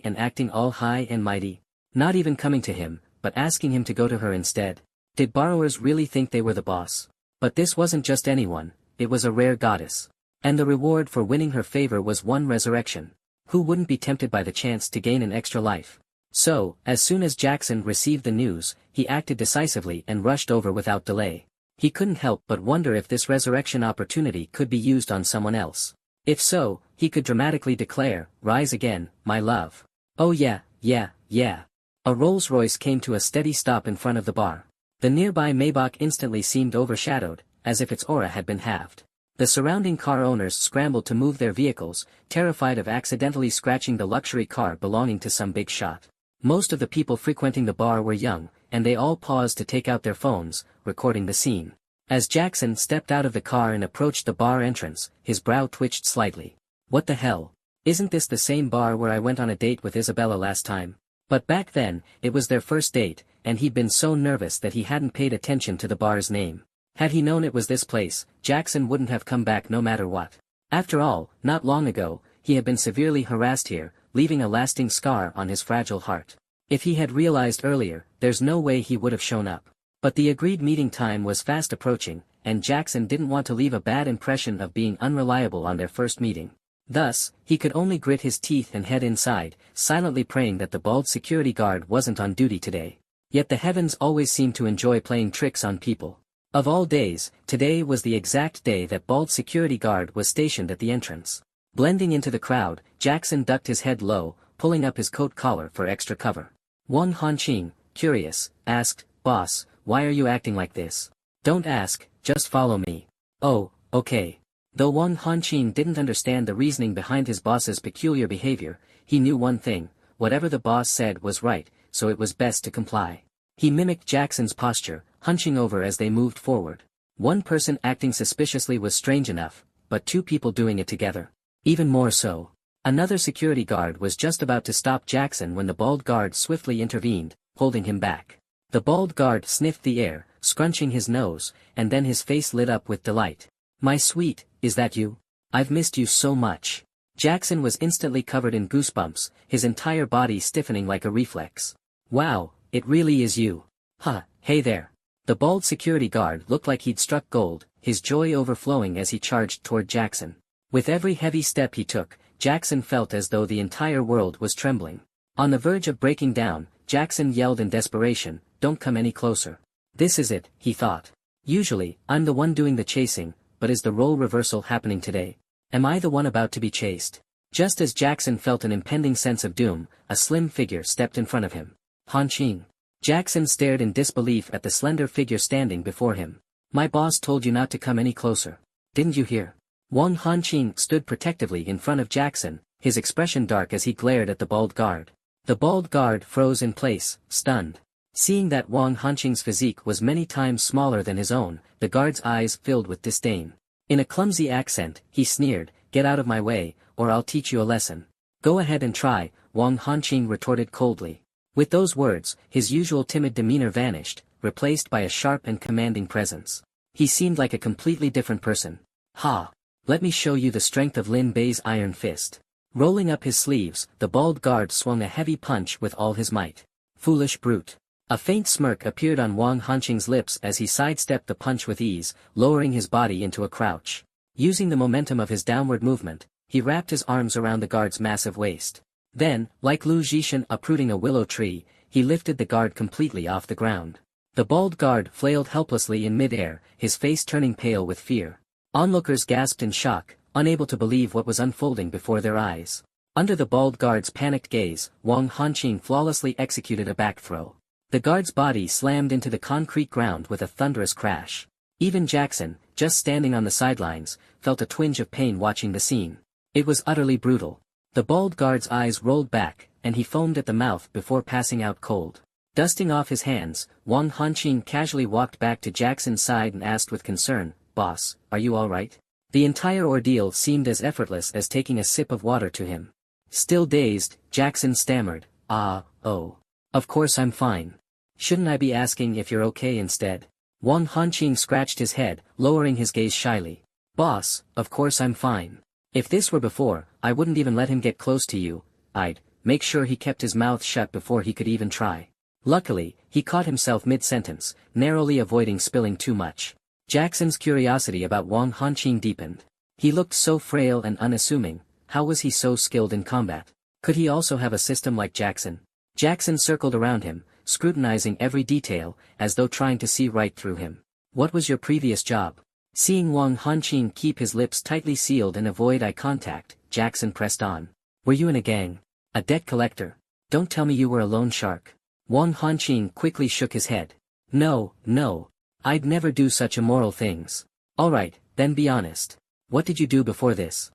and acting all high and mighty. Not even coming to him, but asking him to go to her instead. Did borrowers really think they were the boss? But this wasn't just anyone, it was a rare goddess. And the reward for winning her favor was one resurrection. Who wouldn't be tempted by the chance to gain an extra life? So, as soon as Jackson received the news, he acted decisively and rushed over without delay. He couldn't help but wonder if this resurrection opportunity could be used on someone else. If so, he could dramatically declare, rise again, my love. Oh yeah. A Rolls-Royce came to a steady stop in front of the bar. The nearby Maybach instantly seemed overshadowed, as if its aura had been halved. The surrounding car owners scrambled to move their vehicles, terrified of accidentally scratching the luxury car belonging to some big shot. Most of the people frequenting the bar were young, and they all paused to take out their phones, recording the scene. As Jackson stepped out of the car and approached the bar entrance, his brow twitched slightly. What the hell? Isn't this the same bar where I went on a date with Isabella last time? But back then, it was their first date, and he'd been so nervous that he hadn't paid attention to the bar's name. Had he known it was this place, Jackson wouldn't have come back no matter what. After all, not long ago, he had been severely harassed here, leaving a lasting scar on his fragile heart. If he had realized earlier, there's no way he would have shown up. But the agreed meeting time was fast approaching, and Jackson didn't want to leave a bad impression of being unreliable on their first meeting. Thus, he could only grit his teeth and head inside, silently praying that the bald security guard wasn't on duty today. Yet the heavens always seem to enjoy playing tricks on people. Of all days, today was the exact day that bald security guard was stationed at the entrance. Blending into the crowd, Jackson ducked his head low, pulling up his coat collar for extra cover. Wang Hanqing, curious, asked, Boss, why are you acting like this? Don't ask, just follow me. Oh, okay. Though Wang Hanqing didn't understand the reasoning behind his boss's peculiar behavior, he knew one thing, whatever the boss said was right, so it was best to comply. He mimicked Jackson's posture, hunching over as they moved forward. One person acting suspiciously was strange enough, but two people doing it together, even more so. Another security guard was just about to stop Jackson when the bald guard swiftly intervened, holding him back. The bald guard sniffed the air, scrunching his nose, and then his face lit up with delight. My sweet, is that you? I've missed you so much. Jackson was instantly covered in goosebumps, his entire body stiffening like a reflex. Wow, it really is you. Huh, hey there. The bald security guard looked like he'd struck gold, his joy overflowing as he charged toward Jackson. With every heavy step he took, Jackson felt as though the entire world was trembling. On the verge of breaking down, Jackson yelled in desperation, Don't come any closer. This is it, he thought. Usually, I'm the one doing the chasing, but is the role reversal happening today? Am I the one about to be chased? Just as Jackson felt an impending sense of doom, a slim figure stepped in front of him. Hanqing. Jackson stared in disbelief at the slender figure standing before him. My boss told you not to come any closer. Didn't you hear? Wang Hanqing stood protectively in front of Jackson, his expression dark as he glared at the bald guard. The bald guard froze in place, stunned. Seeing that Wang Hanqing's physique was many times smaller than his own, the guard's eyes filled with disdain. In a clumsy accent, he sneered, Get out of my way, or I'll teach you a lesson. Go ahead and try, Wang Hanqing retorted coldly. With those words, his usual timid demeanor vanished, replaced by a sharp and commanding presence. He seemed like a completely different person. Ha! Let me show you the strength of Lin Bei's iron fist. Rolling up his sleeves, the bald guard swung a heavy punch with all his might. Foolish brute. A faint smirk appeared on Wang Hanqing's lips as he sidestepped the punch with ease, lowering his body into a crouch. Using the momentum of his downward movement, he wrapped his arms around the guard's massive waist. Then, like Lu Zhishan uprooting a willow tree, he lifted the guard completely off the ground. The bald guard flailed helplessly in mid-air, his face turning pale with fear. Onlookers gasped in shock, unable to believe what was unfolding before their eyes. Under the bald guard's panicked gaze, Wang Hanqing flawlessly executed a back throw. The guard's body slammed into the concrete ground with a thunderous crash. Even Jackson, just standing on the sidelines, felt a twinge of pain watching the scene. It was utterly brutal. The bald guard's eyes rolled back, and he foamed at the mouth before passing out cold. Dusting off his hands, Wang Hanqing casually walked back to Jackson's side and asked with concern, "Boss, are you all right?" The entire ordeal seemed as effortless as taking a sip of water to him. Still dazed, Jackson stammered, "Oh. Of course I'm fine. Shouldn't I be asking if you're okay instead?" Wang Hanqing scratched his head, lowering his gaze shyly. "Boss, of course I'm fine. If this were before, I wouldn't even let him get close to you. I'd make sure he kept his mouth shut before he could even try." Luckily, he caught himself mid-sentence, narrowly avoiding spilling too much. Jackson's curiosity about Wang Hanqing deepened. He looked so frail and unassuming. How was he so skilled in combat? Could he also have a system like Jackson? Jackson circled around him, scrutinizing every detail, as though trying to see right through him. "What was your previous job?" Seeing Wang Hanqing keep his lips tightly sealed and avoid eye contact, Jackson pressed on. "Were you in a gang? A debt collector? Don't tell me you were a loan shark." Wang Hanqing quickly shook his head. No. I'd never do such immoral things." "Alright, then be honest. What did you do before this?"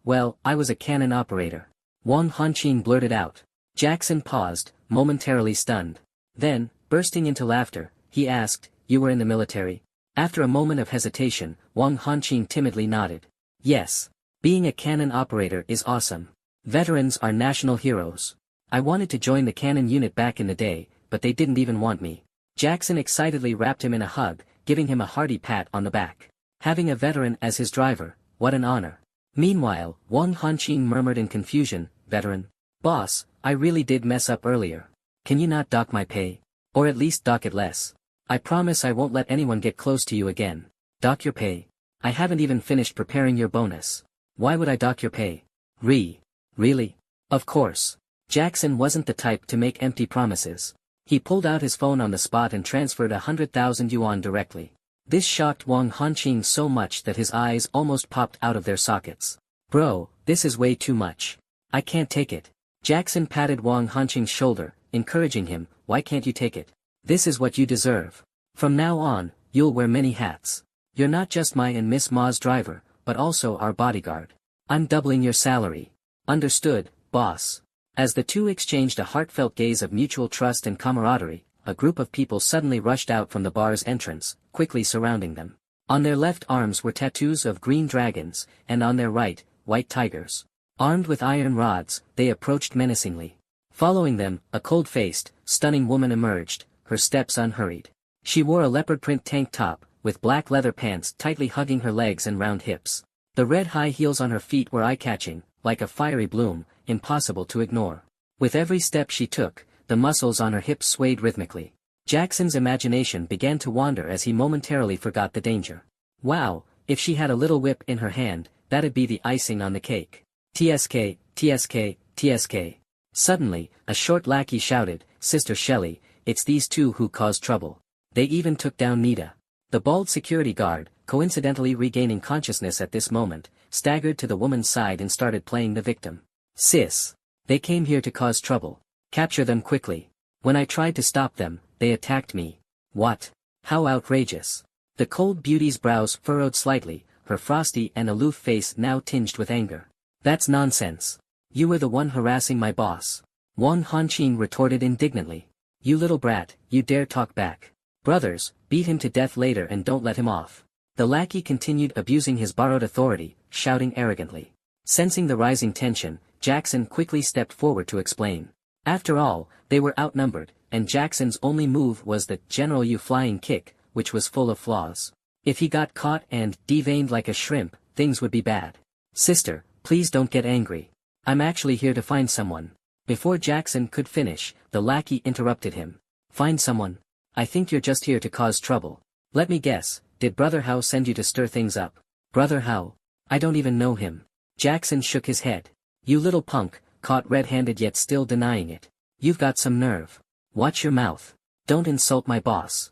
Well, I was a cannon operator." Wang Hanqing blurted out. Jackson paused, momentarily stunned. Then, bursting into laughter, he asked, "You were in the military?" After a moment of hesitation, Wang Hanqing timidly nodded. "Yes. Being a cannon operator is awesome. Veterans are national heroes. I wanted to join the cannon unit back in the day, but they didn't even want me." Jackson excitedly wrapped him in a hug, giving him a hearty pat on the back. Having a veteran as his driver, what an honor. Meanwhile, Wang Hanqing murmured in confusion, "Veteran? Boss, I really did mess up earlier. Can you not dock my pay? Or at least dock it less? I promise I won't let anyone get close to you again." "Dock your pay? I haven't even finished preparing your bonus. Why would I dock your pay?" Really? Of course. Jackson wasn't the type to make empty promises. He pulled out his phone on the spot and transferred 100,000 yuan directly. This shocked Wang Hanqing so much that his eyes almost popped out of their sockets. "Bro, this is way too much. I can't take it." Jackson patted Wang Hanqing's shoulder, encouraging him, "Why can't you take it? This is what you deserve. From now on, you'll wear many hats. You're not just my and Miss Ma's driver, but also our bodyguard. I'm doubling your salary." "Understood, boss." As the two exchanged a heartfelt gaze of mutual trust and camaraderie, a group of people suddenly rushed out from the bar's entrance, quickly surrounding them. On their left arms were tattoos of green dragons, and on their right, white tigers. Armed with iron rods, they approached menacingly. Following them, a cold-faced, stunning woman emerged, her steps unhurried. She wore a leopard print tank top, with black leather pants tightly hugging her legs and round hips. The red high heels on her feet were eye-catching, like a fiery bloom, impossible to ignore. With every step she took, the muscles on her hips swayed rhythmically. Jackson's imagination began to wander as he momentarily forgot the danger. Wow, if she had a little whip in her hand, that'd be the icing on the cake. "TSK, TSK, TSK. Suddenly, a short lackey shouted, "Sister Shelley, it's these two who caused trouble. They even took down Nita." The bald security guard, coincidentally regaining consciousness at this moment, staggered to the woman's side and started playing the victim. "Sis. They came here to cause trouble. Capture them quickly. When I tried to stop them, they attacked me." "What? How outrageous." The cold beauty's brows furrowed slightly, her frosty and aloof face now tinged with anger. "That's nonsense. You were the one harassing my boss." Wang Hanqing retorted indignantly. "You little brat, you dare talk back. Brothers, beat him to death later and don't let him off." The lackey continued abusing his borrowed authority, shouting arrogantly. Sensing the rising tension, Jackson quickly stepped forward to explain. After all, they were outnumbered, and Jackson's only move was the General Yu flying kick, which was full of flaws. If he got caught and deveined like a shrimp, things would be bad. "Sister, please don't get angry. I'm actually here to find someone. Before Jackson could finish, the lackey interrupted him. Find someone? I think you're just here to cause trouble. Let me guess, did Brother Hao send you to stir things up? Brother Hao? I don't even know him. Jackson shook his head. You little punk, caught red-handed yet still denying it. You've got some nerve. Watch your mouth. Don't insult my boss.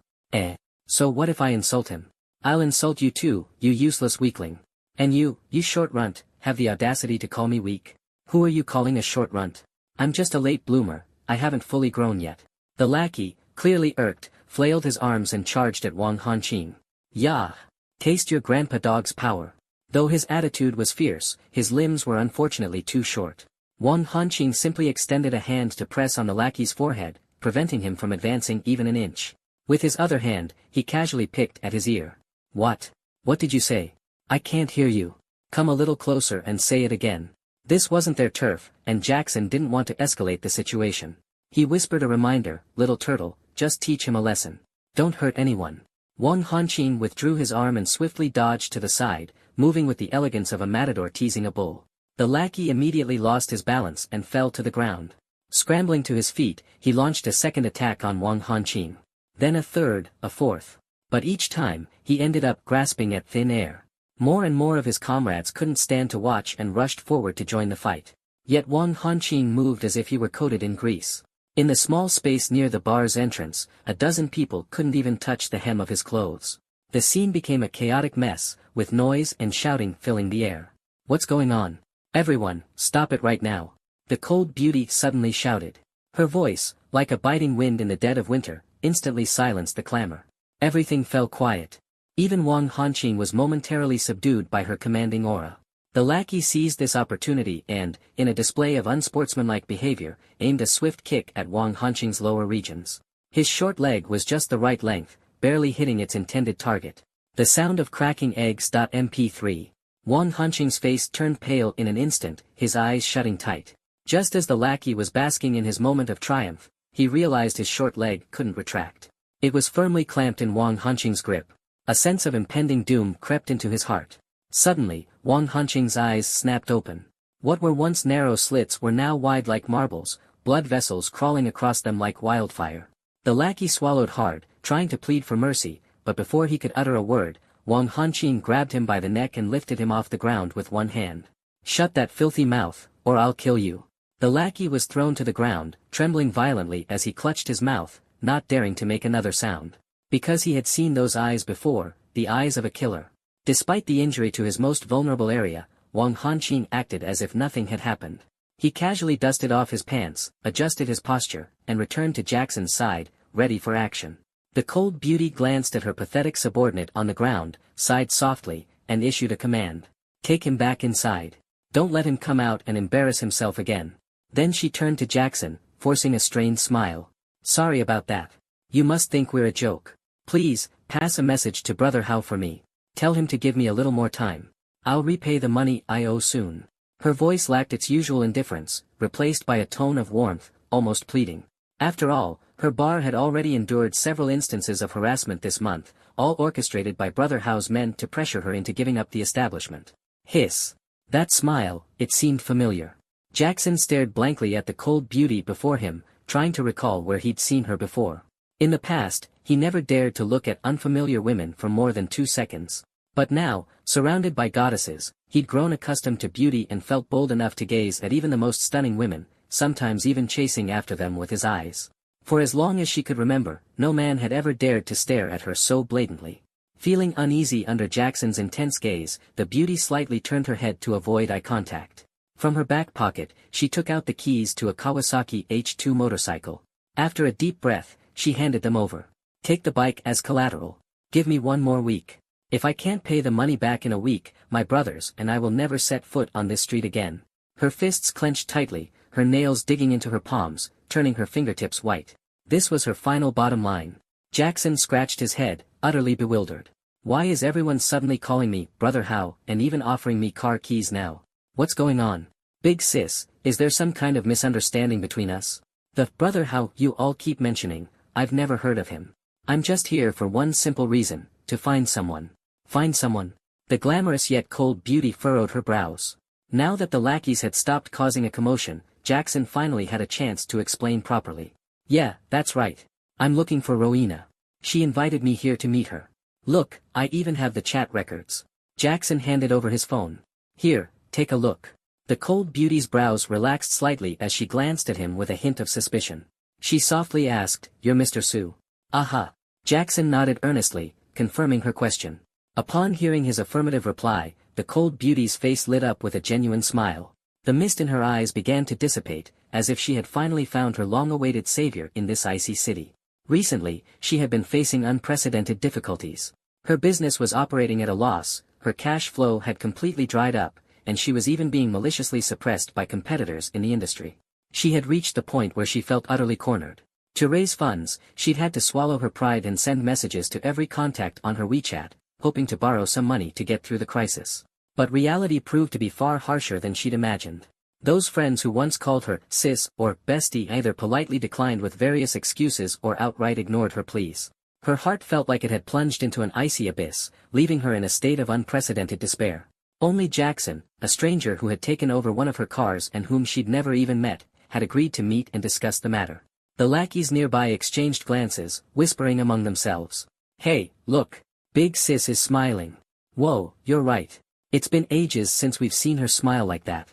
So what if I insult him? I'll insult you too, you useless weakling. And you short runt, have the audacity to call me weak? Who are you calling a short runt? I'm just a late bloomer, I haven't fully grown yet. The lackey, clearly irked, flailed his arms and charged at Wang Hanqing. Yah! Taste your grandpa dog's power. Though his attitude was fierce, his limbs were unfortunately too short. Wang Hanqing simply extended a hand to press on the lackey's forehead, preventing him from advancing even an inch. With his other hand, he casually picked at his ear. What? What did you say? I can't hear you. Come a little closer and say it again. This wasn't their turf, and Jackson didn't want to escalate the situation. He whispered a reminder, little turtle, just teach him a lesson. Don't hurt anyone. Wang Hanqing withdrew his arm and swiftly dodged to the side, moving with the elegance of a matador teasing a bull. The lackey immediately lost his balance and fell to the ground. Scrambling to his feet, he launched a second attack on Wang Hanqing. Then a third, a fourth. But each time, he ended up grasping at thin air. More and more of his comrades couldn't stand to watch and rushed forward to join the fight. Yet Wang Hanqing moved as if he were coated in grease. In the small space near the bar's entrance, a dozen people couldn't even touch the hem of his clothes. The scene became a chaotic mess, with noise and shouting filling the air. What's going on? Everyone, stop it right now. The cold beauty suddenly shouted. Her voice, like a biting wind in the dead of winter, instantly silenced the clamor. Everything fell quiet. Even Wang Hanqing was momentarily subdued by her commanding aura. The lackey seized this opportunity and, in a display of unsportsmanlike behavior, aimed a swift kick at Wang Hanqing's lower regions. His short leg was just the right length, barely hitting its intended target. The sound of cracking eggs. MP3. Wang Hanqing's face turned pale in an instant, his eyes shutting tight. Just as the lackey was basking in his moment of triumph, he realized his short leg couldn't retract. It was firmly clamped in Wang Hanqing's grip. A sense of impending doom crept into his heart. Suddenly, Wang Hanqing's eyes snapped open. What were once narrow slits were now wide like marbles, blood vessels crawling across them like wildfire. The lackey swallowed hard, trying to plead for mercy, but before he could utter a word, Wang Hanqing grabbed him by the neck and lifted him off the ground with one hand. Shut that filthy mouth, or I'll kill you. The lackey was thrown to the ground, trembling violently as he clutched his mouth, not daring to make another sound. Because he had seen those eyes before, the eyes of a killer. Despite the injury to his most vulnerable area, Wang Hanqing acted as if nothing had happened. He casually dusted off his pants, adjusted his posture, and returned to Jackson's side, ready for action. The cold beauty glanced at her pathetic subordinate on the ground, sighed softly, and issued a command. Take him back inside. Don't let him come out and embarrass himself again. Then she turned to Jackson, forcing a strained smile. Sorry about that. You must think we're a joke. Please, pass a message to Brother Hao for me. Tell him to give me a little more time. I'll repay the money I owe soon. Her voice lacked its usual indifference, replaced by a tone of warmth, almost pleading. After all, her bar had already endured several instances of harassment this month, all orchestrated by Brother Hao's men to pressure her into giving up the establishment. Hiss. That smile, it seemed familiar. Jackson stared blankly at the cold beauty before him, trying to recall where he'd seen her before. In the past, he never dared to look at unfamiliar women for more than 2 seconds. But now, surrounded by goddesses, he'd grown accustomed to beauty and felt bold enough to gaze at even the most stunning women, sometimes even chasing after them with his eyes. For as long as she could remember, no man had ever dared to stare at her so blatantly. Feeling uneasy under Jackson's intense gaze, the beauty slightly turned her head to avoid eye contact. From her back pocket, she took out the keys to a Kawasaki H2 motorcycle. After a deep breath, she handed them over. Take the bike as collateral. Give me 1 more week. If I can't pay the money back in a week, my brothers and I will never set foot on this street again. Her fists clenched tightly, her nails digging into her palms, turning her fingertips white. This was her final bottom line. Jackson scratched his head, utterly bewildered. Why is everyone suddenly calling me Brother Hao and even offering me car keys now? What's going on? Big sis, is there some kind of misunderstanding between us? The Brother Hao you all keep mentioning, I've never heard of him. I'm just here for one simple reason, to find someone. Find someone? The glamorous yet cold beauty furrowed her brows. Now that the lackeys had stopped causing a commotion, Jackson finally had a chance to explain properly. Yeah, that's right. I'm looking for Rowena. She invited me here to meet her. Look, I even have the chat records. Jackson handed over his phone. Here, take a look. The cold beauty's brows relaxed slightly as she glanced at him with a hint of suspicion. She softly asked, "You're Mr. Su?" "Aha." Jackson nodded earnestly, confirming her question. Upon hearing his affirmative reply, the cold beauty's face lit up with a genuine smile. The mist in her eyes began to dissipate, as if she had finally found her long-awaited savior in this icy city. Recently, she had been facing unprecedented difficulties. Her business was operating at a loss, her cash flow had completely dried up, and she was even being maliciously suppressed by competitors in the industry. She had reached the point where she felt utterly cornered. To raise funds, she'd had to swallow her pride and send messages to every contact on her WeChat, hoping to borrow some money to get through the crisis. But reality proved to be far harsher than she'd imagined. Those friends who once called her sis or bestie either politely declined with various excuses or outright ignored her pleas. Her heart felt like it had plunged into an icy abyss, leaving her in a state of unprecedented despair. Only Jackson, a stranger who had taken over one of her cars and whom she'd never even met, had agreed to meet and discuss the matter. The lackeys nearby exchanged glances, whispering among themselves. "Hey, look. Big Sis is smiling. Whoa, you're right. It's been ages since we've seen her smile like that."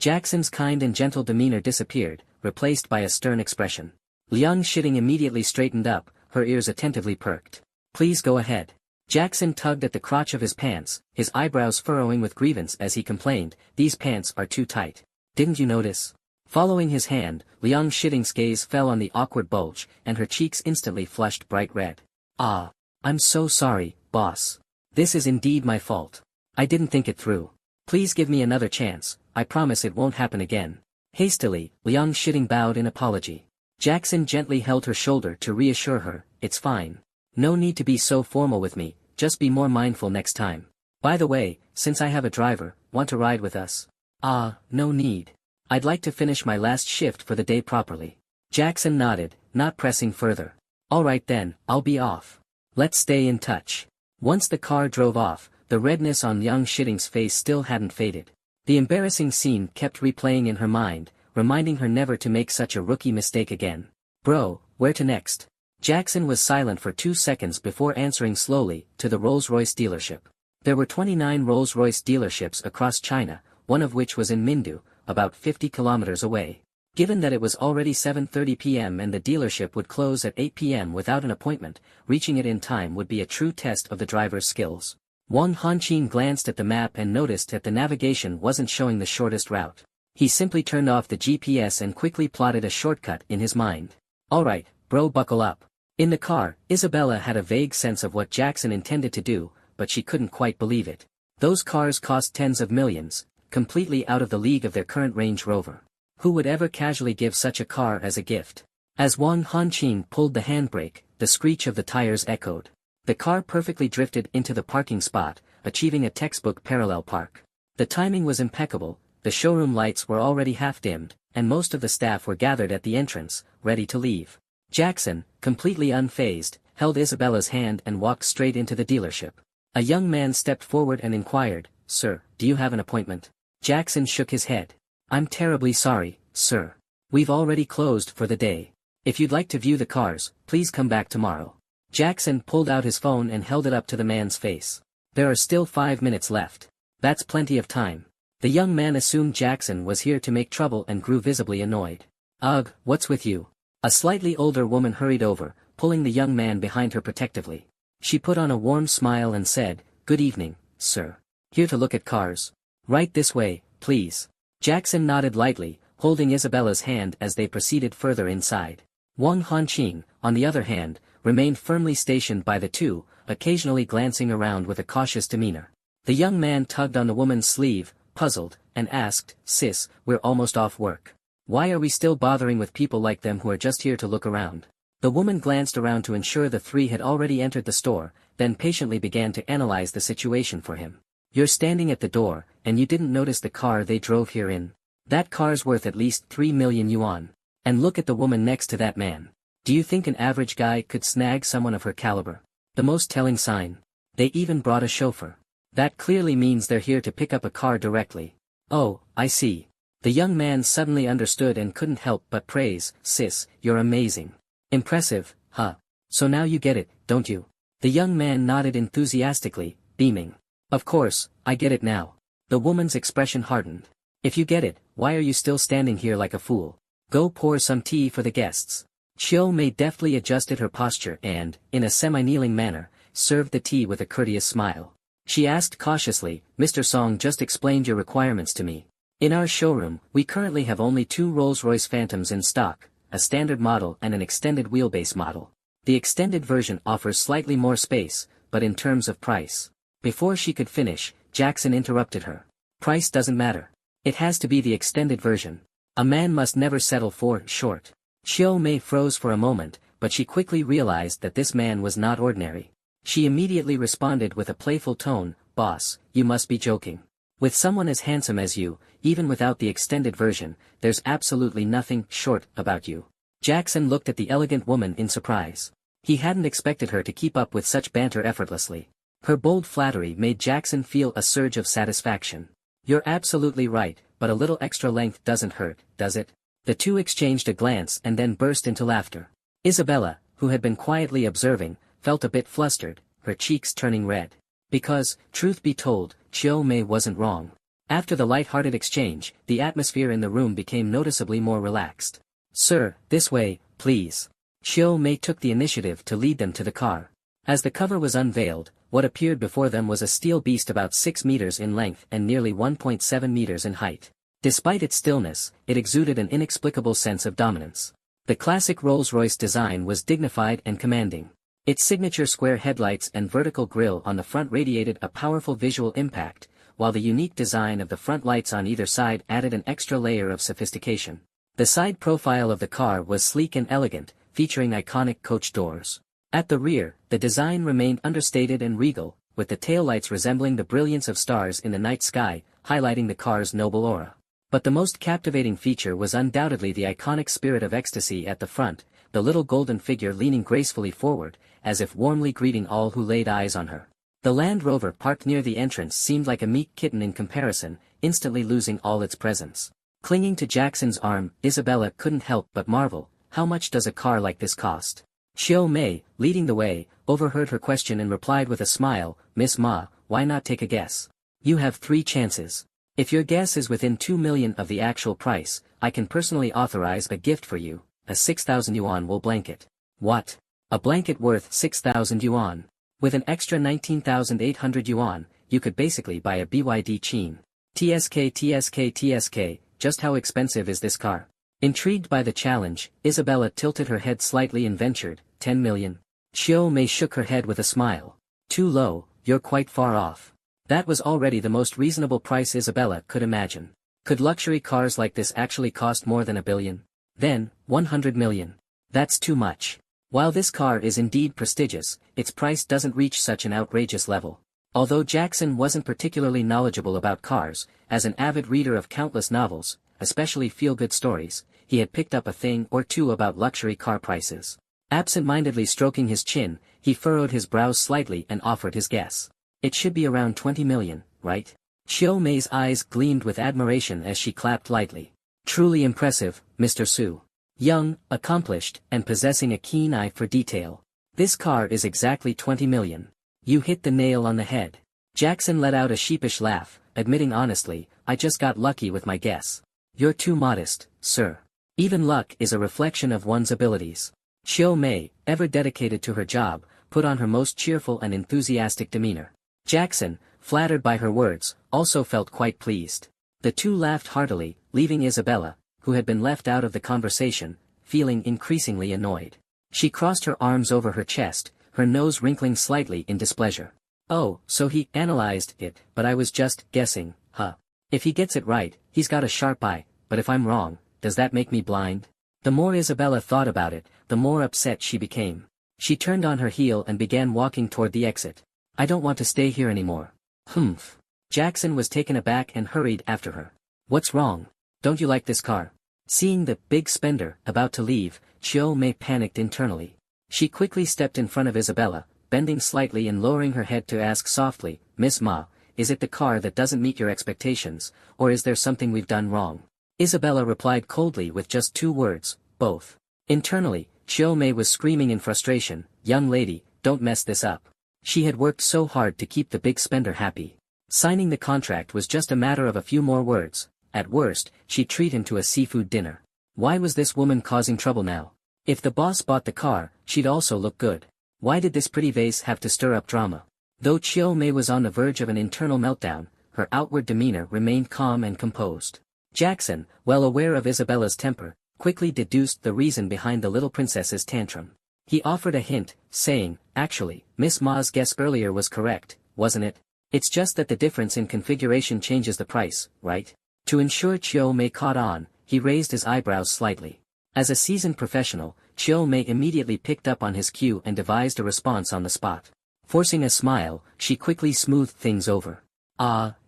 Jackson's kind and gentle demeanor disappeared, replaced by a stern expression. Liang Shitting immediately straightened up, her ears attentively perked. "Please go ahead." Jackson tugged at the crotch of his pants, his eyebrows furrowing with grievance as he complained, "These pants are too tight. Didn't you notice?" Following his hand, Liang Shitting's gaze fell on the awkward bulge, and her cheeks instantly flushed bright red. "Ah. I'm so sorry, boss. This is indeed my fault. I didn't think it through. Please give me another chance, I promise it won't happen again." Hastily, Liang Shitting bowed in apology. Jackson gently held her shoulder to reassure her, "It's fine. No need to be so formal with me, just be more mindful next time. By the way, since I have a driver, want to ride with us?" "Ah, no need. I'd like to finish my last shift for the day properly." Jackson nodded, not pressing further. "Alright then, I'll be off. Let's stay in touch." Once the car drove off, the redness on Liang Shitting's face still hadn't faded. The embarrassing scene kept replaying in her mind, reminding her never to make such a rookie mistake again. "Bro, where to next?" Jackson was silent for 2 seconds before answering slowly, "To the Rolls-Royce dealership." There were 29 Rolls-Royce dealerships across China, one of which was in Mindu, about 50 kilometers away. Given that it was already 7:30 p.m. and the dealership would close at 8 p.m. without an appointment, reaching it in time would be a true test of the driver's skills. Wang Hanqin glanced at the map and noticed that the navigation wasn't showing the shortest route. He simply turned off the GPS and quickly plotted a shortcut in his mind. "Alright, bro, buckle up." In the car, Isabella had a vague sense of what Jackson intended to do, but she couldn't quite believe it. Those cars cost tens of millions, completely out of the league of their current Range Rover. Who would ever casually give such a car as a gift? As Wang Hanqin pulled the handbrake, the screech of the tires echoed. The car perfectly drifted into the parking spot, achieving a textbook parallel park. The timing was impeccable, the showroom lights were already half-dimmed, and most of the staff were gathered at the entrance, ready to leave. Jackson, completely unfazed, held Isabella's hand and walked straight into the dealership. A young man stepped forward and inquired, "Sir, do you have an appointment?" Jackson shook his head. "I'm terribly sorry, sir. We've already closed for the day. If you'd like to view the cars, please come back tomorrow." Jackson pulled out his phone and held it up to the man's face. "There are still 5 minutes left. That's plenty of time." The young man assumed Jackson was here to make trouble and grew visibly annoyed. "Ugh, what's with you?" A slightly older woman hurried over, pulling the young man behind her protectively. She put on a warm smile and said, "Good evening, sir. Here to look at cars? Right this way, please." Jackson nodded lightly, holding Isabella's hand as they proceeded further inside. Wang Hanqin, on the other hand, remained firmly stationed by the two, occasionally glancing around with a cautious demeanor. The young man tugged on the woman's sleeve, puzzled, and asked, "Sis, we're almost off work. Why are we still bothering with people like them who are just here to look around?" The woman glanced around to ensure the three had already entered the store, then patiently began to analyze the situation for him. "You're standing at the door, and you didn't notice the car they drove here in? That car's worth at least 3 million yuan. And look at the woman next to that man. Do you think an average guy could snag someone of her caliber? The most telling sign. They even brought a chauffeur. That clearly means they're here to pick up a car directly. Oh, I see. The young man suddenly understood and couldn't help but praise, sis, you're amazing. Impressive, huh? So now you get it, don't you? The young man nodded enthusiastically, beaming. Of course, I get it now. The woman's expression hardened. If you get it, why are you still standing here like a fool? Go pour some tea for the guests. Chiu Mei deftly adjusted her posture and, in a semi-kneeling manner, served the tea with a courteous smile. She asked cautiously, Mr. Song just explained your requirements to me. In our showroom, we currently have only 2 Rolls-Royce Phantoms in stock, a standard model and an extended wheelbase model. The extended version offers slightly more space, but in terms of price. Before she could finish, Jackson interrupted her. Price doesn't matter. It has to be the extended version. A man must never settle for short. Chiu Mei froze for a moment, but she quickly realized that this man was not ordinary. She immediately responded with a playful tone, Boss, you must be joking. With someone as handsome as you, even without the extended version, there's absolutely nothing short about you. Jackson looked at the elegant woman in surprise. He hadn't expected her to keep up with such banter effortlessly. Her bold flattery made Jackson feel a surge of satisfaction. You're absolutely right, but a little extra length doesn't hurt, does it? The two exchanged a glance and then burst into laughter. Isabella, who had been quietly observing, felt a bit flustered, her cheeks turning red. Because, truth be told, Chiu Mei wasn't wrong. After the light-hearted exchange, the atmosphere in the room became noticeably more relaxed. Sir, this way, please. Chiu Mei took the initiative to lead them to the car. As the cover was unveiled, what appeared before them was a steel beast about 6 meters in length and nearly 1.7 meters in height. Despite its stillness, it exuded an inexplicable sense of dominance. The classic Rolls-Royce design was dignified and commanding. Its signature square headlights and vertical grille on the front radiated a powerful visual impact, while the unique design of the front lights on either side added an extra layer of sophistication. The side profile of the car was sleek and elegant, featuring iconic coach doors. At the rear, the design remained understated and regal, with the taillights resembling the brilliance of stars in the night sky, highlighting the car's noble aura. But the most captivating feature was undoubtedly the iconic spirit of ecstasy at the front, the little golden figure leaning gracefully forward, as if warmly greeting all who laid eyes on her. The Land Rover parked near the entrance seemed like a meek kitten in comparison, instantly losing all its presence. Clinging to Jackson's arm, Isabella couldn't help but marvel, how much does a car like this cost? Chiu Mei, leading the way, overheard her question and replied with a smile, Miss Ma, why not take a guess? You have 3 chances. If your guess is within 2 million of the actual price, I can personally authorize a gift for you, a 6,000 yuan wool blanket. What? A blanket worth 6,000 yuan. With an extra 19,800 yuan, you could basically buy a BYD Qin. TSK, just how expensive is this car? Intrigued by the challenge, Isabella tilted her head slightly and ventured, 10 million. Chiu Mei shook her head with a smile. Too low, you're quite far off. That was already the most reasonable price Isabella could imagine. Could luxury cars like this actually cost more than 1 billion? Then, 100 million. That's too much. While this car is indeed prestigious, its price doesn't reach such an outrageous level. Although Jackson wasn't particularly knowledgeable about cars, as an avid reader of countless novels, especially feel-good stories, he had picked up a thing or two about luxury car prices. Absent-mindedly stroking his chin, he furrowed his brows slightly and offered his guess. It should be around 20 million, right? Chiu Mei's eyes gleamed with admiration as she clapped lightly. Truly impressive, Mr. Su. Young, accomplished, and possessing a keen eye for detail. This car is exactly 20 million. You hit the nail on the head. Jackson let out a sheepish laugh, admitting honestly, I just got lucky with my guess. You're too modest, sir. Even luck is a reflection of one's abilities. Chiu Mei, ever dedicated to her job, put on her most cheerful and enthusiastic demeanor. Jackson, flattered by her words, also felt quite pleased. The two laughed heartily, leaving Isabella, who had been left out of the conversation, feeling increasingly annoyed. She crossed her arms over her chest, her nose wrinkling slightly in displeasure. Oh, so he analyzed it, but I was just guessing, huh? If he gets it right, he's got a sharp eye, but if I'm wrong, does that make me blind? The more Isabella thought about it, the more upset she became. She turned on her heel and began walking toward the exit. I don't want to stay here anymore. Humph. Jackson was taken aback and hurried after her. What's wrong? Don't you like this car? Seeing the big spender about to leave, Chiu Mei panicked internally. She quickly stepped in front of Isabella, bending slightly and lowering her head to ask softly, Miss Ma, is it the car that doesn't meet your expectations, or is there something we've done wrong? Isabella replied coldly with just 2 words, both. Internally, Chiu Mei was screaming in frustration, young lady, don't mess this up. She had worked so hard to keep the big spender happy. Signing the contract was just a matter of a few more words. At worst, she'd treat him to a seafood dinner. Why was this woman causing trouble now? If the boss bought the car, she'd also look good. Why did this pretty vase have to stir up drama? Though Chiu Mei was on the verge of an internal meltdown, her outward demeanor remained calm and composed. Jackson, well aware of Isabella's temper, quickly deduced the reason behind the little princess's tantrum. He offered a hint, saying, actually, Miss Ma's guess earlier was correct, wasn't it? It's just that the difference in configuration changes the price, right? To ensure Chiu Mei caught on, he raised his eyebrows slightly. As a seasoned professional, Chiu Mei immediately picked up on his cue and devised a response on the spot. Forcing a smile, she quickly smoothed things over.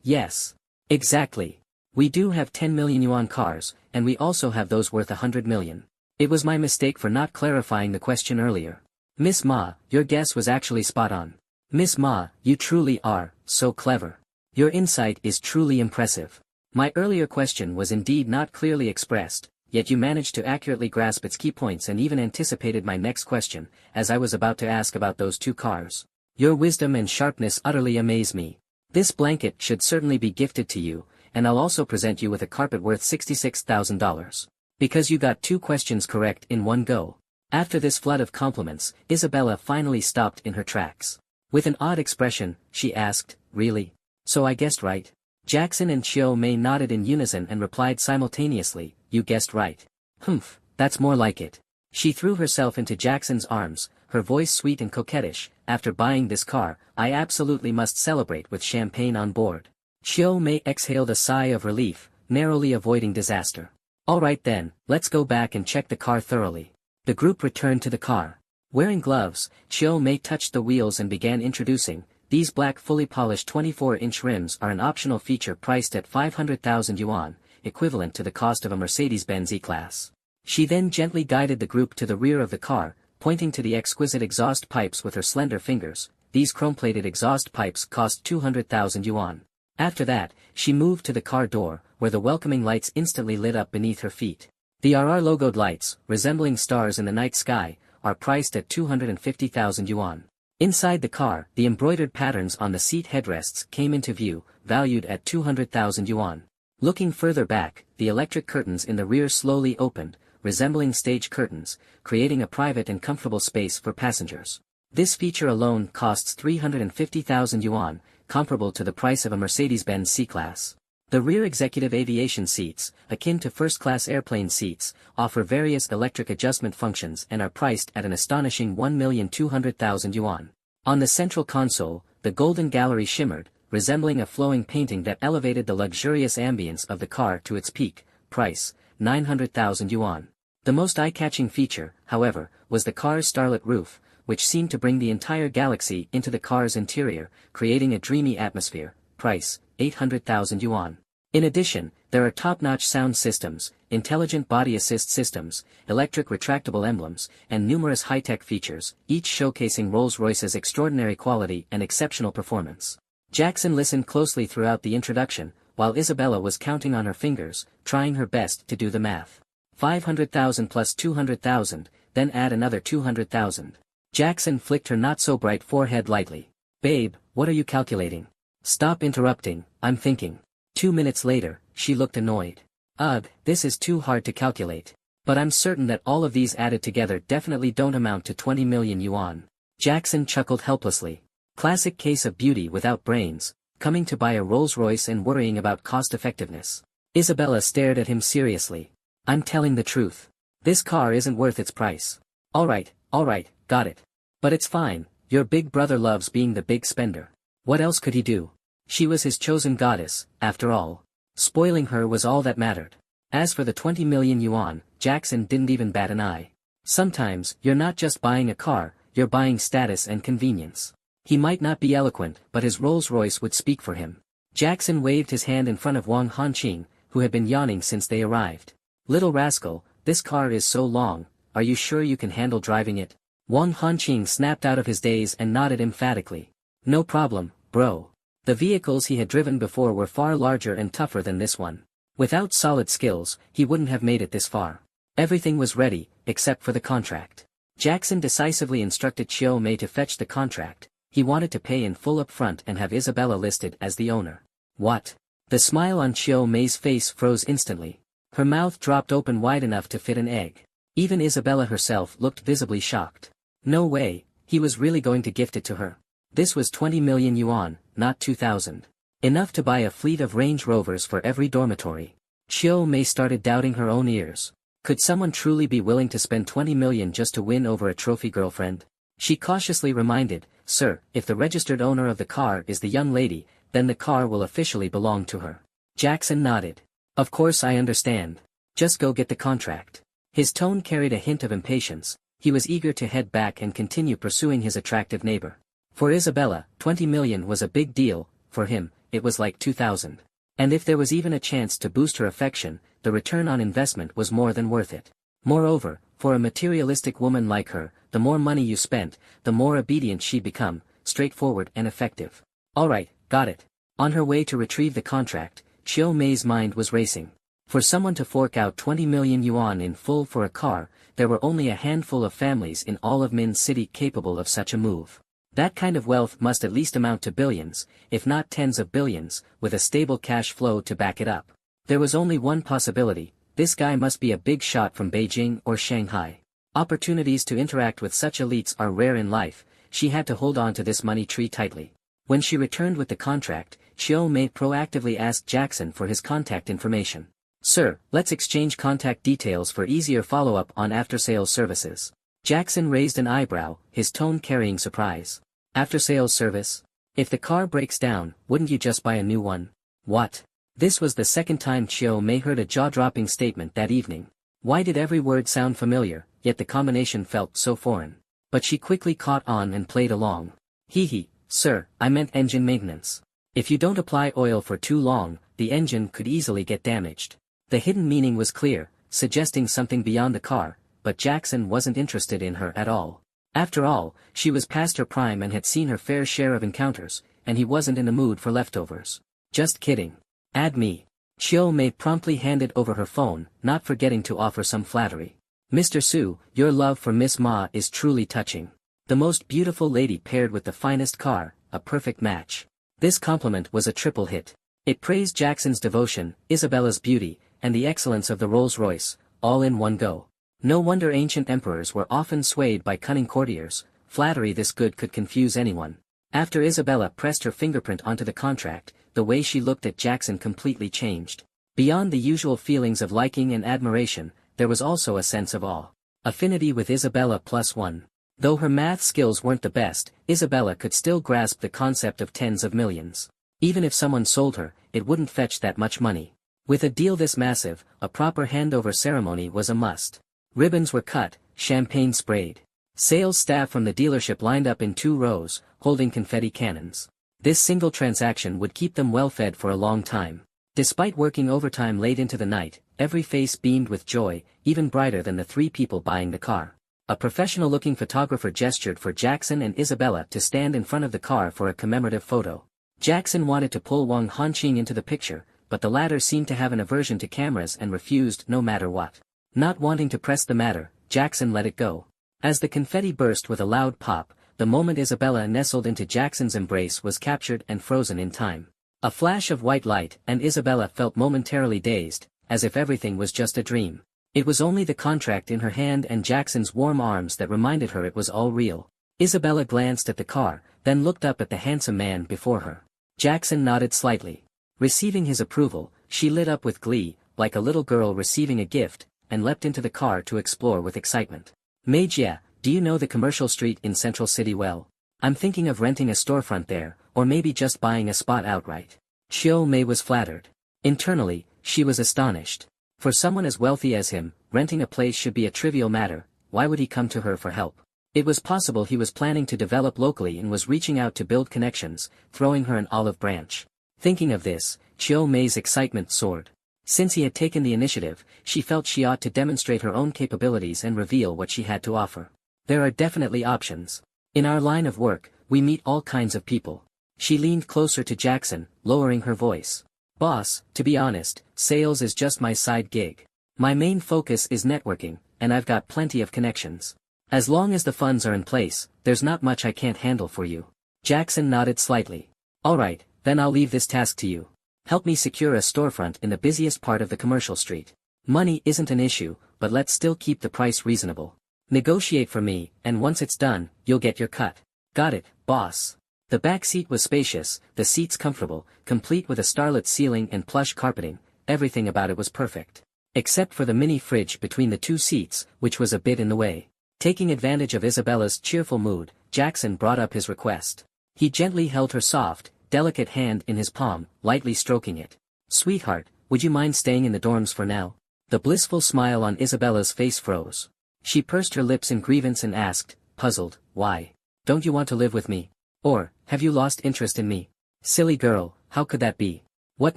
Yes. Exactly. We do have 10 million yuan cars, and we also have those worth 100 million. It was my mistake for not clarifying the question earlier. Miss Ma, your guess was actually spot on. Miss Ma, you truly are so clever. Your insight is truly impressive. My earlier question was indeed not clearly expressed, yet you managed to accurately grasp its key points and even anticipated my next question, as I was about to ask about those 2 cars. Your wisdom and sharpness utterly amaze me. This blanket should certainly be gifted to you, and I'll also present you with a carpet worth $66,000. Because you got 2 questions correct in one go. After this flood of compliments, Isabella finally stopped in her tracks. With an odd expression, she asked, really? So I guessed right? Jackson and Chiu Mei nodded in unison and replied simultaneously, you guessed right. Humph, that's more like it. She threw herself into Jackson's arms, her voice sweet and coquettish, after buying this car, I absolutely must celebrate with champagne on board. Chiu Mei exhaled a sigh of relief, narrowly avoiding disaster. Alright then, let's go back and check the car thoroughly. The group returned to the car. Wearing gloves, Chiu Mei touched the wheels and began introducing, these black fully polished 24-inch rims are an optional feature priced at 500,000 yuan, equivalent to the cost of a Mercedes-Benz E-Class. She then gently guided the group to the rear of the car, pointing to the exquisite exhaust pipes with her slender fingers. These chrome-plated exhaust pipes cost 200,000 yuan. After that, she moved to the car door, where the welcoming lights instantly lit up beneath her feet. The RR logoed lights, resembling stars in the night sky, are priced at 250,000 yuan. Inside the car, the embroidered patterns on the seat headrests came into view, valued at 200,000 yuan. Looking further back, the electric curtains in the rear slowly opened, resembling stage curtains, creating a private and comfortable space for passengers. This feature alone costs 350,000 yuan, comparable to the price of a Mercedes-Benz C-Class. The rear executive aviation seats, akin to first-class airplane seats, offer various electric adjustment functions and are priced at an astonishing 1,200,000 yuan. On the central console, the golden gallery shimmered, resembling a flowing painting that elevated the luxurious ambience of the car to its peak, price, 900,000 yuan. The most eye-catching feature, however, was the car's starlit roof, which seemed to bring the entire galaxy into the car's interior, creating a dreamy atmosphere, price, 800,000 yuan. In addition, there are top-notch sound systems, intelligent body assist systems, electric retractable emblems, and numerous high-tech features, each showcasing Rolls-Royce's extraordinary quality and exceptional performance. Jackson listened closely throughout the introduction, while Isabella was counting on her fingers, trying her best to do the math. 500,000 plus 200,000, then add another 200,000. Jackson flicked her not-so-bright forehead lightly. Babe, what are you calculating? Stop interrupting, I'm thinking. 2 minutes later, she looked annoyed. Ugh, this is too hard to calculate. But I'm certain that all of these added together definitely don't amount to 20 million yuan. Jackson chuckled helplessly. Classic case of beauty without brains, coming to buy a Rolls-Royce and worrying about cost-effectiveness. Isabella stared at him seriously. I'm telling the truth. This car isn't worth its price. Alright, got it. But it's fine, your big brother loves being the big spender. What else could he do? She was his chosen goddess, after all. Spoiling her was all that mattered. As for the 20 million yuan, Jackson didn't even bat an eye. Sometimes, you're not just buying a car, you're buying status and convenience. He might not be eloquent, but his Rolls-Royce would speak for him. Jackson waved his hand in front of Wang Hanqing, who had been yawning since they arrived. Little rascal, this car is so long, are you sure you can handle driving it? Wang Hanqing snapped out of his daze and nodded emphatically. No problem, bro. The vehicles he had driven before were far larger and tougher than this one. Without solid skills, he wouldn't have made it this far. Everything was ready, except for the contract. Jackson decisively instructed Chiu Mei to fetch the contract. He wanted to pay in full up front and have Isabella listed as the owner. What? The smile on Chiu Mei's face froze instantly. Her mouth dropped open wide enough to fit an egg. Even Isabella herself looked visibly shocked. No way, he was really going to gift it to her. This was 20 million yuan, not 2,000. Enough to buy a fleet of Range Rovers for every dormitory. Chiu Mei started doubting her own ears. Could someone truly be willing to spend 20 million just to win over a trophy girlfriend? She cautiously reminded, "Sir, if the registered owner of the car is the young lady, then the car will officially belong to her." Jackson nodded. "Of course I understand. Just go get the contract." His tone carried a hint of impatience. He was eager to head back and continue pursuing his attractive neighbor. For Isabella, 20 million was a big deal. For him, it was like 2,000. And if there was even a chance to boost her affection, the return on investment was more than worth it. Moreover, for a materialistic woman like her, the more money you spent, the more obedient she'd become, straightforward and effective. Alright, got it. On her way to retrieve the contract, Chiu Mei's mind was racing. For someone to fork out 20 million yuan in full for a car, there were only a handful of families in all of Min City capable of such a move. That kind of wealth must at least amount to billions, if not tens of billions, with a stable cash flow to back it up. There was only one possibility: this guy must be a big shot from Beijing or Shanghai. Opportunities to interact with such elites are rare in life. She had to hold on to this money tree tightly. When she returned with the contract, Chiu Mei proactively asked Jackson for his contact information. "Sir, let's exchange contact details for easier follow-up on after-sales services." Jackson raised an eyebrow, his tone carrying surprise. "After-sales service? If the car breaks down, wouldn't you just buy a new one?" "What?" This was the second time Chiu Mei heard a jaw-dropping statement that evening. Why did every word sound familiar, yet the combination felt so foreign? But she quickly caught on and played along. "Hee, sir, I meant engine maintenance. If you don't apply oil for too long, the engine could easily get damaged." The hidden meaning was clear, suggesting something beyond the car, but Jackson wasn't interested in her at all. After all, she was past her prime and had seen her fair share of encounters, and he wasn't in the mood for leftovers. "Just kidding. Add me." Chiu Mei promptly handed over her phone, not forgetting to offer some flattery. "Mr. Su, your love for Miss Ma is truly touching. The most beautiful lady paired with the finest car, a perfect match." This compliment was a triple hit. It praised Jackson's devotion, Isabella's beauty, and the excellence of the Rolls-Royce, all in one go. No wonder ancient emperors were often swayed by cunning courtiers. Flattery this good could confuse anyone. After Isabella pressed her fingerprint onto the contract, the way she looked at Jackson completely changed. Beyond the usual feelings of liking and admiration, there was also a sense of awe. Affinity with Isabella +1. Though her math skills weren't the best, Isabella could still grasp the concept of tens of millions. Even if someone sold her, it wouldn't fetch that much money. With a deal this massive, a proper handover ceremony was a must. Ribbons were cut, champagne sprayed. Sales staff from the dealership lined up in 2 rows, holding confetti cannons. This single transaction would keep them well fed for a long time. Despite working overtime late into the night, every face beamed with joy, even brighter than the 3 people buying the car. A professional-looking photographer gestured for Jackson and Isabella to stand in front of the car for a commemorative photo. Jackson wanted to pull Wang Hanqing into the picture, but the latter seemed to have an aversion to cameras and refused no matter what. Not wanting to press the matter, Jackson let it go. As the confetti burst with a loud pop, the moment Isabella nestled into Jackson's embrace was captured and frozen in time. A flash of white light and Isabella felt momentarily dazed, as if everything was just a dream. It was only the contract in her hand and Jackson's warm arms that reminded her it was all real. Isabella glanced at the car, then looked up at the handsome man before her. Jackson nodded slightly. Receiving his approval, she lit up with glee, like a little girl receiving a gift, and leapt into the car to explore with excitement. "Meijia, do you know the commercial street in Central City well? I'm thinking of renting a storefront there, or maybe just buying a spot outright." Chiu Mei was flattered. Internally, she was astonished. For someone as wealthy as him, renting a place should be a trivial matter. Why would he come to her for help? It was possible he was planning to develop locally and was reaching out to build connections, throwing her an olive branch. Thinking of this, Chiu Mei's excitement soared. Since he had taken the initiative, she felt she ought to demonstrate her own capabilities and reveal what she had to offer. There are definitely options. In our line of work, we meet all kinds of people. She leaned closer to Jackson, lowering her voice. Boss, to be honest, sales is just my side gig. My main focus is networking, and I've got plenty of connections. As long as the funds are in place, there's not much I can't handle for you. Jackson nodded slightly. Alright, then I'll leave this task to you. Help me secure a storefront in the busiest part of the commercial street. Money isn't an issue, but let's still keep the price reasonable. Negotiate for me, and once it's done, you'll get your cut. Got it, boss. The back seat was spacious, the seats comfortable, complete with a starlit ceiling and plush carpeting. Everything about it was perfect. Except for the mini fridge between the two seats, which was a bit in the way. Taking advantage of Isabella's cheerful mood, Jackson brought up his request. He gently held her soft, delicate hand in his palm, lightly stroking it. Sweetheart, would you mind staying in the dorms for now? The blissful smile on Isabella's face froze. She pursed her lips in grievance and asked, puzzled, why? Don't you want to live with me? Or, have you lost interest in me? Silly girl, how could that be? What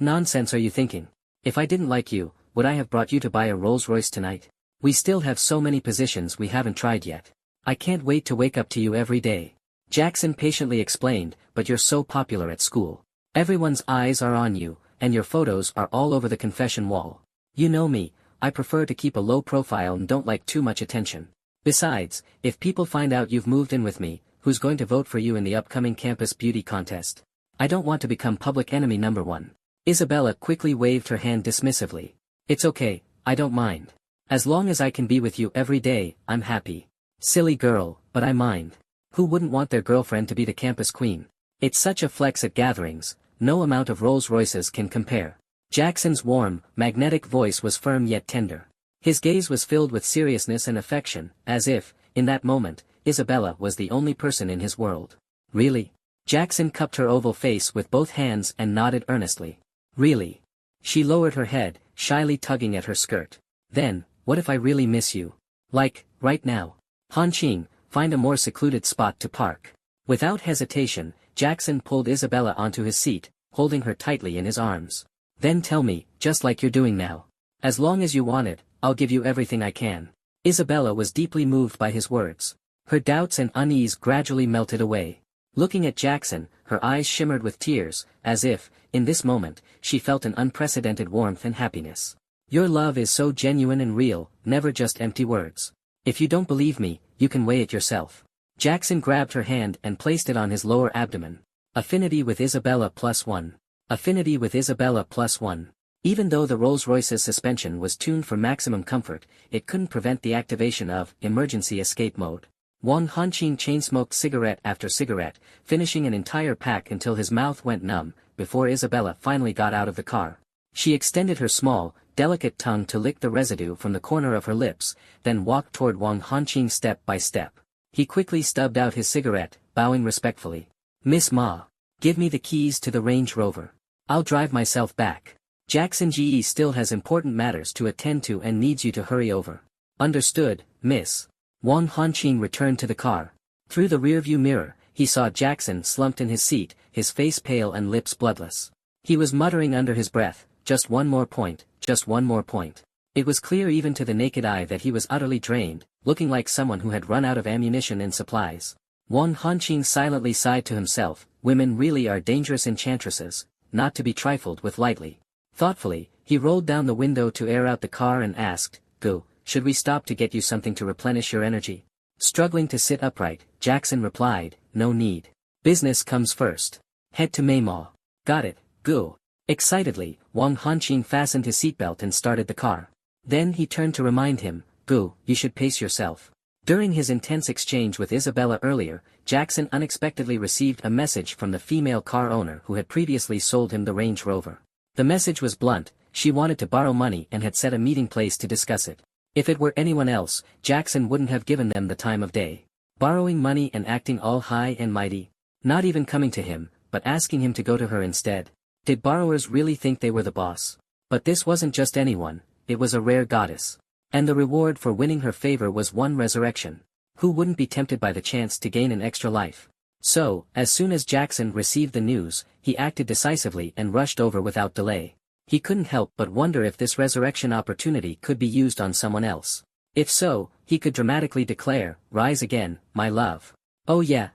nonsense are you thinking? If I didn't like you, would I have brought you to buy a Rolls-Royce tonight? We still have so many positions we haven't tried yet. I can't wait to wake up to you every day. Jackson patiently explained, but you're so popular at school. Everyone's eyes are on you, and your photos are all over the confession wall. You know me, I prefer to keep a low profile and don't like too much attention. Besides, if people find out you've moved in with me, who's going to vote for you in the upcoming campus beauty contest? I don't want to become public enemy number one. Isabella quickly waved her hand dismissively. It's okay, I don't mind. As long as I can be with you every day, I'm happy. Silly girl, but I mind. Who wouldn't want their girlfriend to be the campus queen? It's such a flex at gatherings, no amount of Rolls-Royces can compare. Jackson's warm, magnetic voice was firm yet tender. His gaze was filled with seriousness and affection, as if, in that moment, Isabella was the only person in his world. Really? Jackson cupped her oval face with both hands and nodded earnestly. Really? She lowered her head, shyly tugging at her skirt. Then, what if I really miss you? Like, right now? Hanqing, find a more secluded spot to park. Without hesitation, Jackson pulled Isabella onto his seat, holding her tightly in his arms. Then tell me, just like you're doing now. As long as you want it, I'll give you everything I can. Isabella was deeply moved by his words. Her doubts and unease gradually melted away. Looking at Jackson, her eyes shimmered with tears, as if, in this moment, she felt an unprecedented warmth and happiness. Your love is so genuine and real, never just empty words. If you don't believe me, you can weigh it yourself. Jackson grabbed her hand and placed it on his lower abdomen. Affinity with Isabella +1. Affinity with Isabella +1. Even though the Rolls-Royce's suspension was tuned for maximum comfort, it couldn't prevent the activation of emergency escape mode. Wang Hanqing chain-smoked cigarette after cigarette, finishing an entire pack until his mouth went numb, before Isabella finally got out of the car. She extended her small, delicate tongue to lick the residue from the corner of her lips, then walked toward Wang Hanqing step by step. He quickly stubbed out his cigarette, bowing respectfully. Miss Ma, give me the keys to the Range Rover. I'll drive myself back. Jackson GE still has important matters to attend to and needs you to hurry over. Understood, miss. Wang Hanqing returned to the car. Through the rearview mirror, he saw Jackson slumped in his seat, his face pale and lips bloodless. He was muttering under his breath, just one more point, just one more point. It was clear even to the naked eye that he was utterly drained, looking like someone who had run out of ammunition and supplies. Wang Hanqing silently sighed to himself, women really are dangerous enchantresses, not to be trifled with lightly. Thoughtfully, he rolled down the window to air out the car and asked, Go, should we stop to get you something to replenish your energy? Struggling to sit upright, Jackson replied, no need. Business comes first. Head to Maymall. Got it, go. Excitedly, Wang Hanqing fastened his seatbelt and started the car. Then he turned to remind him, Go, you should pace yourself. During his intense exchange with Isabella earlier, Jackson unexpectedly received a message from the female car owner who had previously sold him the Range Rover. The message was blunt, she wanted to borrow money and had set a meeting place to discuss it. If it were anyone else, Jackson wouldn't have given them the time of day. Borrowing money and acting all high and mighty. Not even coming to him, but asking him to go to her instead. Did borrowers really think they were the boss? But this wasn't just anyone, it was a rare goddess. And the reward for winning her favor was one resurrection. Who wouldn't be tempted by the chance to gain an extra life? So, as soon as Jackson received the news, he acted decisively and rushed over without delay. He couldn't help but wonder if this resurrection opportunity could be used on someone else. If so, he could dramatically declare, rise again, my love. Oh yeah.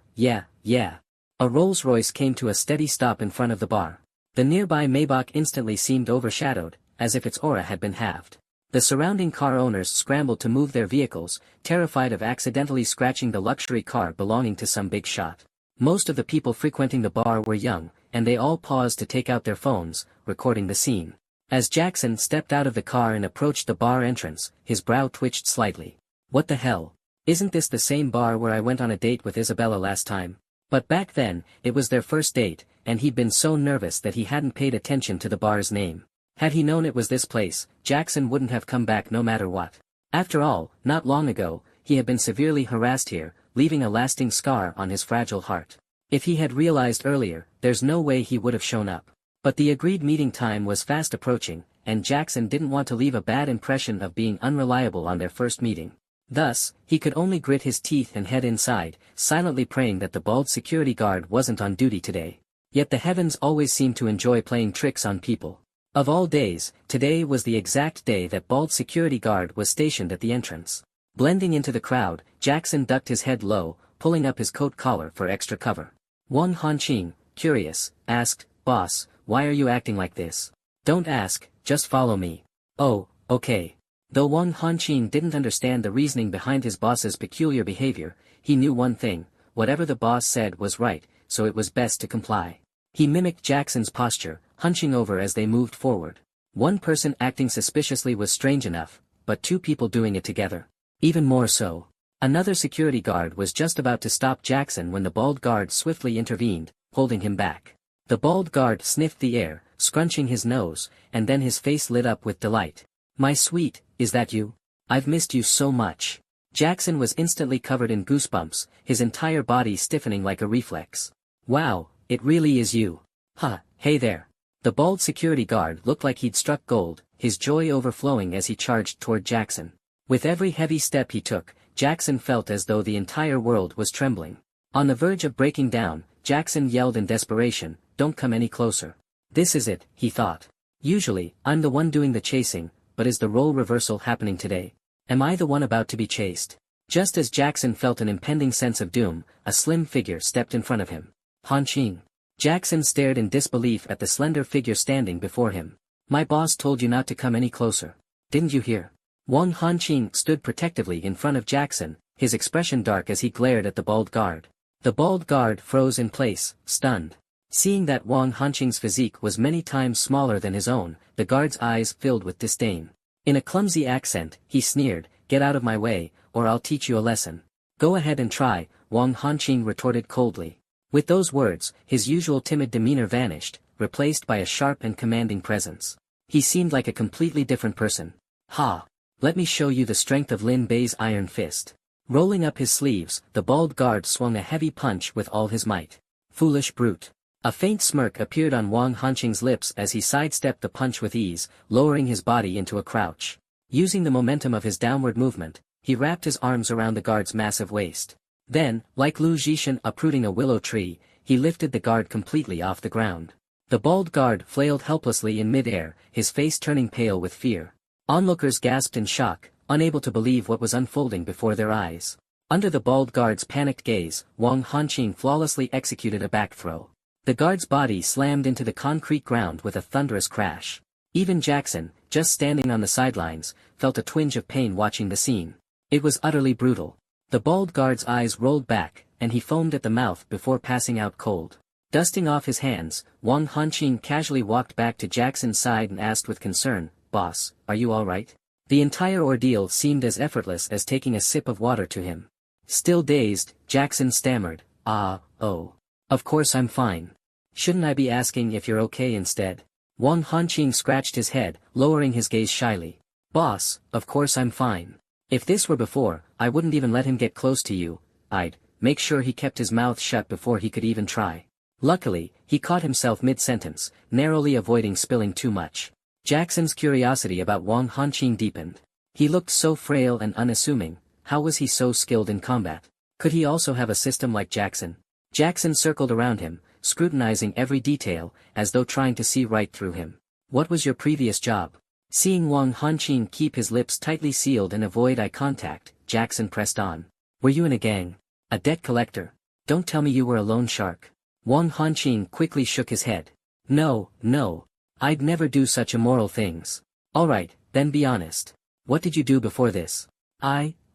A Rolls-Royce came to a steady stop in front of the bar. The nearby Maybach instantly seemed overshadowed, as if its aura had been halved. The surrounding car owners scrambled to move their vehicles, terrified of accidentally scratching the luxury car belonging to some big shot. Most of the people frequenting the bar were young, and they all paused to take out their phones, recording the scene. As Jackson stepped out of the car and approached the bar entrance, his brow twitched slightly. What the hell? Isn't this the same bar where I went on a date with Isabella last time? But back then, it was their first date, and he'd been so nervous that he hadn't paid attention to the bar's name. Had he known it was this place, Jackson wouldn't have come back no matter what. After all, not long ago, he had been severely harassed here, leaving a lasting scar on his fragile heart. If he had realized earlier, there's no way he would have shown up. But the agreed meeting time was fast approaching, and Jackson didn't want to leave a bad impression of being unreliable on their first meeting. Thus, he could only grit his teeth and head inside, silently praying that the bald security guard wasn't on duty today. Yet the heavens always seem to enjoy playing tricks on people. Of all days, today was the exact day that bald security guard was stationed at the entrance. Blending into the crowd, Jackson ducked his head low, pulling up his coat collar for extra cover. Wang Hanqing, curious, asked, "Boss, why are you acting like this?" "Don't ask, just follow me." "Oh, okay." Though Wang Hanqing didn't understand the reasoning behind his boss's peculiar behavior, he knew one thing: whatever the boss said was right, so it was best to comply. He mimicked Jackson's posture, hunching over as they moved forward. One person acting suspiciously was strange enough, but two people doing it together, even more so. Another security guard was just about to stop Jackson when the bald guard swiftly intervened, holding him back. The bald guard sniffed the air, scrunching his nose, and then his face lit up with delight. "My sweet, is that you? I've missed you so much." Jackson was instantly covered in goosebumps, his entire body stiffening like a reflex. "Wow, it really is you. Huh, hey there." The bald security guard looked like he'd struck gold, his joy overflowing as he charged toward Jackson. With every heavy step he took, Jackson felt as though the entire world was trembling. On the verge of breaking down, Jackson yelled in desperation, "Don't come any closer." This is it, he thought. Usually, I'm the one doing the chasing, but is the role reversal happening today? Am I the one about to be chased? Just as Jackson felt an impending sense of doom, a slim figure stepped in front of him. Hanqing. Jackson stared in disbelief at the slender figure standing before him. "My boss told you not to come any closer. Didn't you hear?" Wang Hanqing stood protectively in front of Jackson, his expression dark as he glared at the bald guard. The bald guard froze in place, stunned. Seeing that Wang Hanqing's physique was many times smaller than his own, the guard's eyes filled with disdain. In a clumsy accent, he sneered, "Get out of my way, or I'll teach you a lesson." "Go ahead and try," Wang Hanqing retorted coldly. With those words, his usual timid demeanor vanished, replaced by a sharp and commanding presence. He seemed like a completely different person. "Ha! Let me show you the strength of Lin Bei's iron fist." Rolling up his sleeves, the bald guard swung a heavy punch with all his might. "Foolish brute." A faint smirk appeared on Wang Hanqing's lips as he sidestepped the punch with ease, lowering his body into a crouch. Using the momentum of his downward movement, he wrapped his arms around the guard's massive waist. Then, like Lu Zhishan uprooting a willow tree, he lifted the guard completely off the ground. The bald guard flailed helplessly in mid-air, his face turning pale with fear. Onlookers gasped in shock, unable to believe what was unfolding before their eyes. Under the bald guard's panicked gaze, Wang Hanqing flawlessly executed a back throw. The guard's body slammed into the concrete ground with a thunderous crash. Even Jackson, just standing on the sidelines, felt a twinge of pain watching the scene. It was utterly brutal. The bald guard's eyes rolled back, and he foamed at the mouth before passing out cold. Dusting off his hands, Wang Hanqing casually walked back to Jackson's side and asked with concern, "Boss, are you all right?" The entire ordeal seemed as effortless as taking a sip of water to him. Still dazed, Jackson stammered, "Oh. Of course I'm fine. Shouldn't I be asking if you're okay instead?" Wang Hanqing scratched his head, lowering his gaze shyly. "Boss, of course I'm fine. If this were before, I wouldn't even let him get close to you. I'd make sure he kept his mouth shut before he could even try." Luckily, he caught himself mid-sentence, narrowly avoiding spilling too much. Jackson's curiosity about Wang Hanqing deepened. He looked so frail and unassuming. How was he so skilled in combat? Could he also have a system like Jackson? Jackson circled around him, scrutinizing every detail, as though trying to see right through him. "What was your previous job?" Seeing Wang Hanqing keep his lips tightly sealed and avoid eye contact, Jackson pressed on. "Were you in a gang? A debt collector? Don't tell me you were a loan shark." Wang Hanqing quickly shook his head. No, no. I'd never do such immoral things. Alright, then be honest. What did you do before this?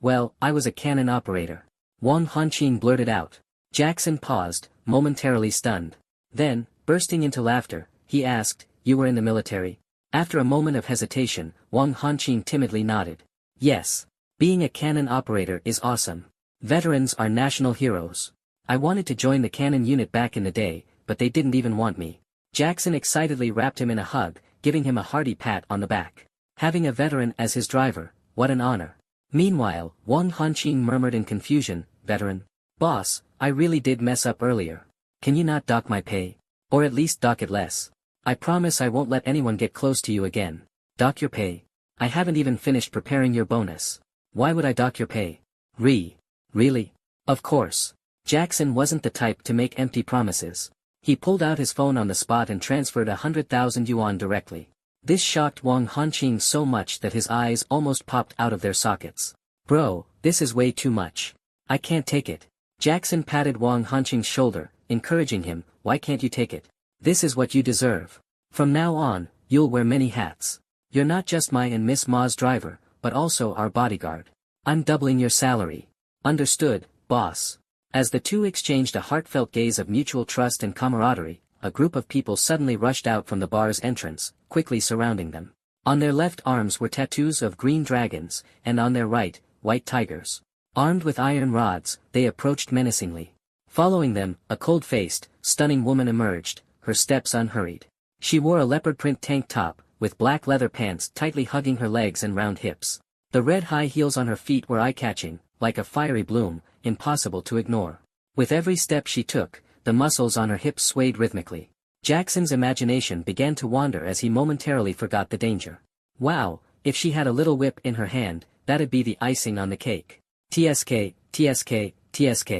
Well, I was a cannon operator. Wang Hanqing blurted out. Jackson paused, momentarily stunned. Then, bursting into laughter, he asked, You were in the military? After a moment of hesitation, Wang Hanqing timidly nodded. Yes. Being a cannon operator is awesome. Veterans are national heroes. I wanted to join the cannon unit back in the day, but they didn't even want me. Jackson excitedly wrapped him in a hug, giving him a hearty pat on the back. Having a veteran as his driver, what an honor. Meanwhile, Wang Hanqing murmured in confusion, Veteran? Boss, I really did mess up earlier. Can you not dock my pay? Or at least dock it less? I promise I won't let anyone get close to you again. Dock your pay? I haven't even finished preparing your bonus. Why would I dock your pay? Really? Of course. Jackson wasn't the type to make empty promises. He pulled out his phone on the spot and transferred 100,000 yuan directly. This shocked Wang Hanqing so much that his eyes almost popped out of their sockets. Bro, this is way too much. I can't take it. Jackson patted Wang Hanqing's shoulder, encouraging him, Why can't you take it? This is what you deserve. From now on, you'll wear many hats. You're not just my and Miss Ma's driver, but also our bodyguard. I'm doubling your salary. Understood, boss. As the two exchanged a heartfelt gaze of mutual trust and camaraderie, a group of people suddenly rushed out from the bar's entrance, quickly surrounding them. On their left arms were tattoos of green dragons, and on their right, white tigers. Armed with iron rods, they approached menacingly. Following them, a cold-faced, stunning woman emerged, her steps unhurried. She wore a leopard print tank top, with black leather pants tightly hugging her legs and round hips. The red high heels on her feet were eye-catching, like a fiery bloom, impossible to ignore. With every step she took, the muscles on her hips swayed rhythmically. Jackson's imagination began to wander as he momentarily forgot the danger. Wow, if she had a little whip in her hand, that'd be the icing on the cake. TSK, TSK, TSK.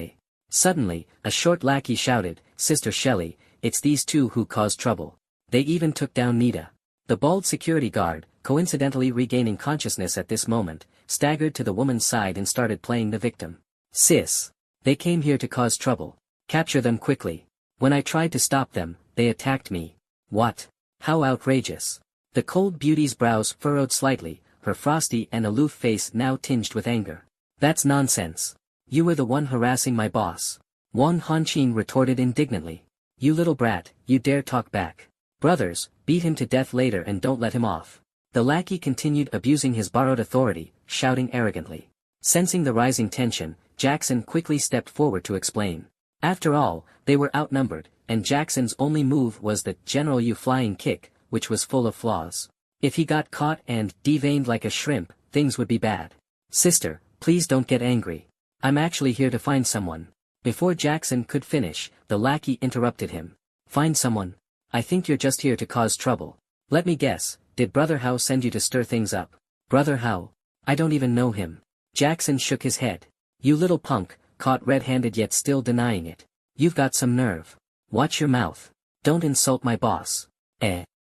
Suddenly, a short lackey shouted, Sister Shelley, it's these two who caused trouble. They even took down Nita. The bald security guard, coincidentally regaining consciousness at this moment, staggered to the woman's side and started playing the victim. Sis. They came here to cause trouble. Capture them quickly. When I tried to stop them, they attacked me. What? How outrageous. The cold beauty's brows furrowed slightly, her frosty and aloof face now tinged with anger. That's nonsense. You were the one harassing my boss. Wang Hanqing retorted indignantly. You little brat, you dare talk back. Brothers, beat him to death later and don't let him off. The lackey continued abusing his borrowed authority, shouting arrogantly. Sensing the rising tension, Jackson quickly stepped forward to explain. After all, they were outnumbered, and Jackson's only move was the General Yu flying kick, which was full of flaws. If he got caught and deveined like a shrimp, things would be bad. Sister, please don't get angry. I'm actually here to find someone. Before Jackson could finish, the lackey interrupted him. Find someone? I think you're just here to cause trouble. Let me guess, did Brother Hao send you to stir things up? Brother Hao? I don't even know him. Jackson shook his head. You little punk, caught red-handed yet still denying it. You've got some nerve. Watch your mouth. Don't insult my boss.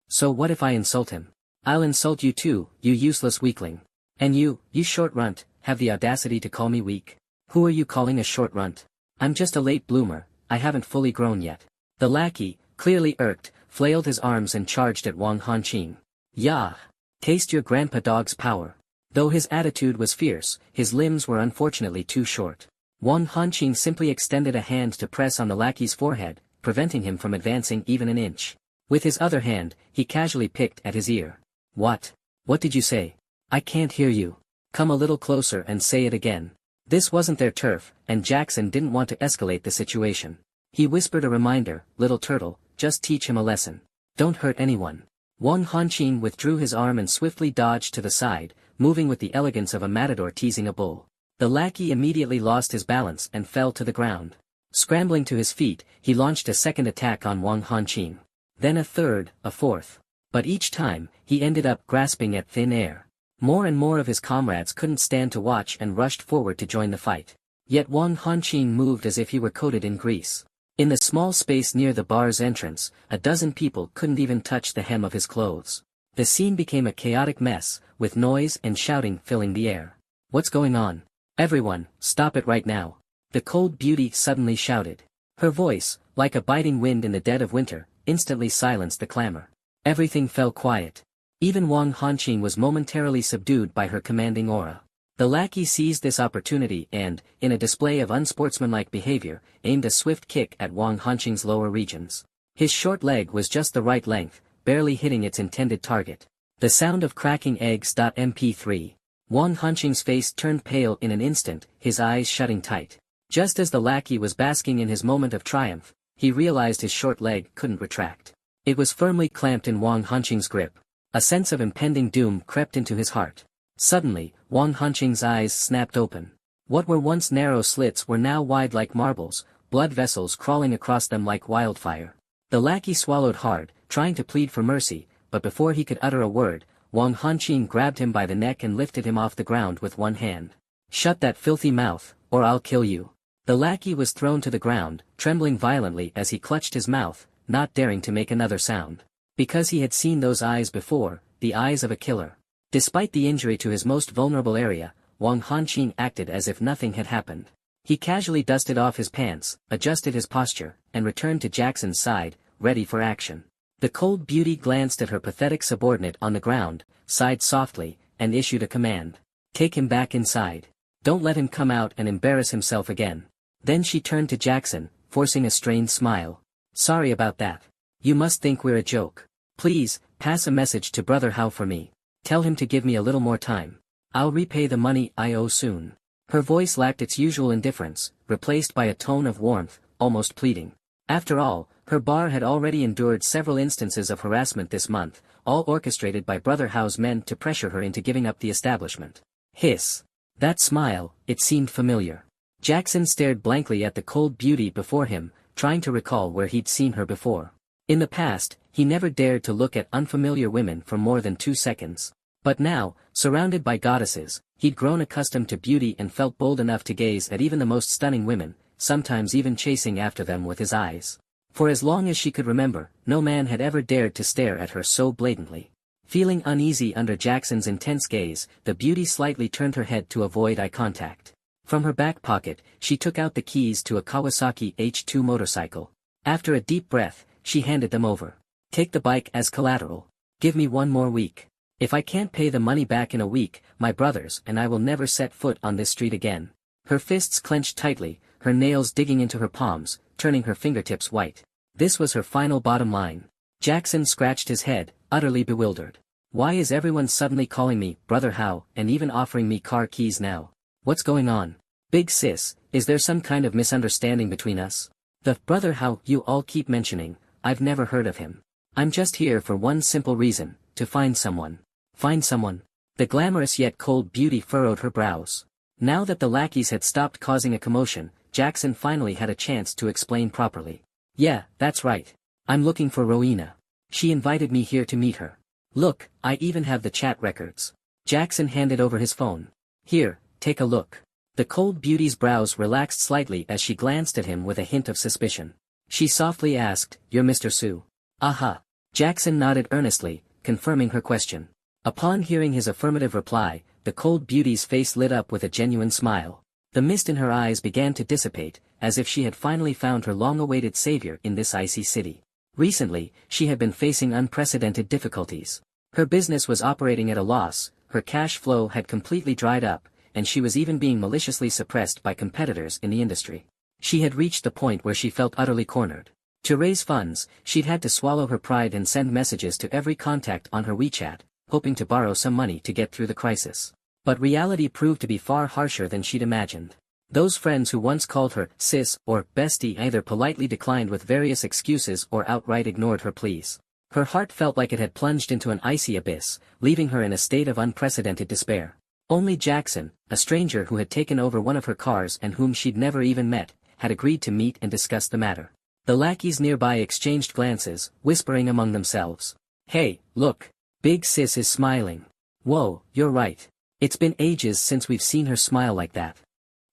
So what if I insult him? I'll insult you too, you useless weakling. And you short runt, have the audacity to call me weak? Who are you calling a short runt? I'm just a late bloomer, I haven't fully grown yet. The lackey, clearly irked, flailed his arms and charged at Wang Hanqing. Yah! Taste your grandpa dog's power. Though his attitude was fierce, his limbs were unfortunately too short. Wang Hanqing simply extended a hand to press on the lackey's forehead, preventing him from advancing even an inch. With his other hand, he casually picked at his ear. What? What did you say? I can't hear you. Come a little closer and say it again. This wasn't their turf, and Jackson didn't want to escalate the situation. He whispered a reminder, little turtle, just teach him a lesson. Don't hurt anyone. Wang Hanqing withdrew his arm and swiftly dodged to the side, moving with the elegance of a matador teasing a bull. The lackey immediately lost his balance and fell to the ground. Scrambling to his feet, he launched a second attack on Wang Hanqing. Then a third, a fourth. But each time, he ended up grasping at thin air. More and more of his comrades couldn't stand to watch and rushed forward to join the fight. Yet Wang Hanqing moved as if he were coated in grease. In the small space near the bar's entrance, a dozen people couldn't even touch the hem of his clothes. The scene became a chaotic mess, with noise and shouting filling the air. What's going on? Everyone, stop it right now. The cold beauty suddenly shouted. Her voice, like a biting wind in the dead of winter, instantly silenced the clamor. Everything fell quiet. Even Wang Hanqing was momentarily subdued by her commanding aura. The lackey seized this opportunity and, in a display of unsportsmanlike behavior, aimed a swift kick at Wang Hanqing's lower regions. His short leg was just the right length, barely hitting its intended target. The sound of cracking eggs. MP3. Wang Hanqing's face turned pale in an instant, his eyes shutting tight. Just as the lackey was basking in his moment of triumph, he realized his short leg couldn't retract. It was firmly clamped in Wang Hanqing's grip. A sense of impending doom crept into his heart. Suddenly, Wang Hanqing's eyes snapped open. What were once narrow slits were now wide like marbles, blood vessels crawling across them like wildfire. The lackey swallowed hard, trying to plead for mercy, but before he could utter a word, Wang Hanqing grabbed him by the neck and lifted him off the ground with one hand. "Shut that filthy mouth, or I'll kill you." The lackey was thrown to the ground, trembling violently as he clutched his mouth, not daring to make another sound. Because he had seen those eyes before, the eyes of a killer. Despite the injury to his most vulnerable area, Wang Hanqing acted as if nothing had happened. He casually dusted off his pants, adjusted his posture, and returned to Jackson's side, ready for action. The cold beauty glanced at her pathetic subordinate on the ground, sighed softly, and issued a command. "Take him back inside. Don't let him come out and embarrass himself again." Then she turned to Jackson, forcing a strained smile. "Sorry about that. You must think we're a joke. Please, pass a message to Brother Hao for me. Tell him to give me a little more time. I'll repay the money I owe soon." Her voice lacked its usual indifference, replaced by a tone of warmth, almost pleading. After all, her bar had already endured several instances of harassment this month, all orchestrated by Brother Hao's men to pressure her into giving up the establishment. Hiss. That smile, it seemed familiar. Jackson stared blankly at the cold beauty before him, trying to recall where he'd seen her before. In the past, he never dared to look at unfamiliar women for more than 2 seconds. But now, surrounded by goddesses, he'd grown accustomed to beauty and felt bold enough to gaze at even the most stunning women, sometimes even chasing after them with his eyes. For as long as she could remember, no man had ever dared to stare at her so blatantly. Feeling uneasy under Jackson's intense gaze, the beauty slightly turned her head to avoid eye contact. From her back pocket, she took out the keys to a Kawasaki H2 motorcycle. After a deep breath, she handed them over. "Take the bike as collateral. Give me 1 more week. If I can't pay the money back in a week, my brothers and I will never set foot on this street again." Her fists clenched tightly, her nails digging into her palms, turning her fingertips white. This was her final bottom line. Jackson scratched his head, utterly bewildered. Why is everyone suddenly calling me Brother Hao and even offering me car keys now? What's going on? Big sis, is there some kind of misunderstanding between us? The Brother Hao you all keep mentioning, I've never heard of him. I'm just here for one simple reason, to find someone. Find someone? The glamorous yet cold beauty furrowed her brows. Now that the lackeys had stopped causing a commotion, Jackson finally had a chance to explain properly. "Yeah, that's right. I'm looking for Rowena. She invited me here to meet her. Look, I even have the chat records." Jackson handed over his phone. "Here, take a look." The cold beauty's brows relaxed slightly as she glanced at him with a hint of suspicion. She softly asked, "You're Mr. Su?" "Aha." Jackson nodded earnestly, confirming her question. Upon hearing his affirmative reply, the cold beauty's face lit up with a genuine smile. The mist in her eyes began to dissipate, as if she had finally found her long-awaited savior in this icy city. Recently, she had been facing unprecedented difficulties. Her business was operating at a loss, her cash flow had completely dried up, and she was even being maliciously suppressed by competitors in the industry. She had reached the point where she felt utterly cornered. To raise funds, she'd had to swallow her pride and send messages to every contact on her WeChat, hoping to borrow some money to get through the crisis. But reality proved to be far harsher than she'd imagined. Those friends who once called her sis or bestie either politely declined with various excuses or outright ignored her pleas. Her heart felt like it had plunged into an icy abyss, leaving her in a state of unprecedented despair. Only Jackson, a stranger who had taken over one of her cars and whom she'd never even met, had agreed to meet and discuss the matter. The lackeys nearby exchanged glances, whispering among themselves. "Hey, look. Big sis is smiling. Whoa, you're right. It's been ages since we've seen her smile like that.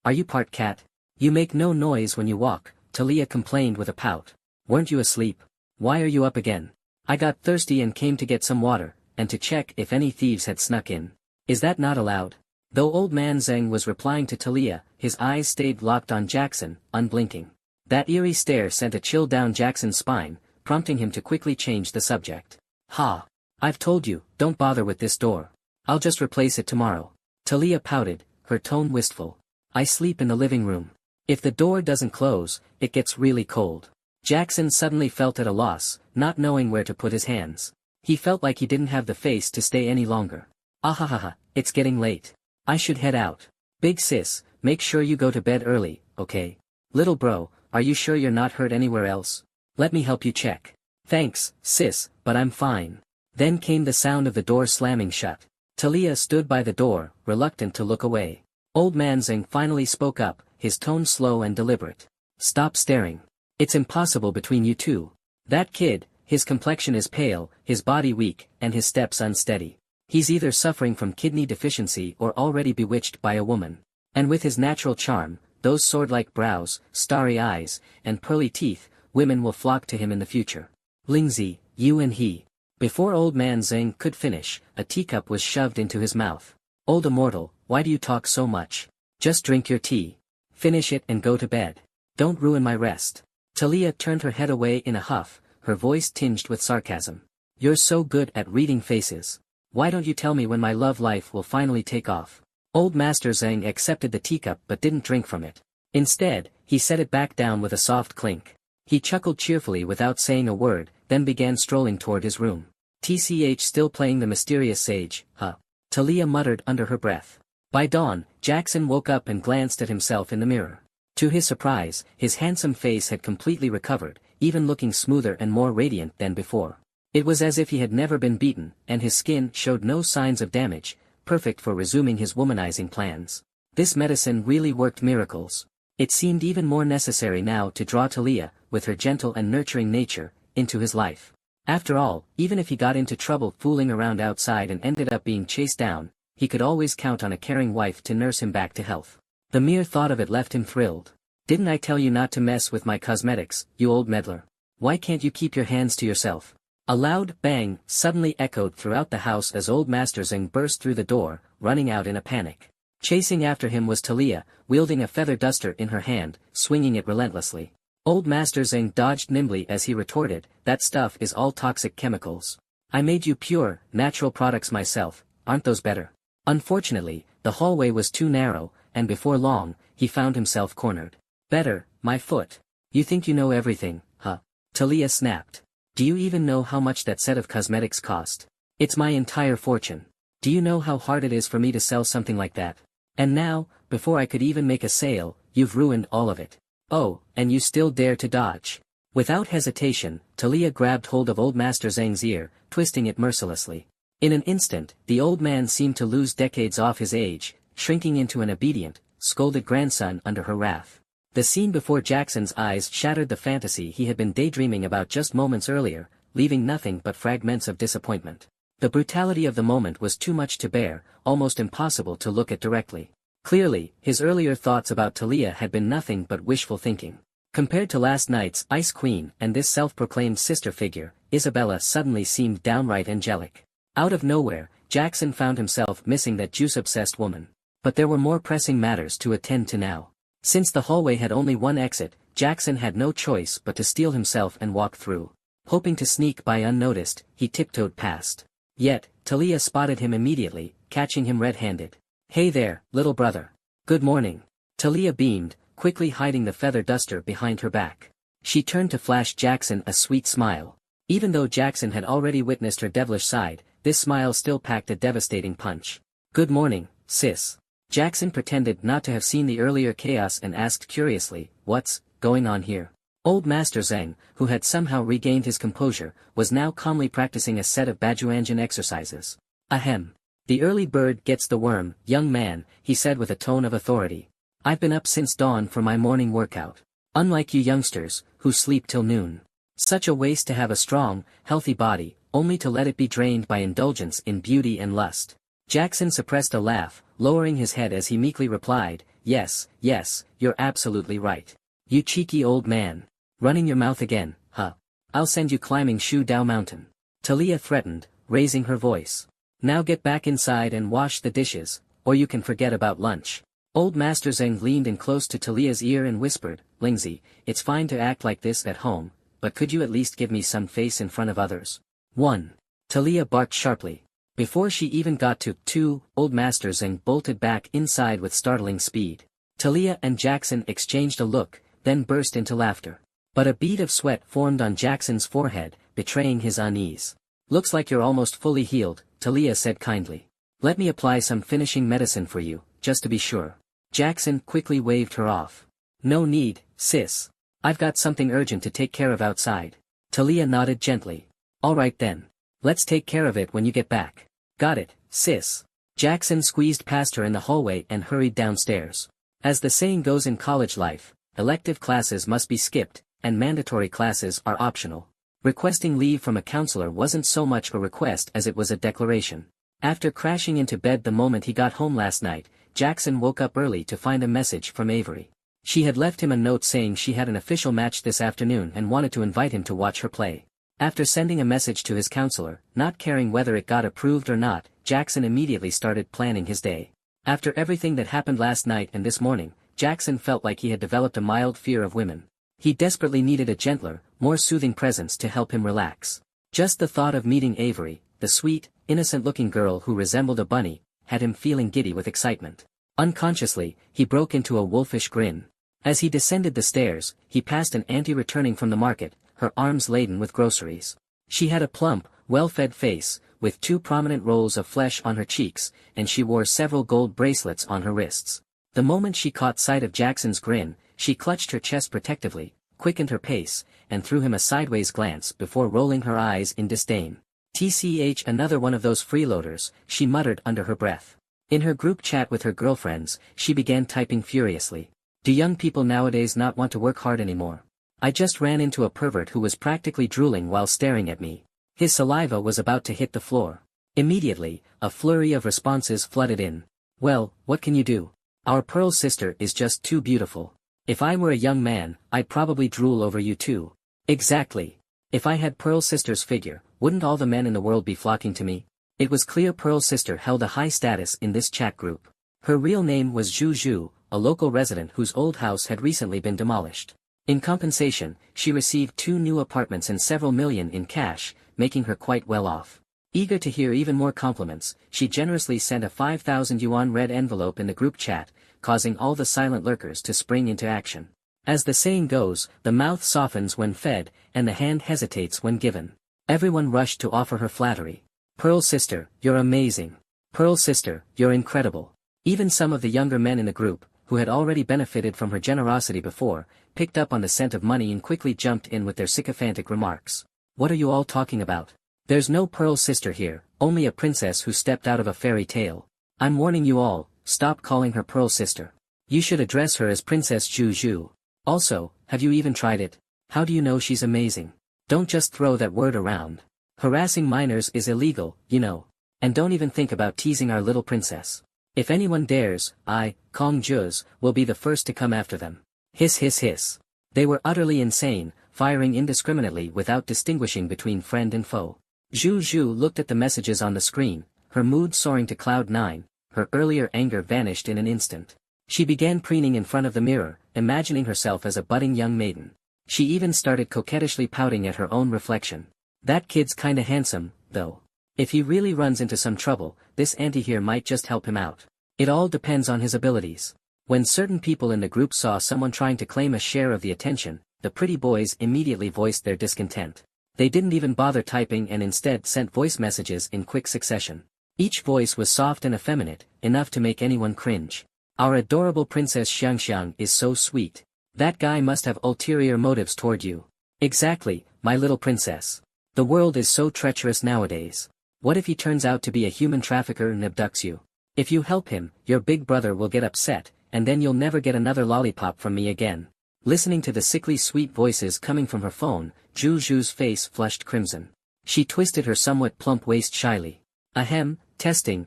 Are you part cat? You make no noise when you walk," Talia complained with a pout. "Weren't you asleep? Why are you up again?" "I got thirsty and came to get some water, and to check if any thieves had snuck in." "Is that not allowed?" Though old man Zheng was replying to Talia, his eyes stayed locked on Jackson, unblinking. That eerie stare sent a chill down Jackson's spine, prompting him to quickly change the subject. Ha! I've told you, don't bother with this door. I'll just replace it tomorrow. Talia pouted, her tone wistful. I sleep in the living room. If the door doesn't close, it gets really cold. Jackson suddenly felt at a loss, not knowing where to put his hands. He felt like he didn't have the face to stay any longer. Ahahaha, it's getting late. I should head out. Big sis, make sure you go to bed early, okay? Little bro, are you sure you're not hurt anywhere else? Let me help you check. Thanks, sis, but I'm fine. Then came the sound of the door slamming shut. Talia stood by the door, reluctant to look away. Old man Zeng finally spoke up, his tone slow and deliberate. Stop staring. It's impossible between you two. That kid, his complexion is pale, his body weak, and his steps unsteady. He's either suffering from kidney deficiency or already bewitched by a woman. And with his natural charm, those sword-like brows, starry eyes, and pearly teeth, women will flock to him in the future. Lingzi, you and he. Before old man Zeng could finish, a teacup was shoved into his mouth. Old immortal, why do you talk so much? Just drink your tea. Finish it and go to bed. Don't ruin my rest. Talia turned her head away in a huff, her voice tinged with sarcasm. You're so good at reading faces. Why don't you tell me when my love life will finally take off? Old Master Zeng accepted the teacup but didn't drink from it. Instead, he set it back down with a soft clink. He chuckled cheerfully without saying a word, then began strolling toward his room. TCH still playing the mysterious sage, huh? Talia muttered under her breath. By dawn, Jackson woke up and glanced at himself in the mirror. To his surprise, his handsome face had completely recovered, even looking smoother and more radiant than before. It was as if he had never been beaten, and his skin showed no signs of damage, perfect for resuming his womanizing plans. This medicine really worked miracles. It seemed even more necessary now to draw Talia, with her gentle and nurturing nature, into his life. After all, even if he got into trouble fooling around outside and ended up being chased down, he could always count on a caring wife to nurse him back to health. The mere thought of it left him thrilled. Didn't I tell you not to mess with my cosmetics, you old meddler? Why can't you keep your hands to yourself? A loud bang suddenly echoed throughout the house as old Master Zeng burst through the door, running out in a panic. Chasing after him was Talia, wielding a feather duster in her hand, swinging it relentlessly. Old Master Zeng dodged nimbly as he retorted, that stuff is all toxic chemicals. I made you pure, natural products myself, aren't those better? Unfortunately, the hallway was too narrow, and before long, he found himself cornered. Better, my foot. You think you know everything, huh? Talia snapped. Do you even know how much that set of cosmetics cost? It's my entire fortune. Do you know how hard it is for me to sell something like that? And now, before I could even make a sale, you've ruined all of it. Oh, and you still dare to dodge. Without hesitation, Talia grabbed hold of old Master Zeng's ear, twisting it mercilessly. In an instant, the old man seemed to lose decades off his age, shrinking into an obedient, scolded grandson under her wrath. The scene before Jackson's eyes shattered the fantasy he had been daydreaming about just moments earlier, leaving nothing but fragments of disappointment. The brutality of the moment was too much to bear, almost impossible to look at directly. Clearly, his earlier thoughts about Talia had been nothing but wishful thinking. Compared to last night's Ice Queen and this self-proclaimed sister figure, Isabella suddenly seemed downright angelic. Out of nowhere, Jackson found himself missing that juice-obsessed woman. But there were more pressing matters to attend to now. Since the hallway had only one exit, Jackson had no choice but to steel himself and walk through. Hoping to sneak by unnoticed, he tiptoed past. Yet, Talia spotted him immediately, catching him red-handed. Hey there, little brother. Good morning. Talia beamed, quickly hiding the feather duster behind her back. She turned to flash Jackson a sweet smile. Even though Jackson had already witnessed her devilish side, this smile still packed a devastating punch. Good morning, sis. Jackson pretended not to have seen the earlier chaos and asked curiously, what's going on here? Old Master Zeng, who had somehow regained his composure, was now calmly practicing a set of Bajuanjin exercises. Ahem. The early bird gets the worm, young man, he said with a tone of authority. I've been up since dawn for my morning workout. Unlike you youngsters, who sleep till noon. Such a waste to have a strong, healthy body, only to let it be drained by indulgence in beauty and lust. Jackson suppressed a laugh, lowering his head as he meekly replied, yes, you're absolutely right. You cheeky old man. Running your mouth again, huh? I'll send you climbing Shu Dao Mountain. Talia threatened, raising her voice. Now get back inside and wash the dishes, or you can forget about lunch. Old Master Zheng leaned in close to Talia's ear and whispered, Lingzi, it's fine to act like this at home, but could you at least give me some face in front of others? 1. Talia barked sharply. Before she even got to 2, Old Master Zheng bolted back inside with startling speed. Talia and Jackson exchanged a look, then burst into laughter. But a bead of sweat formed on Jackson's forehead, betraying his unease. Looks like you're almost fully healed, Talia said kindly. Let me apply some finishing medicine for you, just to be sure. Jackson quickly waved her off. No need, sis. I've got something urgent to take care of outside. Talia nodded gently. Alright then. Let's take care of it when you get back. Got it, sis. Jackson squeezed past her in the hallway and hurried downstairs. As the saying goes in college life, elective classes must be skipped, and mandatory classes are optional. Requesting leave from a counselor wasn't so much a request as it was a declaration. After crashing into bed the moment he got home last night, Jackson woke up early to find a message from Avery. She had left him a note saying she had an official match this afternoon and wanted to invite him to watch her play. After sending a message to his counselor, not caring whether it got approved or not, Jackson immediately started planning his day. After everything that happened last night and this morning, Jackson felt like he had developed a mild fear of women. He desperately needed a gentler, more soothing presence to help him relax. Just the thought of meeting Avery, the sweet, innocent-looking girl who resembled a bunny, had him feeling giddy with excitement. Unconsciously, he broke into a wolfish grin. As he descended the stairs, he passed an auntie returning from the market, her arms laden with groceries. She had a plump, well-fed face, with 2 prominent rolls of flesh on her cheeks, and she wore several gold bracelets on her wrists. The moment she caught sight of Jackson's grin, she clutched her chest protectively, quickened her pace, and threw him a sideways glance before rolling her eyes in disdain. TCH, another one of those freeloaders, she muttered under her breath. In her group chat with her girlfriends, she began typing furiously. Do young people nowadays not want to work hard anymore? I just ran into a pervert who was practically drooling while staring at me. His saliva was about to hit the floor. Immediately, a flurry of responses flooded in. Well, what can you do? Our Pearl sister is just too beautiful. If I were a young man, I'd probably drool over you too. Exactly. If I had Pearl sister's figure, wouldn't all the men in the world be flocking to me? It was clear Pearl sister held a high status in this chat group. Her real name was Zhu Zhu, a local resident whose old house had recently been demolished. In compensation, she received 2 new apartments and several million in cash, making her quite well off. Eager to hear even more compliments, she generously sent a 5,000 yuan red envelope in the group chat, causing all the silent lurkers to spring into action. As the saying goes, the mouth softens when fed, and the hand hesitates when given. Everyone rushed to offer her flattery. Pearl sister, you're amazing. Pearl sister, you're incredible. Even some of the younger men in the group, who had already benefited from her generosity before, picked up on the scent of money and quickly jumped in with their sycophantic remarks. What are you all talking about? There's no Pearl sister here, only a princess who stepped out of a fairy tale. I'm warning you all, stop calling her Pearl sister. You should address her as Princess Zhu Zhu. Also, have you even tried it? How do you know she's amazing? Don't just throw that word around. Harassing minors is illegal, you know. And don't even think about teasing our little princess. If anyone dares, I, Kong Juz, will be the first to come after them. Hiss hiss hiss. They were utterly insane, firing indiscriminately without distinguishing between friend and foe. Zhu Zhu looked at the messages on the screen, her mood soaring to cloud 9, her earlier anger vanished in an instant. She began preening in front of the mirror, imagining herself as a budding young maiden. She even started coquettishly pouting at her own reflection. That kid's kinda handsome, though. If he really runs into some trouble, this auntie here might just help him out. It all depends on his abilities. When certain people in the group saw someone trying to claim a share of the attention, the pretty boys immediately voiced their discontent. They didn't even bother typing and instead sent voice messages in quick succession. Each voice was soft and effeminate, enough to make anyone cringe. Our adorable Princess Xiangxiang is so sweet. That guy must have ulterior motives toward you. Exactly, my little princess. The world is so treacherous nowadays. What if he turns out to be a human trafficker and abducts you? If you help him, your big brother will get upset, and then you'll never get another lollipop from me again. Listening to the sickly sweet voices coming from her phone, Zhu Zhu's face flushed crimson. She twisted her somewhat plump waist shyly. Ahem, testing,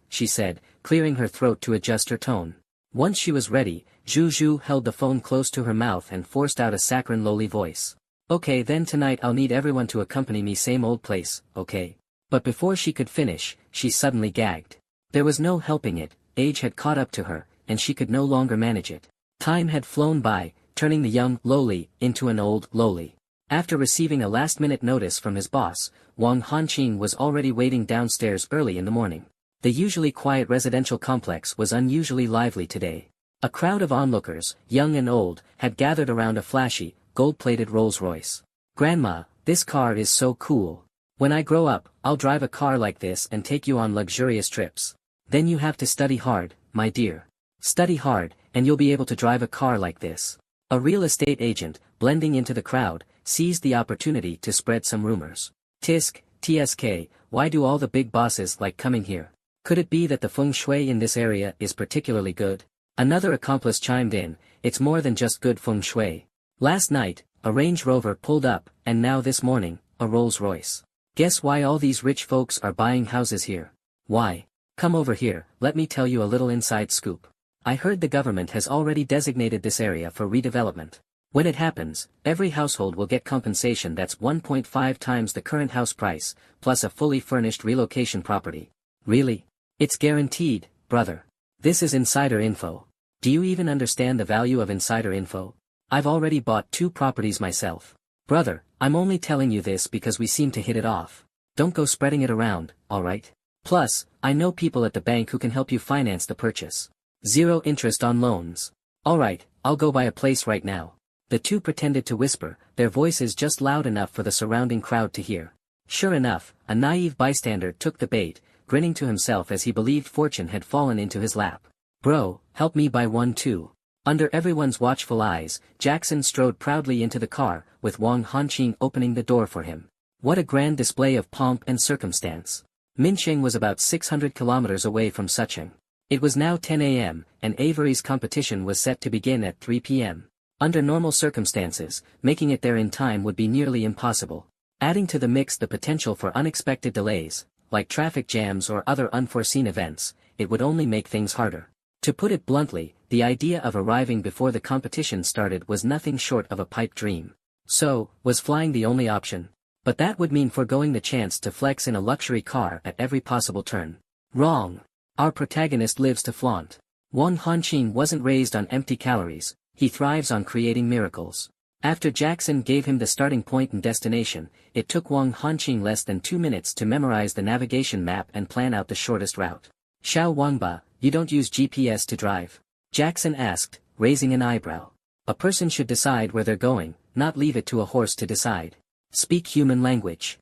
she said, clearing her throat to adjust her tone. Once she was ready, Zhu Zhu held the phone close to her mouth and forced out a saccharine lowly voice. Okay then tonight I'll need everyone to accompany me same old place, okay? But before she could finish, she suddenly gagged. There was no helping it, age had caught up to her, and she could no longer manage it. Time had flown by, turning the young lowly into an old lowly. After receiving a last-minute notice from his boss, Wang Hanqing was already waiting downstairs early in the morning. The usually quiet residential complex was unusually lively today. A crowd of onlookers, young and old, had gathered around a flashy, gold-plated Rolls-Royce. "Grandma, this car is so cool. When I grow up, I'll drive a car like this and take you on luxurious trips. Then you have to study hard, my dear. Study hard, and you'll be able to drive a car like this." A real estate agent, blending into the crowd, seized the opportunity to spread some rumors. "Tisk, TSK, why do all the big bosses like coming here? Could it be that the feng shui in this area is particularly good?" Another accomplice chimed in, "It's more than just good feng shui. Last night, a Range Rover pulled up, and now this morning, a Rolls-Royce. Guess why all these rich folks are buying houses here? Why? Come over here, let me tell you a little inside scoop. I heard the government has already designated this area for redevelopment. When it happens, every household will get compensation that's 1.5 times the current house price, plus a fully furnished relocation property." "Really? It's guaranteed, brother. This is insider info. Do you even understand the value of insider info? I've already bought 2 properties myself. Brother, I'm only telling you this because we seem to hit it off. Don't go spreading it around, alright? Plus, I know people at the bank who can help you finance the purchase. 0 interest on loans. Alright, I'll go buy a place right now." The 2 pretended to whisper, their voices just loud enough for the surrounding crowd to hear. Sure enough, a naive bystander took the bait, grinning to himself as he believed fortune had fallen into his lap. "Bro, help me buy one too." Under everyone's watchful eyes, Jackson strode proudly into the car, with Wang Hanqing opening the door for him. What a grand display of pomp and circumstance. Mincheng was about 600 kilometers away from Sucheng. It was now 10 a.m., and Avery's competition was set to begin at 3 p.m. Under normal circumstances, making it there in time would be nearly impossible. Adding to the mix the potential for unexpected delays, like traffic jams or other unforeseen events, it would only make things harder. To put it bluntly, the idea of arriving before the competition started was nothing short of a pipe dream. So, was flying the only option? But that would mean foregoing the chance to flex in a luxury car at every possible turn. Wrong. Our protagonist lives to flaunt. Wang Hanqing wasn't raised on empty calories, he thrives on creating miracles. After Jackson gave him the starting point and destination, it took Wang Hanqing less than 2 minutes to memorize the navigation map and plan out the shortest route. "Xiao Wangba, you don't use GPS to drive?" Jackson asked, raising an eyebrow. A person should decide where they're going, not leave it to a horse to decide. Speak human language.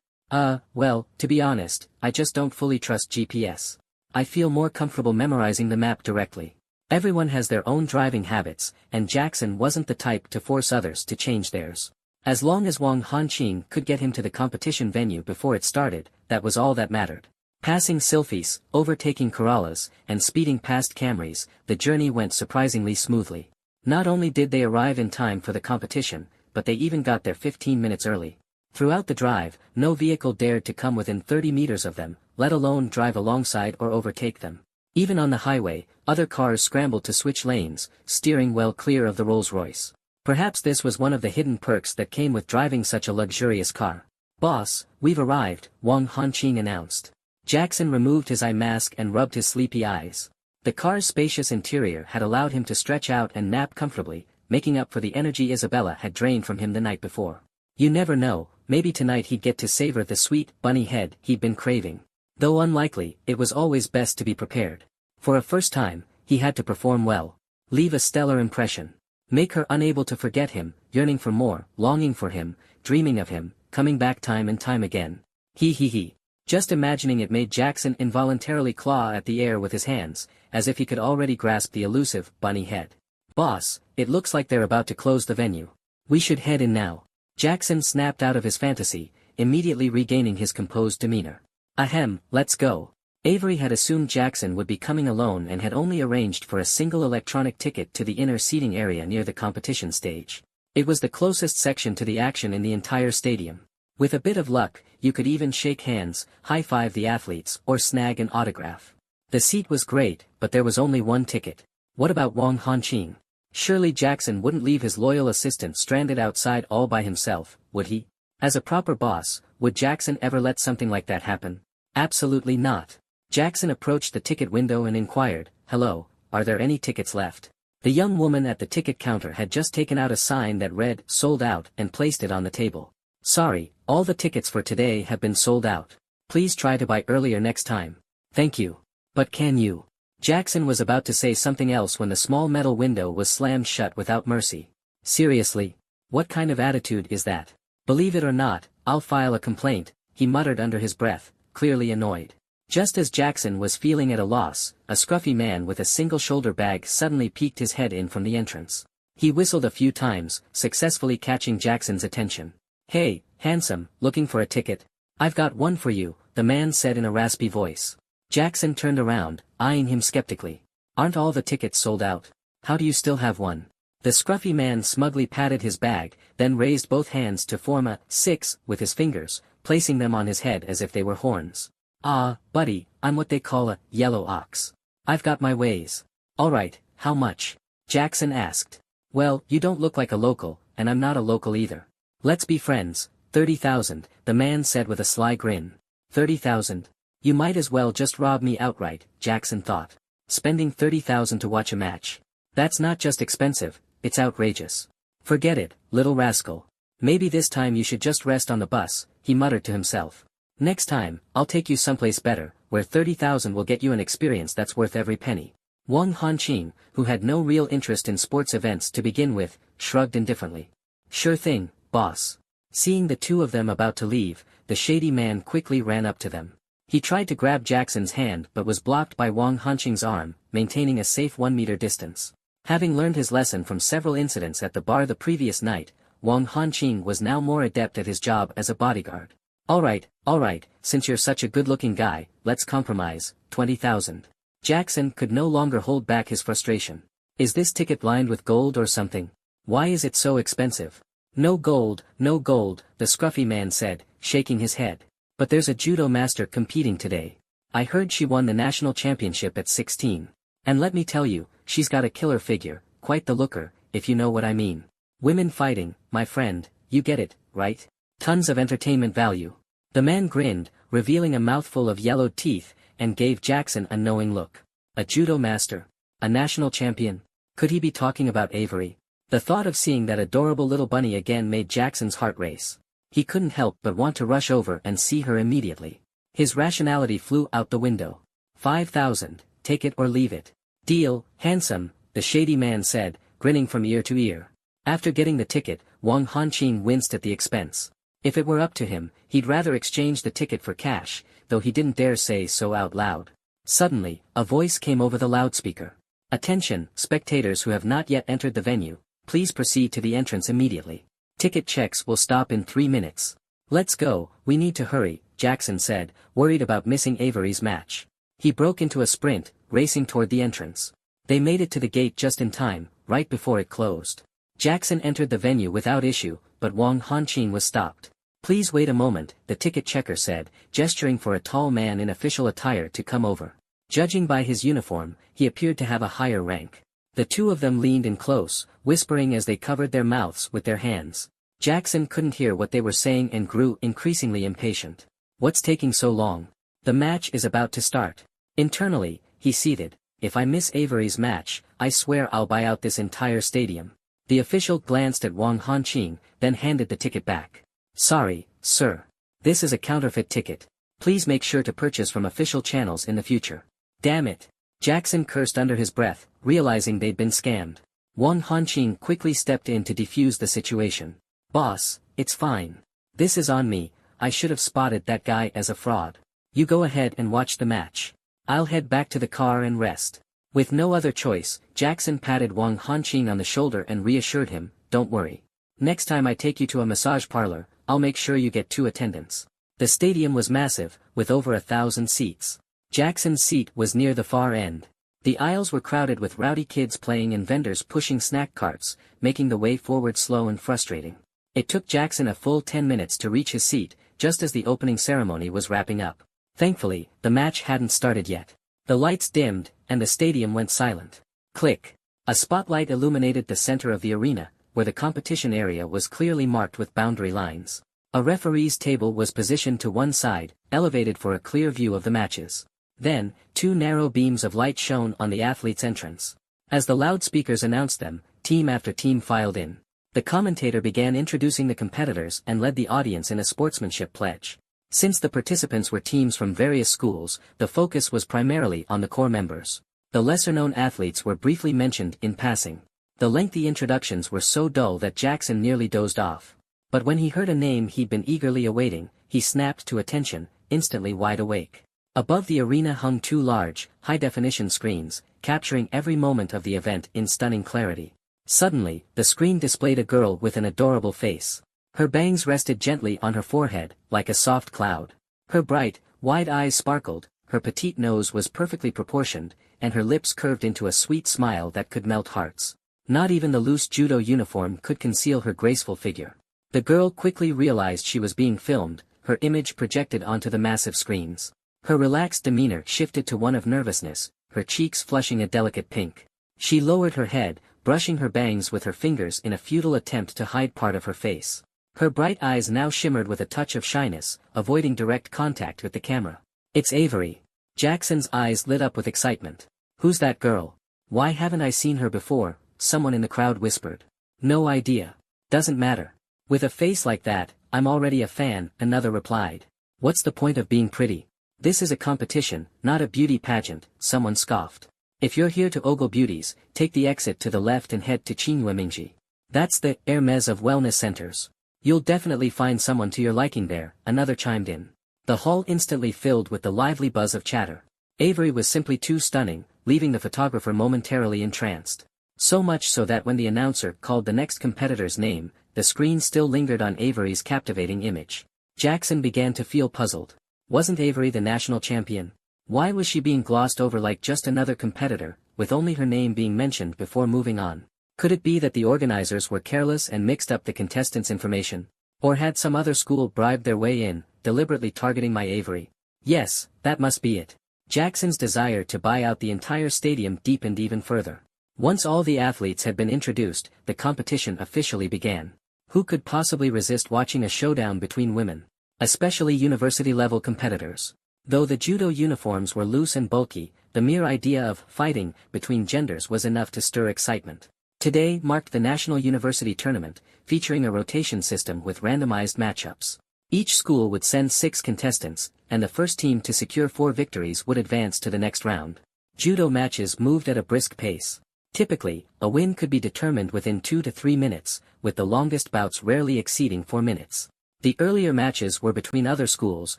Well, to be honest, I just don't fully trust GPS. I feel more comfortable memorizing the map directly. Everyone has their own driving habits, and Jackson wasn't the type to force others to change theirs. As long as Wang Hanqing could get him to the competition venue before it started, that was all that mattered. Passing Sylphies, overtaking Corollas, and speeding past Camrys, the journey went surprisingly smoothly. Not only did they arrive in time for the competition, but they even got there 15 minutes early. Throughout the drive, no vehicle dared to come within 30 meters of them, let alone drive alongside or overtake them. Even on the highway, other cars scrambled to switch lanes, steering well clear of the Rolls-Royce. Perhaps this was one of the hidden perks that came with driving such a luxurious car. "Boss, we've arrived," Wang Hanqing announced. Jackson removed his eye mask and rubbed his sleepy eyes. The car's spacious interior had allowed him to stretch out and nap comfortably, making up for the energy Isabella had drained from him the night before. You never know, maybe tonight he'd get to savor the sweet, bunny head he'd been craving. Though unlikely, it was always best to be prepared. For a first time, he had to perform well. Leave a stellar impression. Make her unable to forget him, yearning for more, longing for him, dreaming of him, coming back time and time again. He. Just imagining it made Jackson involuntarily claw at the air with his hands, as if he could already grasp the elusive, bunny head. "Boss, it looks like they're about to close the venue. We should head in now." Jackson snapped out of his fantasy, immediately regaining his composed demeanor. "Ahem, let's go." Avery had assumed Jackson would be coming alone and had only arranged for a single electronic ticket to the inner seating area near the competition stage. It was the closest section to the action in the entire stadium. With a bit of luck, you could even shake hands, high-five the athletes, or snag an autograph. The seat was great, but there was only one ticket. What about Wang Hanqing? Surely Jackson wouldn't leave his loyal assistant stranded outside all by himself, would he? As a proper boss, would Jackson ever let something like that happen? Absolutely not. Jackson approached the ticket window and inquired, "Hello, are there any tickets left? The young woman at the ticket counter had just taken out a sign that read, sold out, and placed it on the table. Sorry, all the tickets for today have been sold out. Please try to buy earlier next time. Thank you. But can you? Jackson was about to say something else when the small metal window was slammed shut without mercy. Seriously? What kind of attitude is that? Believe it or not, I'll file a complaint, he muttered under his breath, clearly annoyed. Just as Jackson was feeling at a loss, a scruffy man with a single shoulder bag suddenly peeked his head in from the entrance. He whistled a few times, successfully catching Jackson's attention. Hey, handsome, looking for a ticket? I've got one for you, the man said in a raspy voice. Jackson turned around, eyeing him skeptically. Aren't all the tickets sold out? How do you still have one? The scruffy man smugly patted his bag, then raised both hands to form a 6 with his fingers, placing them on his head as if they were horns. Ah, buddy, I'm what they call a yellow ox. I've got my ways. Alright, how much? Jackson asked. Well, you don't look like a local, and I'm not a local either. Let's be friends. 30,000, the man said with a sly grin. 30,000? You might as well just rob me outright, Jackson thought. Spending 30,000 to watch a match. That's not just expensive, it's outrageous. Forget it, little rascal. Maybe this time you should just rest on the bus, he muttered to himself. Next time, I'll take you someplace better, where 30,000 will get you an experience that's worth every penny. Wang Hanqing, who had no real interest in sports events to begin with, shrugged indifferently. Sure thing, boss. Seeing the two of them about to leave, the shady man quickly ran up to them. He tried to grab Jackson's hand but was blocked by Wang Hanqing's arm, maintaining a safe 1 meter distance. Having learned his lesson from several incidents at the bar the previous night, Wang Hanqing was now more adept at his job as a bodyguard. Alright, since you're such a good-looking guy, let's compromise, 20,000. Jackson could no longer hold back his frustration. Is this ticket lined with gold or something? Why is it so expensive? No gold, the scruffy man said, shaking his head. But there's a judo master competing today. I heard she won the national championship at 16. And let me tell you, she's got a killer figure, quite the looker, if you know what I mean. Women fighting, my friend, you get it, right? Tons of entertainment value. The man grinned, revealing a mouthful of yellowed teeth, and gave Jackson a knowing look. A judo master? A national champion? Could he be talking about Avery? The thought of seeing that adorable little bunny again made Jackson's heart race. He couldn't help but want to rush over and see her immediately. His rationality flew out the window. 5,000, take it or leave it. Deal, handsome, the shady man said, grinning from ear to ear. After getting the ticket, Wang Hanqing winced at the expense. If it were up to him, he'd rather exchange the ticket for cash, though he didn't dare say so out loud. Suddenly, a voice came over the loudspeaker. Attention, spectators who have not yet entered the venue, please proceed to the entrance immediately. Ticket checks will stop in 3 minutes. Let's go, we need to hurry, Jackson said, worried about missing Avery's match. He broke into a sprint, racing toward the entrance. They made it to the gate just in time, right before it closed. Jackson entered the venue without issue, but Wang Hanqing was stopped. Please wait a moment, the ticket checker said, gesturing for a tall man in official attire to come over. Judging by his uniform, he appeared to have a higher rank. The two of them leaned in close, whispering as they covered their mouths with their hands. Jackson couldn't hear what they were saying and grew increasingly impatient. What's taking so long? The match is about to start. Internally, he seethed. If I miss Avery's match, I swear I'll buy out this entire stadium. The official glanced at Wang Hanqing, then handed the ticket back. Sorry, sir. This is a counterfeit ticket. Please make sure to purchase from official channels in the future. Damn it. Jackson cursed under his breath, realizing they'd been scammed. Wang Hanqing quickly stepped in to defuse the situation. Boss, it's fine. This is on me, I should have spotted that guy as a fraud. You go ahead and watch the match. I'll head back to the car and rest. With no other choice, Jackson patted Wang Hanqing on the shoulder and reassured him, don't worry. Next time I take you to a massage parlor, I'll make sure you get 2 attendants. The stadium was massive, with over 1,000 seats. Jackson's seat was near the far end. The aisles were crowded with rowdy kids playing and vendors pushing snack carts, making the way forward slow and frustrating. It took Jackson a full 10 minutes to reach his seat, just as the opening ceremony was wrapping up. Thankfully, the match hadn't started yet. The lights dimmed, and the stadium went silent. Click. A spotlight illuminated the center of the arena, where the competition area was clearly marked with boundary lines. A referee's table was positioned to one side, elevated for a clear view of the matches. Then, two narrow beams of light shone on the athletes' entrance. As the loudspeakers announced them, team after team filed in. The commentator began introducing the competitors and led the audience in a sportsmanship pledge. Since the participants were teams from various schools, the focus was primarily on the core members. The lesser-known athletes were briefly mentioned in passing. The lengthy introductions were so dull that Jackson nearly dozed off. But when he heard a name he'd been eagerly awaiting, he snapped to attention, instantly wide awake. Above the arena hung two large, high-definition screens, capturing every moment of the event in stunning clarity. Suddenly, the screen displayed a girl with an adorable face. Her bangs rested gently on her forehead, like a soft cloud. Her bright, wide eyes sparkled, her petite nose was perfectly proportioned, and her lips curved into a sweet smile that could melt hearts. Not even the loose judo uniform could conceal her graceful figure. The girl quickly realized she was being filmed, her image projected onto the massive screens. Her relaxed demeanor shifted to one of nervousness, her cheeks flushing a delicate pink. She lowered her head, brushing her bangs with her fingers in a futile attempt to hide part of her face. Her bright eyes now shimmered with a touch of shyness, avoiding direct contact with the camera. "It's Avery." Jackson's eyes lit up with excitement. "Who's that girl? Why haven't I seen her before?" someone in the crowd whispered. "No idea. Doesn't matter. With a face like that, I'm already a fan," another replied. "What's the point of being pretty? This is a competition, not a beauty pageant," someone scoffed. "If you're here to ogle beauties, take the exit to the left and head to Qingyuemingji. That's the Hermes of wellness centers. You'll definitely find someone to your liking there," another chimed in. The hall instantly filled with the lively buzz of chatter. Avery was simply too stunning, leaving the photographer momentarily entranced. So much so that when the announcer called the next competitor's name, the screen still lingered on Avery's captivating image. Jackson began to feel puzzled. Wasn't Avery the national champion? Why was she being glossed over like just another competitor, with only her name being mentioned before moving on? Could it be that the organizers were careless and mixed up the contestants' information? Or had some other school bribed their way in, deliberately targeting my Avery? Yes, that must be it. Jackson's desire to buy out the entire stadium deepened even further. Once all the athletes had been introduced, the competition officially began. Who could possibly resist watching a showdown between women? Especially university-level competitors. Though the judo uniforms were loose and bulky, the mere idea of fighting between genders was enough to stir excitement. Today marked the National University Tournament, featuring a rotation system with randomized matchups. Each school would send 6 contestants, and the first team to secure 4 victories would advance to the next round. Judo matches moved at a brisk pace. Typically, a win could be determined within 2 to 3 minutes, with the longest bouts rarely exceeding 4 minutes. The earlier matches were between other schools,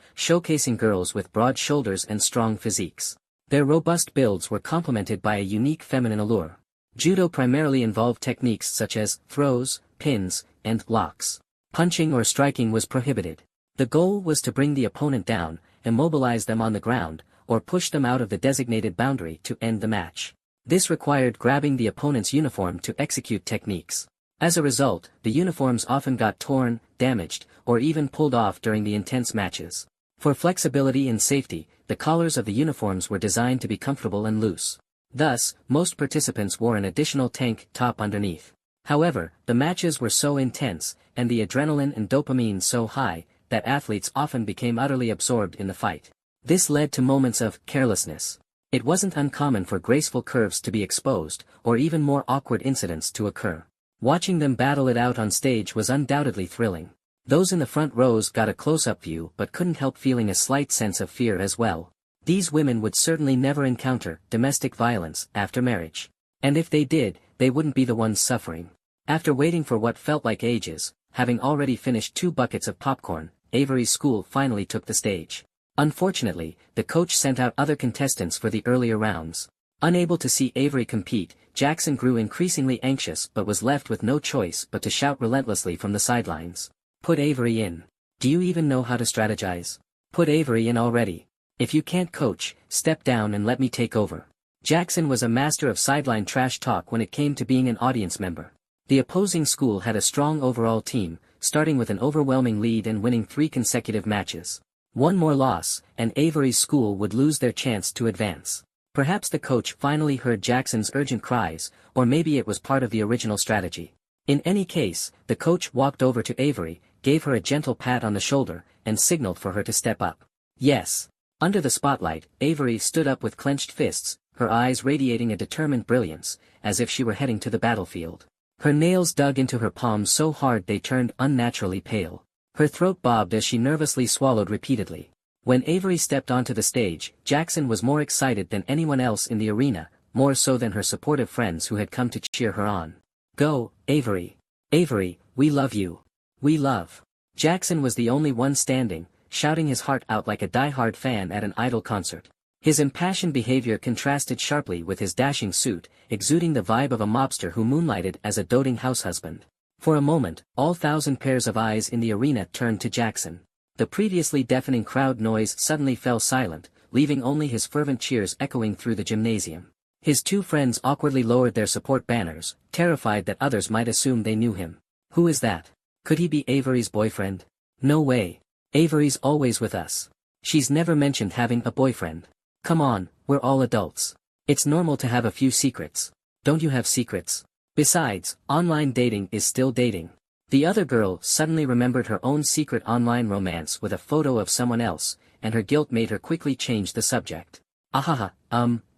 showcasing girls with broad shoulders and strong physiques. Their robust builds were complemented by a unique feminine allure. Judo primarily involved techniques such as throws, pins, and locks. Punching or striking was prohibited. The goal was to bring the opponent down, immobilize them on the ground, or push them out of the designated boundary to end the match. This required grabbing the opponent's uniform to execute techniques. As a result, the uniforms often got torn, damaged, or even pulled off during the intense matches. For flexibility and safety, the collars of the uniforms were designed to be comfortable and loose. Thus, most participants wore an additional tank top underneath. However, the matches were so intense, and the adrenaline and dopamine so high, that athletes often became utterly absorbed in the fight. This led to moments of carelessness. It wasn't uncommon for graceful curves to be exposed, or even more awkward incidents to occur. Watching them battle it out on stage was undoubtedly thrilling. Those in the front rows got a close-up view but couldn't help feeling a slight sense of fear as well. These women would certainly never encounter domestic violence after marriage. And if they did, they wouldn't be the ones suffering. After waiting for what felt like ages, having already finished 2 buckets of popcorn, Avery's school finally took the stage. Unfortunately, the coach sent out other contestants for the earlier rounds. Unable to see Avery compete, Jackson grew increasingly anxious but was left with no choice but to shout relentlessly from the sidelines. "Put Avery in. Do you even know how to strategize? Put Avery in already. If you can't coach, step down and let me take over." Jackson was a master of sideline trash talk when it came to being an audience member. The opposing school had a strong overall team, starting with an overwhelming lead and winning 3 consecutive matches. One more loss, and Avery's school would lose their chance to advance. Perhaps the coach finally heard Jackson's urgent cries, or maybe it was part of the original strategy. In any case, the coach walked over to Avery, gave her a gentle pat on the shoulder, and signaled for her to step up. "Yes. Under the spotlight, Avery stood up with clenched fists, her eyes radiating a determined brilliance, as if she were heading to the battlefield. Her nails dug into her palms so hard they turned unnaturally pale. Her throat bobbed as she nervously swallowed repeatedly. When Avery stepped onto the stage, Jackson was more excited than anyone else in the arena, more so than her supportive friends who had come to cheer her on. Go, Avery! Avery, we love you! We love! Jackson was the only one standing, shouting his heart out like a die-hard fan at an Idol concert. His impassioned behavior contrasted sharply with his dashing suit, exuding the vibe of a mobster who moonlighted as a doting househusband. For a moment, all 1,000 pairs of eyes in the arena turned to Jackson. The previously deafening crowd noise suddenly fell silent, leaving only his fervent cheers echoing through the gymnasium. His two friends awkwardly lowered their support banners, terrified that others might assume they knew him. Who is that? Could he be Avery's boyfriend? No way. Avery's always with us. She's never mentioned having a boyfriend. Come on, we're all adults. It's normal to have a few secrets. Don't you have secrets? Besides, online dating is still dating. The other girl suddenly remembered her own secret online romance with a photo of someone else, and her guilt made her quickly change the subject. Ahaha,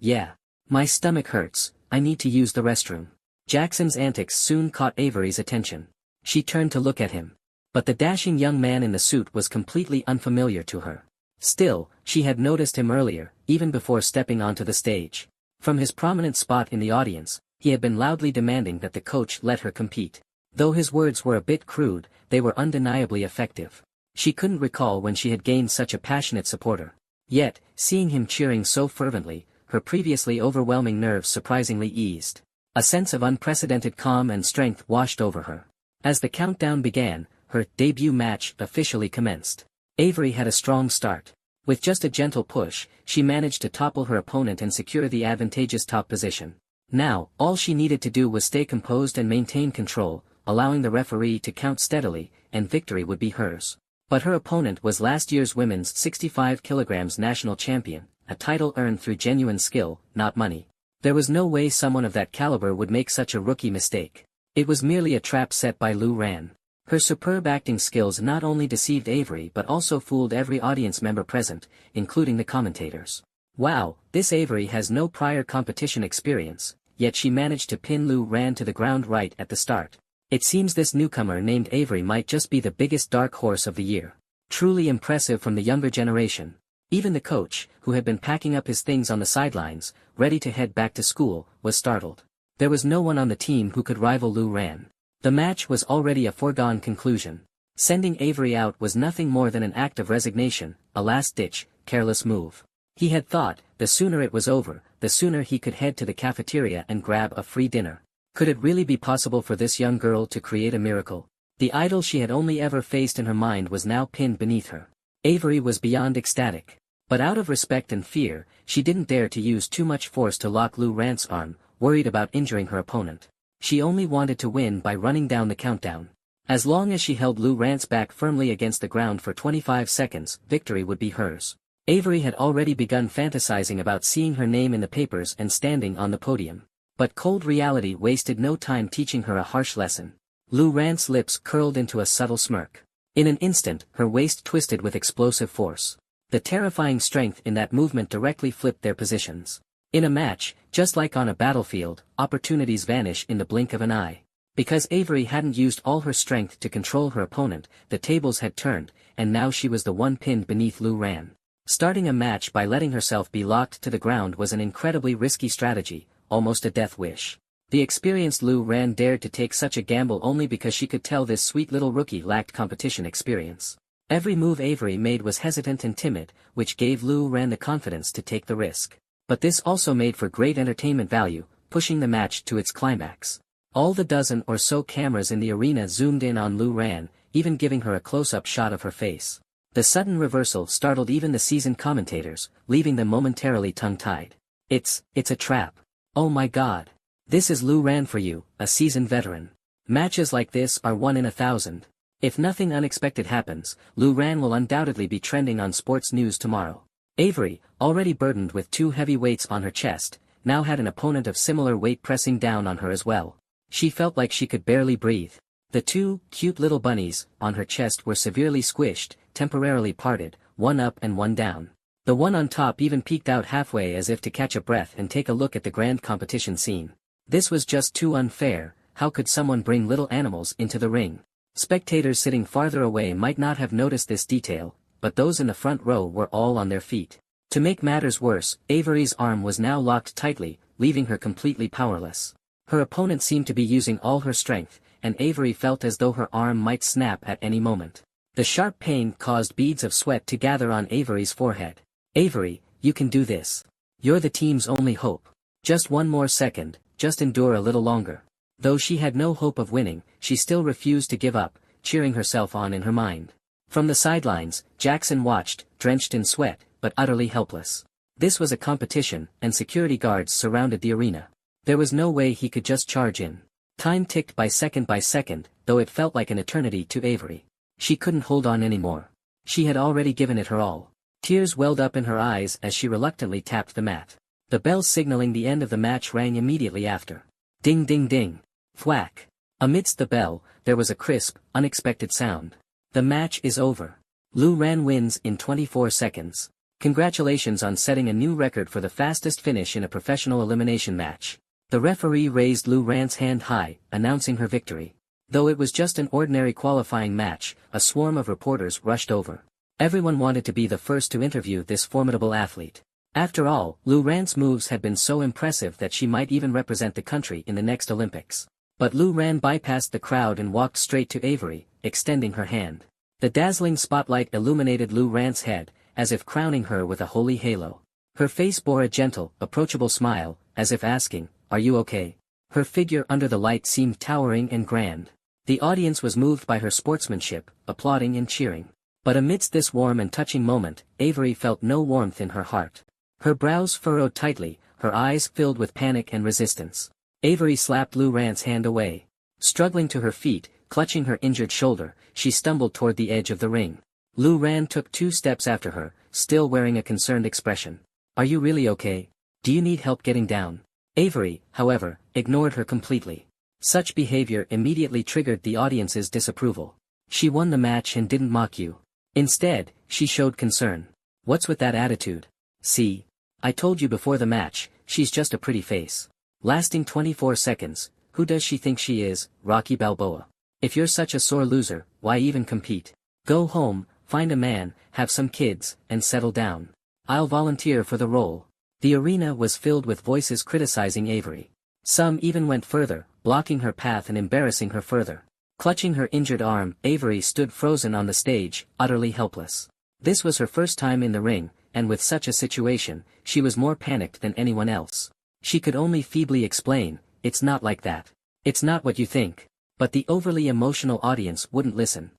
yeah. My stomach hurts, I need to use the restroom. Jackson's antics soon caught Avery's attention. She turned to look at him. But the dashing young man in the suit was completely unfamiliar to her. Still, she had noticed him earlier, even before stepping onto the stage. From his prominent spot in the audience, he had been loudly demanding that the coach let her compete. Though his words were a bit crude, they were undeniably effective. She couldn't recall when she had gained such a passionate supporter. Yet, seeing him cheering so fervently, her previously overwhelming nerves surprisingly eased. A sense of unprecedented calm and strength washed over her. As the countdown began, her debut match officially commenced. Avery had a strong start. With just a gentle push, she managed to topple her opponent and secure the advantageous top position. Now, all she needed to do was stay composed and maintain control, allowing the referee to count steadily, and victory would be hers. But her opponent was last year's women's 65 kilograms national champion, a title earned through genuine skill, not money. There was no way someone of that caliber would make such a rookie mistake. It was merely a trap set by Lu Ran. Her superb acting skills not only deceived Avery but also fooled every audience member present, including the commentators. Wow, this Avery has no prior competition experience, yet she managed to pin Lu Ran to the ground right at the start. It seems this newcomer named Avery might just be the biggest dark horse of the year. Truly impressive from the younger generation. Even the coach, who had been packing up his things on the sidelines, ready to head back to school, was startled. There was no one on the team who could rival Lu Ran. The match was already a foregone conclusion. Sending Avery out was nothing more than an act of resignation, a last-ditch, careless move. He had thought, the sooner it was over, the sooner he could head to the cafeteria and grab a free dinner. Could it really be possible for this young girl to create a miracle? The idol she had only ever faced in her mind was now pinned beneath her. Avery was beyond ecstatic. But out of respect and fear, she didn't dare to use too much force to lock Lu Ran's arm, worried about injuring her opponent. She only wanted to win by running down the countdown. As long as she held Lu Ran's back firmly against the ground for 25 seconds, victory would be hers. Avery had already begun fantasizing about seeing her name in the papers and standing on the podium. But cold reality wasted no time teaching her a harsh lesson. Lu Ran's lips curled into a subtle smirk. In an instant, her waist twisted with explosive force. The terrifying strength in that movement directly flipped their positions. In a match, just like on a battlefield, opportunities vanish in the blink of an eye. Because Avery hadn't used all her strength to control her opponent, the tables had turned, and now she was the one pinned beneath Lu Ran. Starting a match by letting herself be locked to the ground was an incredibly risky strategy, almost a death wish. The experienced Lu Ran dared to take such a gamble only because she could tell this sweet little rookie lacked competition experience. Every move Avery made was hesitant and timid, which gave Lu Ran the confidence to take the risk. But this also made for great entertainment value, pushing the match to its climax. All the dozen or so cameras in the arena zoomed in on Lu Ran, even giving her a close-up shot of her face. The sudden reversal startled even the seasoned commentators, leaving them momentarily tongue-tied. It's a trap. Oh my god. This is Lu Ran for you, a seasoned veteran. Matches like this are 1 in 1,000. If nothing unexpected happens, Lu Ran will undoubtedly be trending on sports news tomorrow. Avery, already burdened with 2 heavy weights on her chest, now had an opponent of similar weight pressing down on her as well. She felt like she could barely breathe. The 2 cute little bunnies on her chest were severely squished, temporarily parted, one up and one down. The one on top even peeked out halfway as if to catch a breath and take a look at the grand competition scene. This was just too unfair. How could someone bring little animals into the ring? Spectators sitting farther away might not have noticed this detail, but those in the front row were all on their feet. To make matters worse, Avery's arm was now locked tightly, leaving her completely powerless. Her opponent seemed to be using all her strength, and Avery felt as though her arm might snap at any moment. The sharp pain caused beads of sweat to gather on Avery's forehead. "Avery, you can do this. You're the team's only hope. Just one more second, just endure a little longer." Though she had no hope of winning, she still refused to give up, cheering herself on in her mind. From the sidelines, Jackson watched, drenched in sweat, but utterly helpless. This was a competition, and security guards surrounded the arena. There was no way he could just charge in. Time ticked by second, though it felt like an eternity to Avery. She couldn't hold on anymore. She had already given it her all. Tears welled up in her eyes as she reluctantly tapped the mat. The bell signaling the end of the match rang immediately after. Ding ding ding. Thwack. Amidst the bell, there was a crisp, unexpected sound. The match is over. Lu Ran wins in 24 seconds. Congratulations on setting a new record for the fastest finish in a professional elimination match. The referee raised Lu Ran's hand high, announcing her victory. Though it was just an ordinary qualifying match, a swarm of reporters rushed over. Everyone wanted to be the first to interview this formidable athlete. After all, Lu Ran's moves had been so impressive that she might even represent the country in the next Olympics. But Lu Ran bypassed the crowd and walked straight to Avery, extending her hand. The dazzling spotlight illuminated Lu Ran's head, as if crowning her with a holy halo. Her face bore a gentle, approachable smile, as if asking, "Are you okay?" Her figure under the light seemed towering and grand. The audience was moved by her sportsmanship, applauding and cheering. But amidst this warm and touching moment, Avery felt no warmth in her heart. Her brows furrowed tightly, her eyes filled with panic and resistance. Avery slapped Lu Ran's hand away. Struggling to her feet, clutching her injured shoulder, she stumbled toward the edge of the ring. Lu Ran took 2 steps after her, still wearing a concerned expression. "Are you really okay? Do you need help getting down?" Avery, however, ignored her completely. Such behavior immediately triggered the audience's disapproval. She won the match and didn't mock you. Instead, she showed concern. "What's with that attitude? See? I told you before the match, she's just a pretty face. Lasting 24 seconds, who does she think she is, Rocky Balboa? If you're such a sore loser, why even compete? Go home, find a man, have some kids, and settle down. I'll volunteer for the role." The arena was filled with voices criticizing Avery. Some even went further, blocking her path and embarrassing her further. Clutching her injured arm, Avery stood frozen on the stage, utterly helpless. This was her first time in the ring, and with such a situation, she was more panicked than anyone else. She could only feebly explain, "It's not like that. It's not what you think." But the overly emotional audience wouldn't listen.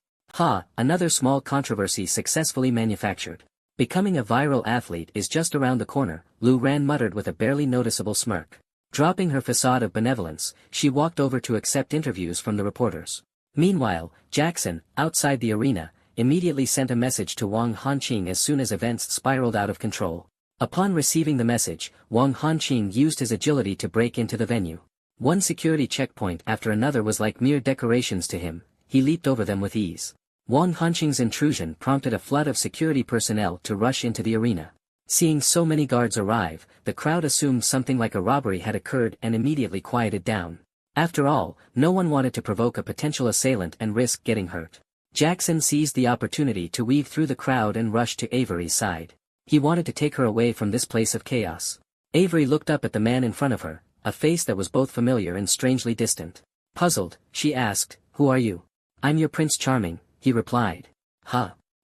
Another small controversy successfully manufactured. Becoming a viral athlete is just around the corner, Lu Ran muttered with a barely noticeable smirk. Dropping her facade of benevolence, she walked over to accept interviews from the reporters. Meanwhile, Jackson, outside the arena, immediately sent a message to Wang Hanqing as soon as events spiraled out of control. Upon receiving the message, Wang Hanqing used his agility to break into the venue. One security checkpoint after another was like mere decorations to him, he leaped over them with ease. Wang Hanqing's intrusion prompted a flood of security personnel to rush into the arena. Seeing so many guards arrive, the crowd assumed something like a robbery had occurred and immediately quieted down. After all, no one wanted to provoke a potential assailant and risk getting hurt. Jackson seized the opportunity to weave through the crowd and rush to Avery's side. He wanted to take her away from this place of chaos. Avery looked up at the man in front of her, a face that was both familiar and strangely distant. Puzzled, she asked, "Who are you?" "I'm your Prince Charming," he replied.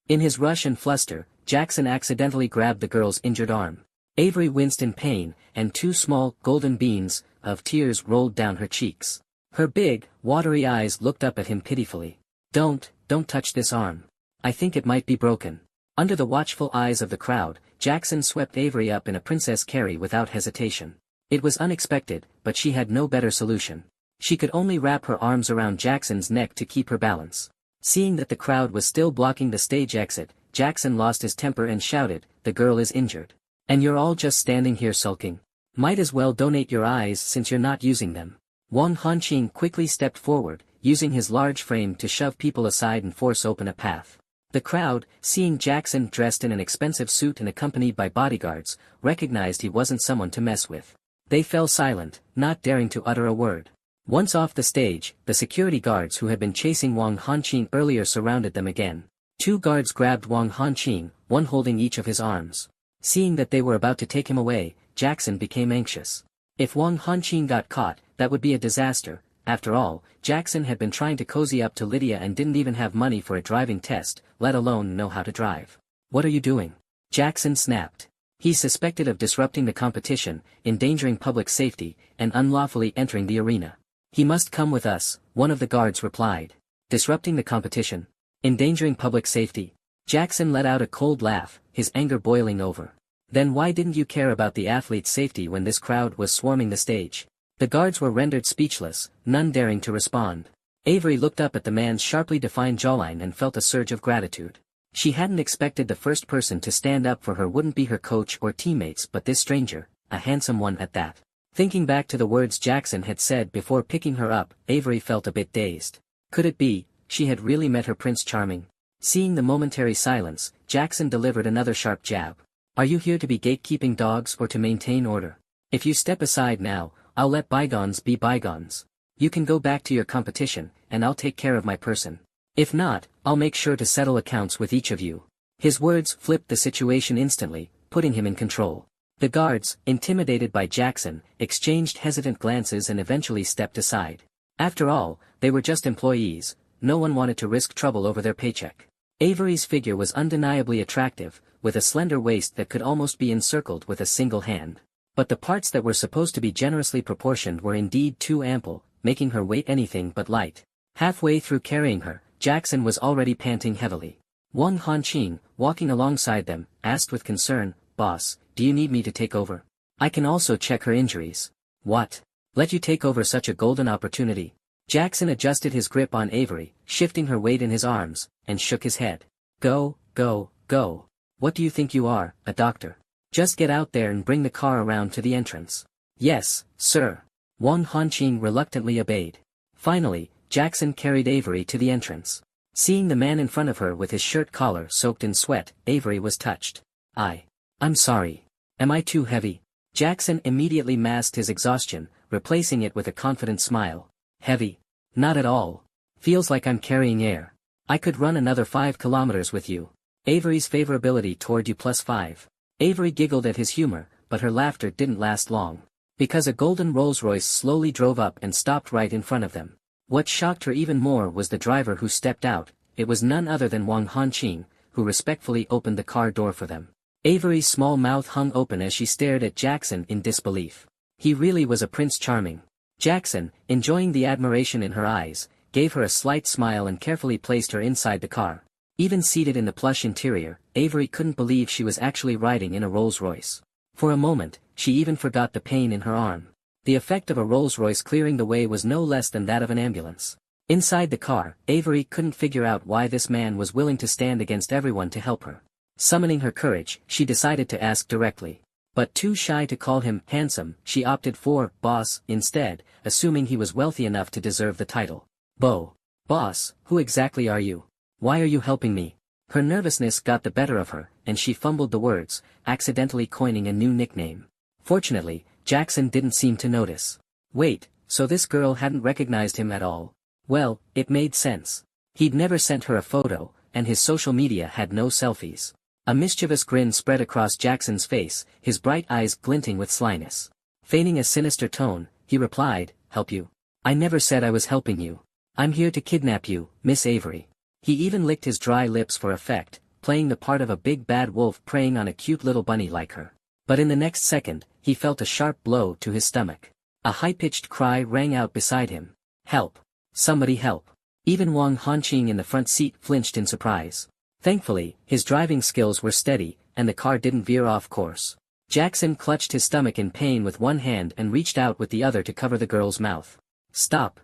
In his rush and fluster, Jackson accidentally grabbed the girl's injured arm. Avery winced in pain, and 2 small, golden beams of tears rolled down her cheeks. Her big, watery eyes looked up at him pitifully. Don't touch this arm. I think it might be broken." Under the watchful eyes of the crowd, Jackson swept Avery up in a princess carry without hesitation. It was unexpected, but she had no better solution. She could only wrap her arms around Jackson's neck to keep her balance. Seeing that the crowd was still blocking the stage exit, Jackson lost his temper and shouted, "The girl is injured. And you're all just standing here sulking. Might as well donate your eyes since you're not using them." Wang Hanqing quickly stepped forward, using his large frame to shove people aside and force open a path. The crowd, seeing Jackson dressed in an expensive suit and accompanied by bodyguards, recognized he wasn't someone to mess with. They fell silent, not daring to utter a word. Once off the stage, the security guards who had been chasing Wang Hanqing earlier surrounded them again. 2 guards grabbed Wang Hanqing, one holding each of his arms. Seeing that they were about to take him away, Jackson became anxious. If Wang Hanqing got caught, that would be a disaster. After all, Jackson had been trying to cozy up to Lydia and didn't even have money for a driving test, let alone know how to drive. "What are you doing?" Jackson snapped. He suspected of disrupting the competition, endangering public safety, and unlawfully entering the arena. "He must come with us," one of the guards replied. "Disrupting the competition? Endangering public safety?" Jackson let out a cold laugh, his anger boiling over. "Then why didn't you care about the athlete's safety when this crowd was swarming the stage?" The guards were rendered speechless, none daring to respond. Avery looked up at the man's sharply defined jawline and felt a surge of gratitude. She hadn't expected the first person to stand up for her wouldn't be her coach or teammates but this stranger, a handsome one at that. Thinking back to the words Jackson had said before picking her up, Avery felt a bit dazed. Could it be, she had really met her Prince Charming? Seeing the momentary silence, Jackson delivered another sharp jab. "Are you here to be gatekeeping dogs or to maintain order? If you step aside now, I'll let bygones be bygones. You can go back to your competition, and I'll take care of my person. If not, I'll make sure to settle accounts with each of you." His words flipped the situation instantly, putting him in control. The guards, intimidated by Jackson, exchanged hesitant glances and eventually stepped aside. After all, they were just employees, no one wanted to risk trouble over their paycheck. Avery's figure was undeniably attractive, with a slender waist that could almost be encircled with a single hand. But the parts that were supposed to be generously proportioned were indeed too ample, making her weight anything but light. Halfway through carrying her, Jackson was already panting heavily. Wang Hanqing, walking alongside them, asked with concern, "Boss, do you need me to take over? I can also check her injuries." "What? Let you take over such a golden opportunity?" Jackson adjusted his grip on Avery, shifting her weight in his arms, and shook his head. "Go, go, go. What do you think you are, a doctor? Just get out there and bring the car around to the entrance." "Yes, sir." Wang Hanqing reluctantly obeyed. Finally, Jackson carried Avery to the entrance. Seeing the man in front of her with his shirt collar soaked in sweat, Avery was touched. I'm sorry. Am I too heavy?" Jackson immediately masked his exhaustion, replacing it with a confident smile. "Heavy? Not at all. Feels like I'm carrying air. I could run another 5 kilometers with you. Avery's favorability toward you +5. Avery giggled at his humor, but her laughter didn't last long. Because a golden Rolls-Royce slowly drove up and stopped right in front of them. What shocked her even more was the driver who stepped out. It was none other than Wang Hanqing, who respectfully opened the car door for them. Avery's small mouth hung open as she stared at Jackson in disbelief. He really was a Prince Charming. Jackson, enjoying the admiration in her eyes, gave her a slight smile and carefully placed her inside the car. Even seated in the plush interior, Avery couldn't believe she was actually riding in a Rolls-Royce. For a moment, she even forgot the pain in her arm. The effect of a Rolls-Royce clearing the way was no less than that of an ambulance. Inside the car, Avery couldn't figure out why this man was willing to stand against everyone to help her. Summoning her courage, she decided to ask directly. But too shy to call him handsome, she opted for boss instead, assuming he was wealthy enough to deserve the title. Boss, who exactly are you? Why are you helping me?" Her nervousness got the better of her, and she fumbled the words, accidentally coining a new nickname. Fortunately, Jackson didn't seem to notice. Wait, so this girl hadn't recognized him at all? Well, it made sense. He'd never sent her a photo, and his social media had no selfies. A mischievous grin spread across Jackson's face, his bright eyes glinting with slyness. Feigning a sinister tone, he replied, "Help you? I never said I was helping you. I'm here to kidnap you, Miss Avery." He even licked his dry lips for effect, playing the part of a big bad wolf preying on a cute little bunny like her. But in the next second, he felt a sharp blow to his stomach. A high-pitched cry rang out beside him. "Help! Somebody help!" Even Wang Hanqing in the front seat flinched in surprise. Thankfully, his driving skills were steady, and the car didn't veer off course. Jackson clutched his stomach in pain with one hand and reached out with the other to cover the girl's mouth. Stop!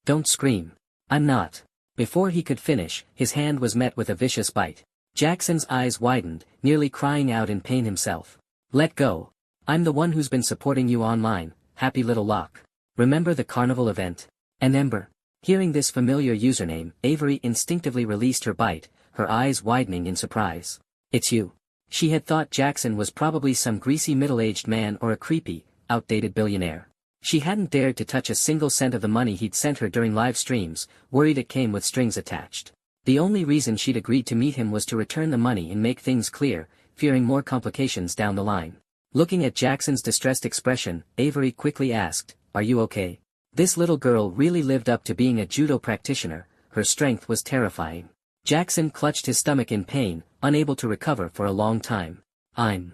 Don't scream. I'm not." Before he could finish, his hand was met with a vicious bite. Jackson's eyes widened, nearly crying out in pain himself. "Let go. I'm the one who's been supporting you online, happy little lock. Remember the carnival event? An Ember?" Hearing this familiar username, Avery instinctively released her bite, her eyes widening in surprise. It's you. She had thought Jackson was probably some greasy middle-aged man or a creepy, outdated billionaire. She hadn't dared to touch a single cent of the money he'd sent her during live streams, worried it came with strings attached. The only reason she'd agreed to meet him was to return the money and make things clear, fearing more complications down the line. Looking at Jackson's distressed expression, Avery quickly asked, "Are you okay?" This little girl really lived up to being a judo practitioner, her strength was terrifying. Jackson clutched his stomach in pain, unable to recover for a long time. I'm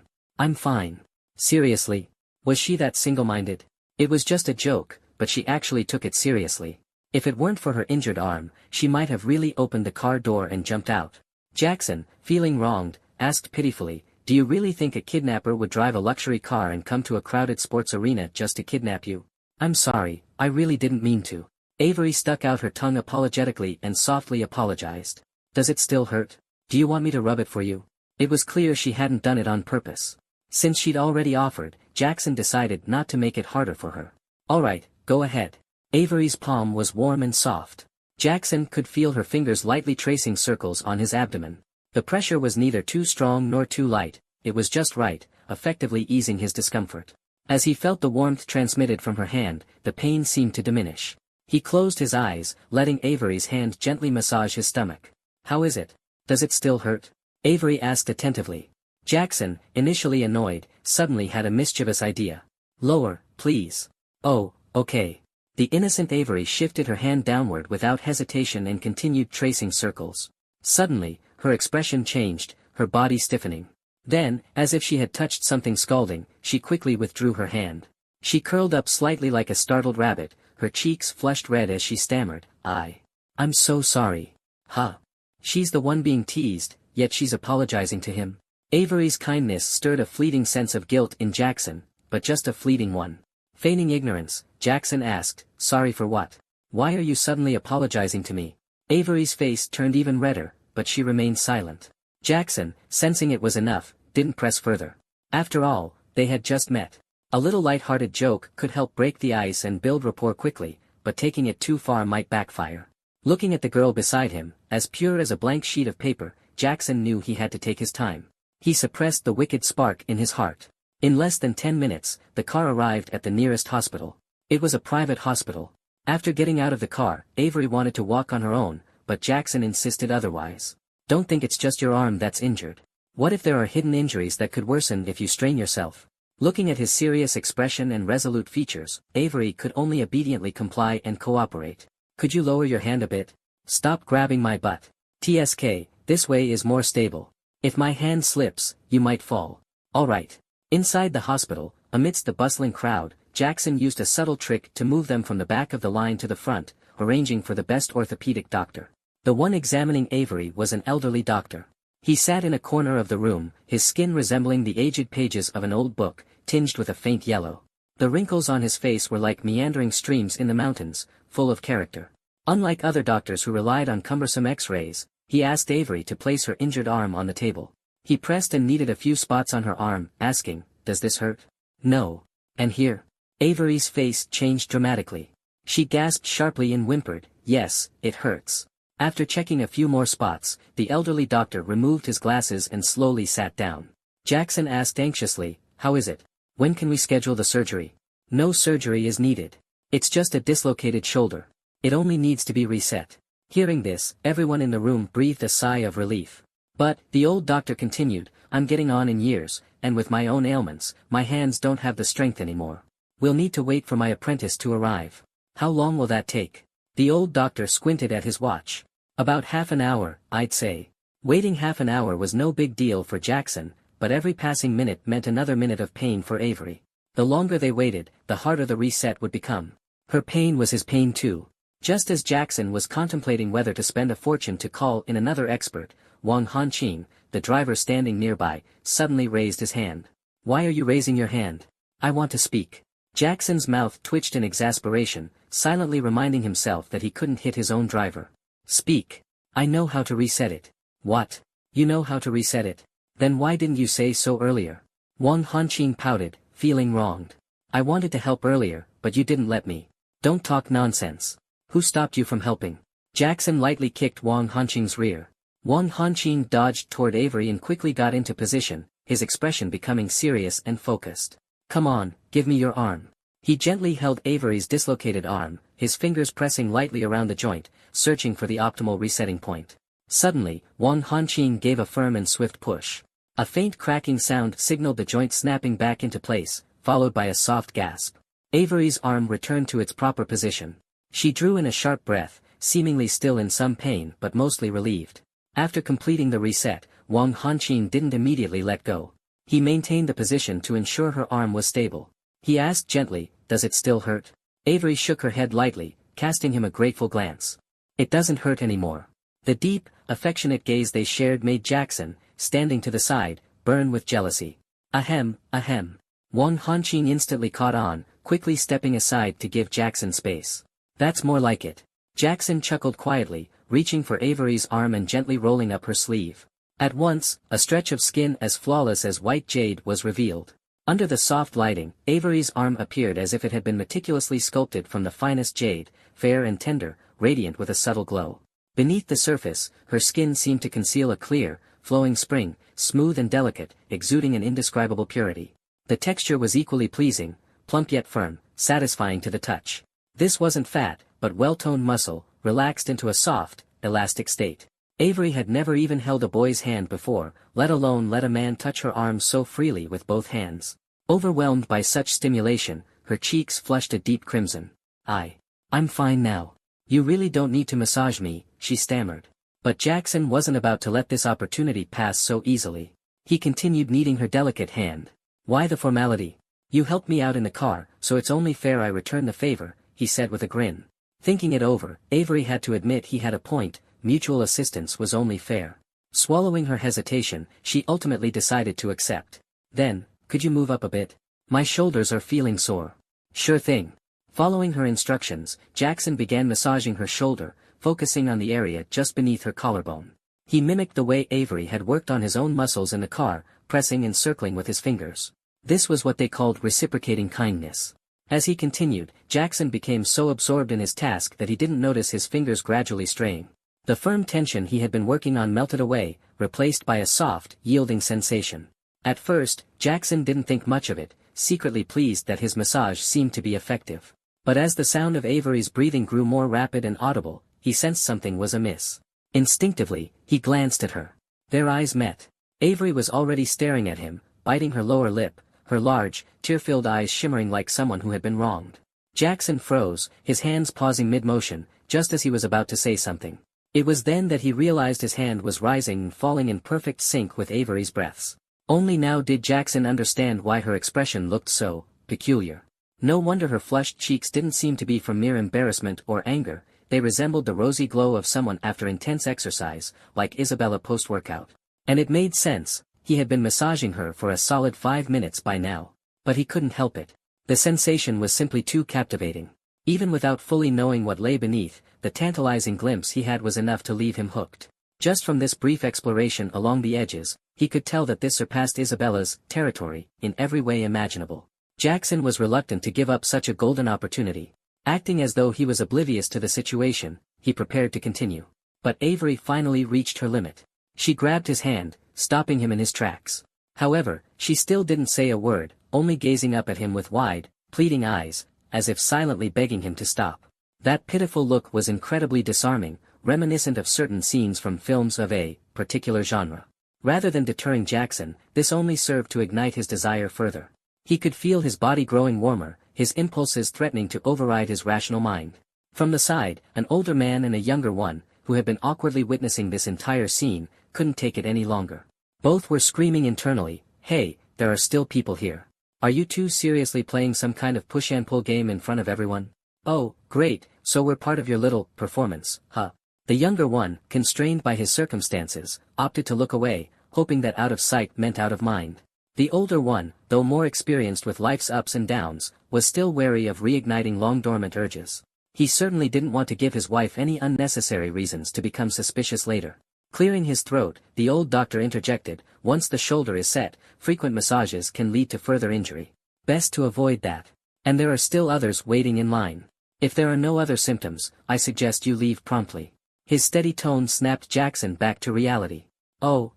fine. Seriously? Was she that single-minded? It was just a joke, but she actually took it seriously. If it weren't for her injured arm, she might have really opened the car door and jumped out. Jackson, feeling wronged, asked pitifully, "Do you really think a kidnapper would drive a luxury car and come to a crowded sports arena just to kidnap you?" "I'm sorry, I really didn't mean to." Avery stuck out her tongue apologetically and softly apologized. "Does it still hurt? Do you want me to rub it for you?" It was clear she hadn't done it on purpose. Since she'd already offered, Jackson decided not to make it harder for her. "All right, go ahead." Avery's palm was warm and soft. Jackson could feel her fingers lightly tracing circles on his abdomen. The pressure was neither too strong nor too light, it was just right, effectively easing his discomfort. As he felt the warmth transmitted from her hand, the pain seemed to diminish. He closed his eyes, letting Avery's hand gently massage his stomach. "How is it? Does it still hurt?" Avery asked attentively. Jackson, initially annoyed, suddenly had a mischievous idea. "Lower, please." "Oh, okay." The innocent Avery shifted her hand downward without hesitation and continued tracing circles. Suddenly, her expression changed, her body stiffening. Then, as if she had touched something scalding, she quickly withdrew her hand. She curled up slightly like a startled rabbit, her cheeks flushed red as she stammered, I'm so sorry." "Huh? She's the one being teased, yet she's apologizing to him." Avery's kindness stirred a fleeting sense of guilt in Jackson, but just a fleeting one. Feigning ignorance, Jackson asked, "Sorry for what? Why are you suddenly apologizing to me?" Avery's face turned even redder, but she remained silent. Jackson, sensing it was enough, didn't press further. After all, they had just met. A little light-hearted joke could help break the ice and build rapport quickly, but taking it too far might backfire. Looking at the girl beside him, as pure as a blank sheet of paper, Jackson knew he had to take his time. He suppressed the wicked spark in his heart. In less than 10 minutes, the car arrived at the nearest hospital. It was a private hospital. After getting out of the car, Avery wanted to walk on her own, but Jackson insisted otherwise. "Don't think it's just your arm that's injured. What if there are hidden injuries that could worsen if you strain yourself?" Looking at his serious expression and resolute features, Avery could only obediently comply and cooperate. "Could you lower your hand a bit? Stop grabbing my butt. TSK, this way is more stable. If my hand slips, you might fall." "All right." Inside the hospital, amidst the bustling crowd, Jackson used a subtle trick to move them from the back of the line to the front, arranging for the best orthopedic doctor. The one examining Avery was an elderly doctor. He sat in a corner of the room, his skin resembling the aged pages of an old book, tinged with a faint yellow. The wrinkles on his face were like meandering streams in the mountains, full of character. Unlike other doctors who relied on cumbersome X-rays, he asked Avery to place her injured arm on the table. He pressed and kneaded a few spots on her arm, asking, "Does this hurt?" "No." "And here?" Avery's face changed dramatically. She gasped sharply and whimpered, "Yes, it hurts." After checking a few more spots, the elderly doctor removed his glasses and slowly sat down. Jackson asked anxiously, "How is it? When can we schedule the surgery?" "No surgery is needed. It's just a dislocated shoulder. It only needs to be reset." Hearing this, everyone in the room breathed a sigh of relief. But, the old doctor continued, "I'm getting on in years, and with my own ailments, my hands don't have the strength anymore. We'll need to wait for my apprentice to arrive." "How long will that take?" The old doctor squinted at his watch. "About half an hour, I'd say." Waiting half an hour was no big deal for Jackson, but every passing minute meant another minute of pain for Avery. The longer they waited, the harder the reset would become. Her pain was his pain too. Just as Jackson was contemplating whether to spend a fortune to call in another expert, Wang Hanqing, the driver standing nearby, suddenly raised his hand. "Why are you raising your hand?" "I want to speak." Jackson's mouth twitched in exasperation, silently reminding himself that he couldn't hit his own driver. "Speak. I know how to reset it." "What? You know how to reset it? Then why didn't you say so earlier?" Wang Hanqing pouted, feeling wronged. "I wanted to help earlier, but you didn't let me." "Don't talk nonsense. Who stopped you from helping?" Jackson lightly kicked Wang Hanqing's rear. Wang Hanqing dodged toward Avery and quickly got into position, his expression becoming serious and focused. Come on, give me your arm. He gently held Avery's dislocated arm, his fingers pressing lightly around the joint, searching for the optimal resetting point. Suddenly, Wang Hanqing gave a firm and swift push. A faint cracking sound signaled the joint snapping back into place, followed by a soft gasp. Avery's arm returned to its proper position. She drew in a sharp breath, seemingly still in some pain but mostly relieved. After completing the reset, Wang Hanqing didn't immediately let go. He maintained the position to ensure her arm was stable. He asked gently, "Does it still hurt?" Avery shook her head lightly, casting him a grateful glance. "It doesn't hurt anymore." The deep, affectionate gaze they shared made Jackson, standing to the side, burn with jealousy. Ahem, ahem. Wang Hanqing instantly caught on, quickly stepping aside to give Jackson space. "That's more like it." Jackson chuckled quietly, reaching for Avery's arm and gently rolling up her sleeve. At once, a stretch of skin as flawless as white jade was revealed. Under the soft lighting, Avery's arm appeared as if it had been meticulously sculpted from the finest jade, fair and tender, radiant with a subtle glow. Beneath the surface, her skin seemed to conceal a clear, flowing spring, smooth and delicate, exuding an indescribable purity. The texture was equally pleasing, plump yet firm, satisfying to the touch. This wasn't fat, but well-toned muscle, relaxed into a soft, elastic state. Avery had never even held a boy's hand before, let alone let a man touch her arms so freely with both hands. Overwhelmed by such stimulation, her cheeks flushed a deep crimson. I'm fine now. You really don't need to massage me," she stammered. But Jackson wasn't about to let this opportunity pass so easily. He continued kneading her delicate hand. "Why the formality? You helped me out in the car, so it's only fair I return the favor," he said with a grin. Thinking it over, Avery had to admit he had a point. Mutual assistance was only fair. Swallowing her hesitation, she ultimately decided to accept. "Then, could you move up a bit? My shoulders are feeling sore." "Sure thing." Following her instructions, Jackson began massaging her shoulder, focusing on the area just beneath her collarbone. He mimicked the way Avery had worked on his own muscles in the car, pressing and circling with his fingers. This was what they called reciprocating kindness. As he continued, Jackson became so absorbed in his task that he didn't notice his fingers gradually straying. The firm tension he had been working on melted away, replaced by a soft, yielding sensation. At first, Jackson didn't think much of it, secretly pleased that his massage seemed to be effective. But as the sound of Avery's breathing grew more rapid and audible, he sensed something was amiss. Instinctively, he glanced at her. Their eyes met. Avery was already staring at him, biting her lower lip, her large, tear-filled eyes shimmering like someone who had been wronged. Jackson froze, his hands pausing mid-motion, just as he was about to say something. It was then that he realized his hand was rising and falling in perfect sync with Avery's breaths. Only now did Jackson understand why her expression looked so peculiar. No wonder her flushed cheeks didn't seem to be from mere embarrassment or anger, they resembled the rosy glow of someone after intense exercise, like Isabella post-workout. And it made sense, he had been massaging her for a solid 5 minutes by now. But he couldn't help it. The sensation was simply too captivating. Even without fully knowing what lay beneath, the tantalizing glimpse he had was enough to leave him hooked. Just from this brief exploration along the edges, he could tell that this surpassed Isabella's territory in every way imaginable. Jackson was reluctant to give up such a golden opportunity. Acting as though he was oblivious to the situation, he prepared to continue. But Avery finally reached her limit. She grabbed his hand, stopping him in his tracks. However, she still didn't say a word, only gazing up at him with wide, pleading eyes, as if silently begging him to stop. That pitiful look was incredibly disarming, reminiscent of certain scenes from films of a particular genre. Rather than deterring Jackson, this only served to ignite his desire further. He could feel his body growing warmer, his impulses threatening to override his rational mind. From the side, an older man and a younger one, who had been awkwardly witnessing this entire scene, couldn't take it any longer. Both were screaming internally, "Hey, there are still people here. Are you two seriously playing some kind of push-and-pull game in front of everyone? Oh, great, so we're part of your little performance, huh?" The younger one, constrained by his circumstances, opted to look away, hoping that out of sight meant out of mind. The older one, though more experienced with life's ups and downs, was still wary of reigniting long-dormant urges. He certainly didn't want to give his wife any unnecessary reasons to become suspicious later. Clearing his throat, the old doctor interjected, "Once the shoulder is set, frequent massages can lead to further injury. Best to avoid that. And there are still others waiting in line. If there are no other symptoms, I suggest you leave promptly." His steady tone snapped Jackson back to reality. Oh,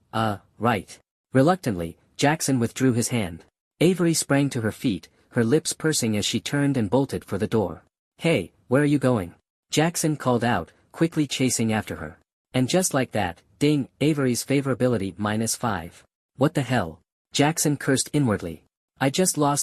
right. Reluctantly, Jackson withdrew his hand. Avery sprang to her feet, her lips pursing as she turned and bolted for the door. Hey, where are you going? Jackson called out, quickly chasing after her. And just like that, ding, Avery's favorability -5. What the hell? Jackson cursed inwardly. I just lost